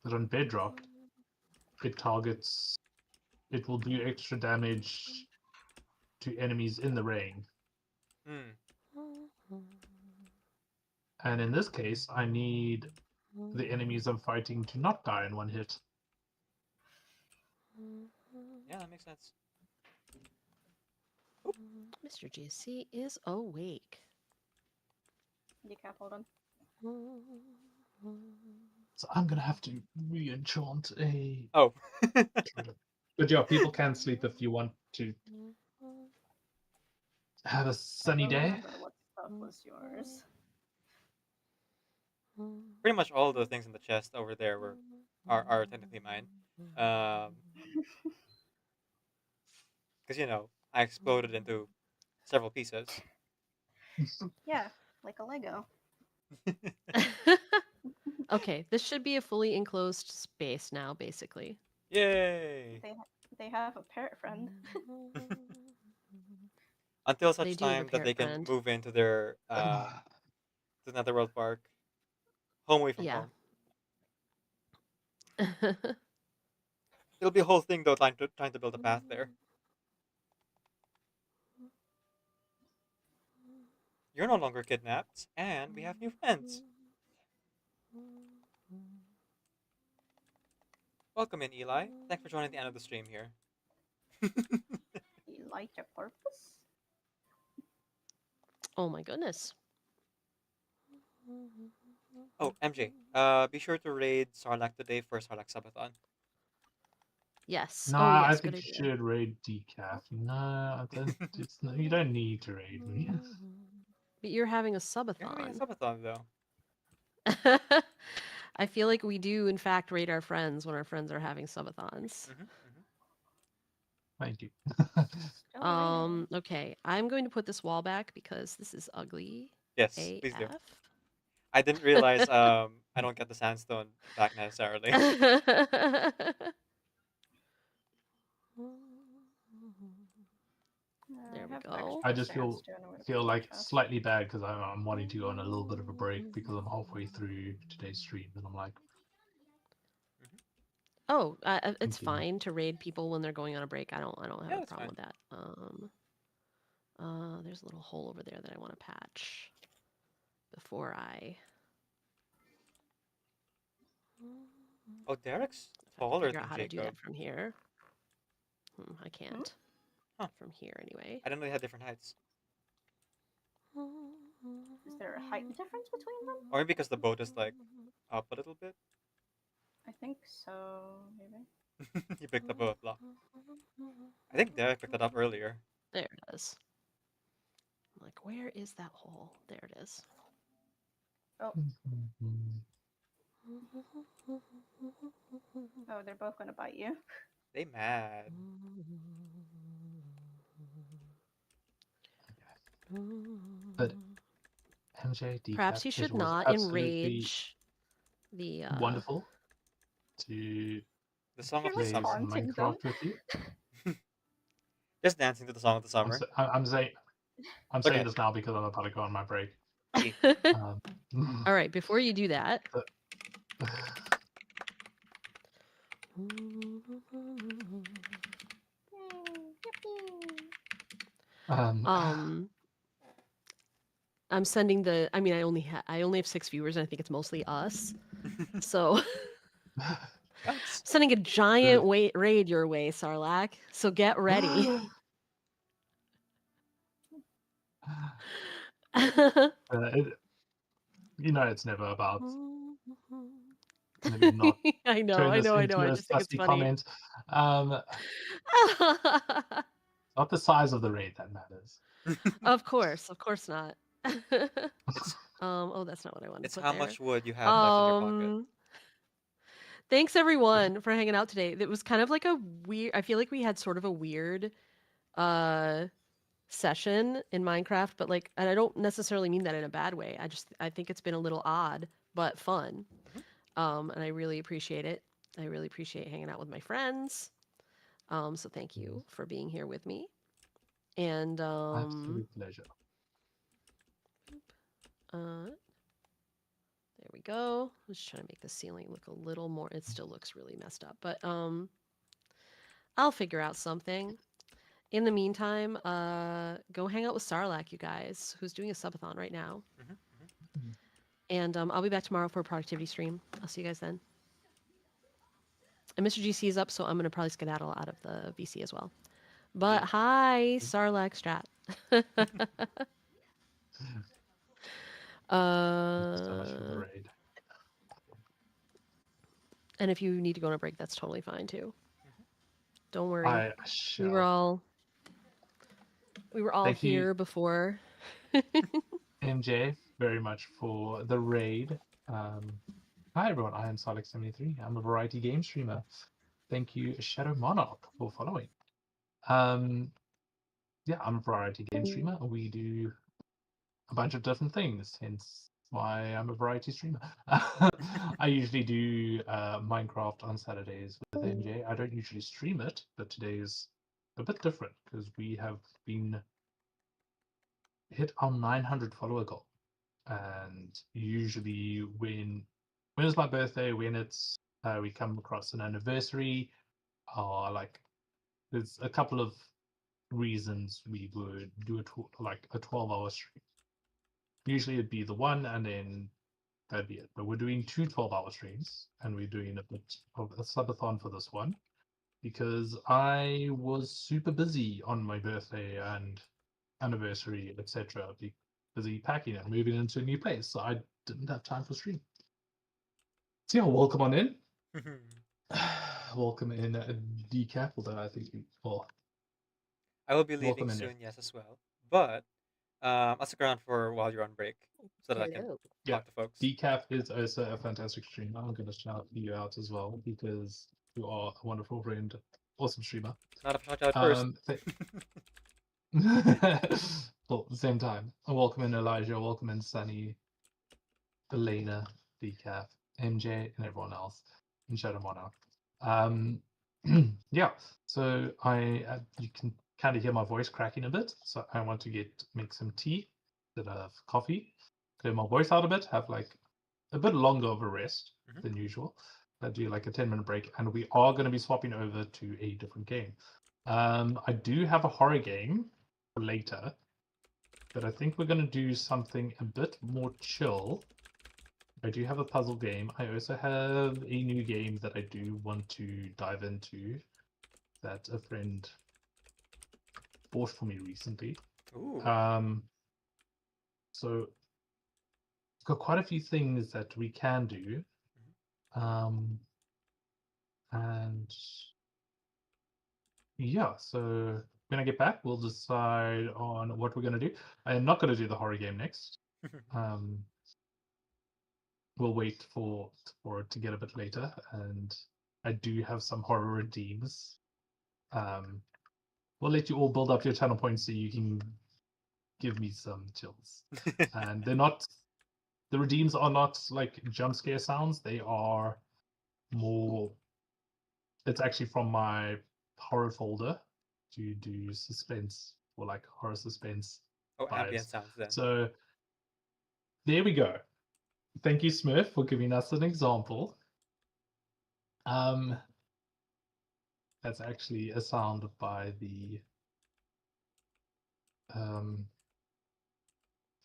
but on Bedrock, it will do extra damage to enemies in the rain. And in this case, I need the enemies I'm fighting to not die in one hit. Yeah, that makes sense. Mr. GC is awake. Decaf, hold on. So I'm gonna have to re-enchant a. Oh. But yeah, people can sleep if you want to have a sunny don't day. remember what stuff was yours. Pretty much all the things in the chest over there are technically mine. Because you know I exploded into several pieces. Yeah, like a Lego. Okay, this should be a fully enclosed space now, basically. Yay! They have a parrot friend. Until They such do have a time that they parrot can friend. move into their to the Netherworld Park, home away from Yeah. home. It'll be a whole thing though, trying to build a path there. You're no longer kidnapped, and we have new friends. Welcome in, Eli. Thanks for joining the end of the stream here. Elijah Porpoise? Oh my goodness. Oh, MJ, be sure to raid Sarlacc today for Sarlacc Subathon. Yes. Nah, Oh yes, I good think you idea. should raid Decaf. No, I don't. You don't need to raid me. But you're having a You're having a subathon. Subathon though. I feel like we do, in fact, rate our friends when our friends are having subathons. Thank you. Okay, I'm going to put this wall back because this is ugly. Yes, please do. I didn't realize I don't get the sandstone back necessarily. There we go. I just feel like slightly bad because I'm wanting to go on a little bit of a break because I'm halfway through today's stream and I'm like, Oh, it's Continue. fine to raid people when they're going on a break. I don't have a that's problem fine. with that. There's a little hole over there that I want to patch before I. Oh, Derek's If I can taller figure out than how to do Jacob. that from here. I can't. Huh. From here anyway. I didn't know they had different heights. Is there a height difference between them? Or maybe because the boat is like up a little bit. I think so, maybe. You picked up a block. I think Derek picked it up earlier. There it is. I'm like, where is that hole? There it is. Oh. Oh, they're both gonna bite you. They mad. but MJ Decaf, Perhaps you should it was not absolutely enrage the wonderful to The song of the play summer. Minecraft with you. Just dancing to the song of the summer. I'm saying Okay. this now because I'm about to go on my break. All right, before you do that. I'm sending the. I mean, I only have 6 viewers, and I think it's mostly us. So, sending a giant raid your way, Sarlacc. So get ready. It's never about maybe not. I know. turn this into I a just think it's sussy funny. comment. Not the size of the raid that matters. Of course not. Oh, that's not what I wanted It's to put how there. much wood you have left in your pocket. Thanks everyone for hanging out today. It was kind of like a weird. I feel like we had sort of a weird session in Minecraft, but like, and I don't necessarily mean that in a bad way. I think it's been a little odd, but fun. And I really appreciate it. I really appreciate hanging out with my friends. So thank you for being here with me. And absolute pleasure. There we go. I'm just trying to make the ceiling look a little more. It still looks really messed up, but I'll figure out something. In the meantime, go hang out with Sarlacc, you guys, who's doing a subathon right now. And I'll be back tomorrow for a productivity stream. I'll see you guys then. And Mr. GC is up, so I'm gonna probably skedaddle out of the VC as well. But hi, Sarlacc Strat. So much for the raid. And if you need to go on a break, that's totally fine too. Don't worry. I We were shall. all Thank you, here before. MJ, very much for the raid. Hi everyone, I am Solix73. I'm a variety game streamer. Thank you, Shadow Monarch, for following. Yeah, I'm a variety game streamer. We do a bunch of different things, hence why I'm a variety streamer. I usually do Minecraft on Saturdays with MJ. I don't usually stream it, but today is a bit different because we have been hit our 900 follower goal. And usually when it's my birthday, when it's we come across an anniversary, or like there's a couple of reasons we would do like a 12-hour stream. Usually it'd be the one, and then that'd be it. But we're doing two 12-hour streams, and we're doing a bit of a subathon for this one because I was super busy on my birthday and anniversary, etc. Busy packing and moving into a new place, so I didn't have time for stream. So yeah, welcome on in. Welcome in, Decap, although I think I will be leaving welcome in soon, yes, as well. But I'll stick around for while you're on break so that I can talk to folks. Decaf is also a fantastic streamer. I'm going to shout you out as well because you are a wonderful friend, awesome streamer. Not a shout out first. Well, at the same time, welcome in Elijah, welcome in Sunny, Elena, Decaf, MJ, and everyone else in Shadow Monarch. Yeah, so you can kind of hear my voice cracking a bit, so I want to make some tea instead of coffee, clear my voice out a bit, have like a bit longer of a rest than usual. I do like a 10-minute break, and we are going to be swapping over to a different game. I do have a horror game for later, but I think we're going to do something a bit more chill. I do have a puzzle game. I also have a new game that I do want to dive into that a friend bought for me recently. Ooh. So it's got quite a few things that we can do. And yeah, so when I get back, we'll decide on what we're going to do. I am not going to do the horror game next. We'll wait for it to get a bit later, and I do have some horror redeems. We'll let you all build up your channel points so you can give me some chills. And the redeems are not like jump scare sounds. They are more. It's actually from my horror folder to do suspense or like horror suspense. Ambient sounds then. So there we go. Thank you, Smurf, for giving us an example. That's actually a sound by the I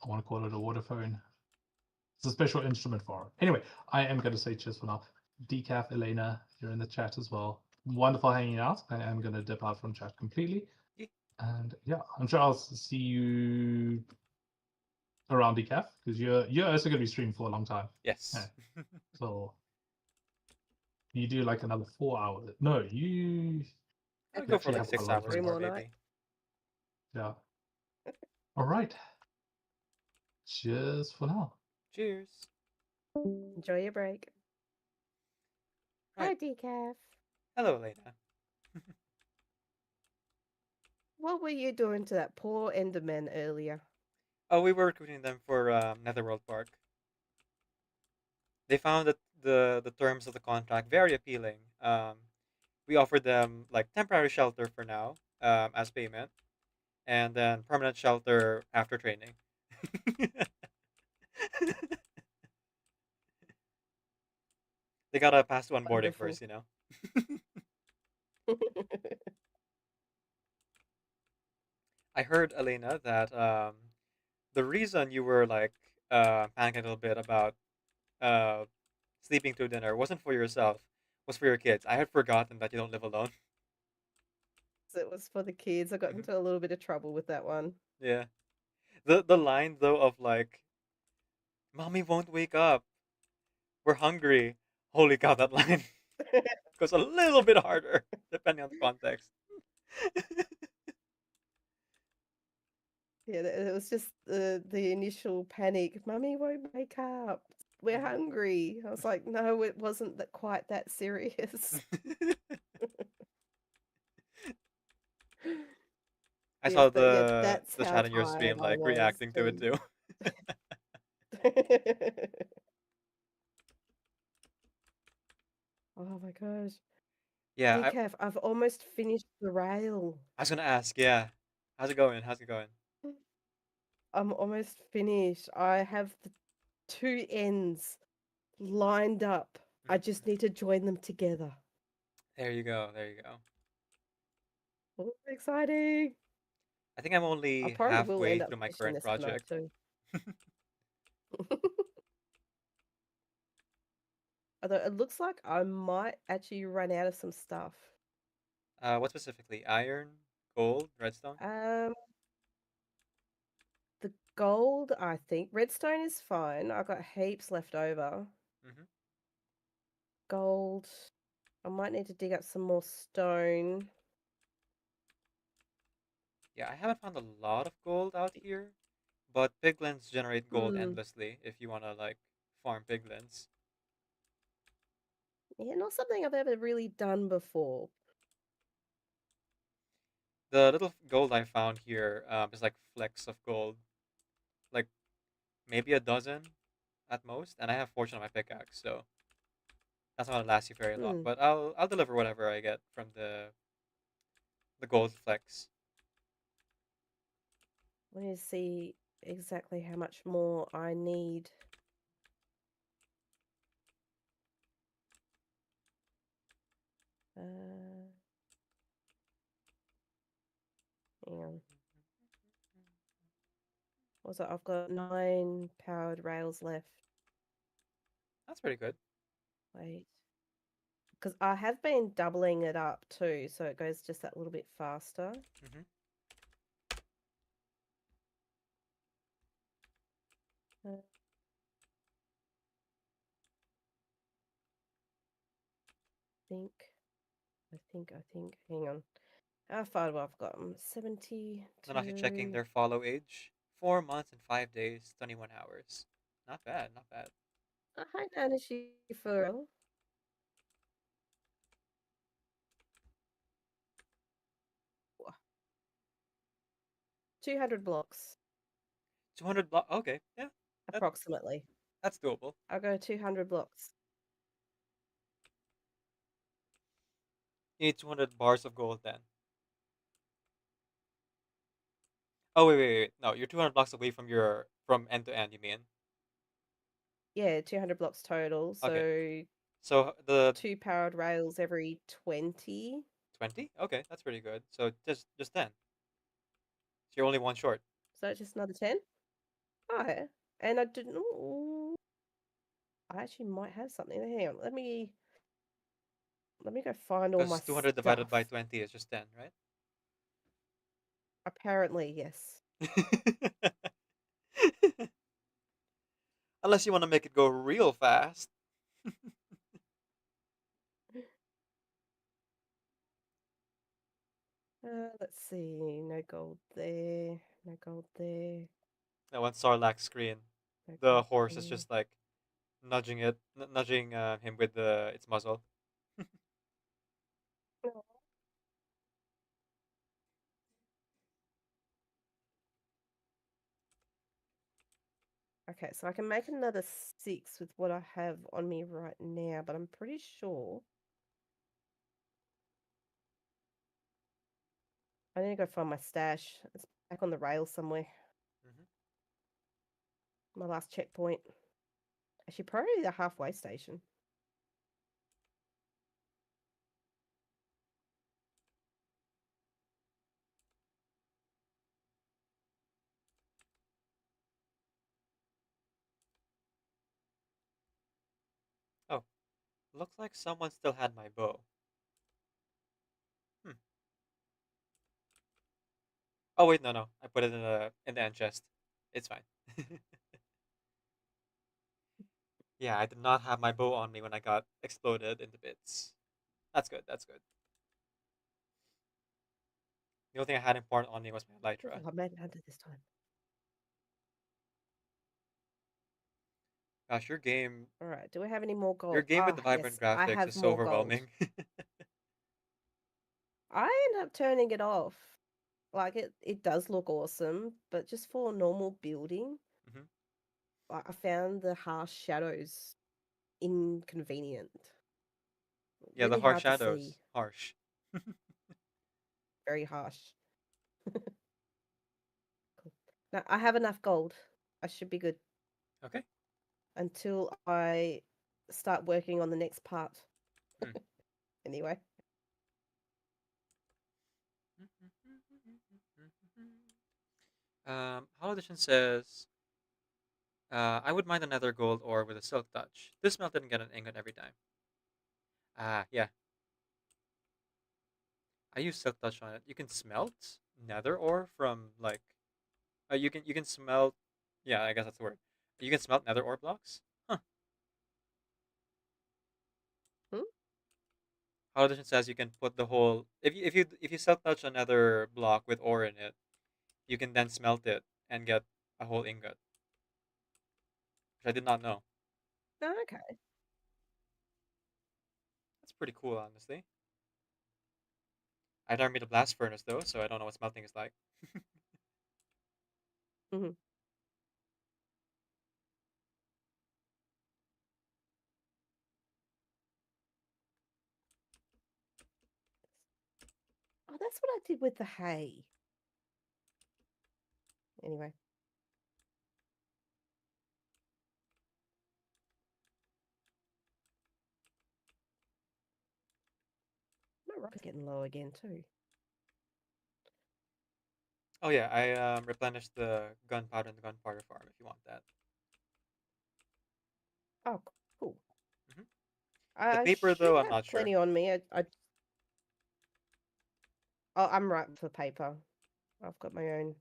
want to call it a waterphone. It's a special instrument for it. Anyway, I am going to say cheers for now. Decaf, Elena, you're in the chat as well. Wonderful hanging out. I am going to dip out from chat completely. And yeah, I'm sure I'll see you around Decaf because you're also going to be streaming for a long time. Yes. Yeah. So you do like another 4 hours. No, you. I'll go for like 6 hours more, maybe. Yeah. All right. Cheers for now. Cheers. Enjoy your break. Right. Hi, Decaf. Hello, Elena. What were you doing to that poor Enderman earlier? Oh, we were recruiting them for Netherworld Park. They found that the terms of the contract very appealing. We offered them like temporary shelter for now as payment, and then permanent shelter after training. They gotta pass one boarding first, you know. I heard, Elena, that the reason you were like panicking a little bit about sleeping through dinner wasn't for yourself, was for your kids. I had forgotten that you don't live alone. It was for the kids. I got into a little bit of trouble with that one. Yeah. The line though of like, "Mommy won't wake up. We're hungry." Holy cow, that line. Goes a little bit harder depending on the context. Yeah, it was just the initial panic. Mummy won't wake up. We're hungry. I was like, no, it wasn't that quite that serious. I Yes, saw but yeah, that's the how chat in your tired stream I like was reacting to it too. too. Oh my gosh. Yeah, Decaf, I've almost finished the rail. I was gonna ask, yeah. How's it going? How's it going? I'm almost finished. I have the two ends lined up. I just need to join them together. There you go, there you go. Oh, exciting. I think I'm I only probably will halfway end up through my finishing current this tonight project. too. Although it looks like I might actually run out of some stuff. What specifically? Iron, gold, redstone? The gold, I think. Redstone is fine. I've got heaps left over. Gold. I might need to dig up some more stone. Yeah, I haven't found a lot of gold out here, but piglins generate gold endlessly if you wanna like farm piglins. Yeah, not something I've ever really done before. The little gold I found here is like flecks of gold, like maybe a dozen at most, and I have fortune on my pickaxe, so that's not gonna last you very long. But I'll deliver whatever I get from the gold flecks. Let me see exactly how much more I need. Hang on. What's it? I've got 9 powered rails left. That's pretty good. Wait. Because I have been doubling it up too, so it goes just that little bit faster. I think. Hang on. How far do I've got? 70. I'm actually checking their follow age. 4 months and 5 days, 21 hours. Not bad, not bad. Hi, Nanishi for 200 blocks. 200 blocks. Okay, yeah. Approximately. That's doable. I'll go 200 blocks. You need 200 bars of gold then. Oh wait. No, you're 200 blocks away from end to end. You mean? Yeah, 200 blocks total. So, Okay. So the 2 powered rails every 20. 20? Okay, that's pretty good. So just 10. So you're only one short. So just another 10. Oh, yeah. And I didn't. Ooh, I actually might have something. Hang on. Let me go find all my Because 200 stuff. divided by 20 is just 10, right? Apparently, yes. Unless you want to make it go real fast. Let's see. No gold there. No gold there. Now on Sarlacc's screen, No the gold horse is there. just like nudging him with its muzzle. Okay, so I can make another 6 with what I have on me right now, but I'm pretty sure I need to go find my stash. It's back on the rail somewhere. My last checkpoint. Actually, probably the halfway station. Oh, looks like someone still had my bow. Oh wait, no. I put it in the end chest. It's fine. Yeah, I did not have my bow on me when I got exploded into bits. That's good, that's good. The only thing I had important on me was my elytra. I made it under this time. Gosh, All right. Do we have any more your gold? game with Ah, the vibrant yes, I graphics have is so more gold. overwhelming. I end up turning it off. Like it does look awesome, but just for normal building, Mhm. I found the harsh shadows inconvenient. Yeah, the Really harsh hard to see. shadows. Harsh. Very harsh. Cool. Now I have enough gold. I should be good. Okay. Until I start working on the next part. Hmm. Anyway. Holodition says, I would mind another gold ore with a silk touch. This melt didn't get an ingot every time. Ah, yeah. I use silk touch on it. You can smelt nether ore from like, you can smelt. Yeah, I guess that's the word. You can smelt nether ore blocks. Huh. Hmm? Holodition says you can put the whole if you silk touch another block with ore in it, you can then smelt it and get a whole ingot, which I did not know. Oh, okay. That's pretty cool, honestly. I never made a blast furnace though, so I don't know what smelting is like. Hmm. Oh, that's what I did with the hay. Anyway. My rocket's getting low again too. Oh yeah, I replenished the gunpowder in the gunpowder farm if you want that. Oh, cool. Mhm. The I paper should though, I'm have not sure. plenty on me. Oh, I'm right for paper. I've got my own.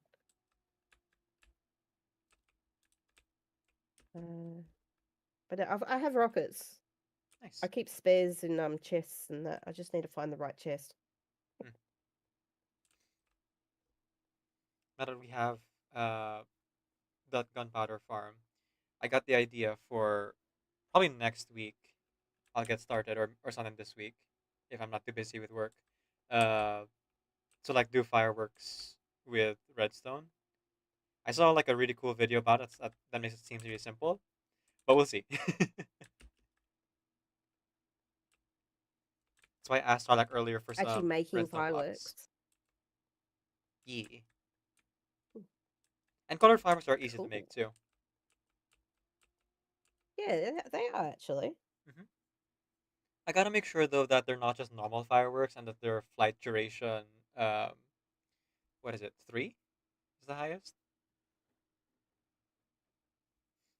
But I have rockets. Nice. I keep spares in chests and that. I just need to find the right chest. Hmm. Now that we have that gunpowder farm, I got the idea for probably next week. I'll get started, or something this week, if I'm not too busy with work. Uh, to like do fireworks with redstone. I saw like a really cool video about it. That makes it seem really simple, but we'll see. That's why I asked Starlack earlier for Actually some making redstone blocks. fireworks. Yeah. And colored fireworks are easy to Cool. make too. Yeah, they are actually. Hmm. I gotta make sure though that they're not just normal fireworks and that their flight duration, um, what is it, 3 is the highest?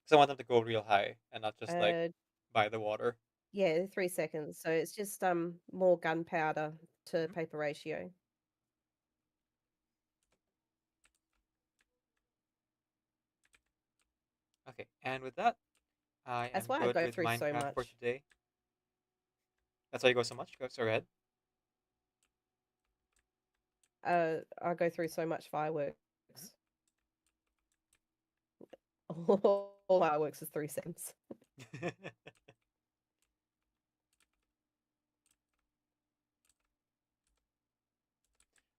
Because I want them to go real high and not just like Uh, by the water. yeah, 3 seconds. So it's just more gunpowder to Mhm. paper ratio. Okay, and with that, I That's am why I good go with through so Minecraft for much. today. That's why you go so much. Go ahead. I go through so much fireworks. Mhm. All fireworks is 3 seconds.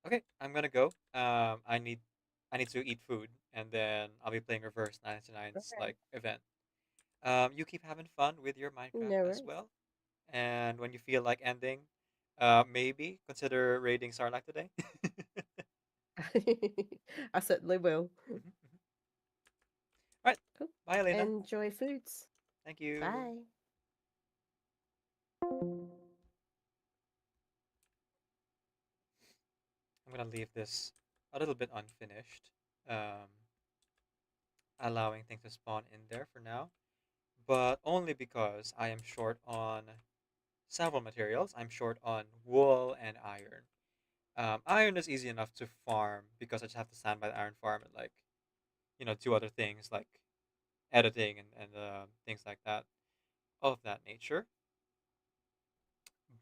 Okay, I'm gonna go. I need to eat food, and then I'll be playing Reverse 99's Okay. like event. You keep having fun with your Minecraft No as worries. well, and when you feel like ending, maybe consider raiding Sarlacc today. I certainly will. Mhm, mhm. All right, Cool. bye, Elena. Enjoy foods. Thank you. Bye. I'm gonna leave this a little bit unfinished, um, allowing things to spawn in there for now, but only because I am short on several materials. I'm short on wool and iron. Iron is easy enough to farm because I just have to stand by the iron farm and like do other things like editing and things like that. of that nature.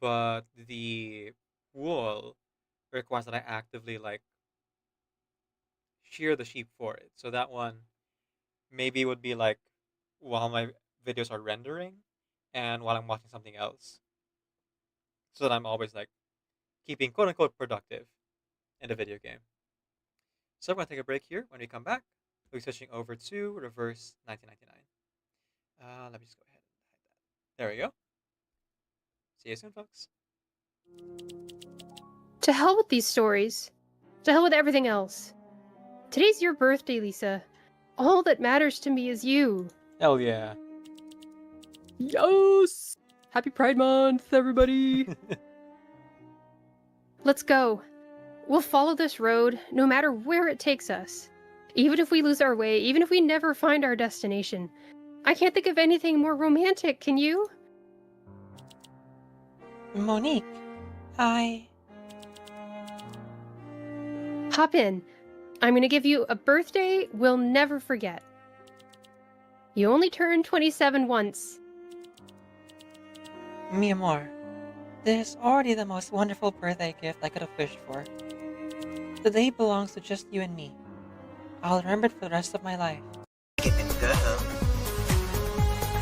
But the wool requires that I actively like shear the sheep for it. So that one maybe would be like while my videos are rendering and while I'm watching something else. So that I'm always like keeping quote unquote productive in the video game. So I'm gonna take a break here. When we come back, we'll be switching over to reverse 1999. Let me just go ahead and hide that. There we go. See you soon, folks. To hell with these stories. To hell with everything else. Today's your birthday, Lisa. All that matters to me is you. Hell yeah. Yes! Happy Pride Month, everybody! Let's go. We'll follow this road, no matter where it takes us. Even if we lose our way, even if we never find our destination. I can't think of anything more romantic, can you? Monique, I... Hop in. I'm gonna give you a birthday we'll never forget. You only turned 27 once. Mi amor, this is already the most wonderful birthday gift I could have wished for. The day belongs to just you and me. I'll remember it for the rest of my life.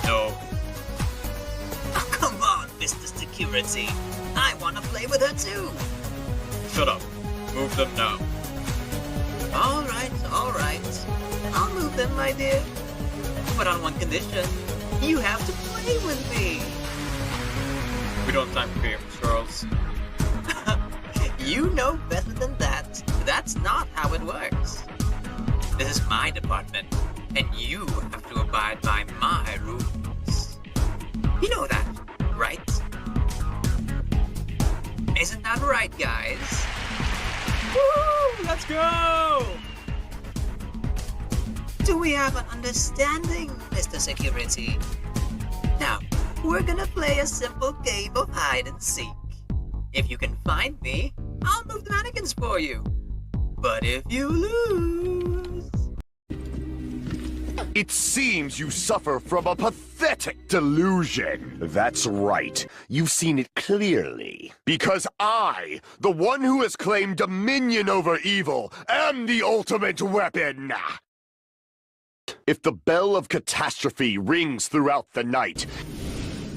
No. Oh, come on, Mr. Security. I want to play with her too. Shut up. Move them now. Alright. I'll move them, my dear. But on one condition. You have to play with me. We don't have time for games, Charles. You know better than that. That's not how it works. This is my department, and you have to abide by my rules. You know that, right? Isn't that right, guys? Woo! Let's go! Do we have an understanding, Mr. Security? Now, we're gonna play a simple game of hide and seek. If you can find me, I'll move the mannequins for you. But if you lose... It seems you suffer from a pathetic delusion. That's right. You've seen it clearly. Because I, the one who has claimed dominion over evil, am the ultimate weapon. If the bell of catastrophe rings throughout the night,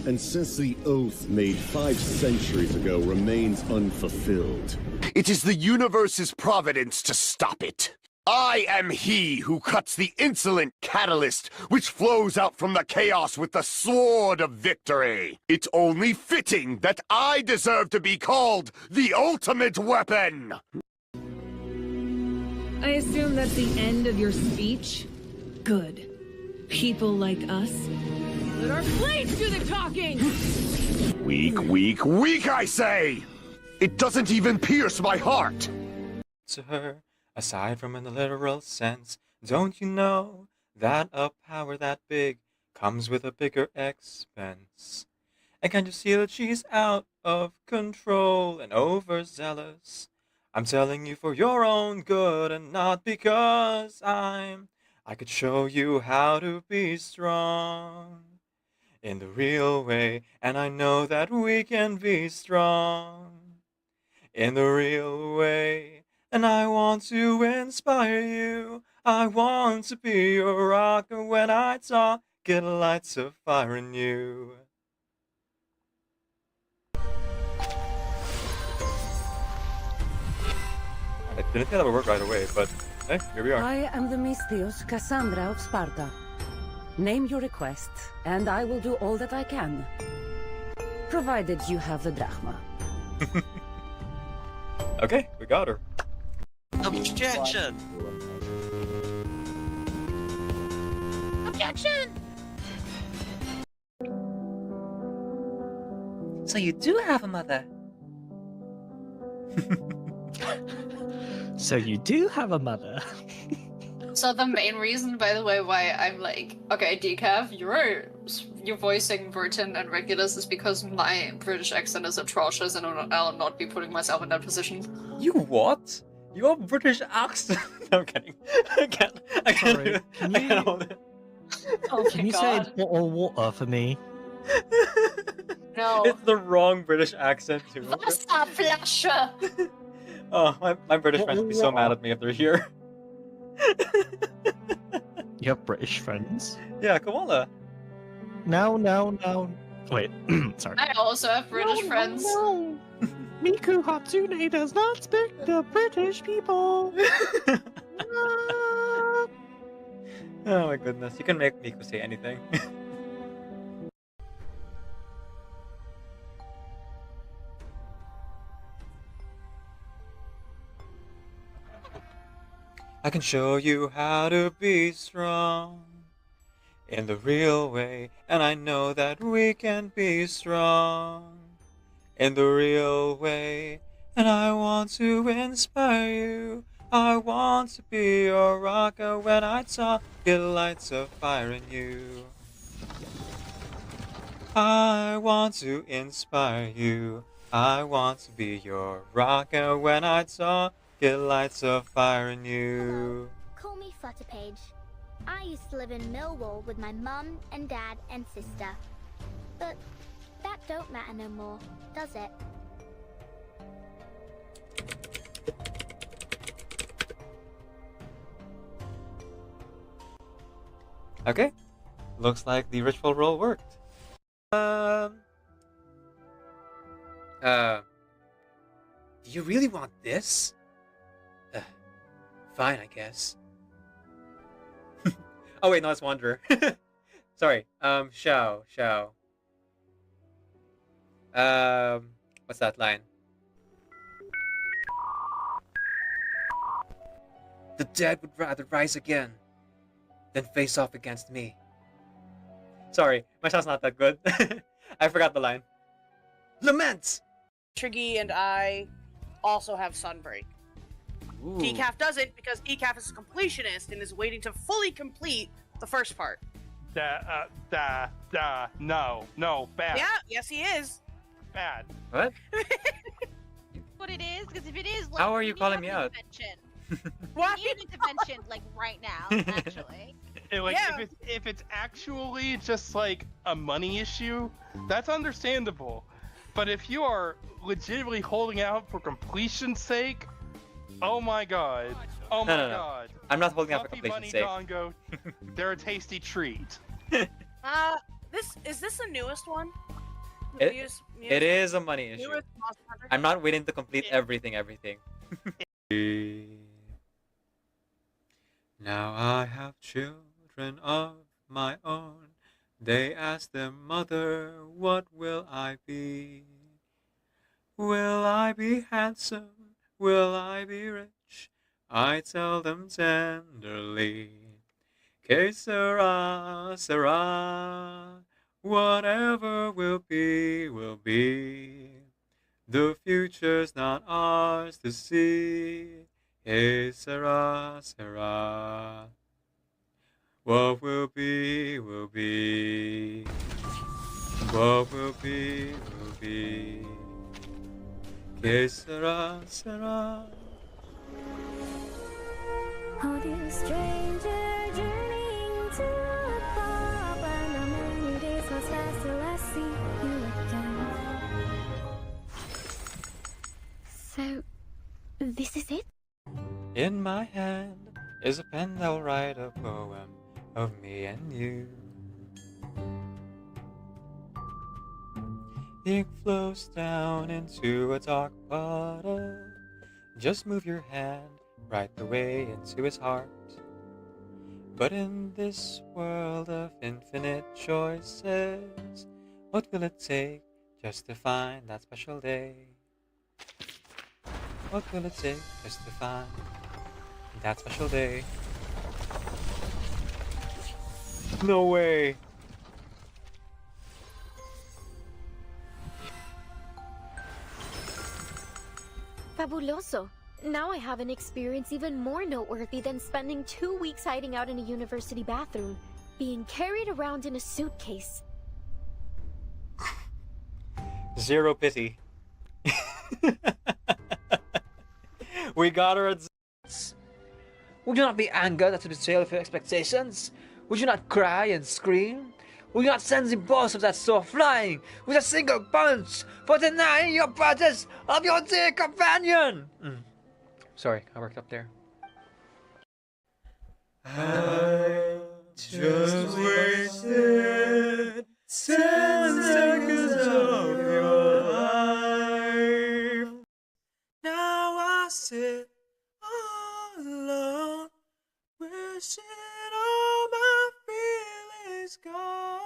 and since the oath made 5 centuries ago remains unfulfilled, it is the universe's providence to stop it. I am he who cuts the insolent catalyst which flows out from the chaos with the sword of victory. It's only fitting that I deserve to be called the ultimate weapon. I assume that's the end of your speech? Good. People like us, let our blades do the talking! Weak, I say! It doesn't even pierce my heart! To her, aside from in the literal sense, don't you know that a power that big comes with a bigger expense? And can't you see that she's out of control and overzealous? I'm telling you for your own good and not because I could show you how to be strong in the real way, and I know that we can be strong in the real way. And I want to inspire you. I want to be your rock, and when I talk, it lights a fire in you. I didn't think that would work right away, but hey, here we are. I am the Mystios Kassandra of Sparta. Name your request, and I will do all that I can. Provided you have the drachma. Okay, we got her. Objection! Objection! So you do have a mother? So you do have a mother? So the main reason, by the way, why I'm like, okay, Decaf, you're voicing Burton and Regulus is because my British accent is atrocious and I'll not be putting myself in that position. You what? Your British accent? No, I'm kidding. I can't Sorry, hold it. Oh Can my you god. say bottle of water for me? No. It's the wrong British accent too. Vasa flasher. Oh, my British friends would be so mad at me if they're here. You have British friends? Yeah, Koala. No. Wait, sorry. I also have British friends. No. Miku Hatsune does not speak to British people. Oh my goodness, you can make Miku say anything. I can show you how to be strong in the real way, and I know that we can be strong in the real way, and I want to inspire you. I want to be your rocker when I talk, get lights of fire in you. I want to inspire you. I want to be your rocker when I talk, get lights of fire in you. Call me Flutterpage. I used to live in Millwall with my mum and dad and sister. But that don't matter no more, does it? Okay, looks like the ritual roll worked. Do you really want this? Fine, I guess. Oh wait, no, it's Wanderer. Sorry, Xiao. What's that line? The dead would rather rise again than face off against me. Sorry, my sound's not that good. I forgot the line. Lament! Triggy and I also have Sunbreak. Ooh. Decaf doesn't because Decaf is a completionist and is waiting to fully complete the first part. No, bad. Yeah, yes he is. Bad. What? What it is? Because if it is, like, How are you need calling an me out? intervention. What? You need an intervention, like, right now, actually. Like, Yeah. if it's actually just like a money issue, that's understandable. But if you are legitimately holding out for completion's sake, oh my god. Oh my No. god. I'm not holding out for Fluffy completion's Bunny sake. Dongo, they're a tasty treat. Is this the newest one? It is a money issue. Newest Monster Hunter? I'm not waiting to complete everything. Now I have children of my own. They ask their mother, what will I be? Will I be handsome? Will I be rich? I tell them tenderly, que sera, sera. Whatever will be, will be. The future's not ours to see. Que sera, sera. What will be, will be. What will be, will be. Que sera, sera. Oh, dear stranger, journeying to a far when the many days pass fast till I see you again. So, this is it? In my hand is a pen that'll write a poem of me and you. The ink flows down into a dark bottle. Just move your hand right the way into his heart. But in this world of infinite choices, what will it take just to find that special day? What will it take just to find that special day? No way! Fabuloso. Now I have an experience even more noteworthy than spending 2 weeks hiding out in a university bathroom, being carried around in a suitcase. Zero pity. We got her at Would you not be angered at the betrayal of your expectations? Would you not cry and scream? We got sends balls of that sort flying with a single punch for denying your presence of your dear companion. Sorry, I worked up there. I just wasted 10 seconds of your life. Now I sit all alone, wishing all my feelings gone.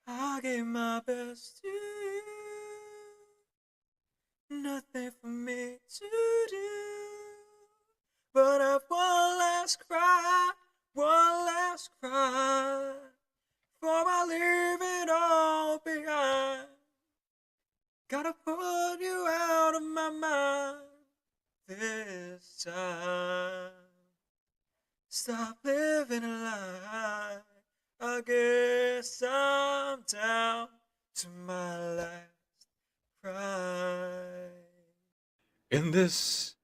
I gave my best to you, nothing for me to do, but I've one last cry, before I leave it all behind. Gotta put you out of my mind this time. Stop living a lie. I guess I'm down to my last cry. In this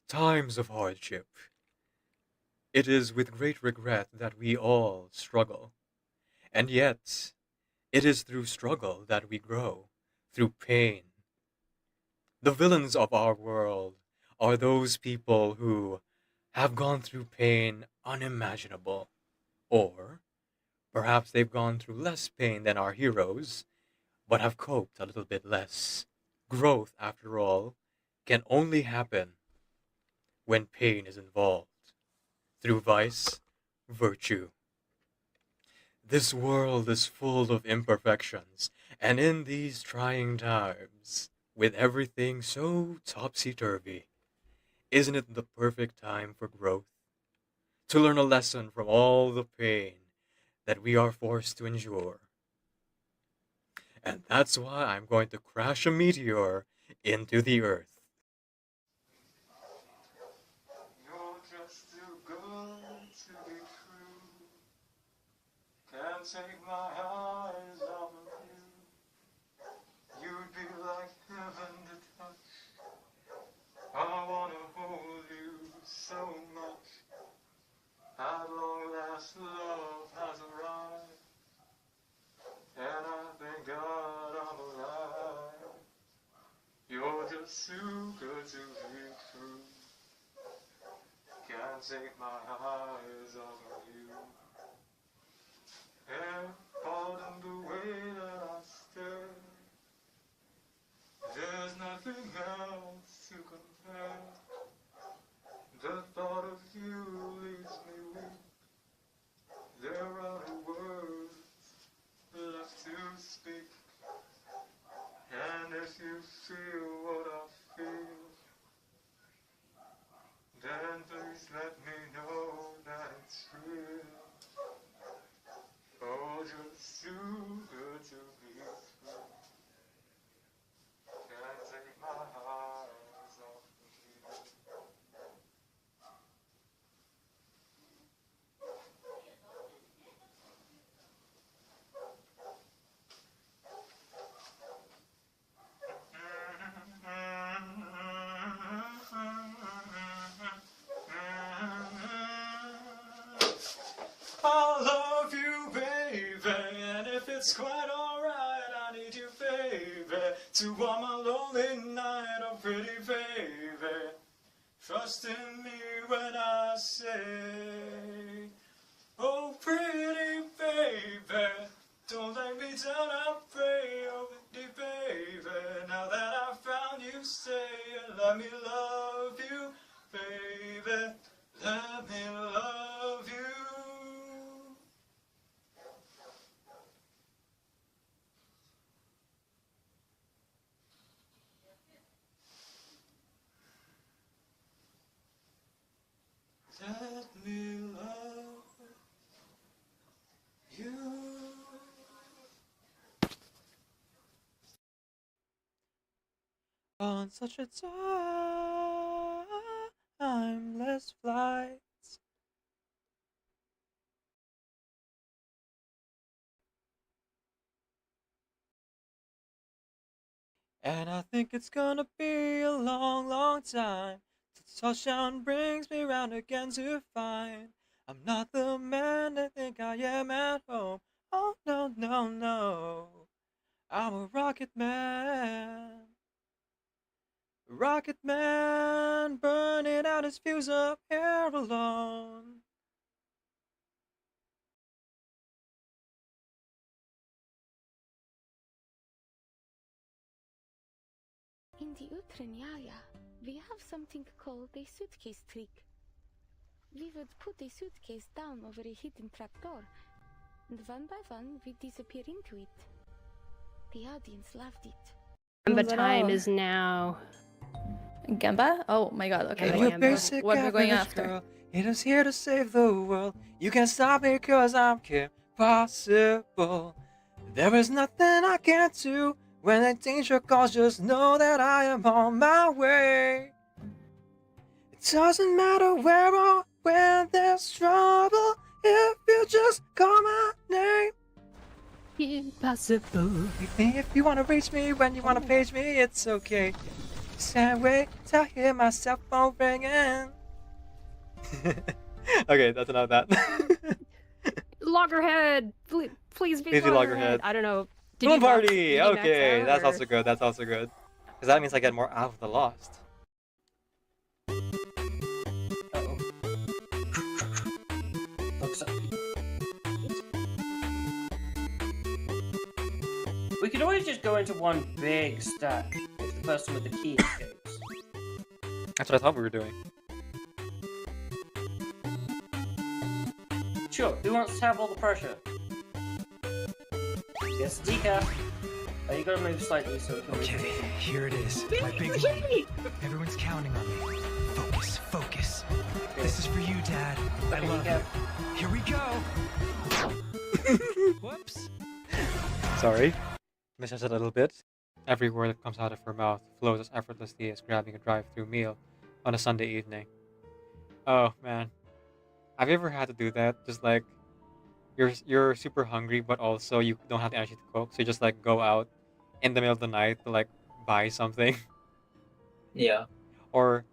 times of hardship, it is with great regret that we all struggle. And yet, it is through struggle that we grow, through pain. The villains of our world are those people who have gone through pain unimaginable, or perhaps they've gone through less pain than our heroes, but have coped a little bit less. Growth, after all, can only happen when pain is involved. Through vice, virtue. This world is full of imperfections, and in these trying times, with everything so topsy-turvy, isn't it the perfect time for growth? To learn a lesson from all the pain that we are forced to endure. And that's why I'm going to crash a meteor into the Earth. You're just too good to be true. Can't take my eyes off of you. You'd be like heaven to touch. I wanna hold you so much. At long last, love has arrived, and I thank God I'm alive. You're just too good to be true. Can't take my eyes off of you. And pardon the way that I stare. There's nothing else to compare. The thought of you leaves me weak. There are no words left to speak. And if you feel what I feel, then please let me know that it's real. Oh, just too good to be true. Can't take my eyes off of you. I love you, baby, and if it's quite alright, I need you, baby, to warm my lonely night, oh pretty baby. Trust in me when I say, oh pretty baby, don't let me down, I pray, oh pretty baby. Now that I found you, stay and let me love you, baby. Let me love you. Let me love you. On such a timeless flight. And I think it's gonna be a long, long time till touchdown brings me round again to find I'm not the man I think I am at home. Oh no, no, no. I'm a rocket man. Rocket man, burning out his fuse up here alone. In the Utranyaya, we have something called a suitcase trick. We would put a suitcase down over a hidden trapdoor, and one by one we disappear into it. The audience loved it. And the Was it time all? is now. Gemba? Oh my god, okay. I'm wait. your basic What are we going average after? girl. It is here to save the world. You can't stop me cause I'm Kim Possible. There is nothing I can't do. When the danger calls, just know that I am on my way. It doesn't matter where or when there's trouble. If you just call my name. Impossible. If you wanna reach me when you wanna page me, it's okay. Can't wait till I hear my cell phone ringing. Okay, that's enough of that. Loggerhead! Please be Please be Loggerhead. Loggerhead. I don't know. Did Balloon you max- party! did you max Okay, out, that's or- also good. That's also good. Because that means I get more out of the lost. We could always just go into one big stack if the person with the key escapes. That's what I thought we were doing. Sure, who wants to have all the pressure? Yes, decaf. Oh, you gotta move slightly so it can Okay, here it is. My big one. Everyone's counting on me. Focus, focus. This is for you, Dad. I love you. Here we go. Whoops. Sorry. Missed us a little bit. Every word that comes out of her mouth flows as effortlessly as grabbing a drive-through meal on a Sunday evening. Oh, man. Have you ever had to do that? Just like, you're super hungry, but also you don't have the energy to cook, so you just like go out in the middle of the night to like buy something. Yeah. Or,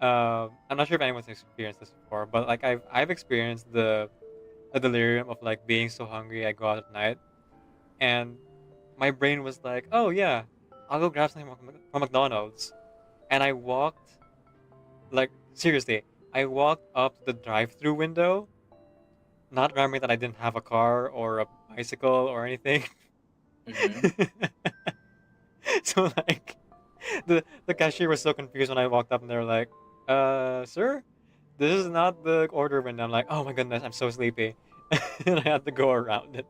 I'm not sure if anyone's experienced this before, but like I've experienced the delirium of like being so hungry I go out at night, and my brain was like, oh yeah, I'll go grab something from McDonald's, and I walked, like seriously, I walked up to the drive-through window, not remembering that I didn't have a car or a bicycle or anything. So like, the cashier was so confused when I walked up, and they were like, sir, this is not the order window. I'm like, oh my goodness, I'm so sleepy. And I had to go around it.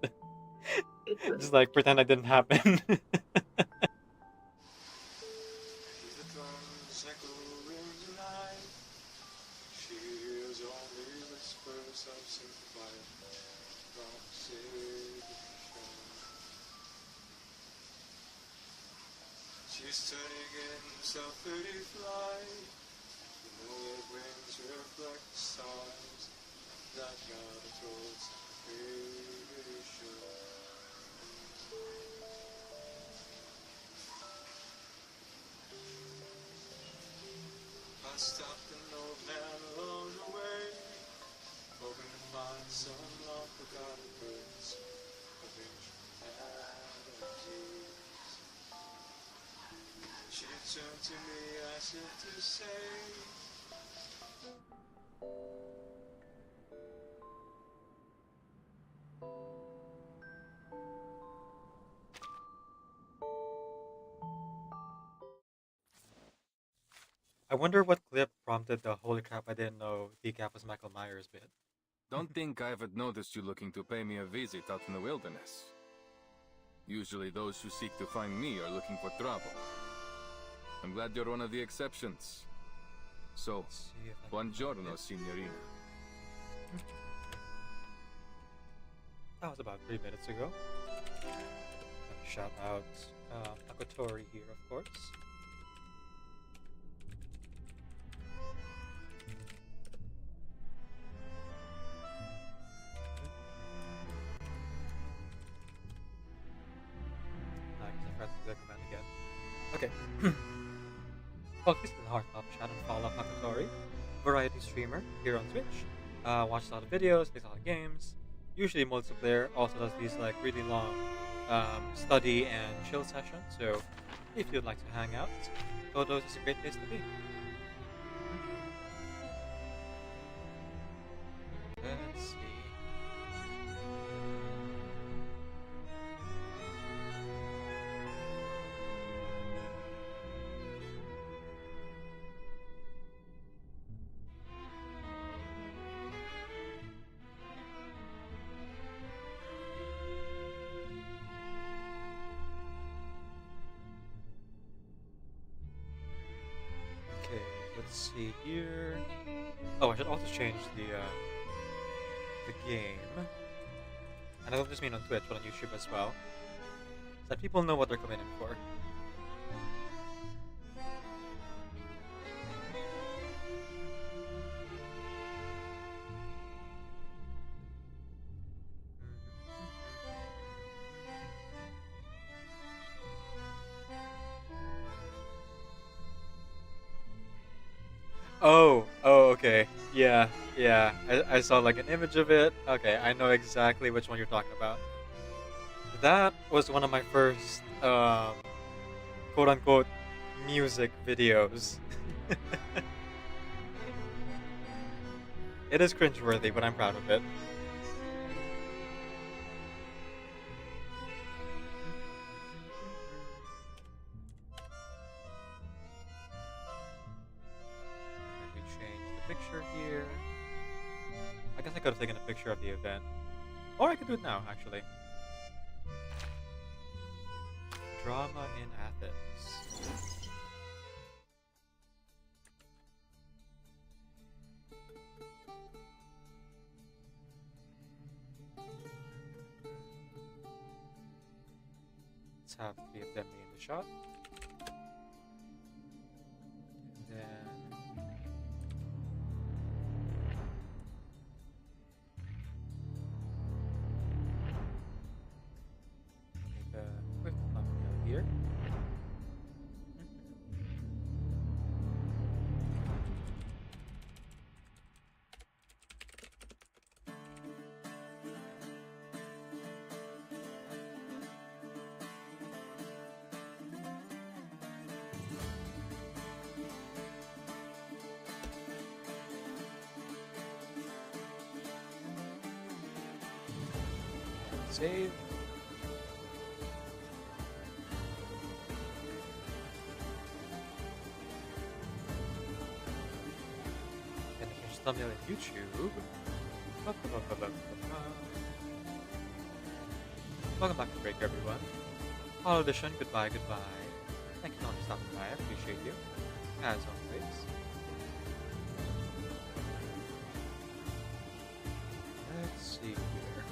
Just like pretend I didn't happen. She's turning in self-30 flight. The moonlit wings reflect the stars that gather towards creation. I stopped an old man along the way, hoping to find some long-forgotten words of ancient melodies. She turned to me as if to say, I wonder what clip prompted the holy crap I didn't know Decaf was Michael Myers bit. Don't think I haven't noticed you looking to pay me a visit out in the wilderness. Usually those who seek to find me are looking for trouble. I'm glad you're one of the exceptions. So, buongiorno, signorina. That was about 3 minutes ago. Shout out Akotori here, of course. I guess I forgot to do that command again. Okay. Focus on the heart of Shadow Fall of Akotori, variety streamer here on Twitch. watches a lot of videos, plays a lot of games, usually multiplayer. Also does these like really long study and chill sessions. So if you'd like to hang out, Dodo's is a great place to be. Let's see. Okay, let's see here. Oh, I should also change the game. And I don't just mean on Twitch, but on YouTube as well. So that people know what they're coming in for. Oh, okay. Yeah. I saw like an image of it. Okay, I know exactly which one you're talking about. That was one of my first, quote-unquote, music videos. It is cringeworthy, but I'm proud of it. Picture here. I guess I could have taken a picture of the event. Or I could do it now, actually. Drama in Athens. Let's have 3 of them be in the shot. And then quick thumbnail here. Save. Thumbnail in YouTube. Welcome back to Break, everyone. All edition, goodbye. Thank you so much for stopping by. I appreciate you, as always. Let's see here.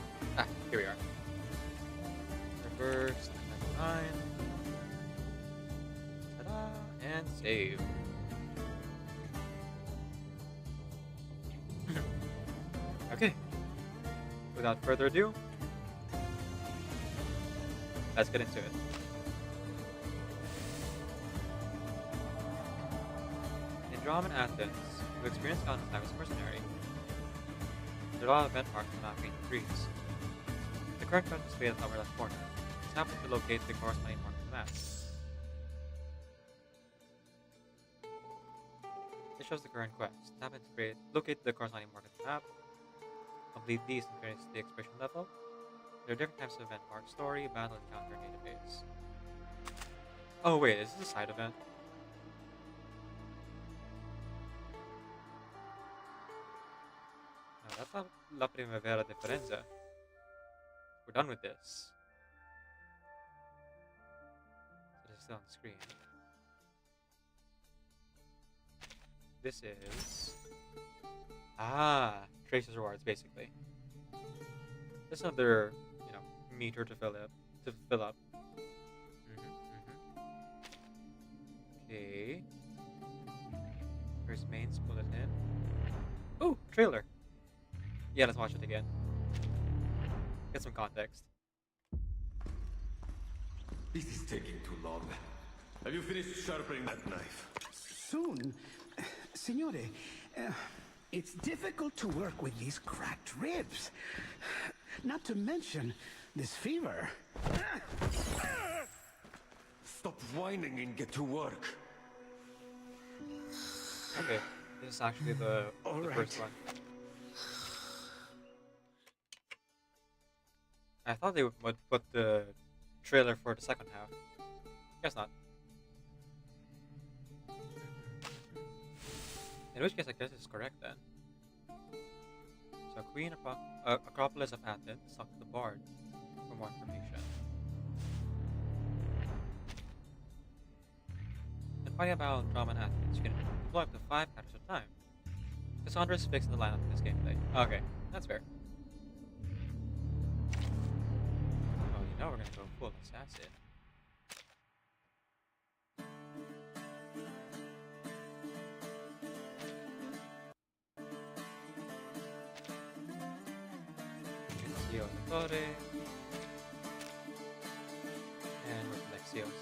Here we are. Reverse 99. Ta-da! And save. Okay, without further ado, let's get into it. In Drama in Athens, you experience countless time as a mercenary. There are a lot of event marks on map 83s. The current quest is displayed at the upper left corner. Just happen to locate the corresponding mark on the map. It shows the current quest. Happen to locate the corresponding mark on the map. Complete these and finish the expression level. There are different types of event mark: story, battle, encounter, and database. Oh wait, is this a side event? No, that's not La Primavera de Firenze. We're done with this. It is still on the screen. This is... Tracer's Rewards, basically. Just another, meter to fill up. Okay. Where's mains? Pull it in. Ooh, trailer. Yeah, let's watch it again. Get some context. This is taking too long. Have you finished sharpening that knife? Soon. Signore, It's difficult to work with these cracked ribs. Not to mention this fever. Stop whining and get to work. Okay, this is actually the first one. I thought they would put the trailer for the second half. Guess not. In which case, I guess it's correct then. So, Queen Acropolis of Athens, talk to the Bard for more information. In fighting about drama in Athens, you can deploy up to 5 characters at a time. Kassandra is fixing the lineup in this gameplay. Okay, that's fair. Oh, you know we're gonna go full assassin. And Reflexios.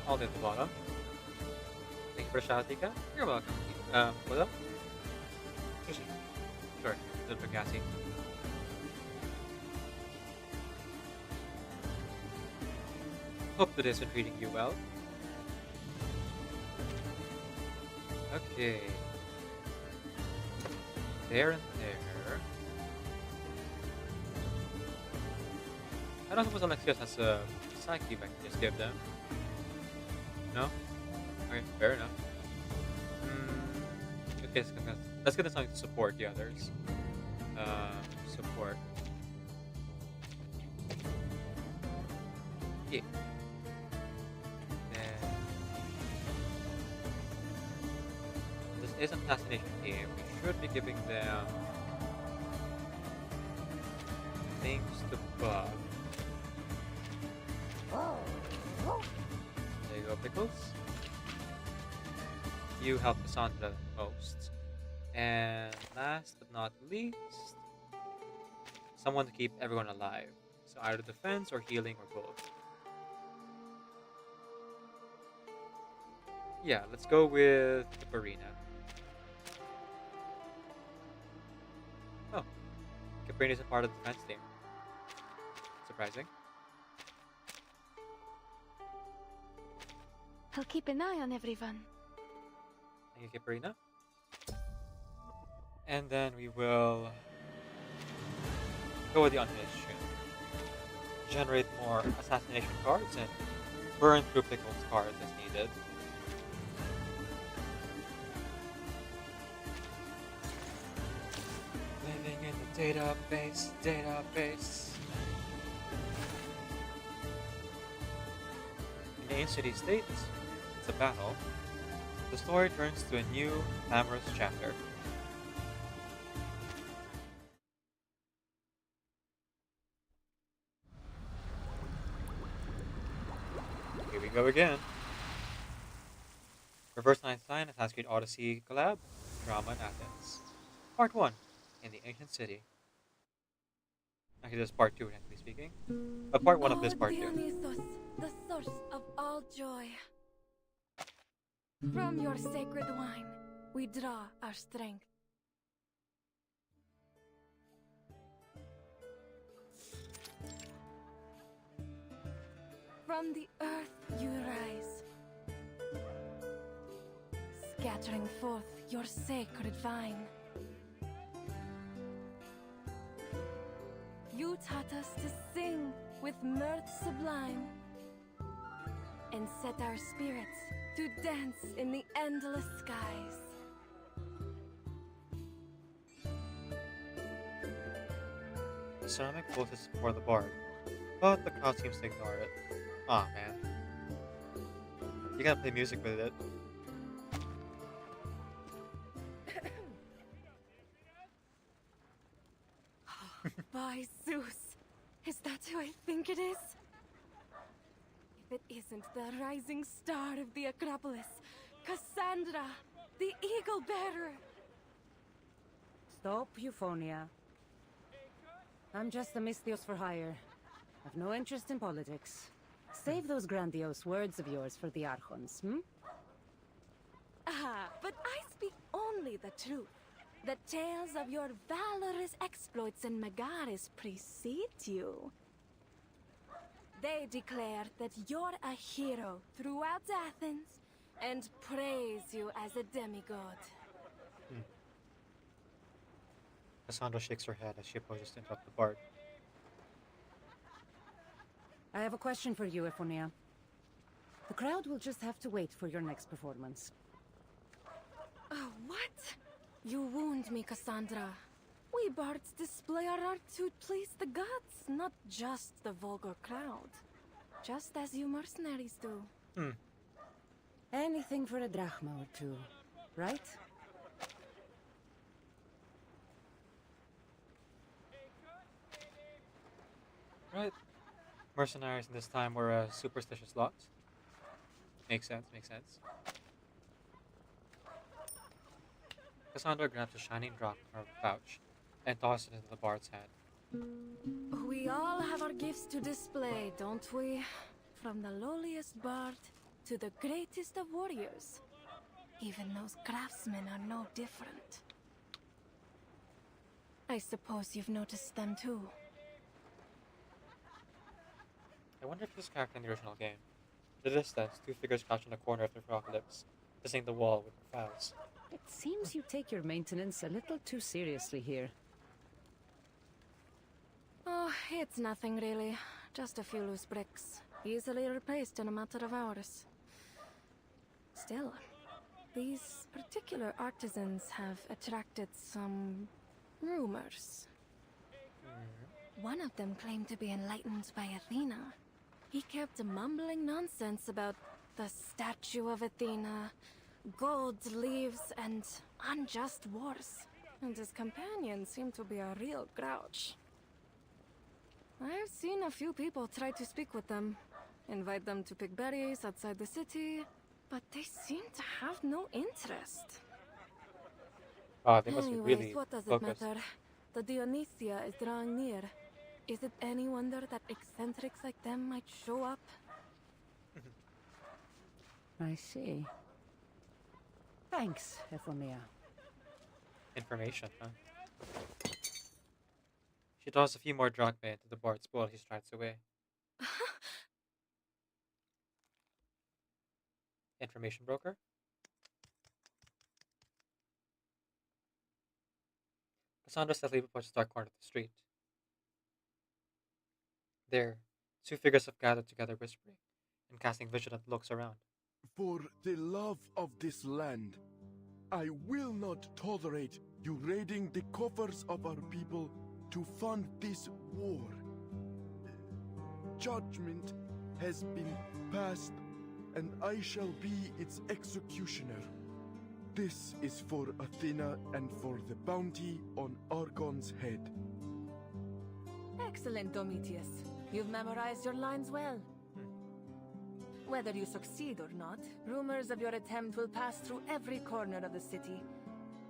All the way at the bottom. Thank you for the shout out, Tika. You're welcome. What up? Sushi. Sure, a little bit gassy. Hope that has been treating you well. Okay. There and there. I don't suppose Alexios has a psyche I can just give them. No? Okay, fair enough. Okay, let's get something to support the others. Support. Yeah. Then this is an assassination game. We should be giving them things to bug. There you go, Pickles. You help Kassandra most. And last but not least, someone to keep everyone alive. So either defense or healing or both. Yeah, let's go with Caparina. Oh, Caparina is a part of the defense team. Surprising. I'll keep an eye on everyone. Thank you, Caparina. And then we will go with the unfinished mission. Generate more assassination cards and burn through Pickles cards as needed. Living in the database. In the ancient city-state, it's a battle. The story turns to a new, amorous chapter. Here we go again. Reverse Einstein, Assassin's Creed Odyssey collab, Drama in Athens. Part 1, in the ancient city. Actually, this is part 2, technically speaking. But part 1 of this part 2. Dionysus, the source of all joy. From your sacred wine, we draw our strength. From the earth you rise, scattering forth your sacred vine. You taught us to sing with mirth sublime, and set our spirits to dance in the endless skies. The ceramic poses for the bard, but the crowd seems to ignore it. Aw, man. You gotta play music with it. By Zeus, is that who I think it is? If it isn't the rising star of the Acropolis, Kassandra, the Eagle Bearer. Stop, Euphonia. I'm just a Misthios for hire. I've no interest in politics. Save those grandiose words of yours for the Archons, hmm? only the truth. The tales of your valorous exploits in Megaris precede you. They declare that you're a hero throughout Athens and praise you as a demigod. Kassandra shakes her head as she approaches to interrupt the bard. I have a question for you, Ephonia. The crowd will just have to wait for your next performance. Oh, what? You wound me, Kassandra. We bards display our art to please the gods, not just the vulgar crowd. Just as you mercenaries do. Anything for a drachma or two, right? Right. Mercenaries in this time were a superstitious lot. Makes sense, makes sense. Kassandra grabs a shining drop from her pouch and tosses it into the bard's hand. We all have our gifts to display, don't we? From the lowliest bard to the greatest of warriors. Even those craftsmen are no different. I suppose you've noticed them too. I wonder if this character in the original game. In the distance, two figures crouch in a corner of the apocalypse, kissing the wall with their fouls. It seems you take your maintenance a little too seriously here. Oh, it's nothing really. Just a few loose bricks. Easily replaced in a matter of hours. Still, these particular artisans have attracted some rumors. One of them claimed to be enlightened by Athena. He kept mumbling nonsense about the statue of Athena, gold leaves, and unjust wars. And his companion seemed to be a real grouch. I've seen a few people try to speak with them, invite them to pick berries outside the city, but they seem to have no interest. They must be Anyways, really what does focused. it matter? The Dionysia is drawing near. Is it any wonder that eccentrics like them might show up? I see. Thanks, Ephonia. Information, huh? She tosses a few more drachma into the bard's bowl as he strides away. Information broker? Kassandra steadily approaches the dark corner of the street. There, two figures have gathered together whispering and casting vigilant looks around. For the love of this land, I will not tolerate you raiding the coffers of our people to fund this war. Judgment has been passed, and I shall be its executioner. This is for Athena and for the bounty on Argon's head. Excellent, Domitius. You've memorized your lines well. Whether you succeed or not, rumors of your attempt will pass through every corner of the city.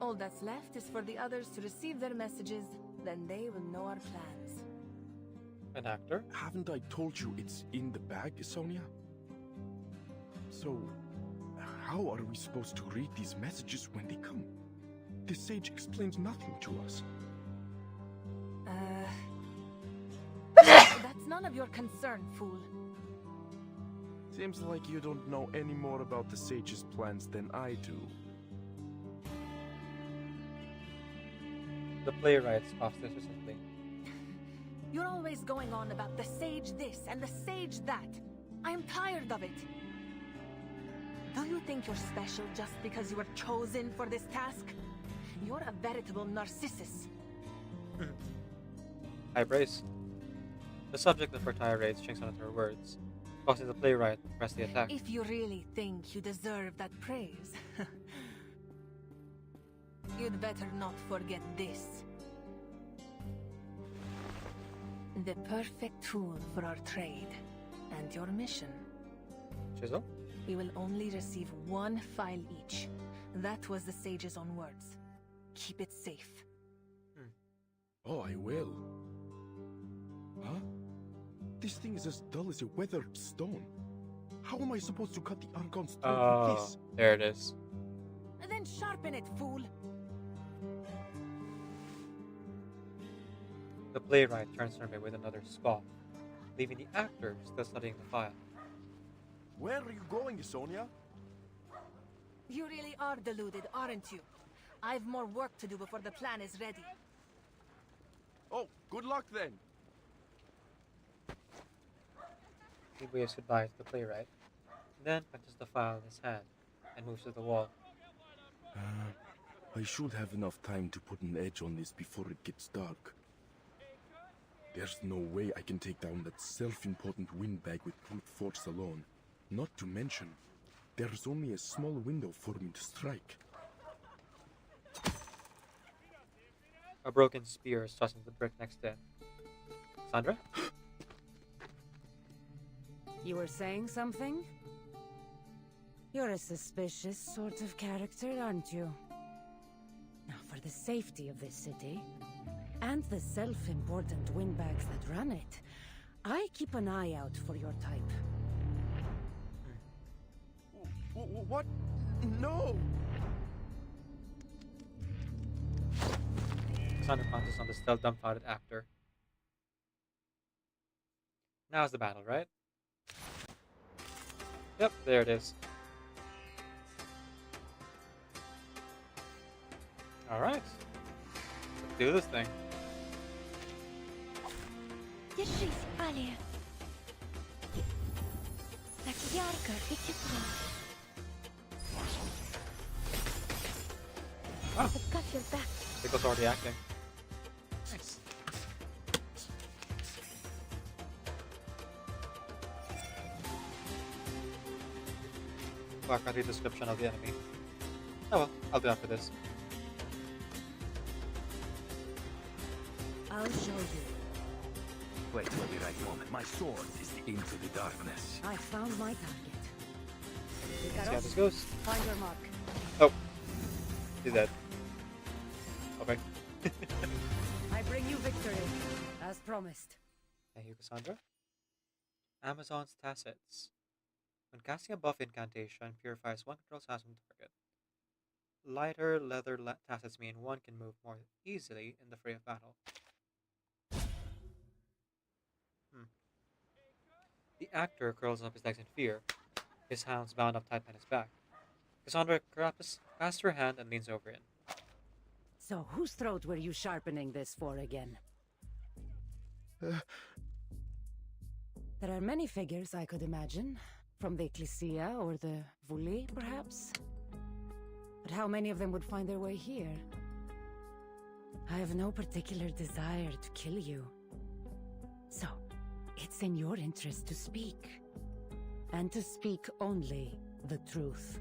All that's left is for the others to receive their messages, then they will know our plans. An actor? Haven't I told you it's in the bag, Sonia? So, how are we supposed to read these messages when they come? The sage explains nothing to us. That's none of your concern, fool. Seems like you don't know any more about the sage's plans than I do. The playwright scoffs successfully. You're always going on about the sage this and the sage that. I am tired of it. Do you think you're special just because you were chosen for this task? You're a veritable narcissus. High praise. The subject of her tirades shrinks under her words, causing the playwright to press the attack. If you really think you deserve that praise, you'd better not forget this. The perfect tool for our trade and your mission. Chisel? We will only receive one file each. That was the sage's own words. Keep it safe. Oh, I will. Huh? This thing is as dull as a weathered stone. How am I supposed to cut the Argon's throat with this? There it is. And then sharpen it, fool. The playwright turns from it with another scoff, leaving the actor still studying the file. Where are you going, Sonia? You really are deluded, aren't you? I've more work to do before the plan is ready. Oh, good luck then. He waves goodbye to the playwright, then punches the file in his hand and moves to the wall. I should have enough time to put an edge on this before it gets dark. There's no way I can take down that self-important windbag with brute force alone. Not to mention, there's only a small window for me to strike. A broken spear is tossed into the brick next to him. Kassandra? You were saying something? You're a suspicious sort of character, aren't you? Now, for the safety of this city, and the self-important windbags that run it, I keep an eye out for your type. What? No! Kassandra pounces on the still dumbfounded actor. Now's the battle, right? Yep, there it is. Alright. Let's do this thing. Wow. Pickle's already acting. Nice. Oh, I can't read the description of the enemy. Oh well, I'll do after this. I'll show you. Wait till the right moment. My sword is into the darkness. I found my target. Let's see how this goes. Find your mark. Oh. He's dead. Okay. I bring you victory, as promised. Thank you, Kassandra. Amazon's Tacets. When casting a buff incantation, purifies one control size from target. Lighter leather tassets mean one can move more easily in the fray of battle. The actor curls up his legs in fear, his hands bound up tight behind his back. Kassandra grasps her hand and leans over him. So, whose throat were you sharpening this for again? There are many figures I could imagine. From the Ecclesia or the Vuli, perhaps? But how many of them would find their way here? I have no particular desire to kill you. So, it's in your interest to speak. And to speak only the truth.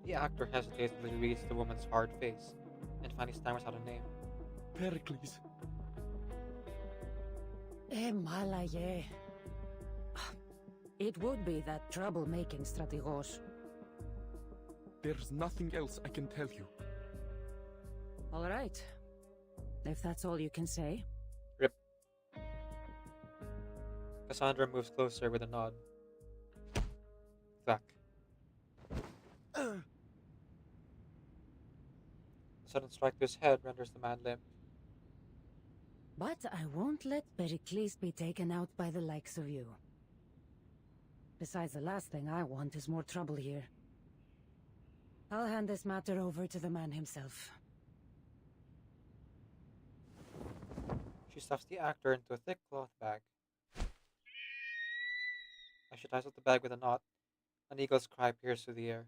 The actor hesitates as he reads the woman's hard face, and finally stammers out a name. Pericles. Malaye. It would be that troublemaking strategos. There's nothing else I can tell you. All right. If that's all you can say. Rip. Kassandra moves closer with a nod. Thwack. A sudden strike to his head renders the man limp. But I won't let Pericles be taken out by the likes of you. Besides, the last thing I want is more trouble here. I'll hand this matter over to the man himself. She stuffs the actor into a thick cloth bag. As she ties up the bag with a knot, an eagle's cry pierces through the air.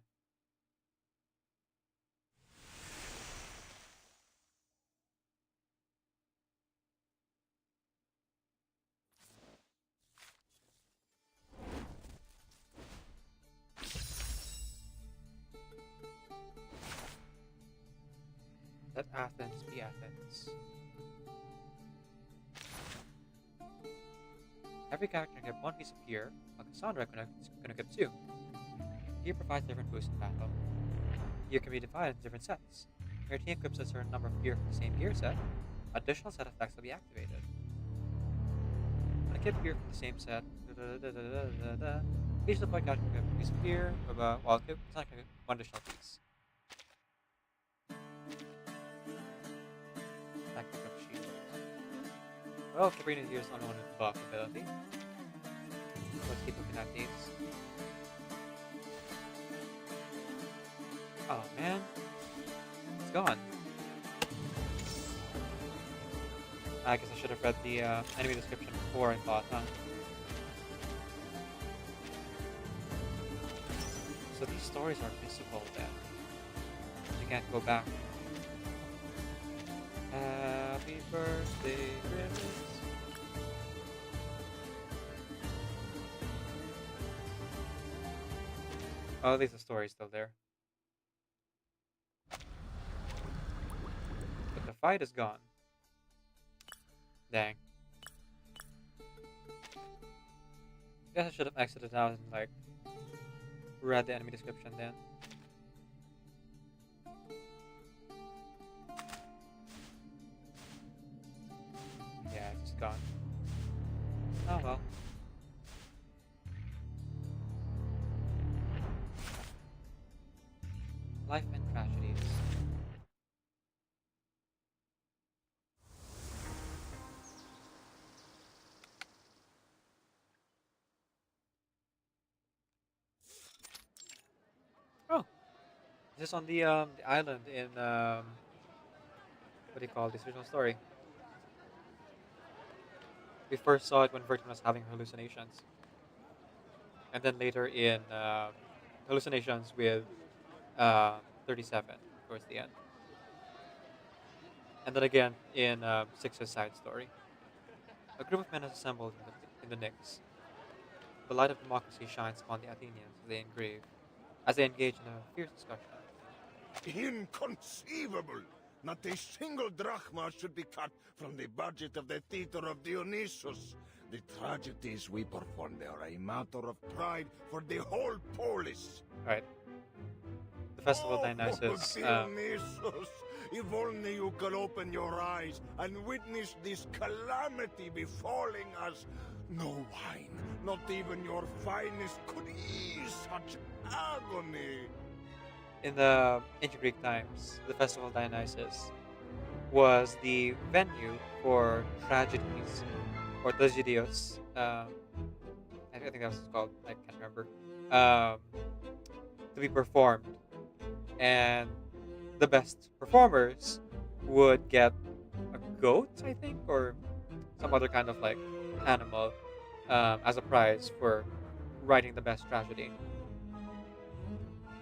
Let Athens be Athens. Every character can get one piece of gear, while Kassandra can get two. Gear provides different boosts in battle. Gear can be divided into different sets. When your team equips a certain number of gear from the same gear set, additional set effects will be activated. When equip gear from the same set, each of the point character can get a piece of gear, while Kassandra can get one additional piece. Well, Sabrina here is only one with buff ability. Let's keep looking at these. Oh man, it's gone. I guess I should have read the enemy description before I thought, huh? So these stories are visible then. You can't go back. Happy birthday, Griffiths. Oh, at least the story's still there. But the fight is gone. Dang. Guess I should have exited out and like read the enemy description then. Yeah, it's just gone. Oh well. Life and tragedies. Oh, this is on the island in what do you call this original story? We first saw it when Vertin was having hallucinations, and then later in hallucinations with 37 towards the end, and then again in Six's side story. A group of men has assembled in the Nyx. The light of democracy shines upon the Athenians as they engage in a fierce discussion. Inconceivable! Not a single drachma should be cut from the budget of the Theater of Dionysus. The tragedies we perform there are a matter of pride for the whole polis. Right. The Festival of Dionysus. Dionysus! If only you could open your eyes and witness this calamity befalling us. No wine, not even your finest could ease such agony. In the ancient Greek times, the Festival of Dionysus was the venue for tragedies, or tragedios. I think that was called. I can't remember. To be performed, and the best performers would get a goat, I think, or some other kind of like animal as a prize for writing the best tragedy.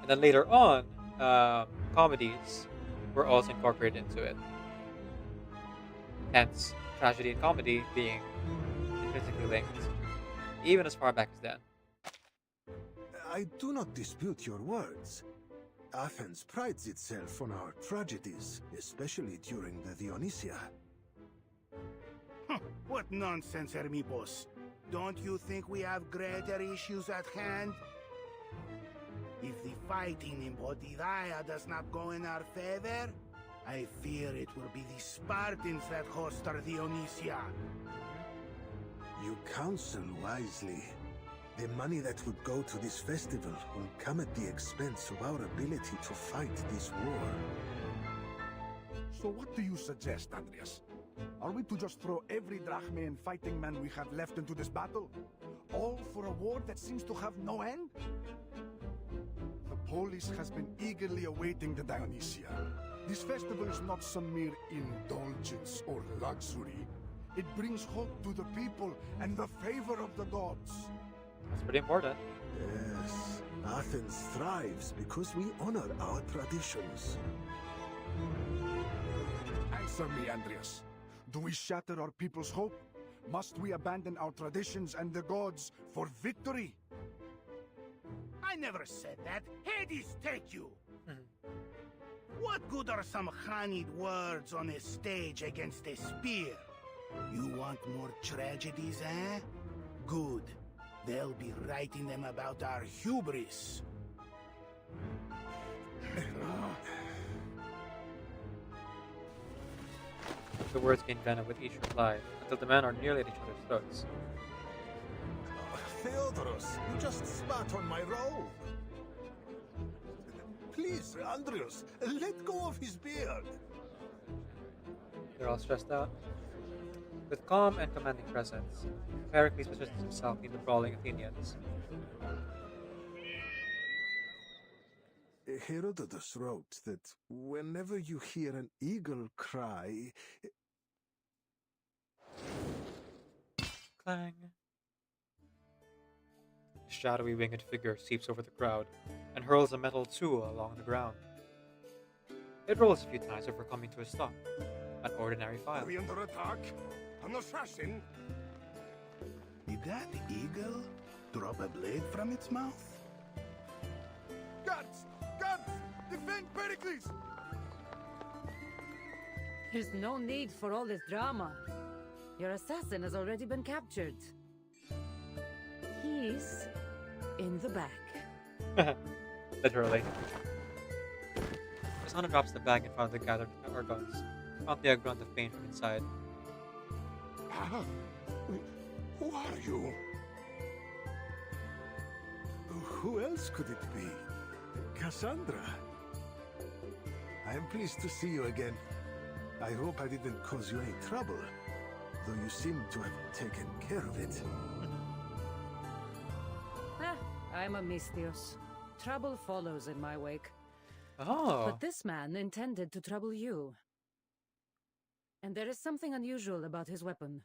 And then later on, comedies were also incorporated into it. Hence, tragedy and comedy being intrinsically linked, even as far back as then. I do not dispute your words. Athens prides itself on our tragedies, especially during the Dionysia. What nonsense, Hermipos. Don't you think we have greater issues at hand? If the fighting in Potidaia does not go in our favor, I fear it will be the Spartans that host our Dionysia. You counsel wisely. The money that would go to this festival will come at the expense of our ability to fight this war. So what do you suggest, Andreas? Are we to just throw every drachma and fighting man we have left into this battle? All for a war that seems to have no end? The polis has been eagerly awaiting the Dionysia. This festival is not some mere indulgence or luxury. It brings hope to the people and the favor of the gods. That's pretty important. Yes, Athens thrives because we honor our traditions. Answer me, Andreas. Do we shatter our people's hope? Must we abandon our traditions and the gods for victory? I never said that. Hades take you! What good are some honeyed words on a stage against a spear? You want more tragedies, eh? Good. They'll be writing them about our hubris. The words gain venom with each reply, until the men are nearly at each other's throats. Theodoros, you just spat on my robe. Please, Andreas, let go of his beard. They're all stressed out. With calm and commanding presence, Pericles positions himself in the brawling Athenians. Herodotus wrote that whenever you hear an eagle cry... Clang. A shadowy winged figure seeps over the crowd and hurls a metal tool along the ground. It rolls a few times before coming to a stop. An ordinary file. Are we under attack? An assassin? Did that eagle drop a blade from its mouth? Guards! Guards! Defend Pericles! There's no need for all this drama. Your assassin has already been captured. He's in the back. Literally. Kassandra drops the bag in front of the gathered Argons, prompting a grunt of pain from inside. Who are you? Who else could it be? Kassandra. I am pleased to see you again. I hope I didn't cause you any trouble, though you seem to have taken care of it. I'm a Misthios. Trouble follows in my wake. Oh. But this man intended to trouble you. And there is something unusual about his weapon.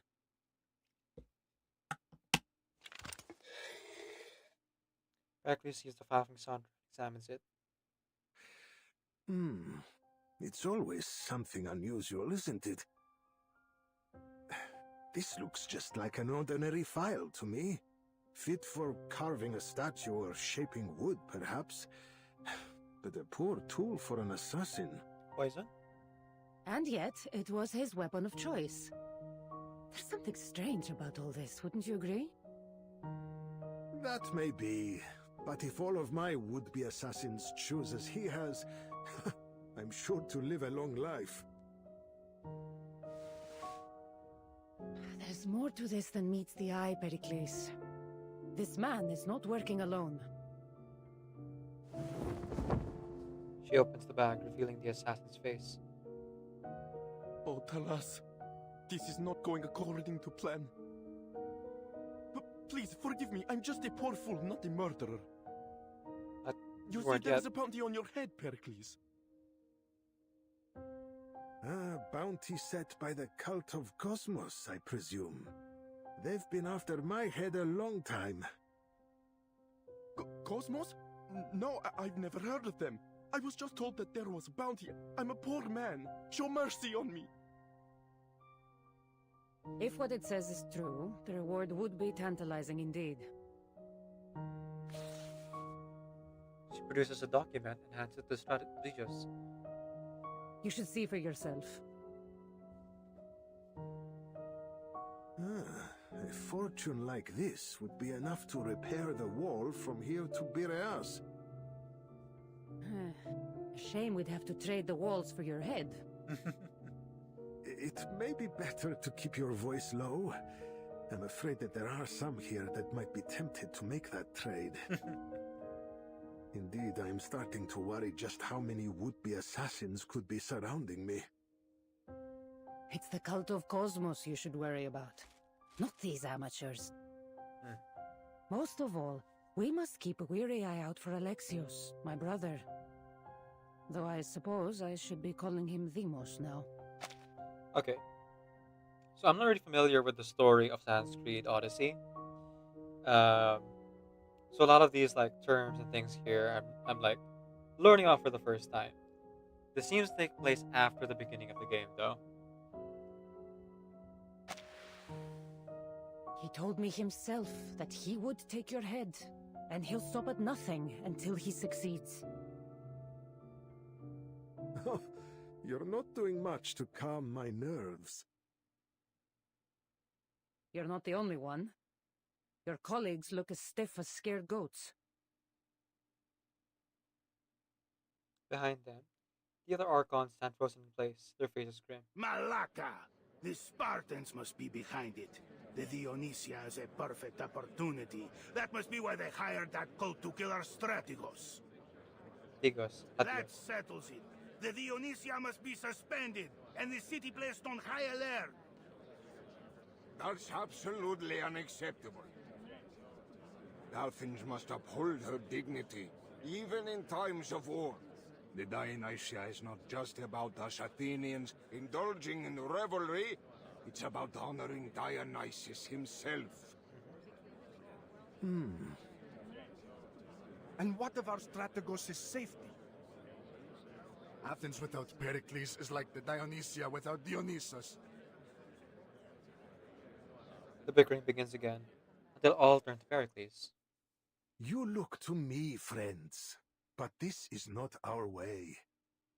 Pericles sees the file from Kassandra, examines it. It's always something unusual, isn't it? This looks just like an ordinary file to me. Fit for carving a statue or shaping wood, perhaps. But a poor tool for an assassin. Poison? And yet, it was his weapon of choice. There's something strange about all this, wouldn't you agree? That may be. But if all of my would-be assassins choose as he has, I'm sure to live a long life. There's more to this than meets the eye, Pericles. This man is not working alone. She opens the bag, revealing the assassin's face. Oh, Talas, this is not going according to plan. Please, forgive me. I'm just a poor fool, not a murderer. You said there is a bounty on your head, Pericles. Bounty set by the cult of Cosmos, I presume. They've been after my head a long time. Cosmos? No, I've never heard of them. I was just told that there was a bounty. I'm a poor man. Show mercy on me. If what it says is true, the reward would be tantalizing indeed. She produces a document and hands it to Strategos. You should see for yourself. A fortune like this would be enough to repair the wall from here to Bireas. Shame we'd have to trade the walls for your head. It may be better to keep your voice low. I'm afraid that there are some here that might be tempted to make that trade. Indeed, I'm starting to worry just how many would-be assassins could be surrounding me. It's the cult of Cosmos you should worry about, not these amateurs. Most of all, we must keep a weary eye out for Alexios, my brother. Though I suppose I should be calling him Demos now. Okay. So I'm not really familiar with the story of Assassin's Creed Odyssey. So a lot of these like terms and things here, I'm like learning off for the first time. This seems to take place after the beginning of the game, though. He told me himself that he would take your head, and he'll stop at nothing until he succeeds. You're not doing much to calm my nerves. You're not the only one. Your colleagues look as stiff as scared goats. Behind them, the other Archons stand frozen in place, their faces grim. Malaka! The Spartans must be behind it. The Dionysia is a perfect opportunity. That must be why they hired that cult to kill our strategos. Strategos. That settles it. The Dionysia must be suspended, and the city placed on high alert. That's absolutely unacceptable. Athens must uphold her dignity, even in times of war. The Dionysia is not just about us Athenians indulging in revelry, it's about honoring Dionysus himself. And what of our strategos' safety? Athens without Pericles is like the Dionysia without Dionysus. The bickering begins again, until all turn to Pericles. You look to me, friends, but this is not our way.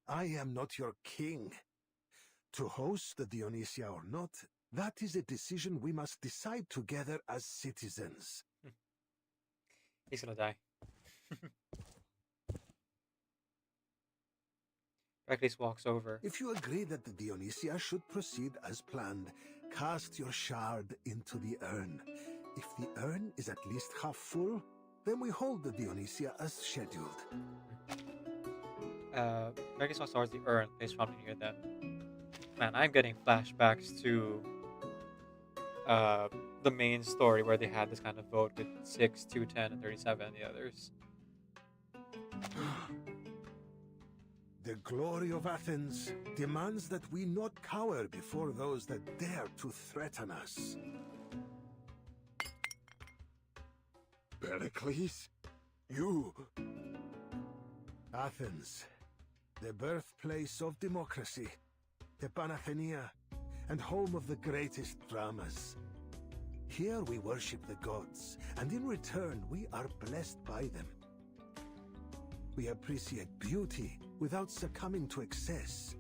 I am not your king. To host the Dionysia or not, that is a decision we must decide together as citizens. He's gonna die. Pericles walks over. If you agree that the Dionysia should proceed as planned, cast your shard into the urn. If the urn is at least half full, then we hold the Dionysia as scheduled. Pericles walks towards the urn, placed promptly near them. Man, I'm getting flashbacks to the main story where they had this kind of vote with 6, 2, 10, and 37 and the others. The glory of Athens demands that we not cower before those that dare to threaten us. Pericles? You? Athens, the birthplace of democracy, the Panathenaea, and home of the greatest dramas. Here we worship the gods, and in return we are blessed by them. We appreciate beauty without succumbing to excess.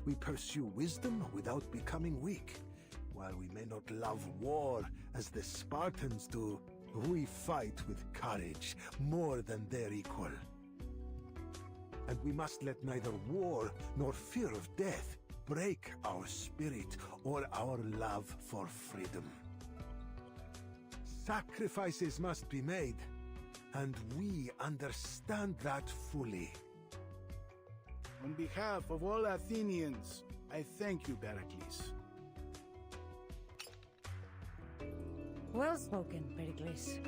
We pursue wisdom without becoming weak. While we may not love war as the Spartans do, we fight with courage more than their equal. And we must let neither war nor fear of death break our spirit or our love for freedom. Sacrifices must be made, and we understand that fully. On behalf of all Athenians, I thank you, Pericles. Well spoken, Pericles.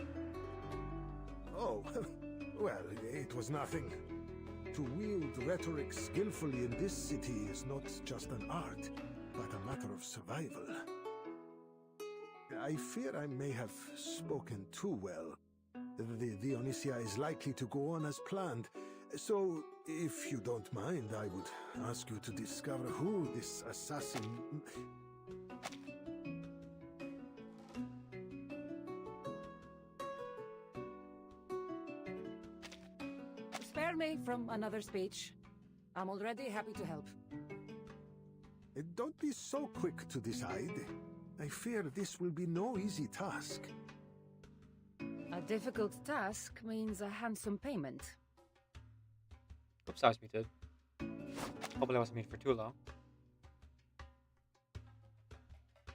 Oh, well, it was nothing. To wield rhetoric skillfully in this city is not just an art, but a matter of survival. I fear I may have spoken too well. The Dionysia is likely to go on as planned, so if you don't mind, I would ask you to discover who this assassin... Spare me from another speech. I'm already happy to help. Don't be so quick to decide. I fear this will be no easy task. A difficult task means a handsome payment. Oops, I was muted. Hopefully I wasn't muted for too long.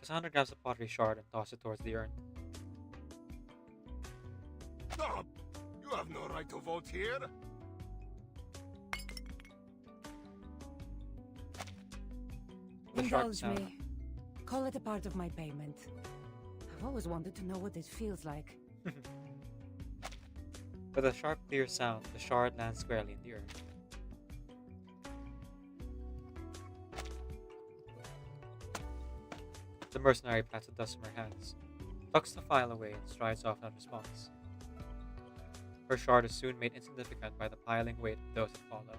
Kassandra grabs the pottery shard and tosses it towards the urn. Stop! You have no right to vote here! Indulge me. Call it a part of my payment. I've always wanted to know what it feels like. With a sharp, clear sound, the shard lands squarely in the urn. The mercenary pats the dust from her hands, tucks the file away, and strides off without response. Her shard is soon made insignificant by the piling weight of those that follow.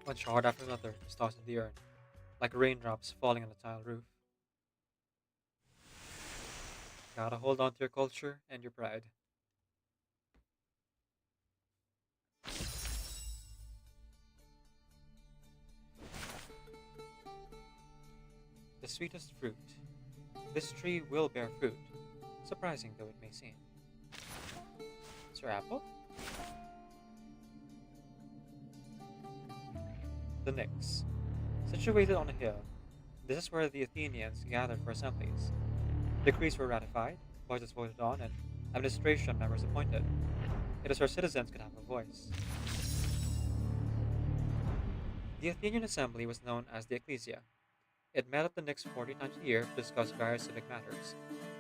One shard after another is tossed in the urn, like raindrops falling on a tile roof. Gotta hold on to your culture and your pride. The sweetest fruit. This tree will bear fruit, surprising though it may seem. Sir Apple? The Nyx. Situated on a hill, this is where the Athenians gathered for assemblies. Decrees were ratified, budgets voted on, and administration members appointed. It is where citizens could have a voice. The Athenian assembly was known as the Ecclesia. It met up the next 40 times a year to discuss various civic matters,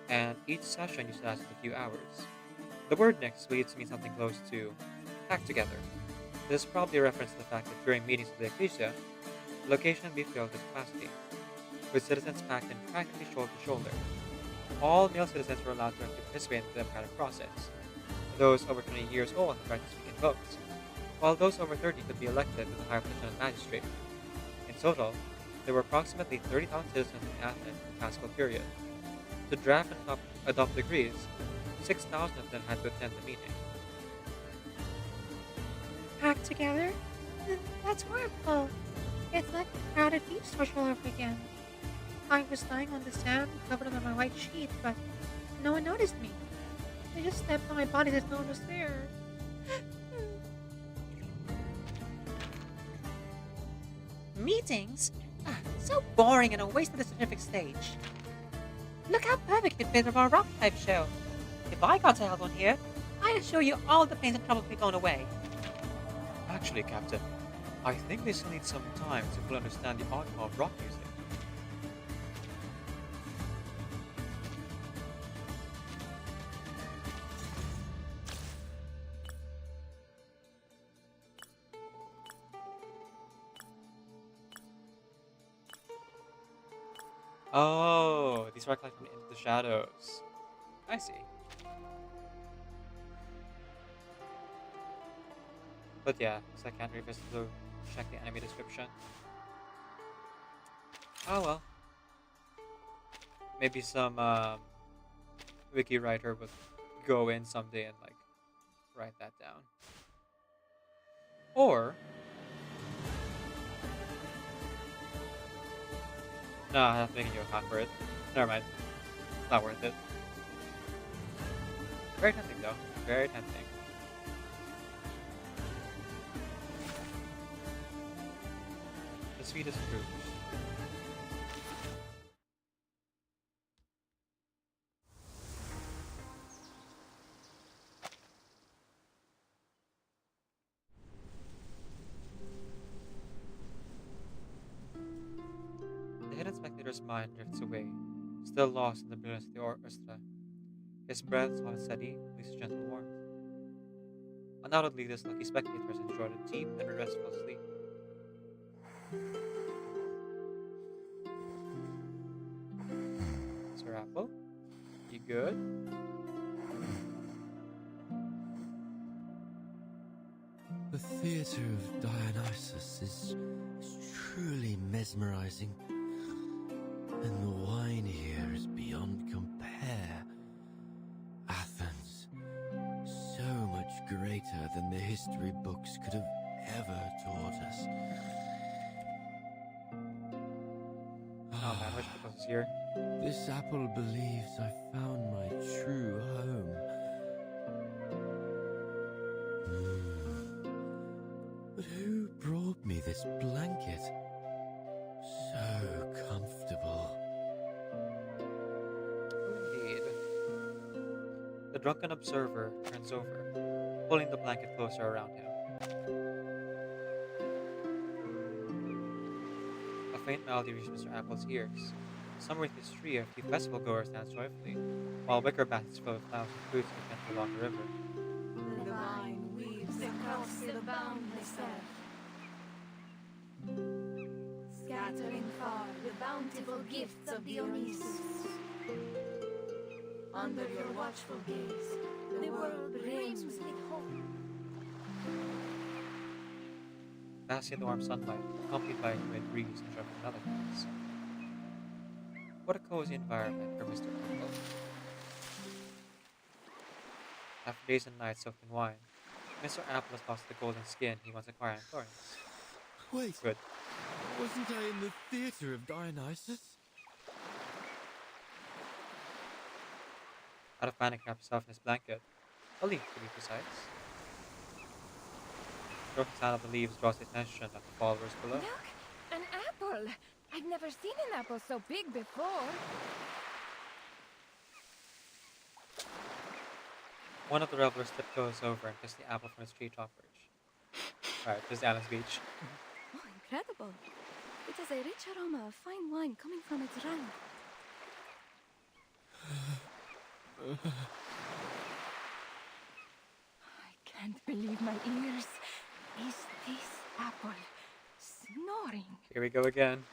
and each session used to last a few hours. The word Nix leads to mean something close to packed together. This is probably a reference to the fact that during meetings of the Ecclesia, the location would be filled to capacity, with citizens packed in practically shoulder to shoulder. All male citizens were allowed to participate in the democratic process. Those over 20 years old had the right to speak and vote, while those over 30 could be elected to the higher position of magistrate. In total, there were approximately 30,000 citizens in Athens in the Paschal period. To draft and adopt decrees, 6,000 of them had to attend the meeting. Packed together? That's horrible. It's like a crowded beach social over again. I was lying on the sand, covered under my white sheet, but no one noticed me. They just stepped on my body as no one was there. Meetings? So boring and a waste of the scientific stage. Look how perfect it fits with our rock type show. If I got to have one here, I'd assure you all the pains and trouble would be gone away. Actually, Captain, I think they still need some time to fully understand the art of rock music. Oh, these are collected into the shadows. I see. But yeah, so I can't revisit to check the enemy description. Oh well. Maybe some wiki writer would go in someday and like write that down. Or no, I have to make a new account for it. Never mind. It's not worth it. Very tempting though. Very tempting. The sweetest fruit. The hidden spectator's mind drifts away, still lost in the brilliance of the orchestra. His breath soft and steady, leaves a gentle warmth. Undoubtedly, this lucky spectator has enjoyed a deep and restful sleep. Sir Apple, you good? The theatre of Dionysus is truly mesmerizing, and the wine here is beyond compare. Athens, so much greater than the history books could have ever taught us. Oh man, I wish it was here. This apple believes I found my true home. But who brought me this blanket? So comfortable. Indeed. The drunken observer turns over, pulling the blanket closer around him. A faint melody reaches Mr. Apple's ears. Somewhere in this tree, a few festival goers dance joyfully, while wicker baskets full of flowers and fruits are along the river. The vine weaves across the boundless earth, scattering far the bountiful gifts of Dionysus. Under your watchful gaze, the world brims with hope. Basking in the warm sunlight, accompanied by a humid breeze and sharp melodies. What a cozy environment for Mr. Apple. After days and nights soaked in wine, Mr. Apple has lost the golden skin he once acquired in Florence. Wait, Good. wasn't I in the theatre of Dionysus? Out of panic, wrapped himself in his blanket. A leaf, to be precise. The broken sound of the leaves draws the attention of the followers below. Look! An apple! I've never seen an apple so big before. One of the revelers tiptoes over and picks the apple from its treetop perch. Alright, this is Alan's beach. Oh, incredible. It is a rich aroma of fine wine coming from its rind. I can't believe my ears. Is this apple snoring? Here we go again.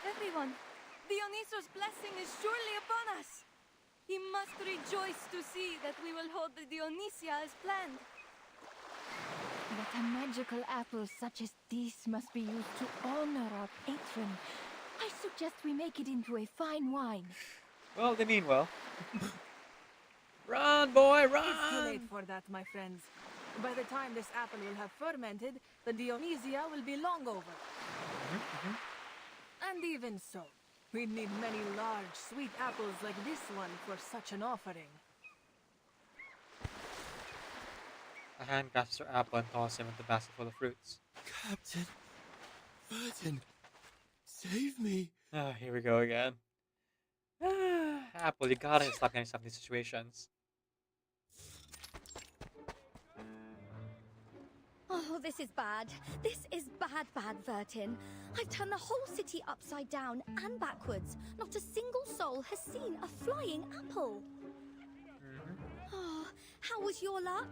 Everyone, Dionysos' blessing is surely upon us. He must rejoice to see that we will hold the Dionysia as planned. But a magical apple such as this must be used to honor our patron. I suggest we make it into a fine wine. Well, they mean well. Run, boy, run! It's too late for that, my friends. By the time this apple will have fermented, the Dionysia will be long over. And even so, we'd need many large, sweet apples like this one for such an offering. A hand grasps her apple and tosses him into the basket full of fruits. Captain Burton, save me. Ah, here we go again. Apple, you gotta stop getting stuck in these situations. Oh, this is bad. This is bad, Vertin. I've turned the whole city upside down and backwards. Not a single soul has seen a flying apple. Oh, how was your luck?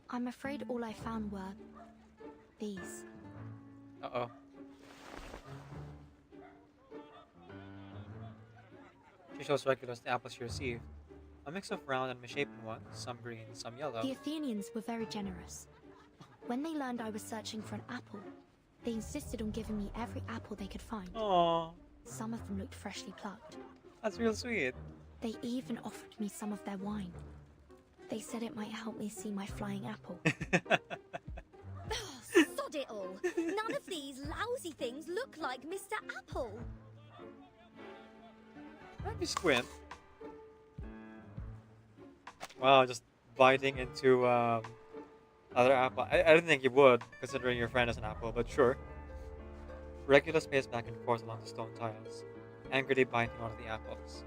I'm afraid all I found were these. Uh-oh. She shows Regulus the apples she received. A mix of round and misshapen ones, some green, some yellow. The Athenians were very generous. When they learned I was searching for an apple, they insisted on giving me every apple they could find. Aww. Some of them looked freshly plucked. That's real sweet. They even offered me some of their wine. They said it might help me see my flying apple. Oh, sod it all! None of these lousy things look like Mr. Apple. Let me squint. Wow, just biting into other apple. I didn't think you would, considering your friend is an apple, but sure. Regulus paced back and forth along the stone tiles, angrily biting one of the apples.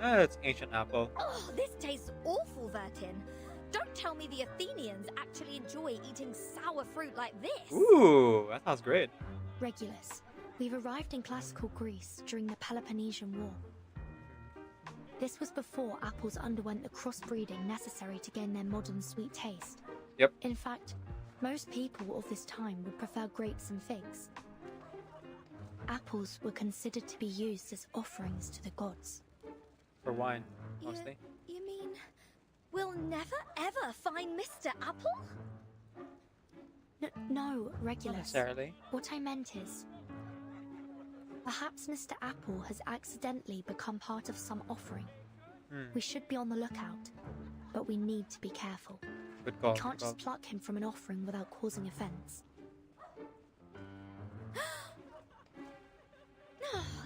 It's ancient apple. Oh, this tastes awful, Vertin. Don't tell me the Athenians actually enjoy eating sour fruit like this. Ooh, that sounds great. Regulus, we've arrived in classical Greece during the Peloponnesian War. This was before apples underwent the crossbreeding necessary to gain their modern sweet taste. Yep. In fact, most people of this time would prefer grapes and figs. Apples were considered to be used as offerings to the gods. For wine, mostly. You mean we'll never ever find Mr. Apple? No, Regulus. Not necessarily. What I meant is, perhaps Mr. Apple has accidentally become part of some offering. We should be on the lookout, but we need to be careful. Good call. We can't just pluck him from an offering without causing offense.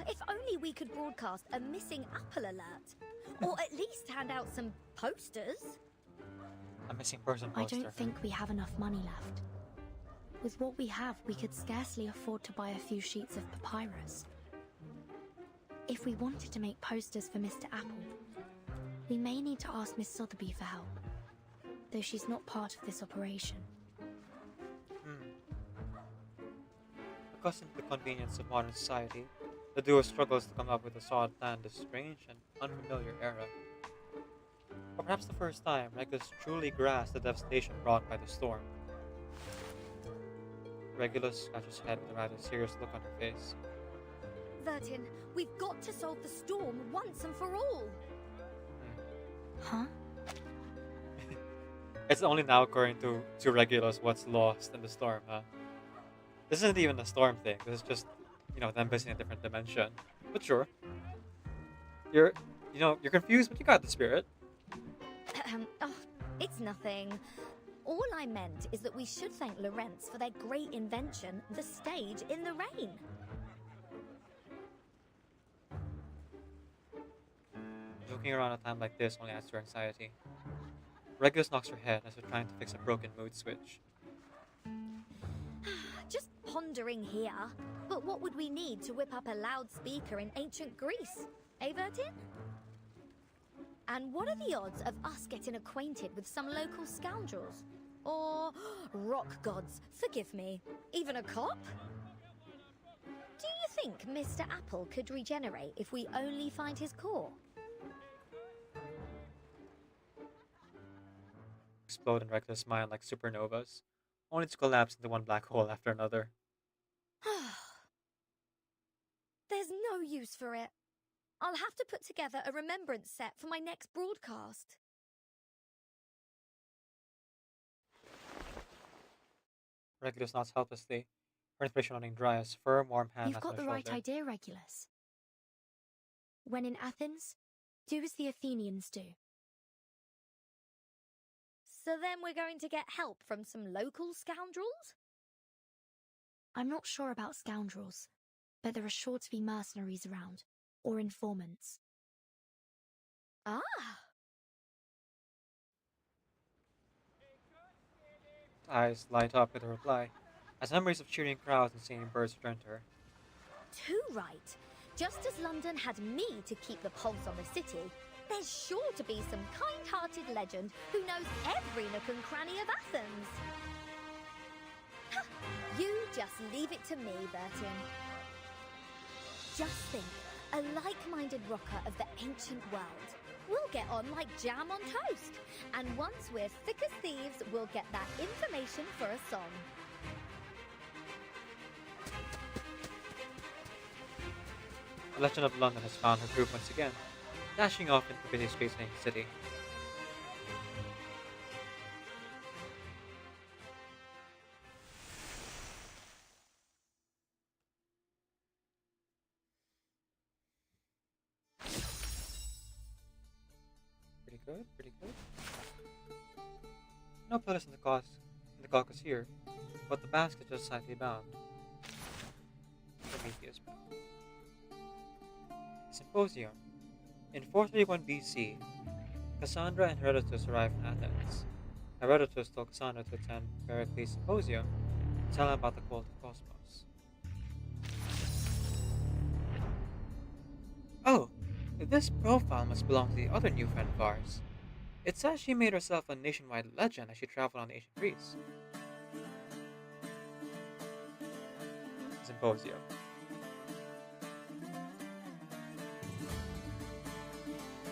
If only we could broadcast a missing apple alert, or at least hand out some posters. A missing person poster. I don't think we have enough money left. With what we have, we could scarcely afford to buy a few sheets of papyrus. If we wanted to make posters for Mr. Apple, we may need to ask Miss Sotheby for help, though she's not part of this operation. Accustomed to the convenience of modern society, the duo struggles to come up with a solid plan in this strange and unfamiliar era. For perhaps the first time, Regulus truly grasped the devastation brought by the storm. Regulus scratches her head with a rather serious look on her face. Vertin, we've got to solve the storm once and for all. Huh? It's only now occurring to Regulus what's lost in the storm, huh? This isn't even a storm thing. This is just, them visiting a different dimension. But sure. You're confused, but you got the spirit. Oh, it's nothing. All I meant is that we should thank Lorenz for their great invention, the stage in the rain. Joking around a time like this only adds to her anxiety. Regulus knocks her head as if trying to fix a broken mood switch. Just pondering here. But what would we need to whip up a loudspeaker in ancient Greece? Eh, Vertin? And what are the odds of us getting acquainted with some local scoundrels? Or rock gods, forgive me. Even a cop? Do you think Mr. Apple could regenerate if we only find his core? Explode in reckless mind like supernovas, only to collapse into one black hole after another. There's no use for it. I'll have to put together a remembrance set for my next broadcast. Regulus nods helplessly, her inspiration running dry as firm, warm hand You've rests on got her the right shoulder. idea, Regulus. When in Athens, do as the Athenians do. So then we're going to get help from some local scoundrels? I'm not sure about scoundrels, but there are sure to be mercenaries around, or informants. Ah! Eyes light up with a reply, as memories of cheering crowds and singing birds return to her. Too right. Just as London had me to keep the pulse on the city, there's sure to be some kind-hearted legend who knows every nook and cranny of Athens. Ha! You just leave it to me, Bertin. Just think, a like-minded rocker of the ancient world. We'll get on like jam on toast. And once we're thick as thieves, we'll get that information for a song. The legend of London has found her groove once again, dashing off into the busy streets of the city. Pretty good, pretty good. No pillars in the caucus here, but the basket just slightly bound. Prometheus. Symposium. In 431 BC, Kassandra and Herodotus arrived in Athens. Herodotus told Kassandra to attend Pericles' symposium and tell him about the cult of Cosmos. Oh, this profile must belong to the other new friend of ours. It says she made herself a nationwide legend as she traveled on ancient Greece. Symposium.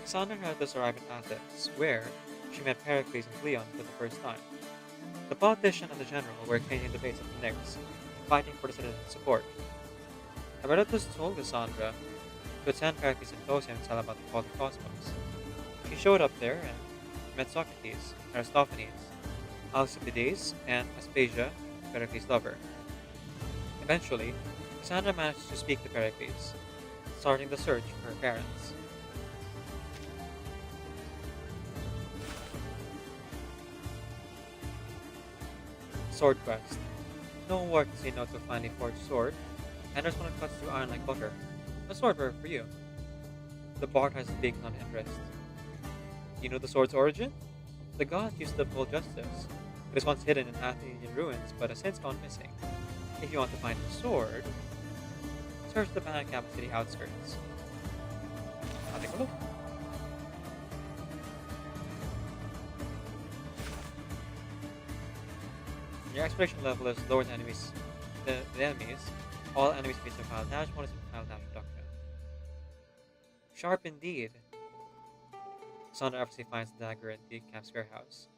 Kassandra and Herodotus arrived in Athens, where she met Pericles and Cleon for the first time. The politician and the general were exchanging debates at the Knicks, fighting for the citizens' support. Herodotus told Kassandra to attend Pericles' symposium and tell about the cult of Cosmos. She showed up there and met Socrates, Aristophanes, Alcibiades, and Aspasia, Pericles' lover. Eventually, Kassandra managed to speak to Pericles, starting the search for her parents. Sword quest. No war to say no to a finely forged sword, and there's one that cuts through iron like butter. A sword work for you. The bard has a big non-interest. You know the sword's origin? The god used to uphold justice. It was once hidden in Athenian ruins, but has since gone missing. If you want to find the sword, search the Banana Capital City outskirts. I'll take a look. Your exploration level is lower than enemies. The enemies. All enemies face a file dash bonus and file dash reduction. Sharp indeed. Kassandra obviously finds the dagger in the camp's warehouse.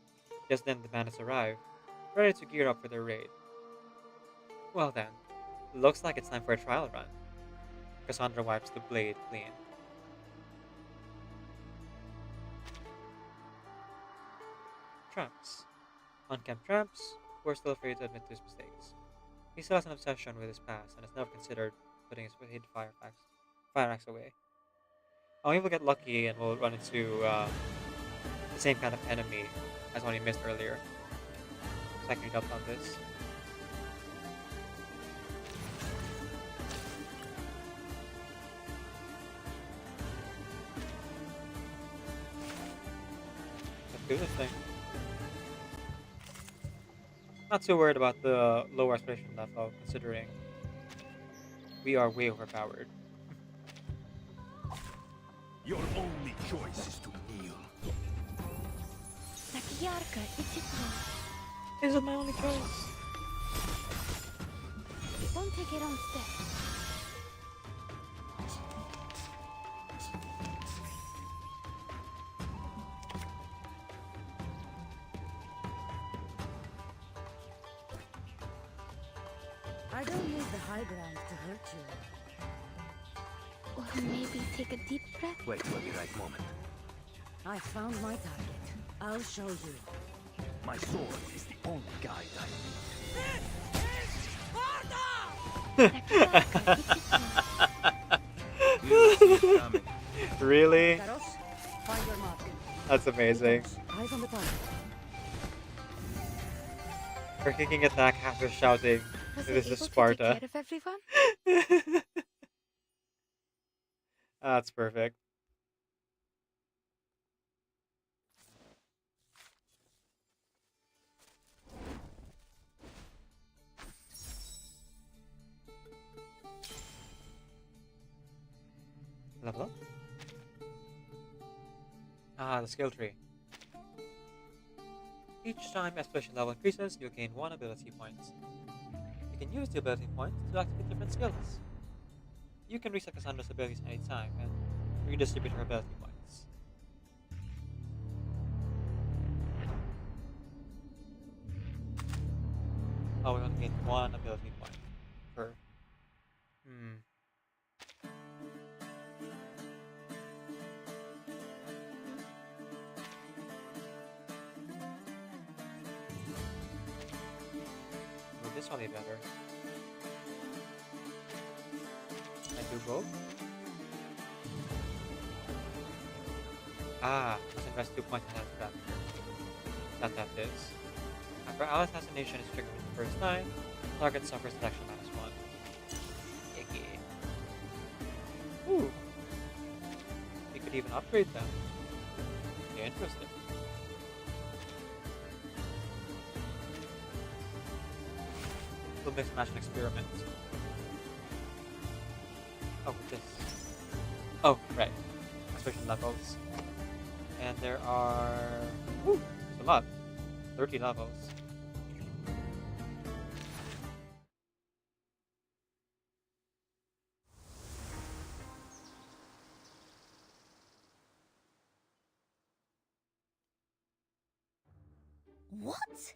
Just then the bandits arrive, ready to gear up for their raid. Well then, looks like it's time for a trial run. Kassandra wipes the blade clean. Tramps. Unkempt tramps who are still afraid to admit to his mistakes. He still has an obsession with his past and has never considered putting his hidden fire axe away. Oh, maybe we'll get lucky and we'll run into the same kind of enemy as one he missed earlier. So I can read up on this. Let's do this thing. Not too worried about the lower exploration level, considering we are way overpowered. Your only choice is to kneel. This is my only choice. Won't take it on step. I don't need the high ground to hurt you. Or maybe take a deep breath. Wait for the right moment. I found my target. I'll show you. My sword is the only guide I need. Really? Find your mark. That's amazing. Eyes on the target. Her kicking attack after shouting, "This is Sparta." Of everyone? That's perfect. Level up? Ah, the skill tree. Each time aspiration level increases, you gain 1 ability point. You can use the ability point to activate different skills. You can reset Kassandra's abilities anytime and redistribute her ability points. Oh, we only gain 1 ability point per. Would this one be better? Can I do both? Ah, let's invest 2 points in that. That is. After our assassination is triggered for the first time, target suffers detection -1. Icky. Ooh. We could even upgrade them. Okay, interesting. We'll mix match and experiment. Oh, this. Oh, right. Expression levels. And there are. Ooh, there's a lot. 30 levels. What?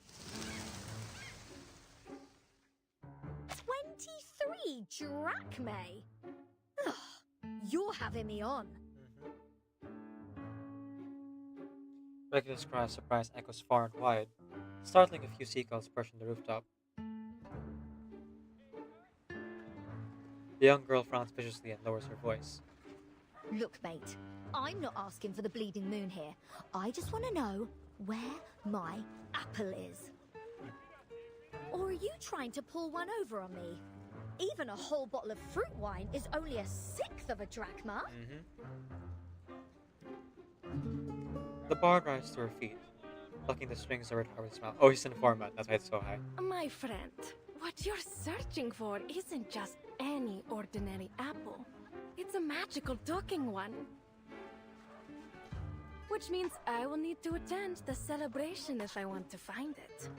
23 drachmae? Ugh, you're having me on. Regulus' cry of surprise echoes far and wide, startling a few seagulls perched on the rooftop. The young girl frowns viciously and lowers her voice. Look, mate, I'm not asking for the bleeding moon here. I just want to know where my apple is. Or are you trying to pull one over on me? Even a whole bottle of fruit wine is only 1/6 of a drachma. The bard rises to her feet, plucking the strings of her tower's mouth. Oh, he's in format, that's why it's so high. My friend, what you're searching for isn't just any ordinary apple. It's a magical talking one. Which means I will need to attend the celebration if I want to find it.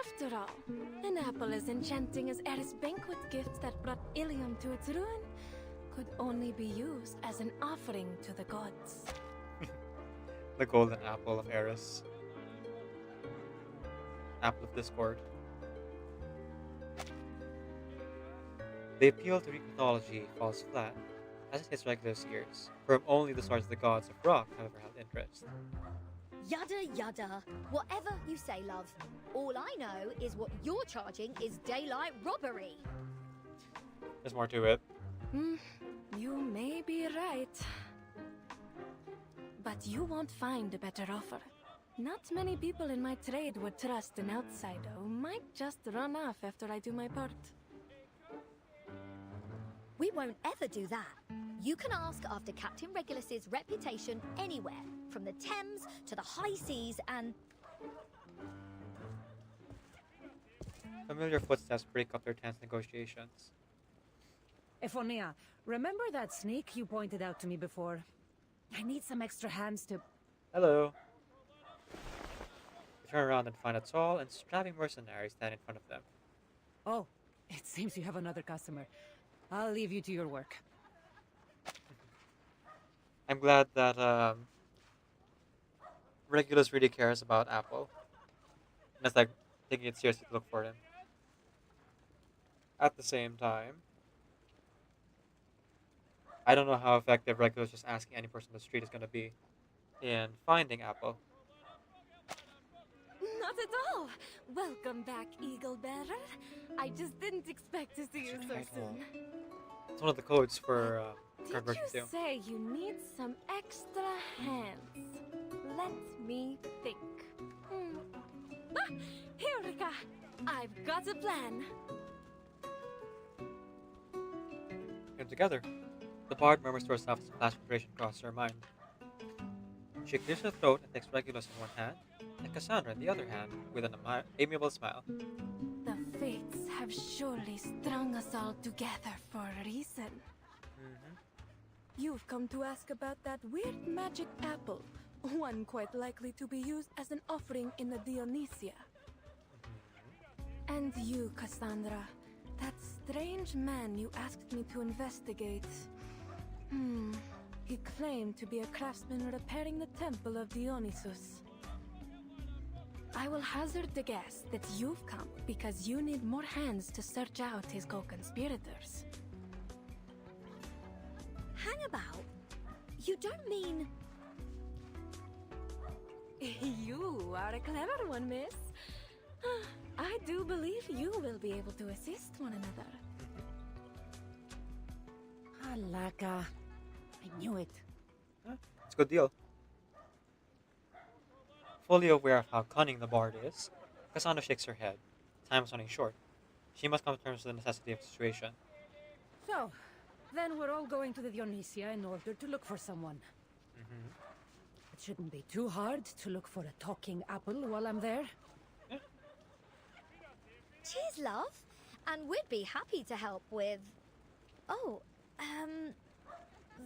After all, an apple as enchanting as Eris' banquet gift that brought Ilium to its ruin could only be used as an offering to the gods. The golden apple of Eris. Apple of Discord. The appeal to Greek mythology falls flat, as it hits Regulus' ears, for whom only the swords of the gods of rock have ever held interest. Yada yada. Whatever you say, love. All I know is what you're charging is daylight robbery. There's more to it. You may be right. But you won't find a better offer. Not many people in my trade would trust an outsider who might just run off after I do my part. We won't ever do that. You can ask after Captain Regulus's reputation anywhere, from the Thames to the high seas and... Familiar footsteps break up their tense negotiations. Ephonia, remember that snake you pointed out to me before? I need some extra hands to... Hello. If turn around and find a tall and strapping mercenary standing in front of them. Oh, it seems you have another customer. I'll leave you to your work. I'm glad that Regulus really cares about Apple. And it's like taking it seriously to look for him. At the same time, I don't know how effective Regulus just asking any person on the street is going to be in finding Apple. Not at all. Welcome back, Eagle Bearer. I just didn't expect to see you so soon. It's one of the codes for Did you say you need some extra hands? Let me think. Ah, Eureka! I've got a plan. And together, the bard murmurs to herself as a flash of inspiration crosses her mind. She clears her throat and takes Regulus in one hand, and Kassandra in the other hand, with an amiable smile. The fates have surely strung us all together for a reason. You've come to ask about that weird magic apple, one quite likely to be used as an offering in the Dionysia. And you, Kassandra, that strange man you asked me to investigate. He claimed to be a craftsman repairing the temple of Dionysus. I will hazard the guess that you've come because you need more hands to search out his co-conspirators. Hang about? You don't mean... You are a clever one, miss. I do believe you will be able to assist one another. Alaka. I knew it. It's a good deal. Fully aware of how cunning the bard is, Kassandra shakes her head. Time is running short. She must come to terms with the necessity of the situation. So, then we're all going to the Dionysia in order to look for someone. It shouldn't be too hard to look for a talking apple while I'm there. Cheers, love. And we'd be happy to help with... Oh,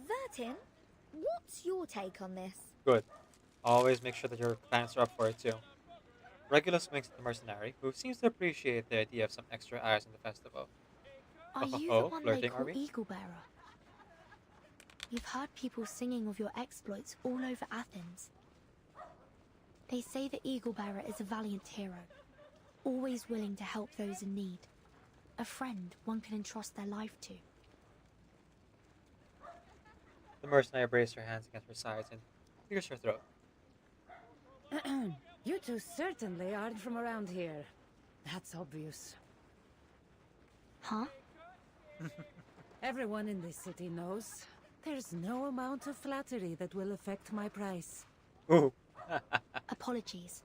Vertin, what's your take on this? Good. Always make sure that your companions are up for it too. Regulus winks at the mercenary, who seems to appreciate the idea of some extra eyes in the festival. Are you the one they call Eagle Bearer? You've heard people singing of your exploits all over Athens. They say the Eagle Bearer is a valiant hero, always willing to help those in need. A friend one can entrust their life to. The mercenary braced her hands against her sides and clears her throat. You two certainly aren't from around here. That's obvious. Huh? Everyone in this city knows there's no amount of flattery that will affect my price. Ooh. Apologies.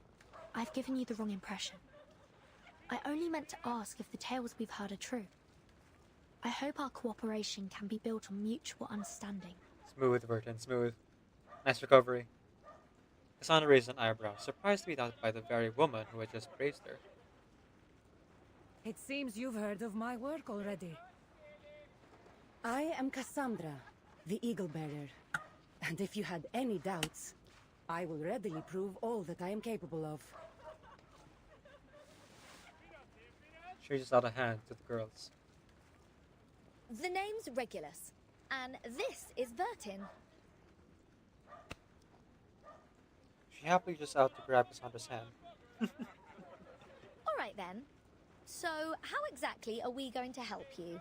I've given you the wrong impression. I only meant to ask if the tales we've heard are true. I hope our cooperation can be built on mutual understanding. Smooth, Vertin, smooth. Nice recovery. Kassandra raised an eyebrow, surprised to be doubted by the very woman who had just praised her. It seems you've heard of my work already. I am Kassandra, the Eagle Bearer. And if you had any doubts, I will readily prove all that I am capable of. She reaches out a hand to the girls. The name's Regulus, and this is Vertin. She happily reaches out to grab Kassandra's hand. All right then. So, how exactly are we going to help you?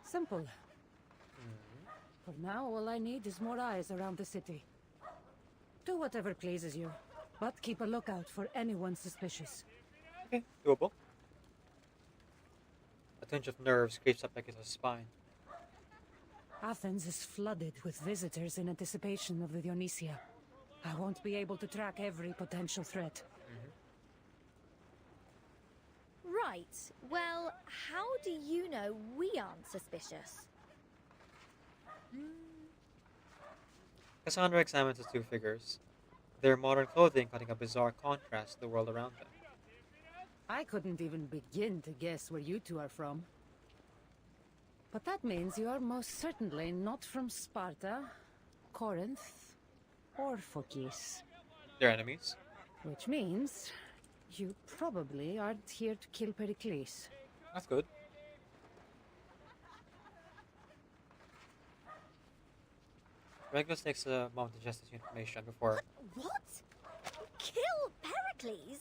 Simple. For now, all I need is more eyes around the city. Do whatever pleases you, but keep a lookout for anyone suspicious. Okay, doable. A tinge of nerves creeps up Pegasus' spine. Athens is flooded with visitors in anticipation of the Dionysia. I won't be able to track every potential threat. Right. Well, how do you know we aren't suspicious? Kassandra examines the two figures, their modern clothing cutting a bizarre contrast to the world around them. I couldn't even begin to guess where you two are from. But that means you are most certainly not from Sparta, Corinth, or Phokis. They're enemies. Which means you probably aren't here to kill Pericles. That's good. Regulus takes a moment to digest this information before... What? Kill Pericles?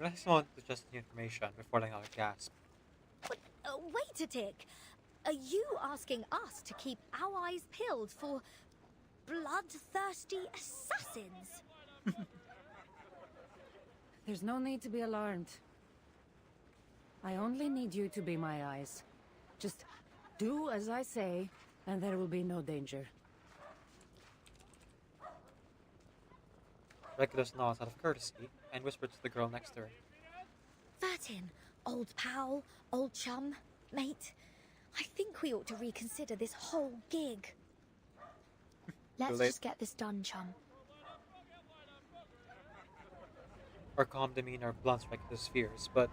Regulus takes a moment to digest the information before letting out a gasp. Wait a tick. Are you asking us to keep our eyes peeled for bloodthirsty assassins? There's no need to be alarmed. I only need you to be my eyes. Just do as I say, and there will be no danger. Regulus nods out of courtesy and whispers to the girl next to her. Vertin, old pal, old chum, mate, I think we ought to reconsider this whole gig. Let's just get this done, chum. Her calm demeanor blunts Regulus' fears, but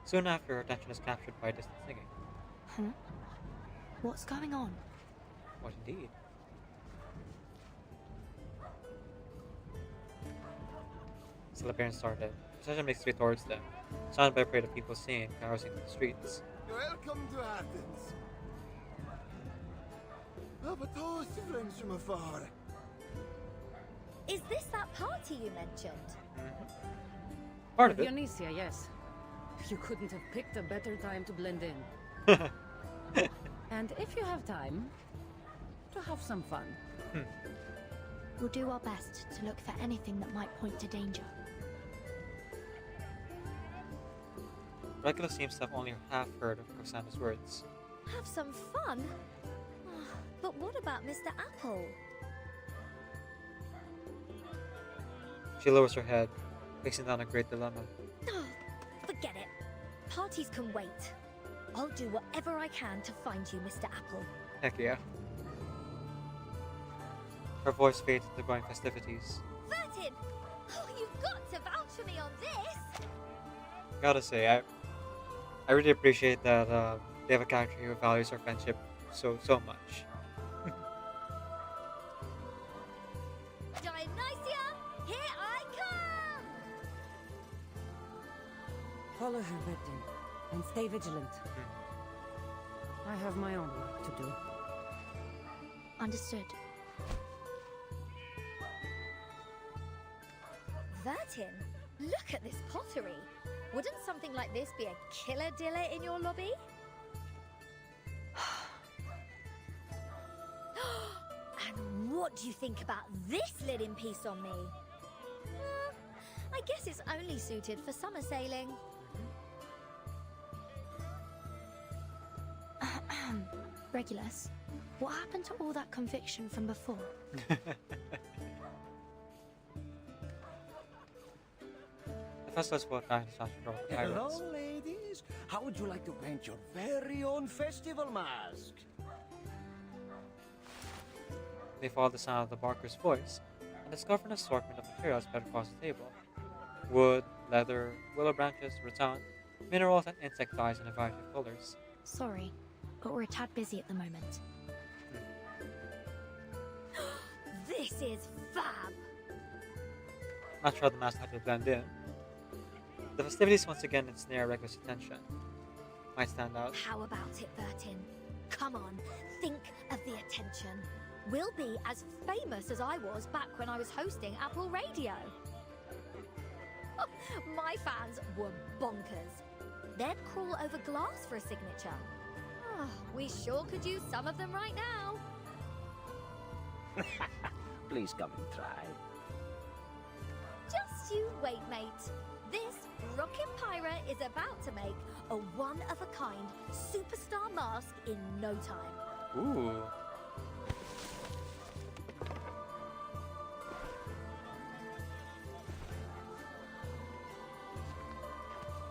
soon after her attention is captured by distant singing. Huh? What's going on? What indeed? Celebrants started. Procession makes its way towards them, surrounded by a parade of people singing, carousing through the streets. Welcome to Athens. Have a toast, friends from afar. Is this that party you mentioned? Part of it. Dionysia, yes. You couldn't have picked a better time to blend in. And if you have time, to have some fun. We'll do our best to look for anything that might point to danger. Regulus seems to have only half heard of Kassandra's words. Have some fun? But what about Mr. Apple? She lowers her head, facing down a great dilemma. Oh, forget it. Parties can wait. I'll do whatever I can to find you, Mr. Apple. Heck yeah. Her voice fades into growing festivities. Vertin! Oh, you've got to vouch for me on this! Gotta say, I really appreciate that they have a character who values her friendship so much. Dionysia, here I come! Follow her, Vertin, and stay vigilant. I have my own work to do. Understood. Vertin, look at this pottery. Wouldn't something like this be a killer diller in your lobby? And what do you think about this linen piece on me? I guess it's only suited for summer sailing. Regulus, what happened to all that conviction from before? The festival's what kind of Hello, ladies. How would you like to paint your very own festival mask? They follow the sound of the barker's voice and discover an assortment of materials spread across the table. Wood, leather, willow branches, rattan, minerals, and insect dyes in a variety of colors. Sorry, but we're a tad busy at the moment. This is fab! Not sure how the mask had to blend in. The festivities once again ensnare Regulus' attention. Might stand out. How about it, Vertin? Come on, think of the attention. We'll be as famous as I was back when I was hosting Apple Radio. My fans were bonkers. They'd crawl over glass for a signature. We sure could use some of them right now. Please come and try. Just you wait, mate. This rockin' pirate is about to make a one-of-a-kind superstar mask in no time. Ooh.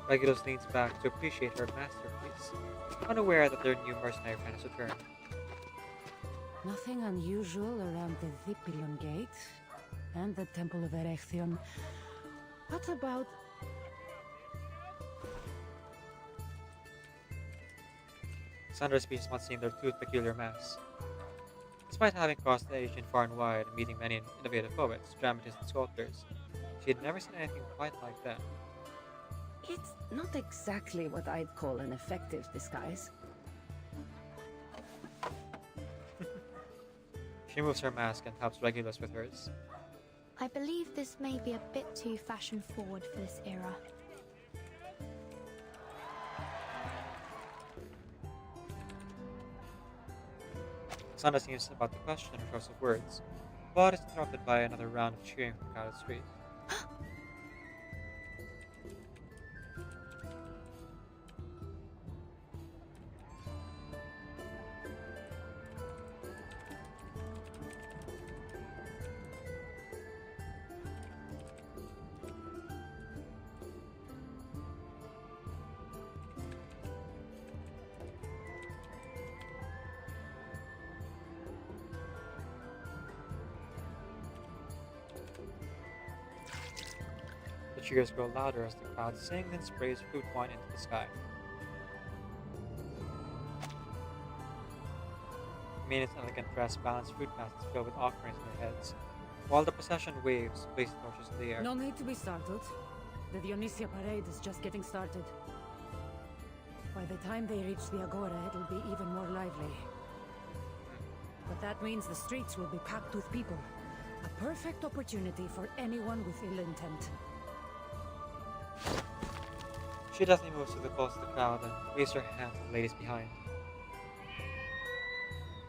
Regulus leans back to appreciate her masterpiece, unaware that their new mercenary friend has returned. Nothing unusual around the Vipilion Gate and the Temple of Erection. What about... Kassandra speaks about seeing their two peculiar masks. Despite having crossed the Asian far and wide and meeting many innovative poets, dramatists, and sculptors, she had never seen anything quite like them. It's not exactly what I'd call an effective disguise. She moves her mask and helps Regulus with hers. I believe this may be a bit too fashion-forward for this era. Kassandra seems about to question her choice of words, but is interrupted by another round of cheering from the crowded street. The cheers grow louder as the crowd sings and sprays fruit wine into the sky. Mina's elegant dress balanced fruit baskets filled with offerings on their heads, while the procession waves, placing torches in the air. No need to be startled. The Dionysia parade is just getting started. By the time they reach the Agora, it'll be even more lively. But that means the streets will be packed with people. A perfect opportunity for anyone with ill intent. She definitely moves to the close of the crowd and waves her hand to the ladies behind.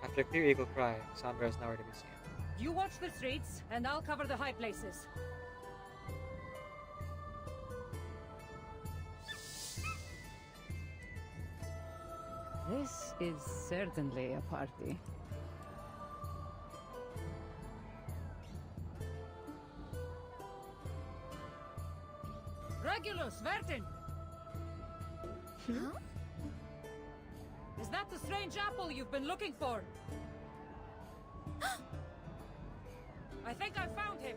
After a clear eagle cry, Kassandra is nowhere to be seen. You watch the streets, and I'll cover the high places. This is certainly a party. Regulus, Vertin! Huh? Is that the strange apple you've been looking for? I think I found him.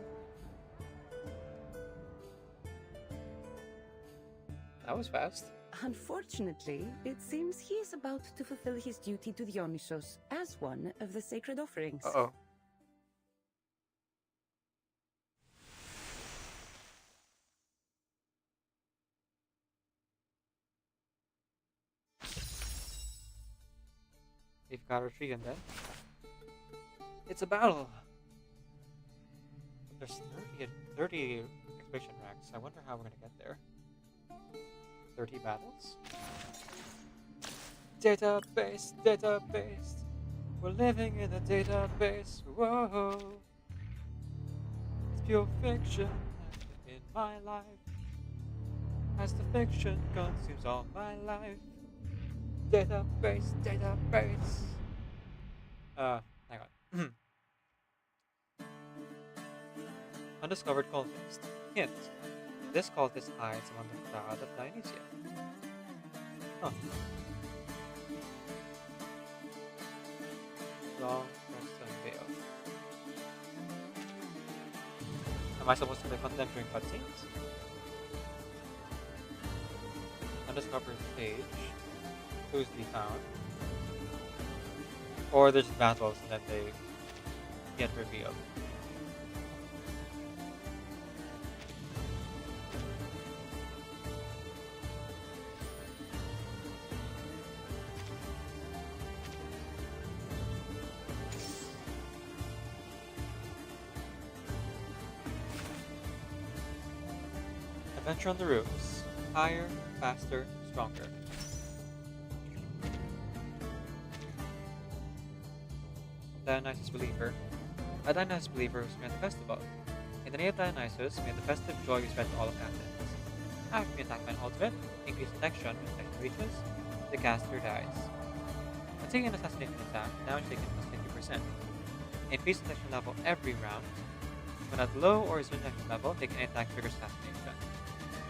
That was fast. Unfortunately, it seems he is about to fulfill his duty to Dionysos as one of the sacred offerings. Uh-oh. We've got our tree in then. It's a battle! There's 30 expedition ranks. I wonder how we're gonna get there. 30 battles? Database, database. We're living in a database. Whoa. It's pure fiction in my life. As the fiction consumes all my life. Database, database. Hang on. Undiscovered cultist. Hint. This cultist hides among the crowd of Dionysia. Huh. Long Preston Vale. Am I supposed to click on them during cutscenes? Undiscovered stage. Clues to be found. Or there's battles and then they get revealed. Adventure on the roofs. Higher, faster, stronger. Dionysus Believer. A Dionysus Believer who spent the festival. In the name of Dionysus, may the festive joy be spread to all of Athens. After being attacked by an ultimate, increased detection when detection reaches, the caster dies. When taking an assassination attack, damage taken is 50%. Increase detection level every round. When at low or zero detection level, take any attack triggers assassination.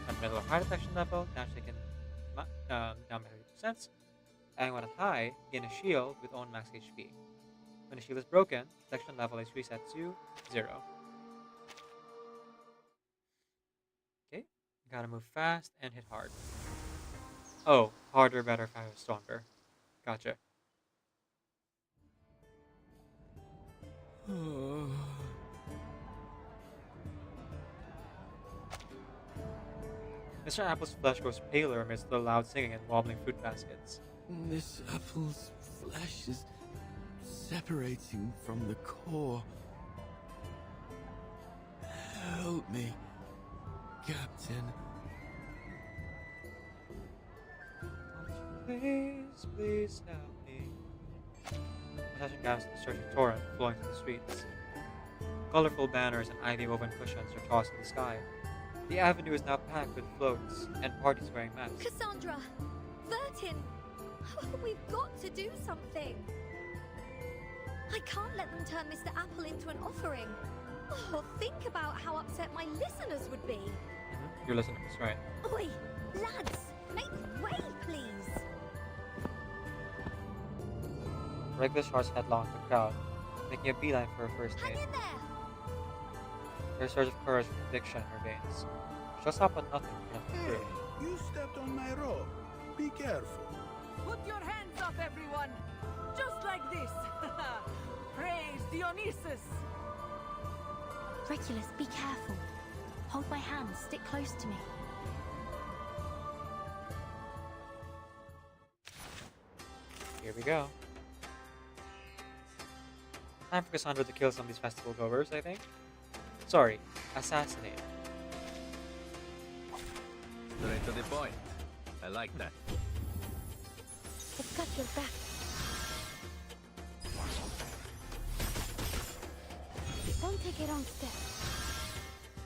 At middle or high detection level, damage taken down by 30%. And when at high, gain a shield with own max HP. When the shield is broken, detection level is reset to 0. Okay, gotta move fast and hit hard. Oh, harder, better, faster, stronger. Gotcha. Mr. Apple's flesh grows paler amidst the loud singing and wobbling fruit baskets. This apple's flesh is separating from the core. Help me, Captain. Please, please help me. Possession gas in the surging torrent flowing through the streets. Colorful banners and ivy-woven cushions are tossed in the sky. The avenue is now packed with floats and parties wearing masks. Kassandra! Vertin! We've got to do something! I can't let them turn Mr. Apple into an offering. Oh, think about how upset my listeners would be. Your listeners, right? Oi, lads, make way, please! Regular starts headlong to the crowd, making a beeline for her first date. Hang in there! There's a surge of courage and conviction in her veins. She'll stop at nothing to get Hey, through. you stepped on my rope. Be careful. Put your hands up, everyone! Just like this! Praise Dionysus! Regulus, be careful. Hold my hand, stick close to me. Here we go. Time for Kassandra to kill some of these festival goers, I think. Sorry, assassinate. Straight to the point. I like that. I've got your back. Don't take a wrong step.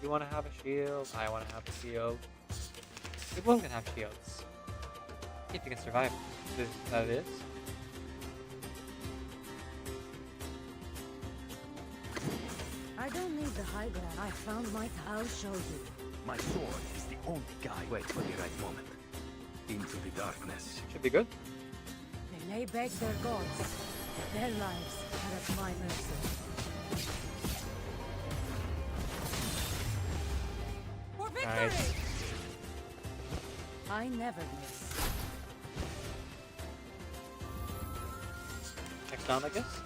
You want to have a shield? I want to have a shield. We both can have shields. If you can survive it. That it is. I don't need the high ground. I found my... I'll show you. My sword is the only guy. Wait for the right moment. Into the darkness. Should be good. They may beg their gods. Their lives are at my mercy. For victory! Nice. I never miss. Next round, I guess?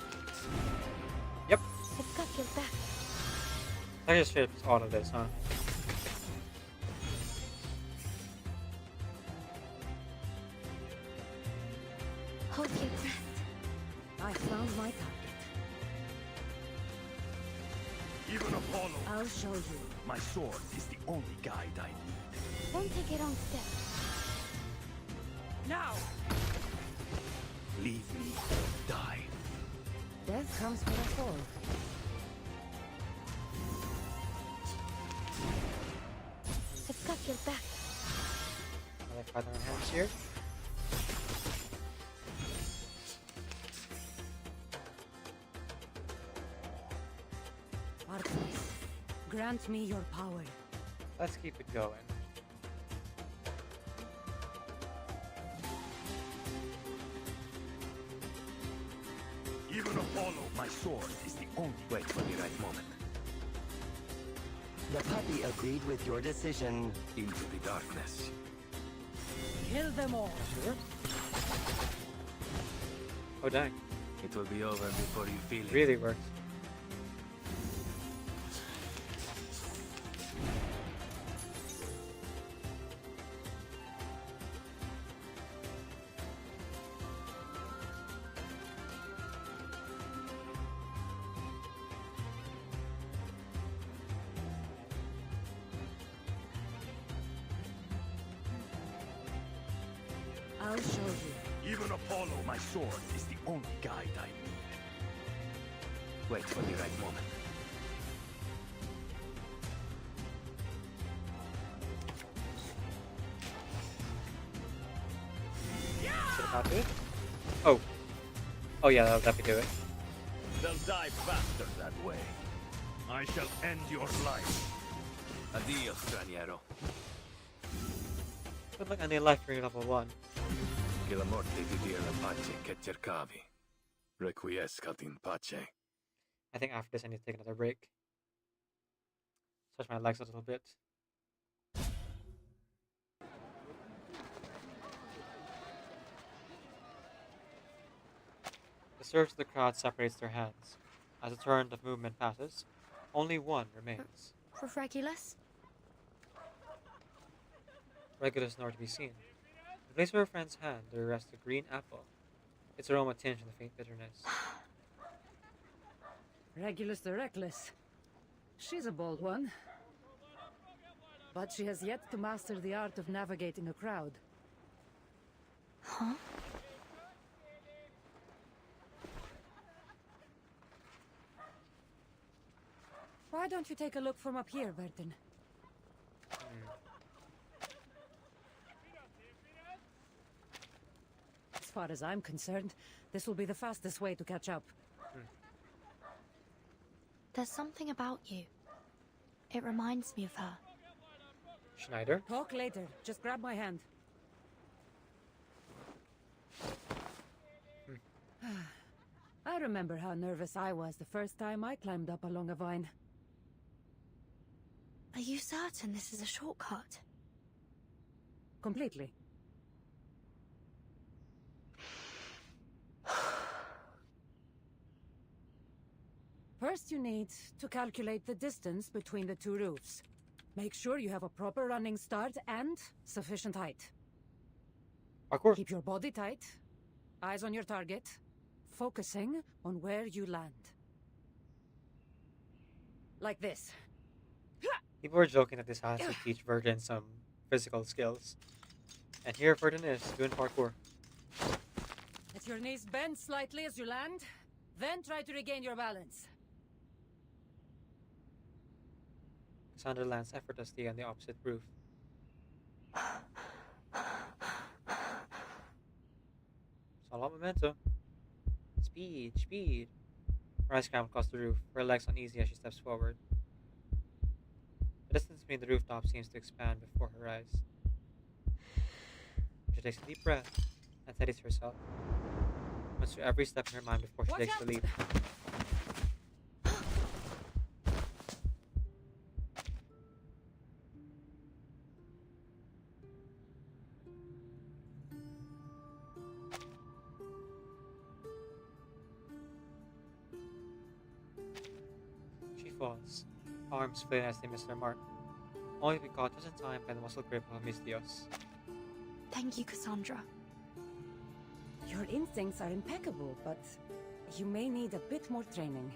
Yep. I've got your back. I just straight all of this, huh? Hold your breath. I found my target. Even Apollo. I'll show you. My sword is the only guide I need. Don't take a wrong step. Now! Leave me or die. Death comes for us all. I've got your back. Another fight on our hands here. Artemis, grant me your power. Let's keep it going. Even Apollo. My sword is the only. Wait for the right moment. The puppy agreed with your decision. Into the darkness. Kill them all. Sure. Oh dang. It will be over before you feel it. Really works. I'll show you. Even Apollo. My sword is the only guide I need. Wait for the right moment. Should have do it. Oh. Oh yeah, that'll definitely do it. They'll die faster that way. I shall end your life. Addio, straniero. Good luck on the life during level 1. Che la morte ti dia la pace che cercavi. Requiescat in pace. I think after this I need to take another break. Stretch my legs a little bit. The surge of the crowd separates their hands. As a turn of movement passes, only one remains. Regulus? Regulus nowhere to be seen. In the place of her friend's hand, there rests a green apple, its aroma tinged with a faint bitterness. Regulus the Reckless. She's a bold one. But she has yet to master the art of navigating a crowd. Huh? Why don't you take a look from up here, Bertin? As far as I'm concerned, this will be the fastest way to catch up. There's something about you. It reminds me of her. Schneider? Talk later. Just grab my hand. I remember how nervous I was the first time I climbed up along a vine. Are you certain this is a shortcut? Completely. First, you need to calculate the distance between the two roofs. Make sure you have a proper running start and sufficient height. Parkour. Keep your body tight, eyes on your target, focusing on where you land. Like this. People were joking that this has to teach Verdun some physical skills. And here Verdun is, doing parkour. Let your knees bend slightly as you land, then try to regain your balance. Kassandra lands effortlessly on the opposite roof. It's all about momentum. Speed, speed. Her eyes scramble across the roof, her legs uneasy as she steps forward. The distance between the rooftops seems to expand before her eyes. She takes a deep breath and steadies herself. Runs through every step in her mind before she takes the leap. She falls, arms flailing as they miss their mark, only to be caught just in time by the muscle grip of Miss Dios. Thank you, Kassandra. Your instincts are impeccable, but you may need a bit more training.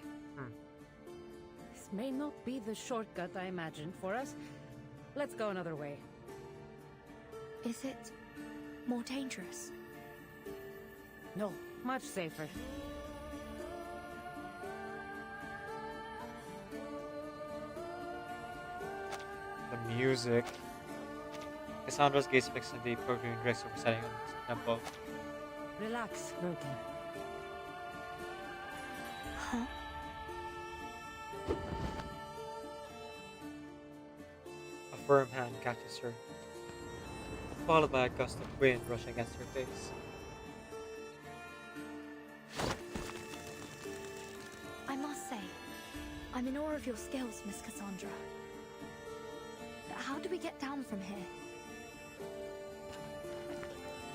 This may not be the shortcut I imagined for us. Let's go another way. Is it more dangerous? No, much safer. The music. Cassandra's gaze fixed on the approaching grace of setting on the temple. Relax, Bertin. Huh? A firm hand catches her, followed by a gust of wind rushing against her face. I must say, I'm in awe of your skills, Miss Kassandra. How do we get down from here?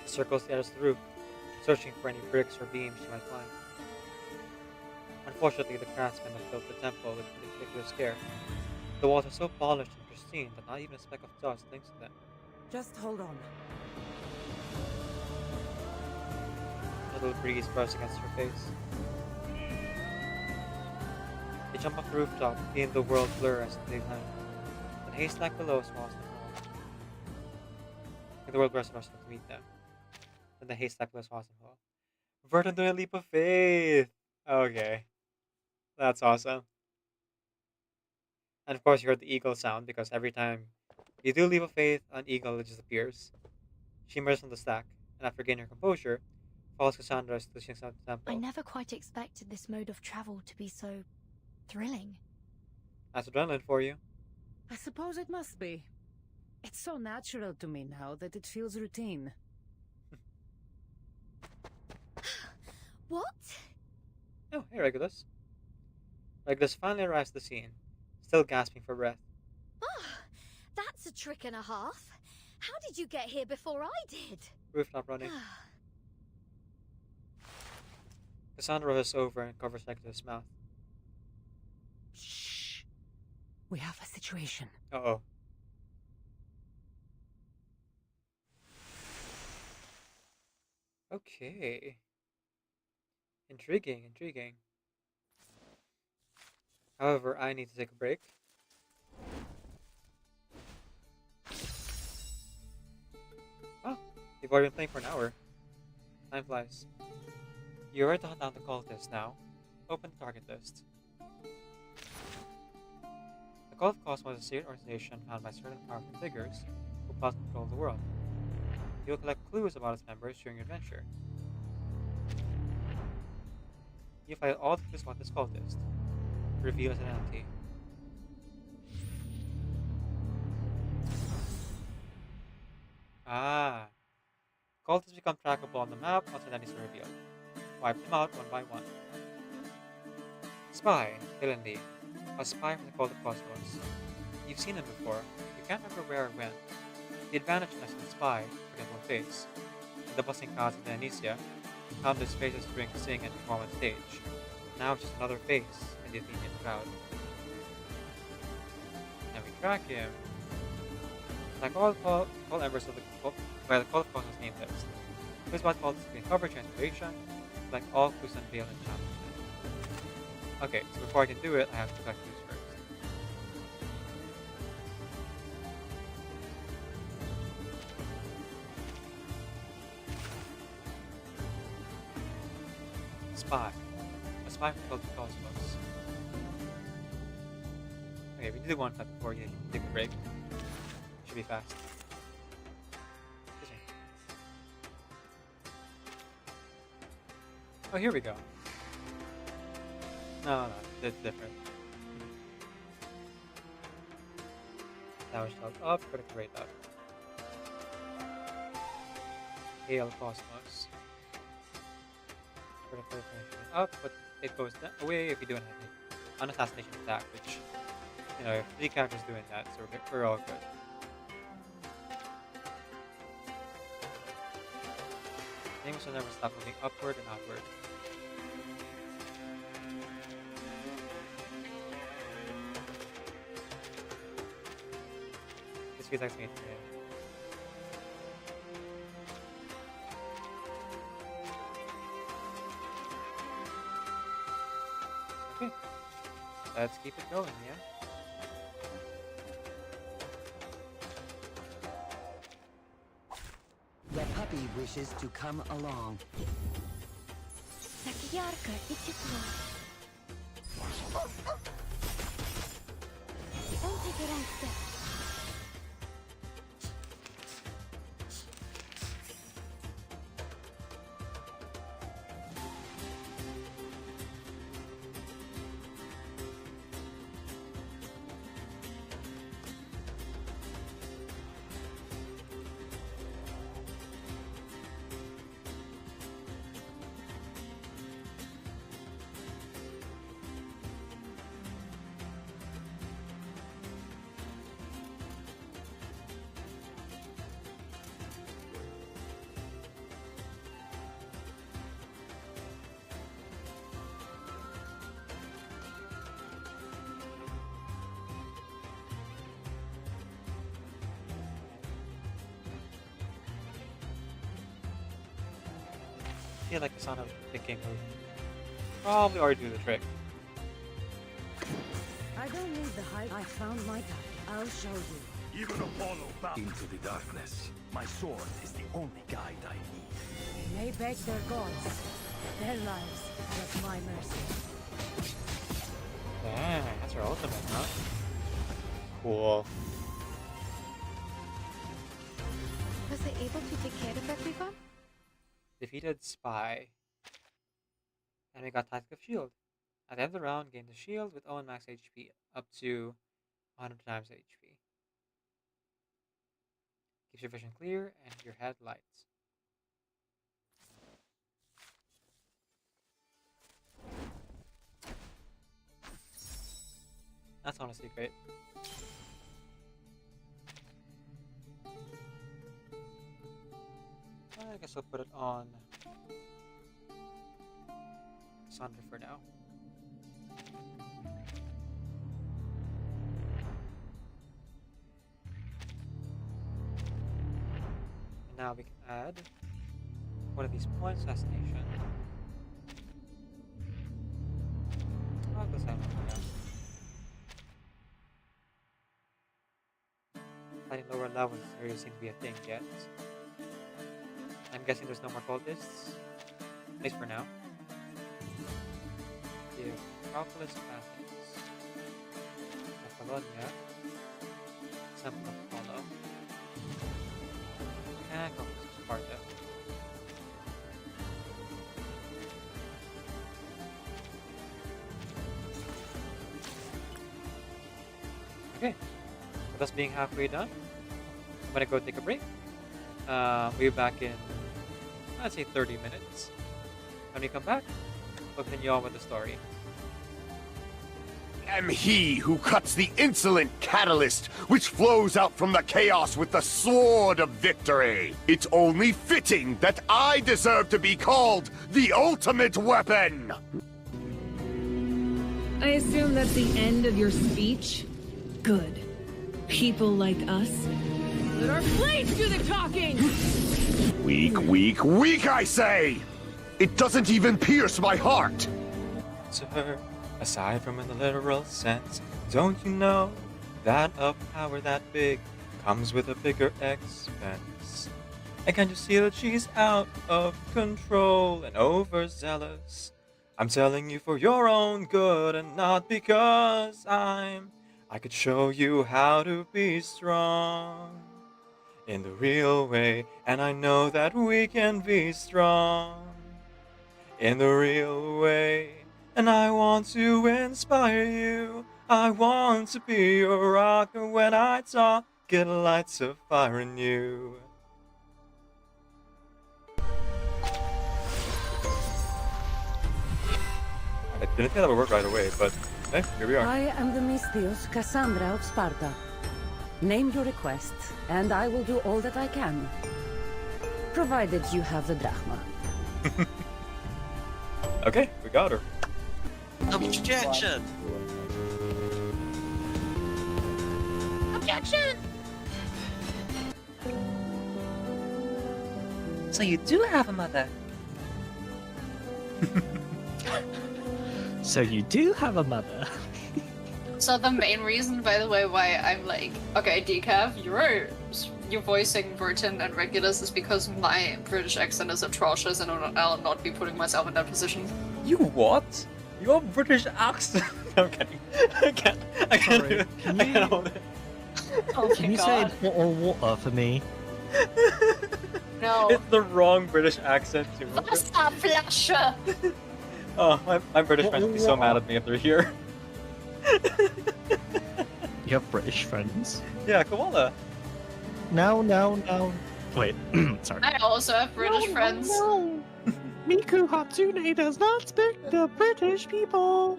She circles the edge of the roof, searching for any bricks or beams she might find. Unfortunately, the craftsmen have built the temple with ridiculous care. The walls are so polished and pristine that not even a speck of dust clings to them. Just hold on. A little breeze brushes against her face. They jump off the rooftop, feeling the world blur as they land. The haystack below swallows them whole. And the world rushes to meet them. Then the haystack below swallows them whole. Verdun doing a leap of faith! Okay. That's awesome. And of course you heard the eagle sound, because every time you do leap of faith, an eagle just appears. She emerges from the stack, and after gaining her composure, follows Kassandra to the temple. I never quite expected this mode of travel to be so thrilling. That's adrenaline for you. I suppose it must be. It's so natural to me now that it feels routine. What? Oh, hey Regulus. Regulus finally arrives at the scene, still gasping for breath. Oh, that's a trick and a half. How did you get here before I did? Rooftop running. Kassandra rushes over and covers Regulus' mouth. We have a situation. Uh-oh. Okay. Intriguing, intriguing. However, I need to take a break. Oh, you've already been playing for an hour. Time flies. You're ready to hunt down the cultists now. Open the target list. The Cult of Cosmos is a secret organization founded by certain powerful figures who plot to control the world. You'll collect clues about its members during your adventure. You find all the clues about this cultist. Reveal its identity. Ah. Cultists become trackable on the map once identities are revealed. Wipe them out one by one. Spy, Ilindi. A spy from the Cult of Cosmos. You've seen him before. You can't remember where or when. The advantage of the spy, forget one face. In the bustling crowds of Indonesia, countless faces drink, sing, and perform on stage. Now it's just another face in the Athenian crowd. And we track him. Like all members of the Cult of Cosmos name list. Clues about cults can cover transportation, like all clues unveiled in chapter 10. Okay, so before I can do it, I have to collect clues first. Spy. A spy from the Cult of Cosmos. Okay, we do one step before you take a break. Should be fast. Excuse me. Oh, here we go. No, it's different. Damage health up, critical rate up. Hail Cosmos. Critical rate up, but it goes away if you do an assassination attack, which, you know, if 3 characters doing that, so we're all good. Things will never stop moving upward and outward. This feels like me to me. Okay. Let's keep it going, yeah? The puppy wishes to come along. Don't take a wrong step. I feel like Kassandra thinking of probably already do the trick. I don't need the hype. I found my guide. I'll show you. Even Apollo bowed into the darkness. My sword is the only guide I need. They may beg their gods. Their lives at my mercy. Dang, that's her ultimate, huh? Cool. Was I able to take care of everyone? Defeated Spy. And we got Tactic of Shield. At the end of the round, gain the shield with own max HP up to 100 times HP. Keeps your vision clear and your head light. That's honestly great. I guess I'll put it on Kassandra for now. now we can add one of these points assassination. I'll go sign up for now. Fighting lower levels doesn't seem to be a thing yet. I'm guessing there's no more cultists. At least for now. The Acropolis Athens. Apollonia. Temple of Apollo. And go to Sparta. Okay. With us being halfway done, I'm gonna go take a break. We'll be back in, I'd say 30 minutes. When we come back, we'll continue on with the story. Am he who cuts the insolent catalyst which flows out from the chaos with the sword of victory. It's only fitting that I deserve to be called the ultimate weapon. I assume that's the end of your speech? Good. People like us. Let our blades do the talking! Weak, weak, weak, I say! It doesn't even pierce my heart! Sir, aside from in the literal sense, don't you know that a power that big comes with a bigger expense? And can't you see that she's out of control and overzealous? I'm telling you for your own good and not because I could show you how to be strong in the real way, and I know that we can be strong in the real way. And I want to inspire you. I want to be your rock, and when I talk, it lights a fire in you. I didn't think that would work right away, but hey, here we are. I am the Mystios Kassandra of Sparta. Name your request, and I will do all that I can. Provided you have the drachma. Okay, we got her. Objection! Objection! So you do have a mother? So you do have a mother? So the main reason, by the way, why I'm like, okay, Decaf, you're voicing Burton and Regulus is because my British accent is atrocious and I'll not be putting myself in that position. You what? Your British accent? I'm kidding. I can't do it. I can't hold it. Oh my Can you god. say water water for me? No. It's the wrong British accent too. Vasta flasher! Oh, my British friends would be so mad at me if they're here. You have British friends? Yeah, koala. No. Wait, sorry. I also have British friends. No. Miku Hatsune does not speak to British people.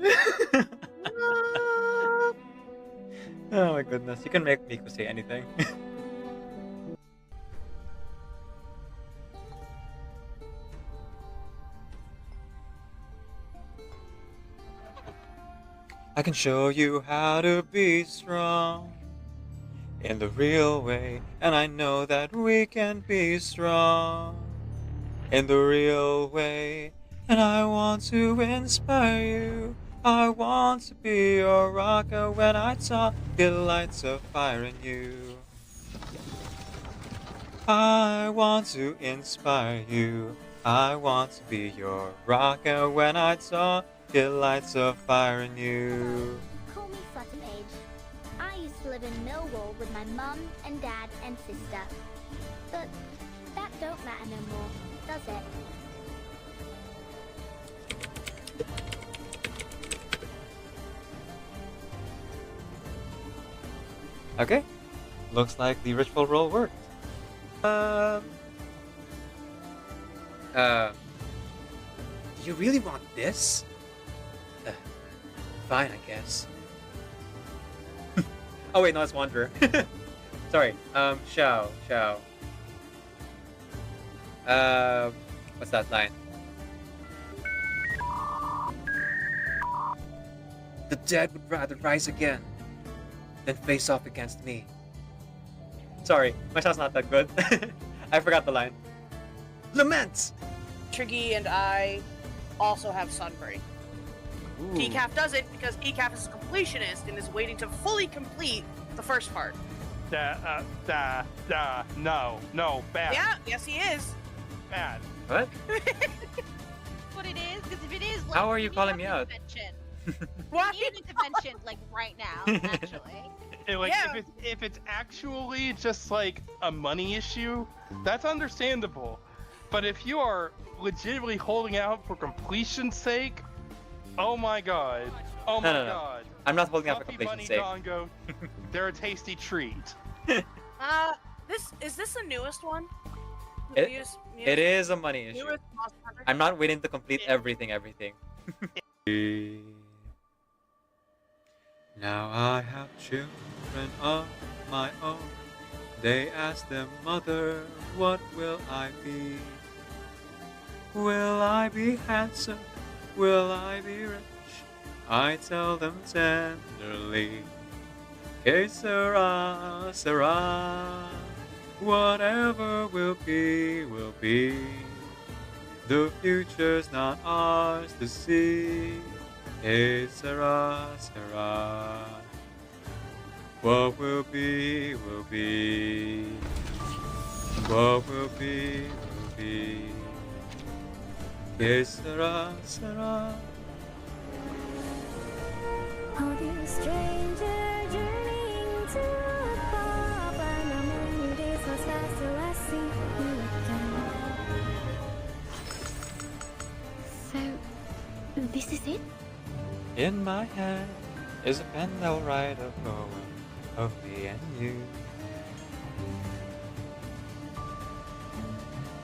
Oh my goodness, you can make Miku say anything. I can show you how to be strong in the real way, and I know that we can be strong in the real way, and I want to inspire you. I want to be your rocker. When I talk, it lights a fire in you. I want to inspire you. I want to be your rocker. When I talk, it lights a fire in you. Call me Flutterpage. I used to live in Millwall with my mum and dad and sister. But that don't matter no more, does it? Okay, looks like the ritual roll worked. Do you really want this? Fine, I guess. Oh wait, no, it's Wanderer. Sorry, Xiao. What's that line? The dead would rather rise again than face off against me. Sorry, my shot's not that good. I forgot the line. Lament! Triggy and I also have Sunbreak. Decaf doesn't because Decaf is a completionist and is waiting to fully complete the first part. No, bad. Yeah, yes he is. Bad. What? What it is? Because if it is, like, How are you we calling need me out? intervention. Why? We need intervention, like, right now, actually. If it's actually just like a money issue, that's understandable. But if you are legitimately holding out for completion's sake, oh my god. Oh my No. god. I'm not holding out for Fluffy completion's Bunny sake. Dongo, they're a tasty treat. Is this the newest one? It is a money issue. Newest Monster Hunter? I'm not waiting to complete everything. Now I have children of my own. They ask their mother, what will I be? Will I be handsome? Will I be rich? I tell them tenderly, que sera, sera. Whatever will be, will be. The future's not ours to see. Que sera, sera. What will be, will be. What will be, will be. Que sera, sera. Are you a stranger journeying to a pub? And I'm on your days so fast till I see you again. So, this is it? In my hand is a pen that will write a poem of me and you.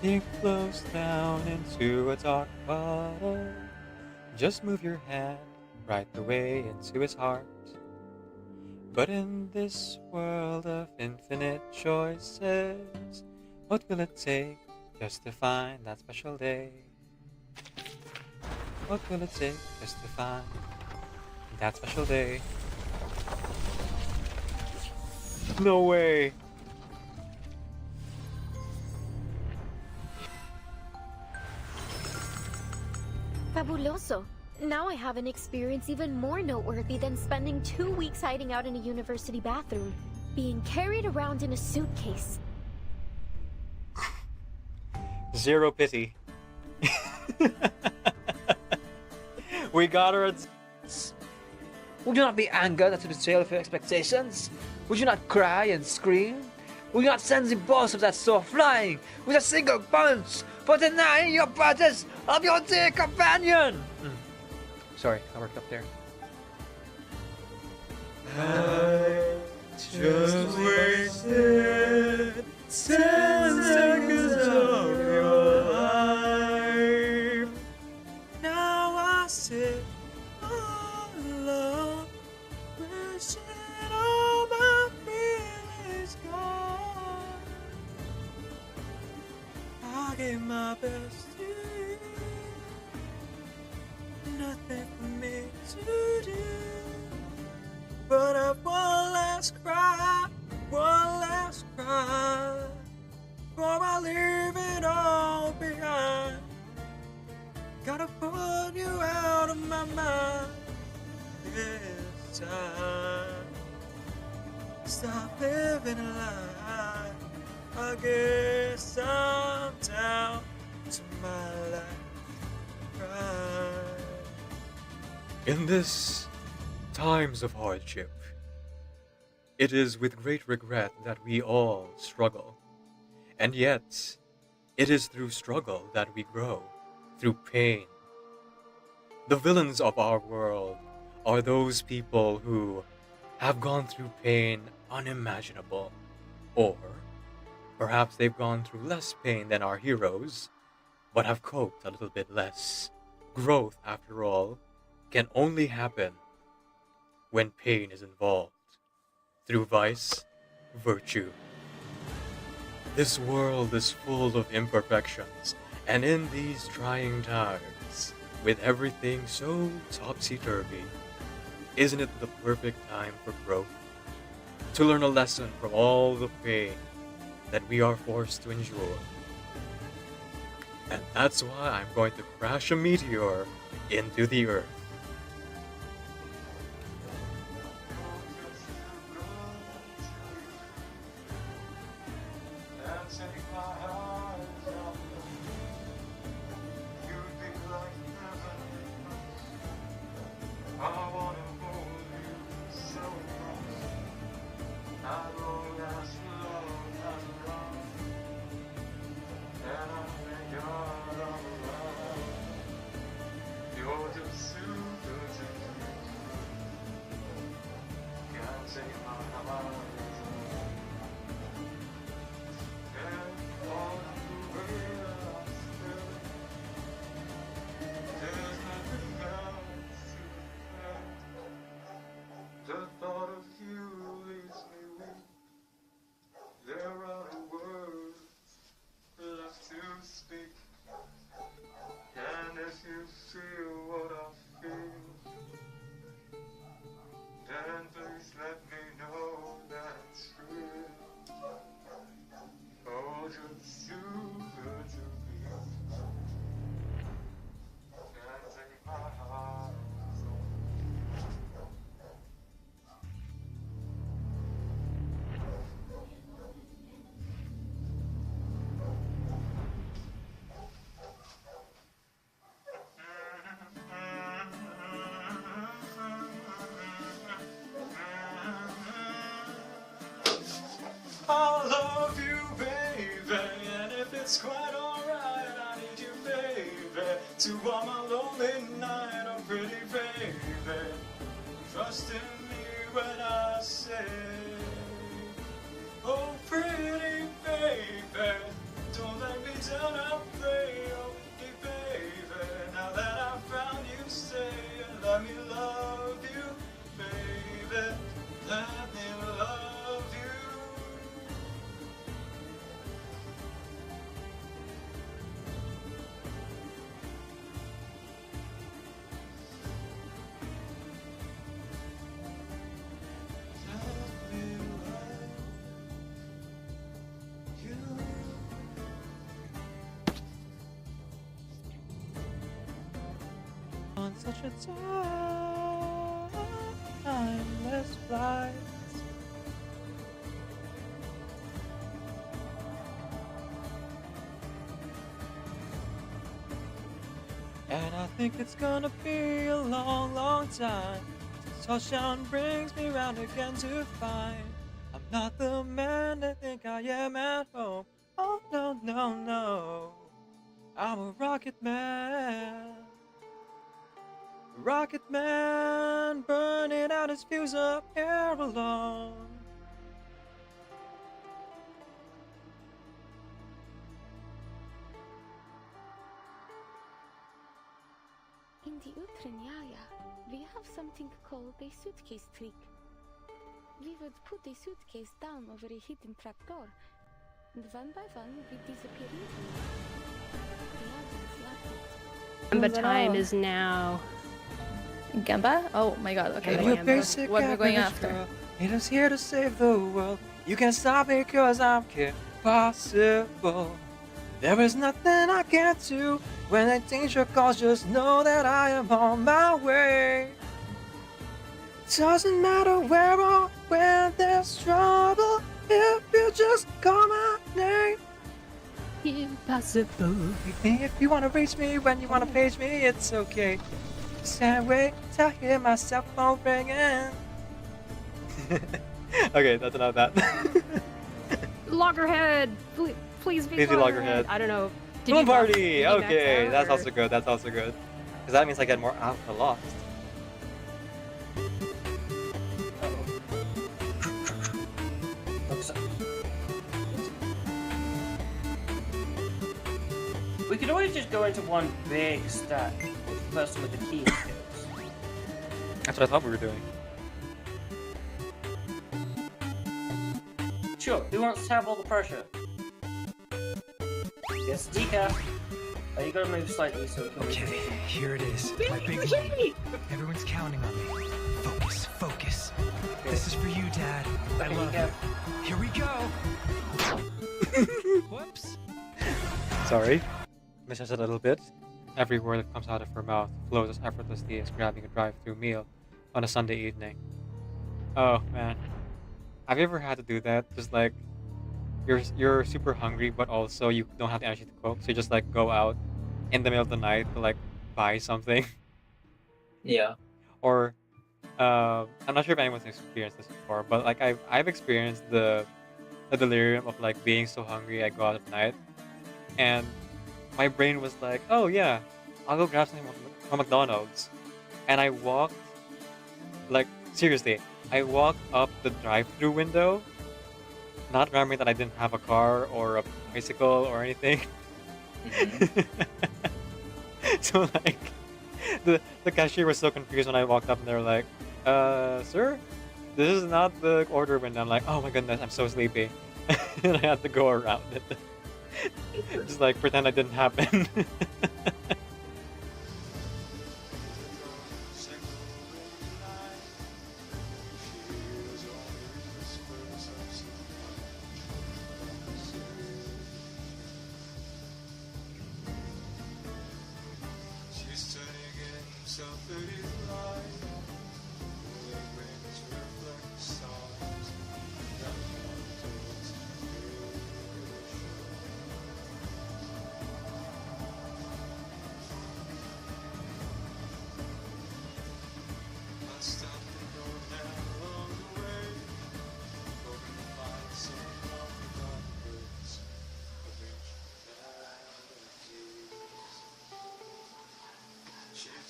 Ink flows down into a dark bottle. Just move your hand right the way into his heart. But in this world of infinite choices, what will it take just to find that special day? What will it take just to find that special day? No way! Fabuloso. Now I have an experience even more noteworthy than spending 2 weeks hiding out in a university bathroom, being carried around in a suitcase. Zero pity. We got her at... Would you not be angered at the betrayal of your expectations? Would you not cry and scream? Would you not send the boss of that store flying with a single punch for denying your purchase of your dear companion? Sorry, I worked up there. I just wasted 10 seconds of your life. Now I sit all alone, wishing all my feelings gone. I gave my best to you, nothing for me to do. But I one last cry, before I leave it all behind. Gotta put you out of my mind this time. Stop living a lie. I guess I'm down to my last cry. In this times of hardship, it is with great regret that we all struggle. And yet, it is through struggle that we grow, through pain. The villains of our world are those people who have gone through pain unimaginable, or perhaps they've gone through less pain than our heroes, but have coped a little bit less. Growth, after all, can only happen when pain is involved. Through vice, virtue. This world is full of imperfections, and in these trying times, with everything so topsy-turvy, isn't it the perfect time for growth? To learn a lesson from all the pain that we are forced to endure. And that's why I'm going to crash a meteor into the Earth. The thought of you leaves me weak. There are no words left to speak. And if you feel what I feel, then please let me know that it's real. Oh, you're too good to be. Can't take my heart. I love you, baby, and if it's quite alright, I need you, baby, to warm my lonely night. Oh, pretty baby, trust in me when I say, oh, pretty baby, don't let me down, I pray. Oh, pretty baby, now that I found you, stay and let me love you, baby, let me love you. On such a timeless flight. And I think it's gonna be a long, long time till touchdown brings me round again to find I'm not the man I think I am at home. Oh no, no, no, I'm a rocket man. Rocket man, burning out his fuse up here alone. In the Utranyaya, we have something called a suitcase trick. We would put a suitcase down over a hidden trapdoor, and one by one we disappear into it. The others loved it. Gamba time is now. Gamba? Oh my god, okay. I'm your basic What are we going average after? girl. It is here to save the world. You can't stop me cause I'm impossible. There is nothing I can't do. When the danger calls, just know that I am on my way. Doesn't matter where or when there's trouble, if you just call my name. Impossible. If you wanna reach me when you wanna page me, it's okay. Can't wait to hear my cell phone ringing. Okay, that's enough of that. Loggerhead! Please be Loggerhead. I don't know. Did Moon you buff party! Max Okay, out, that's or- also good, that's also good. Because that means I get more alpha lost. We could always just go into one big stack with the person with the key skills. That's what I thought we were doing. Sure, who wants to have all the pressure? Yes, Decaf. Oh, you gotta move slightly so we can Okay, here it is. My big moment. Everyone's counting on me. Focus, focus. This is for you, Dad. I love you. Here we go. Whoops. Sorry. Misses a little bit. Every word that comes out of her mouth flows as effortlessly as grabbing a drive-through meal on a Sunday evening. Oh man, have you ever had to do that? Just like you're super hungry, but also you don't have the energy to cook, so you just like go out in the middle of the night to like buy something. Yeah. Or I'm not sure if anyone's experienced this before, but like I've experienced the delirium of like being so hungry I go out at night, and my brain was like, oh yeah, I'll go grab something from McDonald's, and I walked, like seriously, I walked up the drive-through window, not remembering that I didn't have a car or a bicycle or anything. So like the cashier was so confused when I walked up, and they were like, sir, this is not the order window. I'm like, oh my goodness, I'm so sleepy. And I had to go around it. Just like pretend it didn't happen.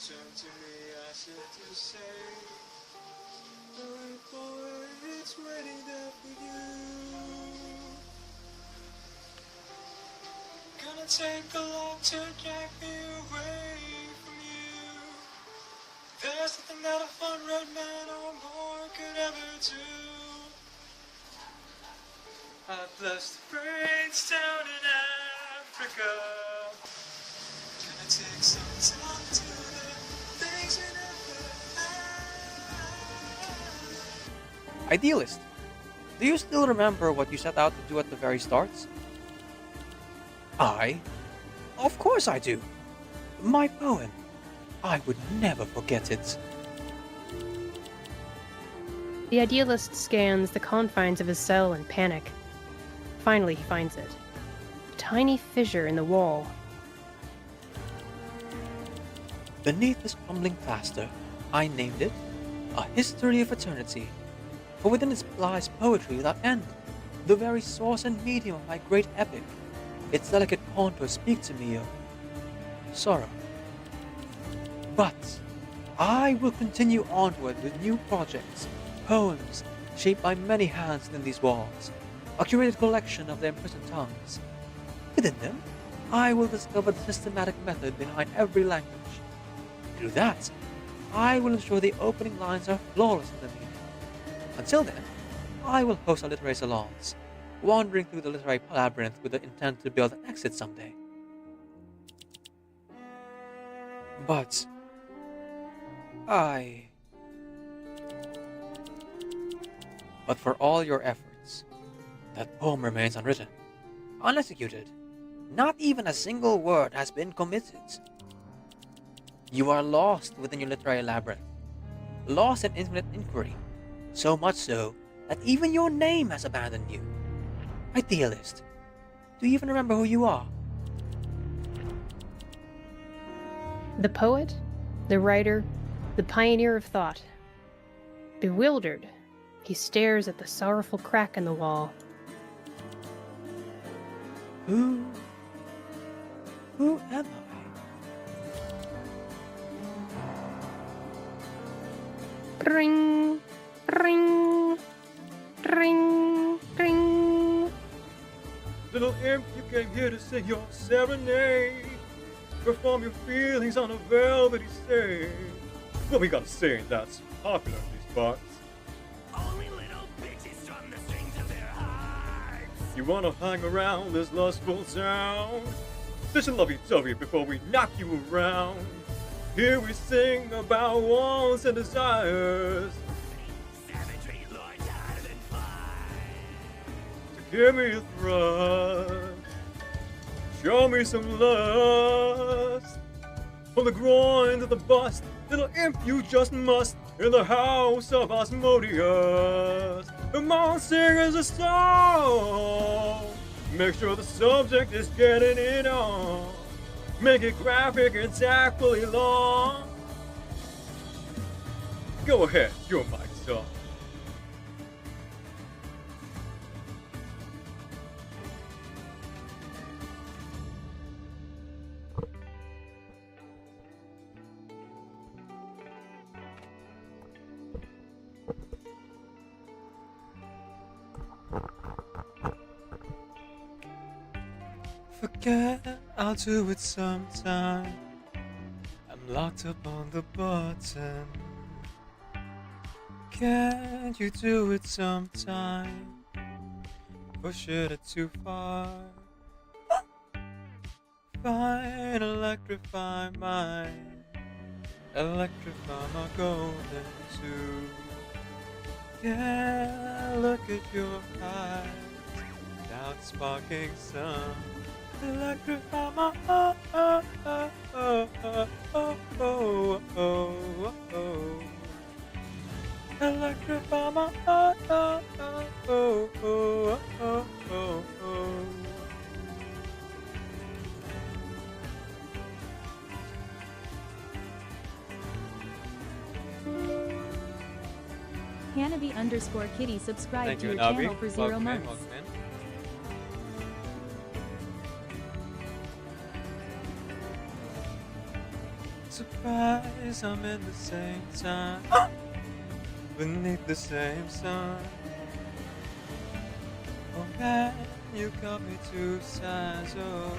Turned to me as if to say, "Hey boy, it's waiting there for you. Gonna take a lot to drag me away from you. There's nothing that a 100 men or more could ever do. I've blessed the brains down in Africa. Gonna take some time to the things you never had." Idealist, do you still remember what you set out to do at the very start? Of course I do. My poem. I would never forget it. The idealist scans the confines of his cell in panic. Finally, he finds it. A tiny fissure in the wall. Beneath this crumbling plaster, I named it A History of Eternity, for within it lies poetry without end, the very source and medium of my great epic. Its delicate contours speak to me of sorrow. But I will continue onward with new projects, poems shaped by many hands within these walls, a curated collection of their imprisoned tongues. Within them, I will discover the systematic method behind every language. Through that, I will ensure the opening lines are flawless in the meaning. Until then, I will host our literary salons, wandering through the literary labyrinth with the intent to build an exit someday. But for all your efforts, that poem remains unwritten, unexecuted. Not even a single word has been committed. You are lost within your literary labyrinth, lost in infinite inquiry, so much so that even your name has abandoned you. Idealist, do you even remember who you are? The poet, the writer, the pioneer of thought. Bewildered, he stares at the sorrowful crack in the wall. Who am I? Ring, ring, ring, ring. Little imp, you came here to sing your serenade. Perform your feelings on a velvety stage. What we gotta say that's popular in these parts? Only little bitches strum the strings of their hearts. You wanna hang around this lustful town? Listen lovey-dovey before we knock you around. Here we sing about wants and desires. Savagery, Lord, harder than fire. To Give me a thrust. Show me some lust. From the groin to the bust, little imp you just must. In the house of Asmodeus, the monster is a song. Make sure the subject is getting it on. Make it graphic and tactfully long. Go ahead, your mic's on. Forget, I'll do it sometime. I'm locked up on the button. Can't you do it sometime? Push it too far. Fine, electrify mine. Electrify my golden tube. Yeah, look at your eyes. Without sparking sun. Electrify my Electrify my Hanabi_Kitty subscribe Thank to you, your Nabi. channel for 0 Welcome in, months. welcome in. Surprise, I'm in the same time. Beneath the same sun. Oh man, you got me too size. Oh,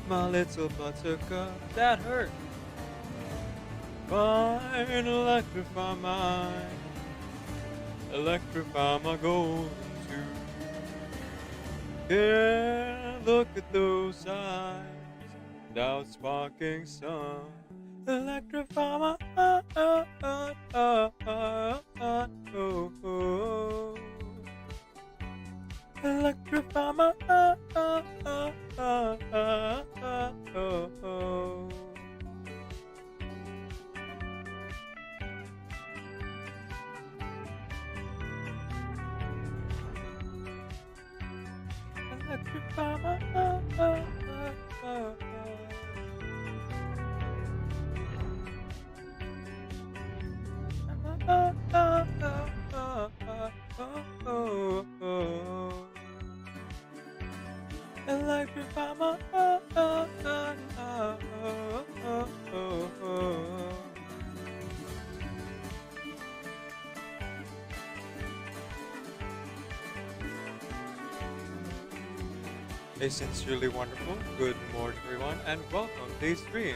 my little buttercup, that hurt. Fine, electrify mine. Electrify my golden tooth. Yeah, look at those eyes. Without sparking sun. Electrify my Electrify my Electrify my Electrify my A sincerely wonderful good morning everyone and welcome to today's stream.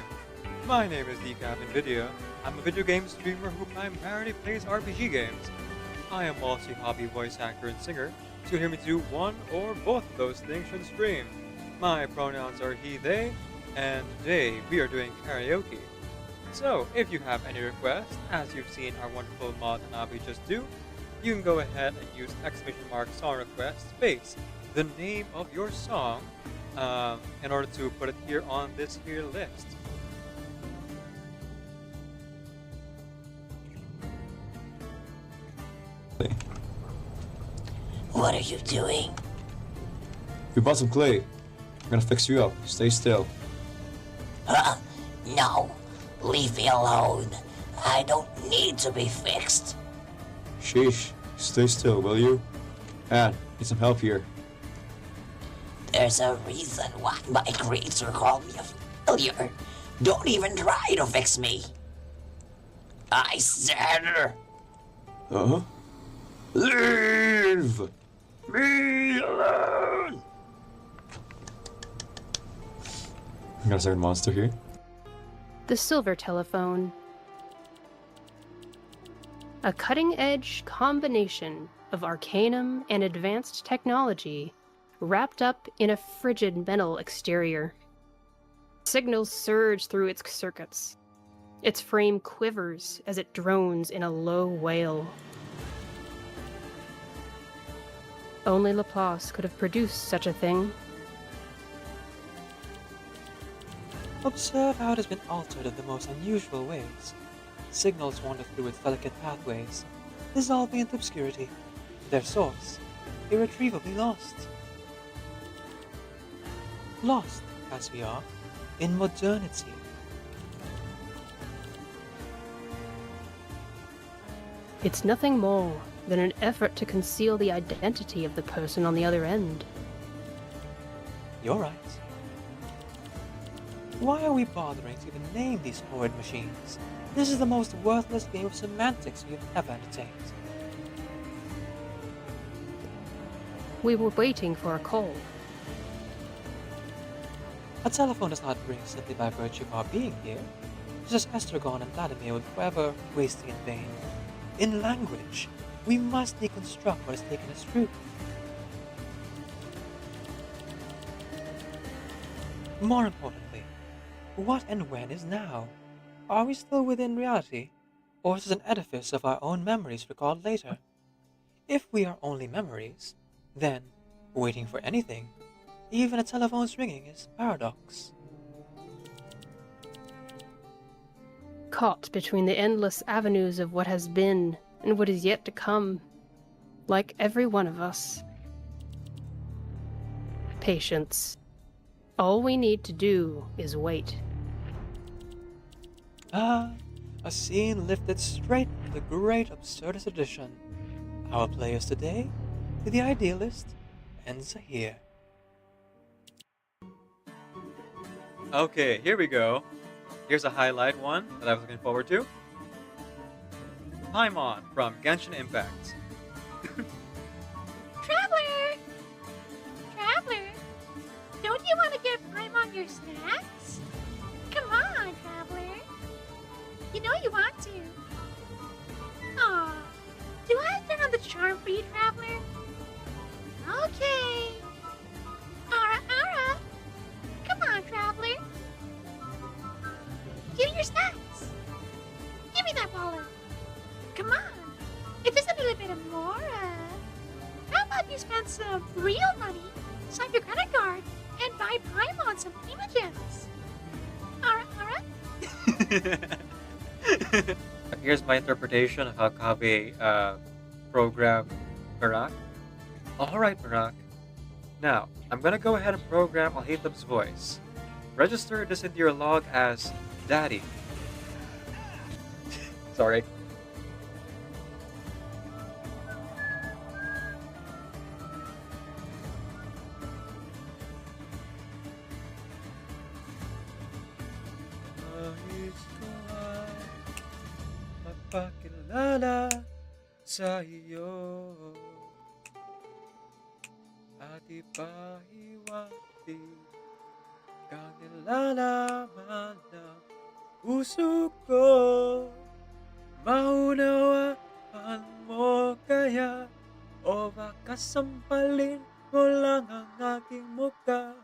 My name is Kassandra. I'm a video game streamer who primarily plays RPG games. I am also a hobby voice actor and singer, so you'll hear me do one or both of those things on stream. My pronouns are he, they, and today we are doing karaoke. So, if you have any requests, as you've seen our wonderful mod Hanabi just do, you can go ahead and use !! song request space the name of your song in order to put it here on this here list. What are you doing? We bought some clay. I'm gonna fix you up. Stay still. No. Leave me alone. I don't need to be fixed. Sheesh. Stay still, will you? Anne, need some help here. There's a reason why my creator called me a failure. Don't even try to fix me. I said... Uh-huh. Leave me alone. We got a second monster here. The Silver Telephone. A cutting-edge combination of arcanum and advanced technology wrapped up in a frigid metal exterior. Signals surge through its circuits. Its frame quivers as it drones in a low wail. Only Laplace could have produced such a thing. Observe how it has been altered in the most unusual ways. Signals wander through its delicate pathways, dissolving into obscurity, their source irretrievably lost. Lost, as we are, in modernity. It's nothing more than an effort to conceal the identity of the person on the other end. You're right. Why are we bothering to even name these horrid machines? This is the most worthless game of semantics we have ever entertained. We were waiting for a call. A telephone does not ring simply by virtue of our being here, just as Estragon and Vladimir would forever wasting in vain. In language, we must deconstruct what is taken as truth. More importantly, what and when is now? Are we still within reality, or is it an edifice of our own memories recalled later? If we are only memories, then, waiting for anything, even a telephone's ringing is paradox. Caught between the endless avenues of what has been and what is yet to come, like every one of us. Patience. All we need to do is wait. Ah, a scene lifted straight from the great absurdist edition. Our players today, the idealist, ends here. Okay, here we go. Here's a highlight one that I was looking forward to. Paimon from Genshin Impact. Traveler! Traveler! Don't you want to give Paimon your snacks? Come on, Traveler. You know you want to. Aw, do I turn on the charm for you, Traveler? Okay. Ara. Come on, Traveler. Give me your snacks. Give me that wallet. Come on. It's just a little bit of more. How about you spend some real money, swipe your credit card, and buy Paimon some images? Ara. Here's my interpretation of how Kaveh programmed Marak. Alright, Marak. Now, I'm gonna go ahead and program Alhaitham's voice. Register this into your log as Daddy. Sorry. Mapakilala sa iyo at ipahiwati kang nilalaman ng puso ko. Maunawaan mo kaya o baka sampalin mo lang ang aking mukha.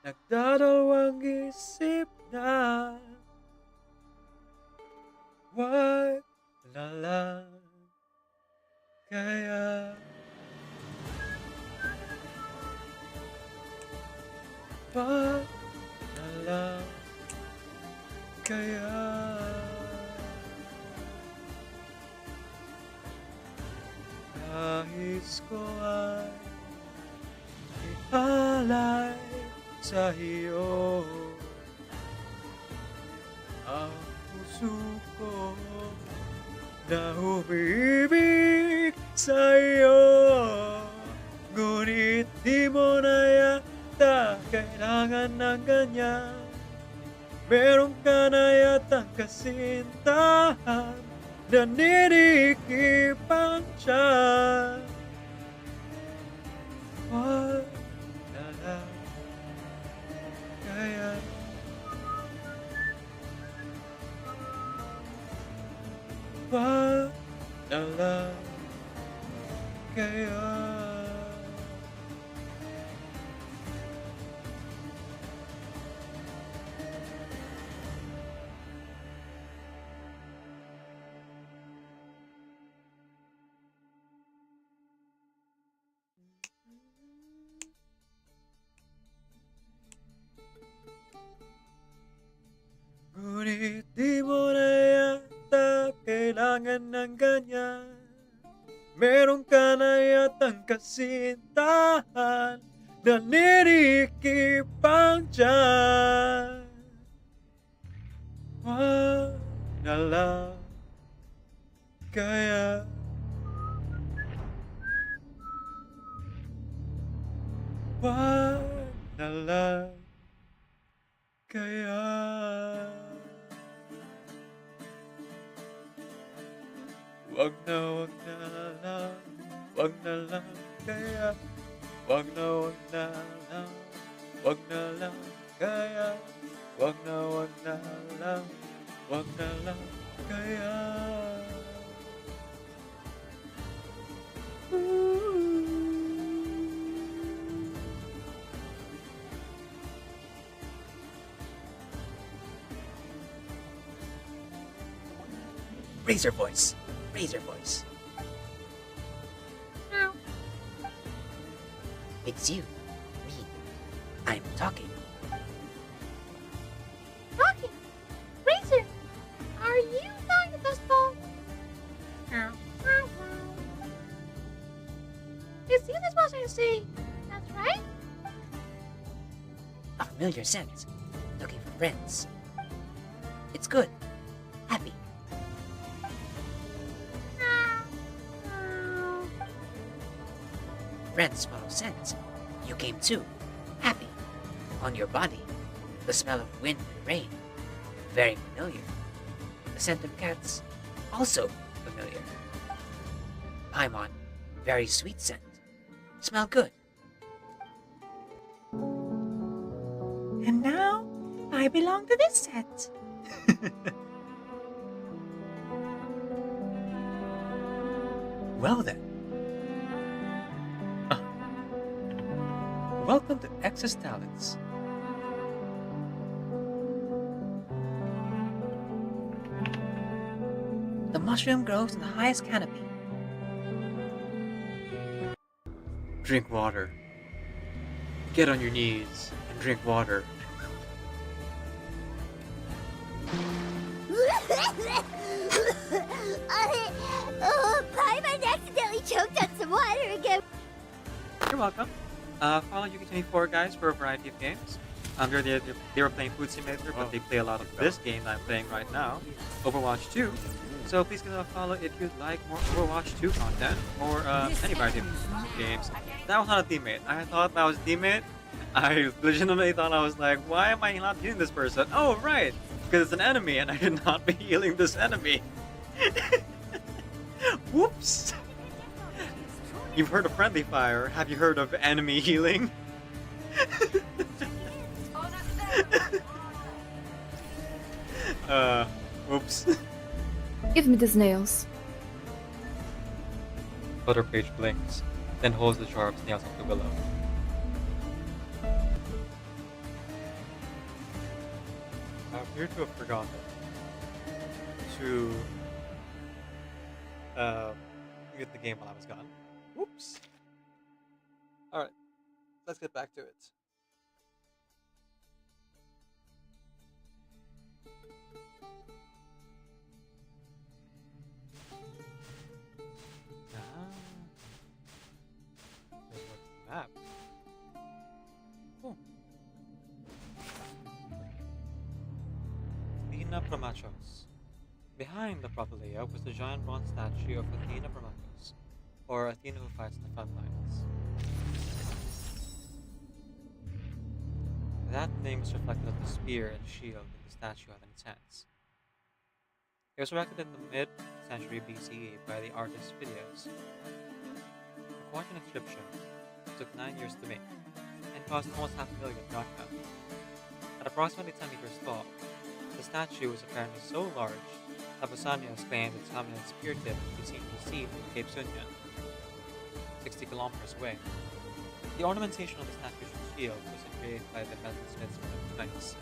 Nagdadalawang isip na wag na lang kaya wag na lang kaya nais ko ay ialay sa iyo ang puso ko na umiibig sa iyo. Ngunit di mo na yata kailangan ng ganyan. Meron ka na yatang kasintahan na ninikip ang tiyan. Wag na lang kaya wag na lang kaya kasintahan na ninikipang dyan. Wag na lang kaya. Wag na lang kaya. Wag na lang, wag na lang kaya. Wag na lang, wag na lang kaya. Wag na lang, wag na lang kaya. Raise your voice. Raise your voice. No. It's you. Me. I'm talking. Talking. Razor, are you going to this ball? No. Is he the supposed to say that's right? A familiar scent. Looking for friends. It's good. Happy. Friends follow scent. You came too. Happy. On your body. The smell of wind and rain. Very familiar. The scent of cats. Also familiar. Paimon. Very sweet scent. Smell good. And now, I belong to this set. Well then. Welcome to Excess Talents. The mushroom grows in the highest canopy. Drink water. Get on your knees and drink water. Paimon accidentally choked on some water again. You're welcome. Follow UK24 guys for a variety of games. They were playing Food Simulator, but they play a lot of this game that I'm playing right now, Overwatch 2. So please give them a follow if you'd like more Overwatch 2 content, or any variety of games. That was not a teammate. I thought that was a teammate. I legitimately thought, I was like, why am I not healing this person? Oh, right, because it's an enemy and I should not be healing this enemy. Whoops. You've heard of friendly fire. Have you heard of enemy healing? Whoops. Give me the snails. Butter page blinks, then holds the jar of snails of the willow. I appear to have forgotten to mute the game while I was gone. Whoops. Alright, let's get back to it. Map. Cool. Athena Promachos. Behind the Propylaea was the giant bronze statue of Athena Promachos, or Athena who fights in the front lines. That name is reflected on the spear and shield that the statue had in its hands. It was erected in the mid-century BCE by the artist Phidias. Quite an inscription. It took 9 years to make, and cost almost $500,000 drachma. At approximately 10 meters tall, the statue was apparently so large that Pausanias claimed its dominant spear tip could be seen from the sea from Cape Sunion, 60 kilometers away. The ornamentation of the statue's shield was created by the metalsmiths from the knights.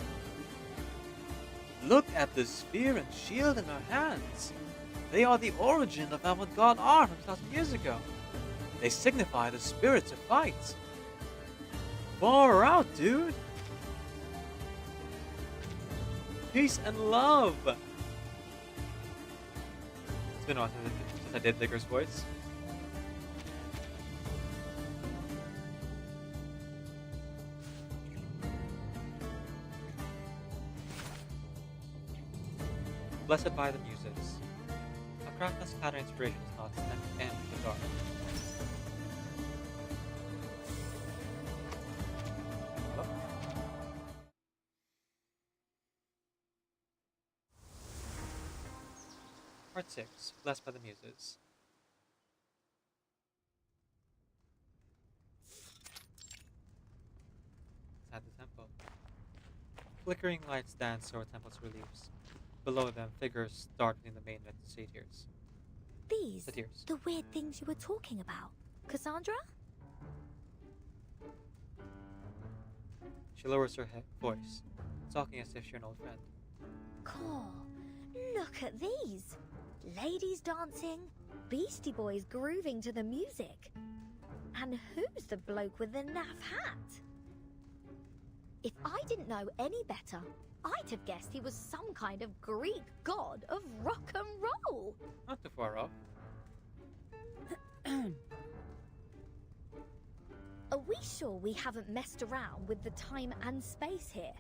Look at the spear and shield in her hands! They are the origin of avant-garde art from 2,000 years ago. They signify the spirit to fight. Far out, dude! Peace and love! It's been a while since I did Digger's voice. Blessed by the Muses. A craft that's pattern inspiration is not step and the dark. Part 6. Blessed by the Muses. Inside the temple. Flickering lights dance over temple's reliefs. Below them, figures darkening the main satyrs. These? The weird things you were talking about. Kassandra? She lowers her voice, talking as if she's an old friend. Cool. Look at these. Ladies dancing, Beastie Boys grooving to the music. And who's the bloke with the naff hat? If I didn't know any better, I'd have guessed he was some kind of Greek god of rock and roll. Not too far off. Are we sure we haven't messed around with the time and space here?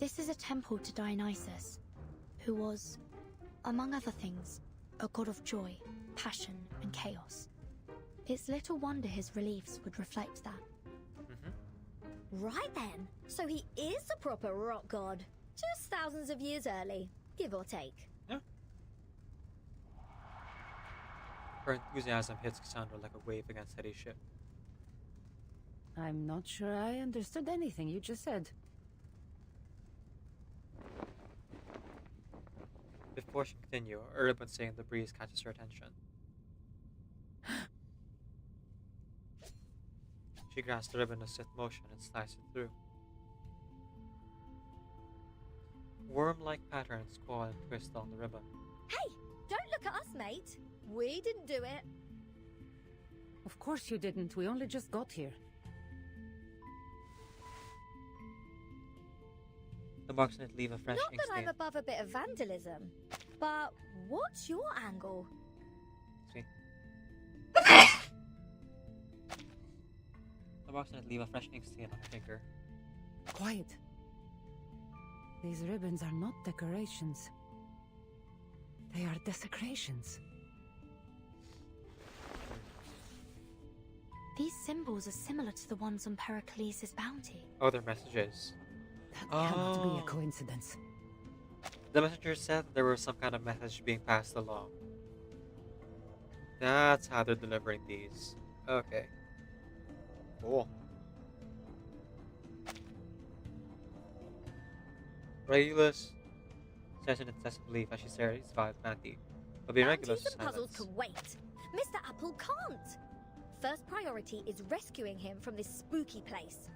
This is a temple to Dionysus, who was, among other things, a god of joy, passion, and chaos. It's little wonder his reliefs would reflect that. Right then, so he is a proper rock god. Just thousands of years early, give or take. Yeah. Her enthusiasm hits Kassandra like a wave against steady ship. I'm not sure I understood anything you just said. Before she can continue, a ribbon saying the breeze catches her attention. She grasps the ribbon in a swift motion and slices it through. Worm-like patterns coil and twist on the ribbon. Hey, don't look at us, mate. We didn't do it. Of course you didn't. We only just got here. The marks on it leave a fresh Not ink that stain. I'm above a bit of vandalism, but what's your angle? See? The marks on it leave a fresh ink stain on her finger. Quiet. These ribbons are not decorations. They are desecrations. These symbols are similar to the ones on Pericles' bounty. Oh, they're messages. That cannot be a coincidence. The messenger said there was some kind of message being passed along. That's how they're delivering these. Okay. Cool. Regulus says in incessant belief as she stares by the bounty. But be regulus Bounties and puzzles can wait. Mr. Apple can't. First priority is rescuing him from this spooky place.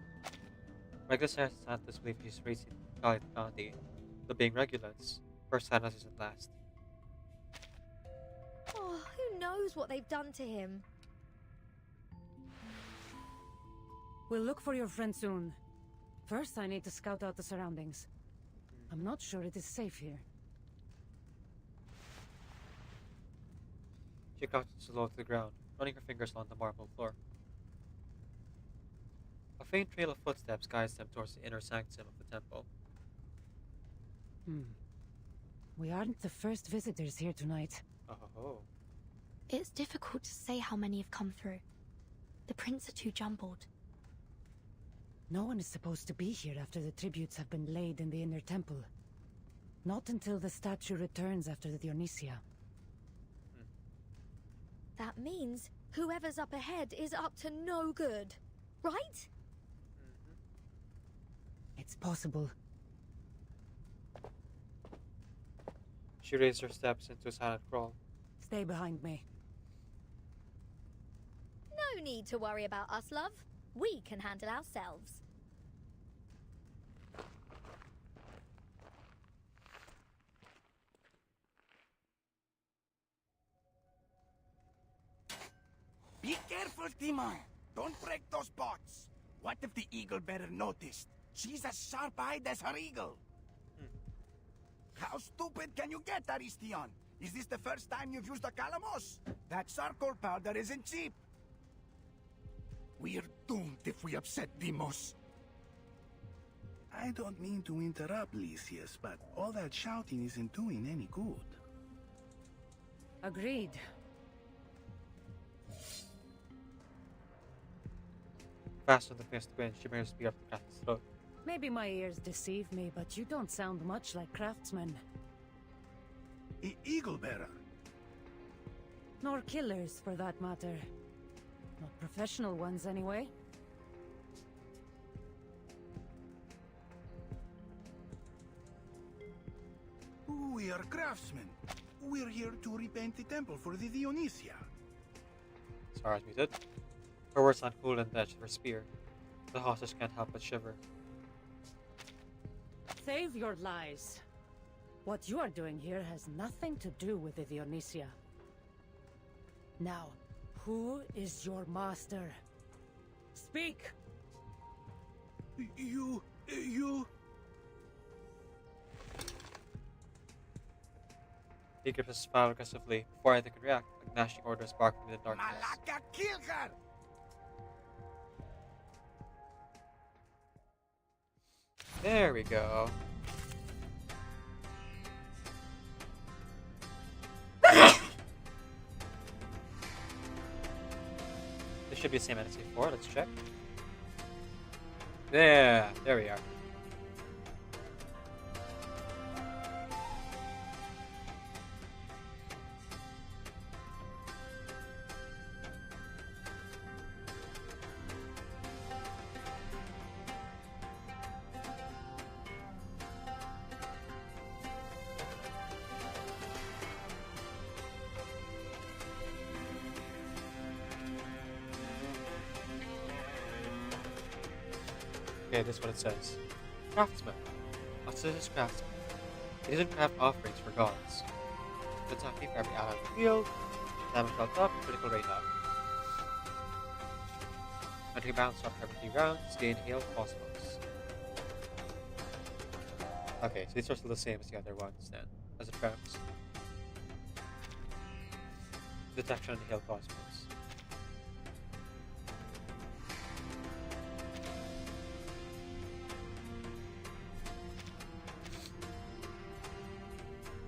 Regulus says it's not disbelief she's raising the bounty. But being regulus, first sadness isn't last. Oh, who knows what they've done to him? We'll look for your friend soon. First, I need to scout out the surroundings. I'm not sure it is safe here. She crouches low to the ground, running her fingers on the marble floor. A faint trail of footsteps guides them towards the inner sanctum of the temple. We aren't the first visitors here tonight. Oh. It's difficult to say how many have come through. The prints are too jumbled. No one is supposed to be here after the tributes have been laid in the inner temple. Not until the statue returns after the Dionysia. That means whoever's up ahead is up to no good, right? It's possible. She raised her steps into a silent crawl. Stay behind me. No need to worry about us, love. We can handle ourselves. Be careful, Timon. Don't break those pots. What if the eagle bearer noticed? She's as sharp-eyed as her eagle. How stupid can you get, Aristion? Is this the first time you've used a calamos? That charcoal powder isn't cheap. We're doomed if we upset Deimos. I don't mean to interrupt, Lysias, but all that shouting isn't doing any good. Agreed. Faster than Mist Quinn, she brings spear up the craftsman's throat. Maybe my ears deceive me, but you don't sound much like craftsmen. Eagle Bearer. Nor killers, for that matter. Not professional ones, anyway. We are craftsmen. We're here to repaint the temple for the Dionysia. Sarah's muted. Her words sound cool and the edge of her spear. The hostage can't help but shiver. Save your lies. What you are doing here has nothing to do with the Dionysia. Now, who is your master? Speak! You... He grips his spine aggressively. Before anything can react, a gnashing order sparks from the darkness. Malaka, kill her! There we go. This should be the same as before. Let's check. There we are. Okay, this is what it says. Craftsman. What's this craftsman? He doesn't craft offerings for gods. Attacking for every ally in the field. Damage dealt up, critical rate up. Entering bounce up every 3 rounds, gain Hail Cosmos. Okay, so these are still the same as the other ones then, as it counts. Detection and Hail Cosmos.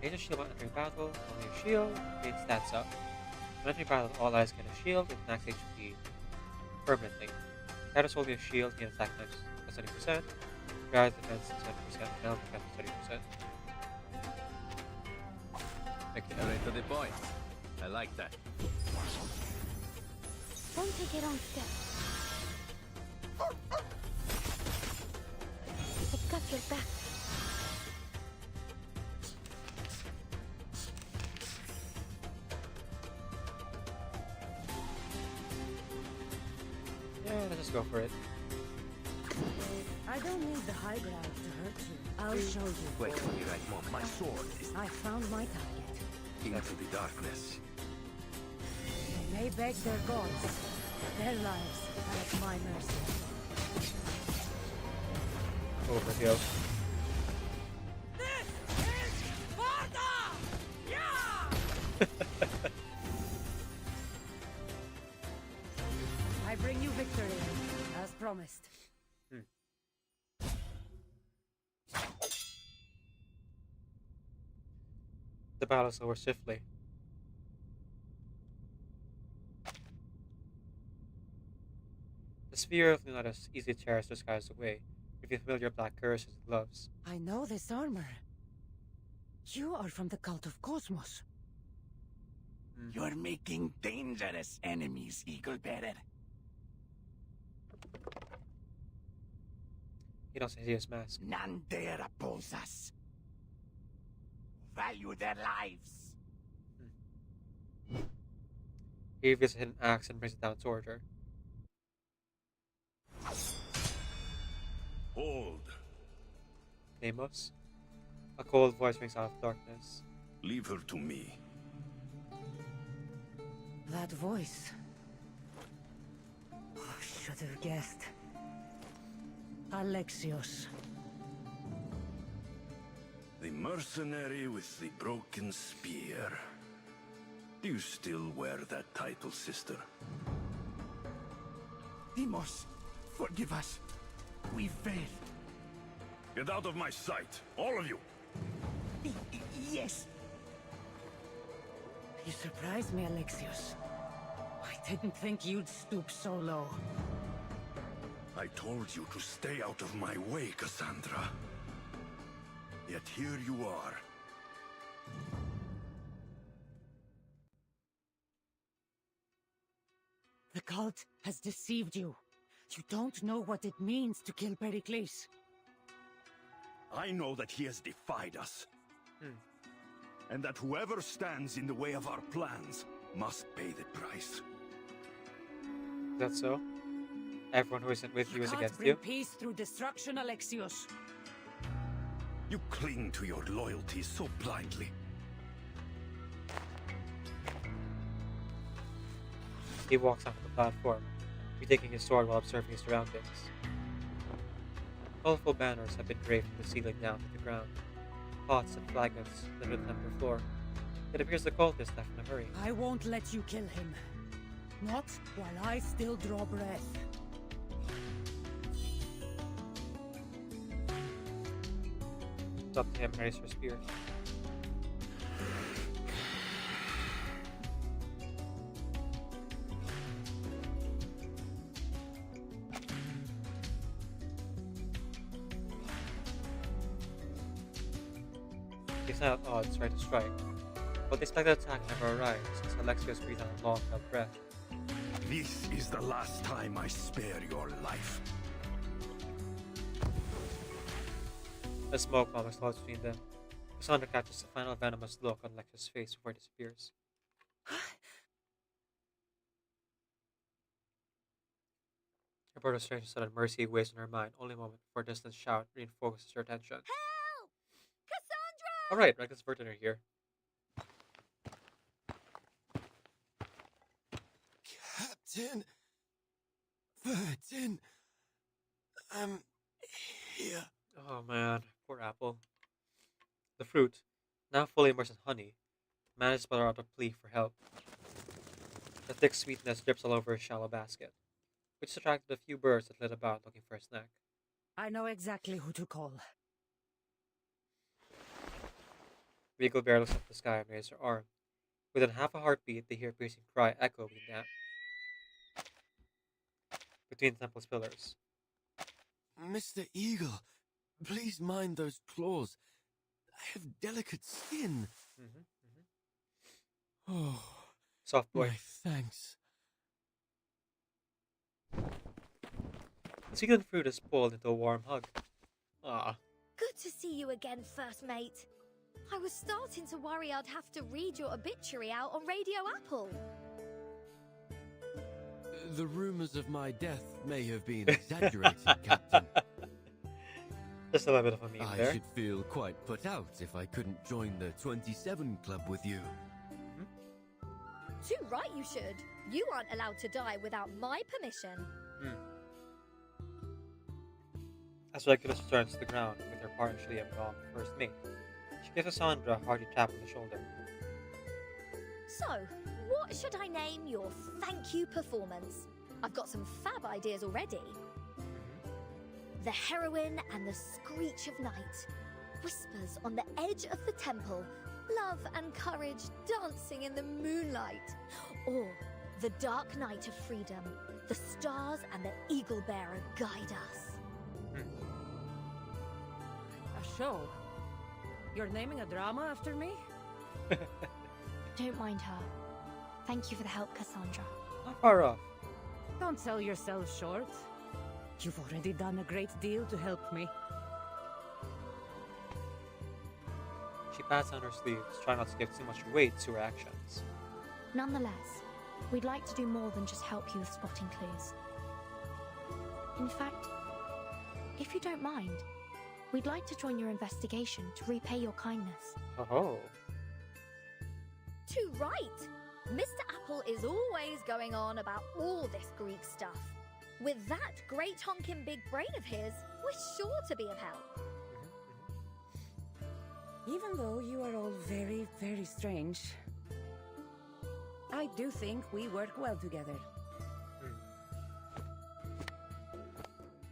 Gain a shield when entering battle, only a shield, gain stats up. When entering battle, all allies gain a shield with max HP permanently. That is only a shield, gain attack times plus 30%, guard defense 70%, melee defense 30%. Okay, right to the point. I like that. Don't take it on step. I've got your back. Yeah, let's just go for it. I don't need the high ground to hurt you. I'll show you. Wait for the right moment. My sword is I found my target. into the darkness. They may beg their gods. Their lives are at my mercy. Overkill. I bring you victory, as promised. The battle is over swiftly. The sphere of Lunatus easily tears the skies away, with the familiar black curses and gloves. I know this armor. You are from the cult of Cosmos. You're making dangerous enemies, Eagle Bearer. He doesn't see his mask. None dare oppose us. Value their lives. He reveals a hidden axe and brings it down toward her. Hold. Amos? A cold voice rings out of darkness. Leave her to me. That voice. Oh, should have guessed. Alexios. The mercenary with the broken spear. Do you still wear that title, sister? Deimos, forgive us. We failed. Get out of my sight, all of you! Yes. You surprised me, Alexios. I didn't think you'd stoop so low. I told you to stay out of my way, Kassandra. Yet here you are. The cult has deceived you. You don't know what it means to kill Pericles. I know that he has defied us. And that whoever stands in the way of our plans must pay the price. Is that so? Everyone who isn't with you is against bring you? peace through destruction, Alexios. You cling to your loyalties so blindly. He walks onto the platform, retaking his sword while observing his surroundings. Colorful banners have been draped from the ceiling down to the ground. Pots and flagons litter the temple floor. It appears the cultist left in a hurry. I won't let you kill him. Not while I still draw breath. It's up to him, raise her spear. He's not at odds, ready to strike. But the expected attack never arrives, as Alexios breathes out a long-held breath. This is the last time I spare your life. A smoke bomb explodes between them. Kassandra catches a final venomous look on Alexios' face before it disappears. Roberta's strange sudden mercy weighs on her mind, only a moment before a distant shout reinfocuses her attention. Help! Kassandra! Alright, Reckless Vertiner here. Captain Burton, I'm here. Oh man, poor Apple. The fruit, now fully immersed in honey, manages to sputter out a plea for help. The thick sweetness drips all over his shallow basket, which attracted a few birds that lit about looking for a snack. I know exactly who to call. Regal Bear looks up at the sky and raises her arm. Within half a heartbeat, they hear a piercing cry echo between the temple's pillars. Mr. Eagle, please mind those claws. I have delicate skin. Oh, soft boy. My thanks. The succulent fruit is pulled into a warm hug. Ah. Good to see you again, First Mate. I was starting to worry I'd have to read your obituary out on Radio Apple. The rumors of my death may have been exaggerated, Captain. Just a little bit of a meme I there. should feel quite put out if I couldn't join the 27 Club with you. Too right you should. You aren't allowed to die without my permission. As Regulus returns to the ground with her partially embalmed first mate, she gives Kassandra a hearty tap on the shoulder. So, what should I name your thank you performance? I've got some fab ideas already. The heroine and the screech of night. Whispers on the edge of the temple. Love and courage dancing in the moonlight. Or the dark night of freedom. The stars and the eagle bearer guide us. A show? You're naming a drama after me? Don't mind her. Thank you for the help, Kassandra. Not far off. Don't sell yourself short. You've already done a great deal to help me. She pats on her sleeves, trying not to give too much weight to her actions. Nonetheless, we'd like to do more than just help you with spotting clues. In fact, if you don't mind, we'd like to join your investigation to repay your kindness. Oh. Too right! Mr. Apple is always going on about all this Greek stuff. With that great honking big brain of his, we're sure to be of help. Even though you are all very, very strange, I do think we work well together.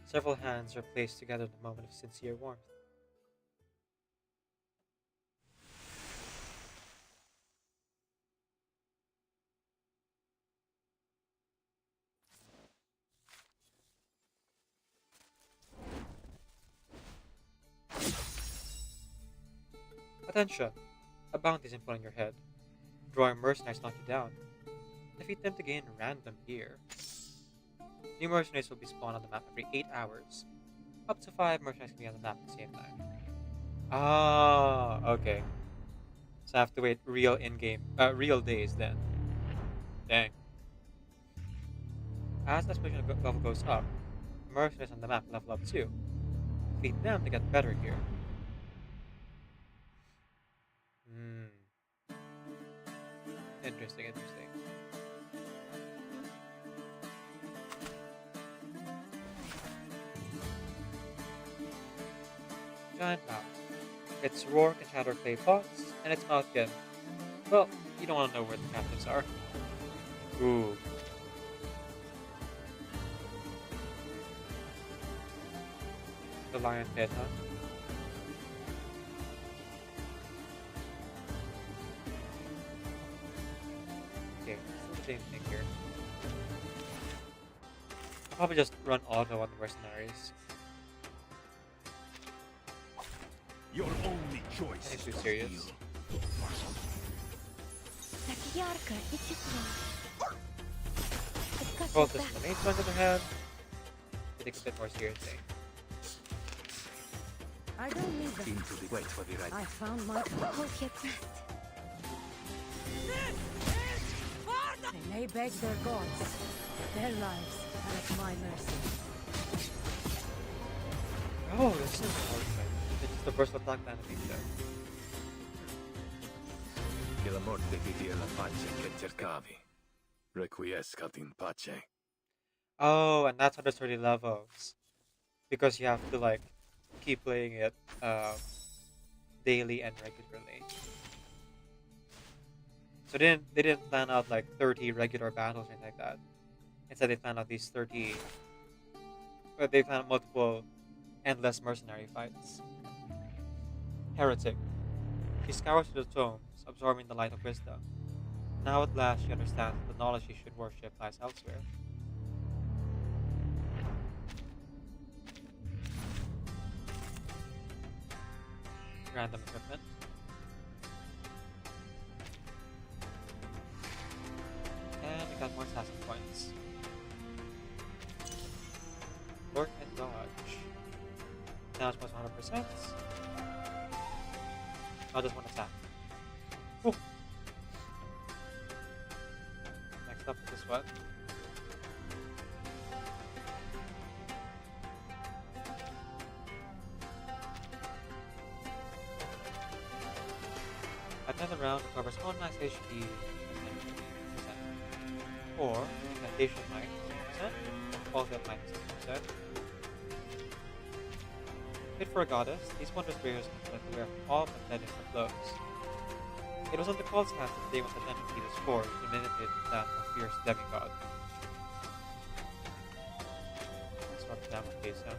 Several hands are placed together in a moment of sincere warmth. Attention! A bounty is put on your head. Drawing mercenaries knock you down. Defeat them to gain random gear. New mercenaries will be spawned on the map every 8 hours. Up to 5 mercenaries can be on the map at the same time. Ah, okay. So I have to wait real real days then. Dang. As the exploration level goes up, mercenaries on the map level up too. Defeat them to get better gear. Interesting, interesting. Giant mouth. Its roar can shatter clay pots, and its mouth can... Well, you don't want to know where the captives are. Ooh. The lion pit, huh? Okay, it's the same thing here. I'll probably just run auto on the mercenaries. Your only choice is too serious. Well, this is the main one that I have. I take a bit more seriously. I don't need them. Into the wait for the right. I found my They may beg their gods. Their lives are at my mercy. Oh, this is horrifying. This is the first attack animation. Che la morte ti dia la pace che cercavi. Requiescat in pace. Oh, and that's 130 levels. Because you have to, like, keep playing it daily and regularly. So they didn't plan out like 30 regular battles or anything like that. Instead, they planned out these 30. But they planned multiple endless mercenary fights. Heretic. He scours through the tomes, absorbing the light of wisdom. Now at last she understands that the knowledge she should worship lies elsewhere. Random equipment. And we got more assassin points. Lurk and dodge. Now it's plus 100%. I'll just one attack. Ooh. Next up is this one. Another round recovers all max HP or Incantation Might 10%, Ultimate Might 60%. Fit for a goddess, these wondrous barriers can collect aware from all contenders and blows. It was on the Cult's hands that Damon's identity was forged and manipulated that of fierce demigod. That's not the damn case, huh?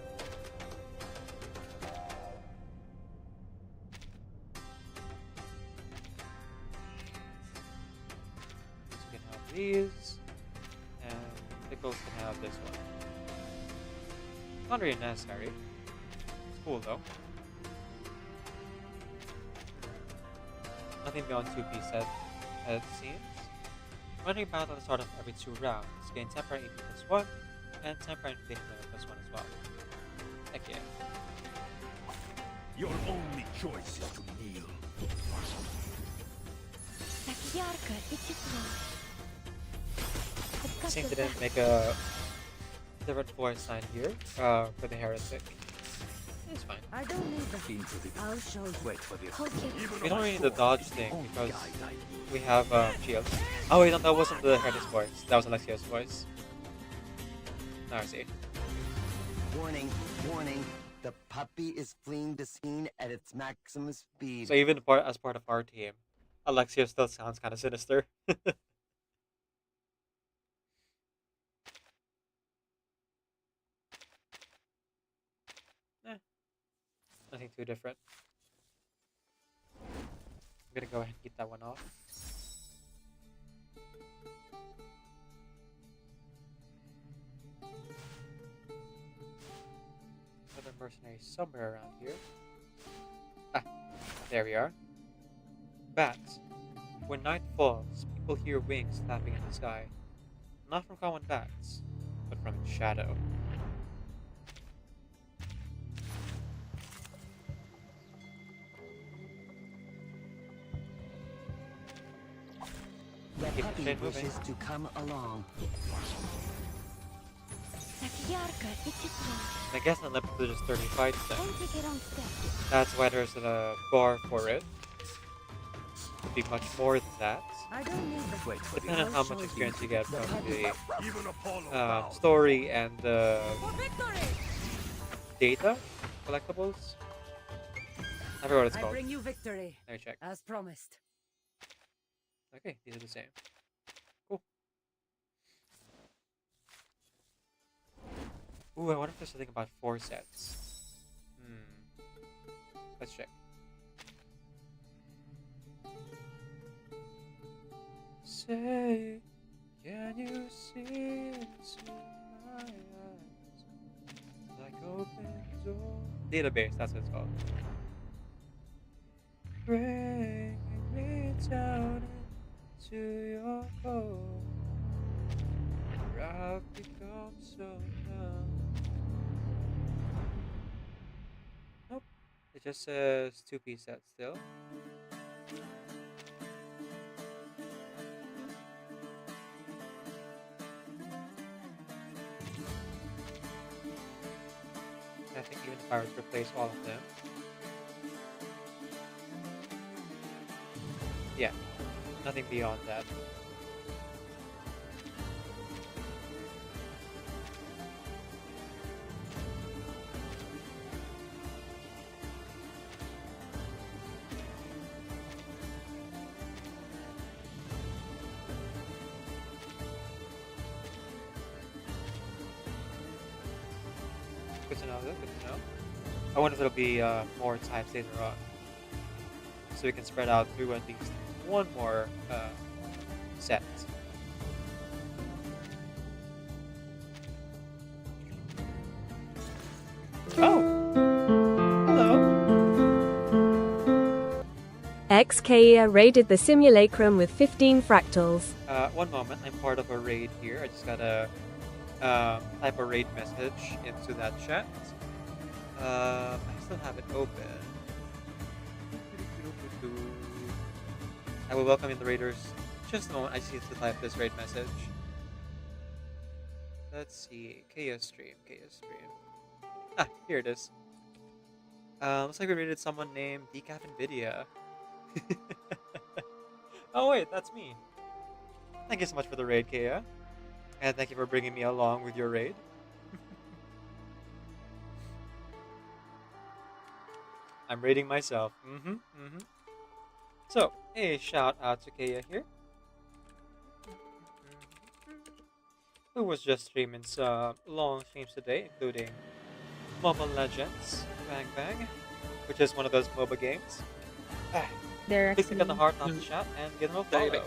These, and Pickles can have this one. Not really necessary. It's cool though. Nothing beyond 2-piece set, as it seems. Running battle at the start of every 2 rounds. Gain temporary AP plus 1, and temporary inflation limit plus 1 as well. Heck yeah. Your only choice is to kneel. Seems they didn't make a different voice sign here for the heretic. It's fine. I don't need them. I'll show you. Wait for the We don't really need the dodge thing because we have shields. Oh wait, no, that wasn't the heretic's voice. That was Alexia's voice. Now I see. Warning, warning. The puppy is fleeing the scene at its maximum speed. So even as part of our team, Alexia still sounds kind of sinister. Nothing too different. I'm gonna go ahead and keep that one off. Another mercenary somewhere around here. Ah, there we are. Bats. When night falls, people hear wings flapping in the sky. Not from common bats, but from its shadow. The Keep the puppy train moving. wishes to come along. I guess not limited to just 30 fights then. That's why there's a bar for it. Could be much more than that. Depending on how much experience you get from the story and the data collectibles. I forgot what it's I called. bring you victory. Let me check. As promised. Okay, these are the same. Cool. Ooh, I wonder if there's something about 4 sets. Let's check. Say, can you see into my eyes like open door? Database, that's what it's called. Bring me down into your home. Where I've become so numb. Nope. It just says 2-piece set still. I think even if I were to replace all of them. Yeah, nothing beyond that. Good to know, though. Good to know. I wonder if there'll be more types later on, so we can spread out through at least one more set. Oh, hello. XKEA raided the simulacrum with 15 fractals. One moment, I'm part of a raid here. I just gotta type a raid message into that chat. I still have it open. I will welcome in the raiders. Just a moment, I just need to type this raid message. Let's see, Chaos Stream. Ah, here it is. Looks like we raided someone named Decaf Nvidia. Oh wait, that's me. Thank you so much for the raid, Kea. And thank you for bringing me along with your raid. I'm raiding myself. So, a shout out to Kea here. Who was just streaming some long streams today, including Mobile Legends, Bang Bang, which is one of those MOBA games. They're Please click on the heart on the chat and give them a follow.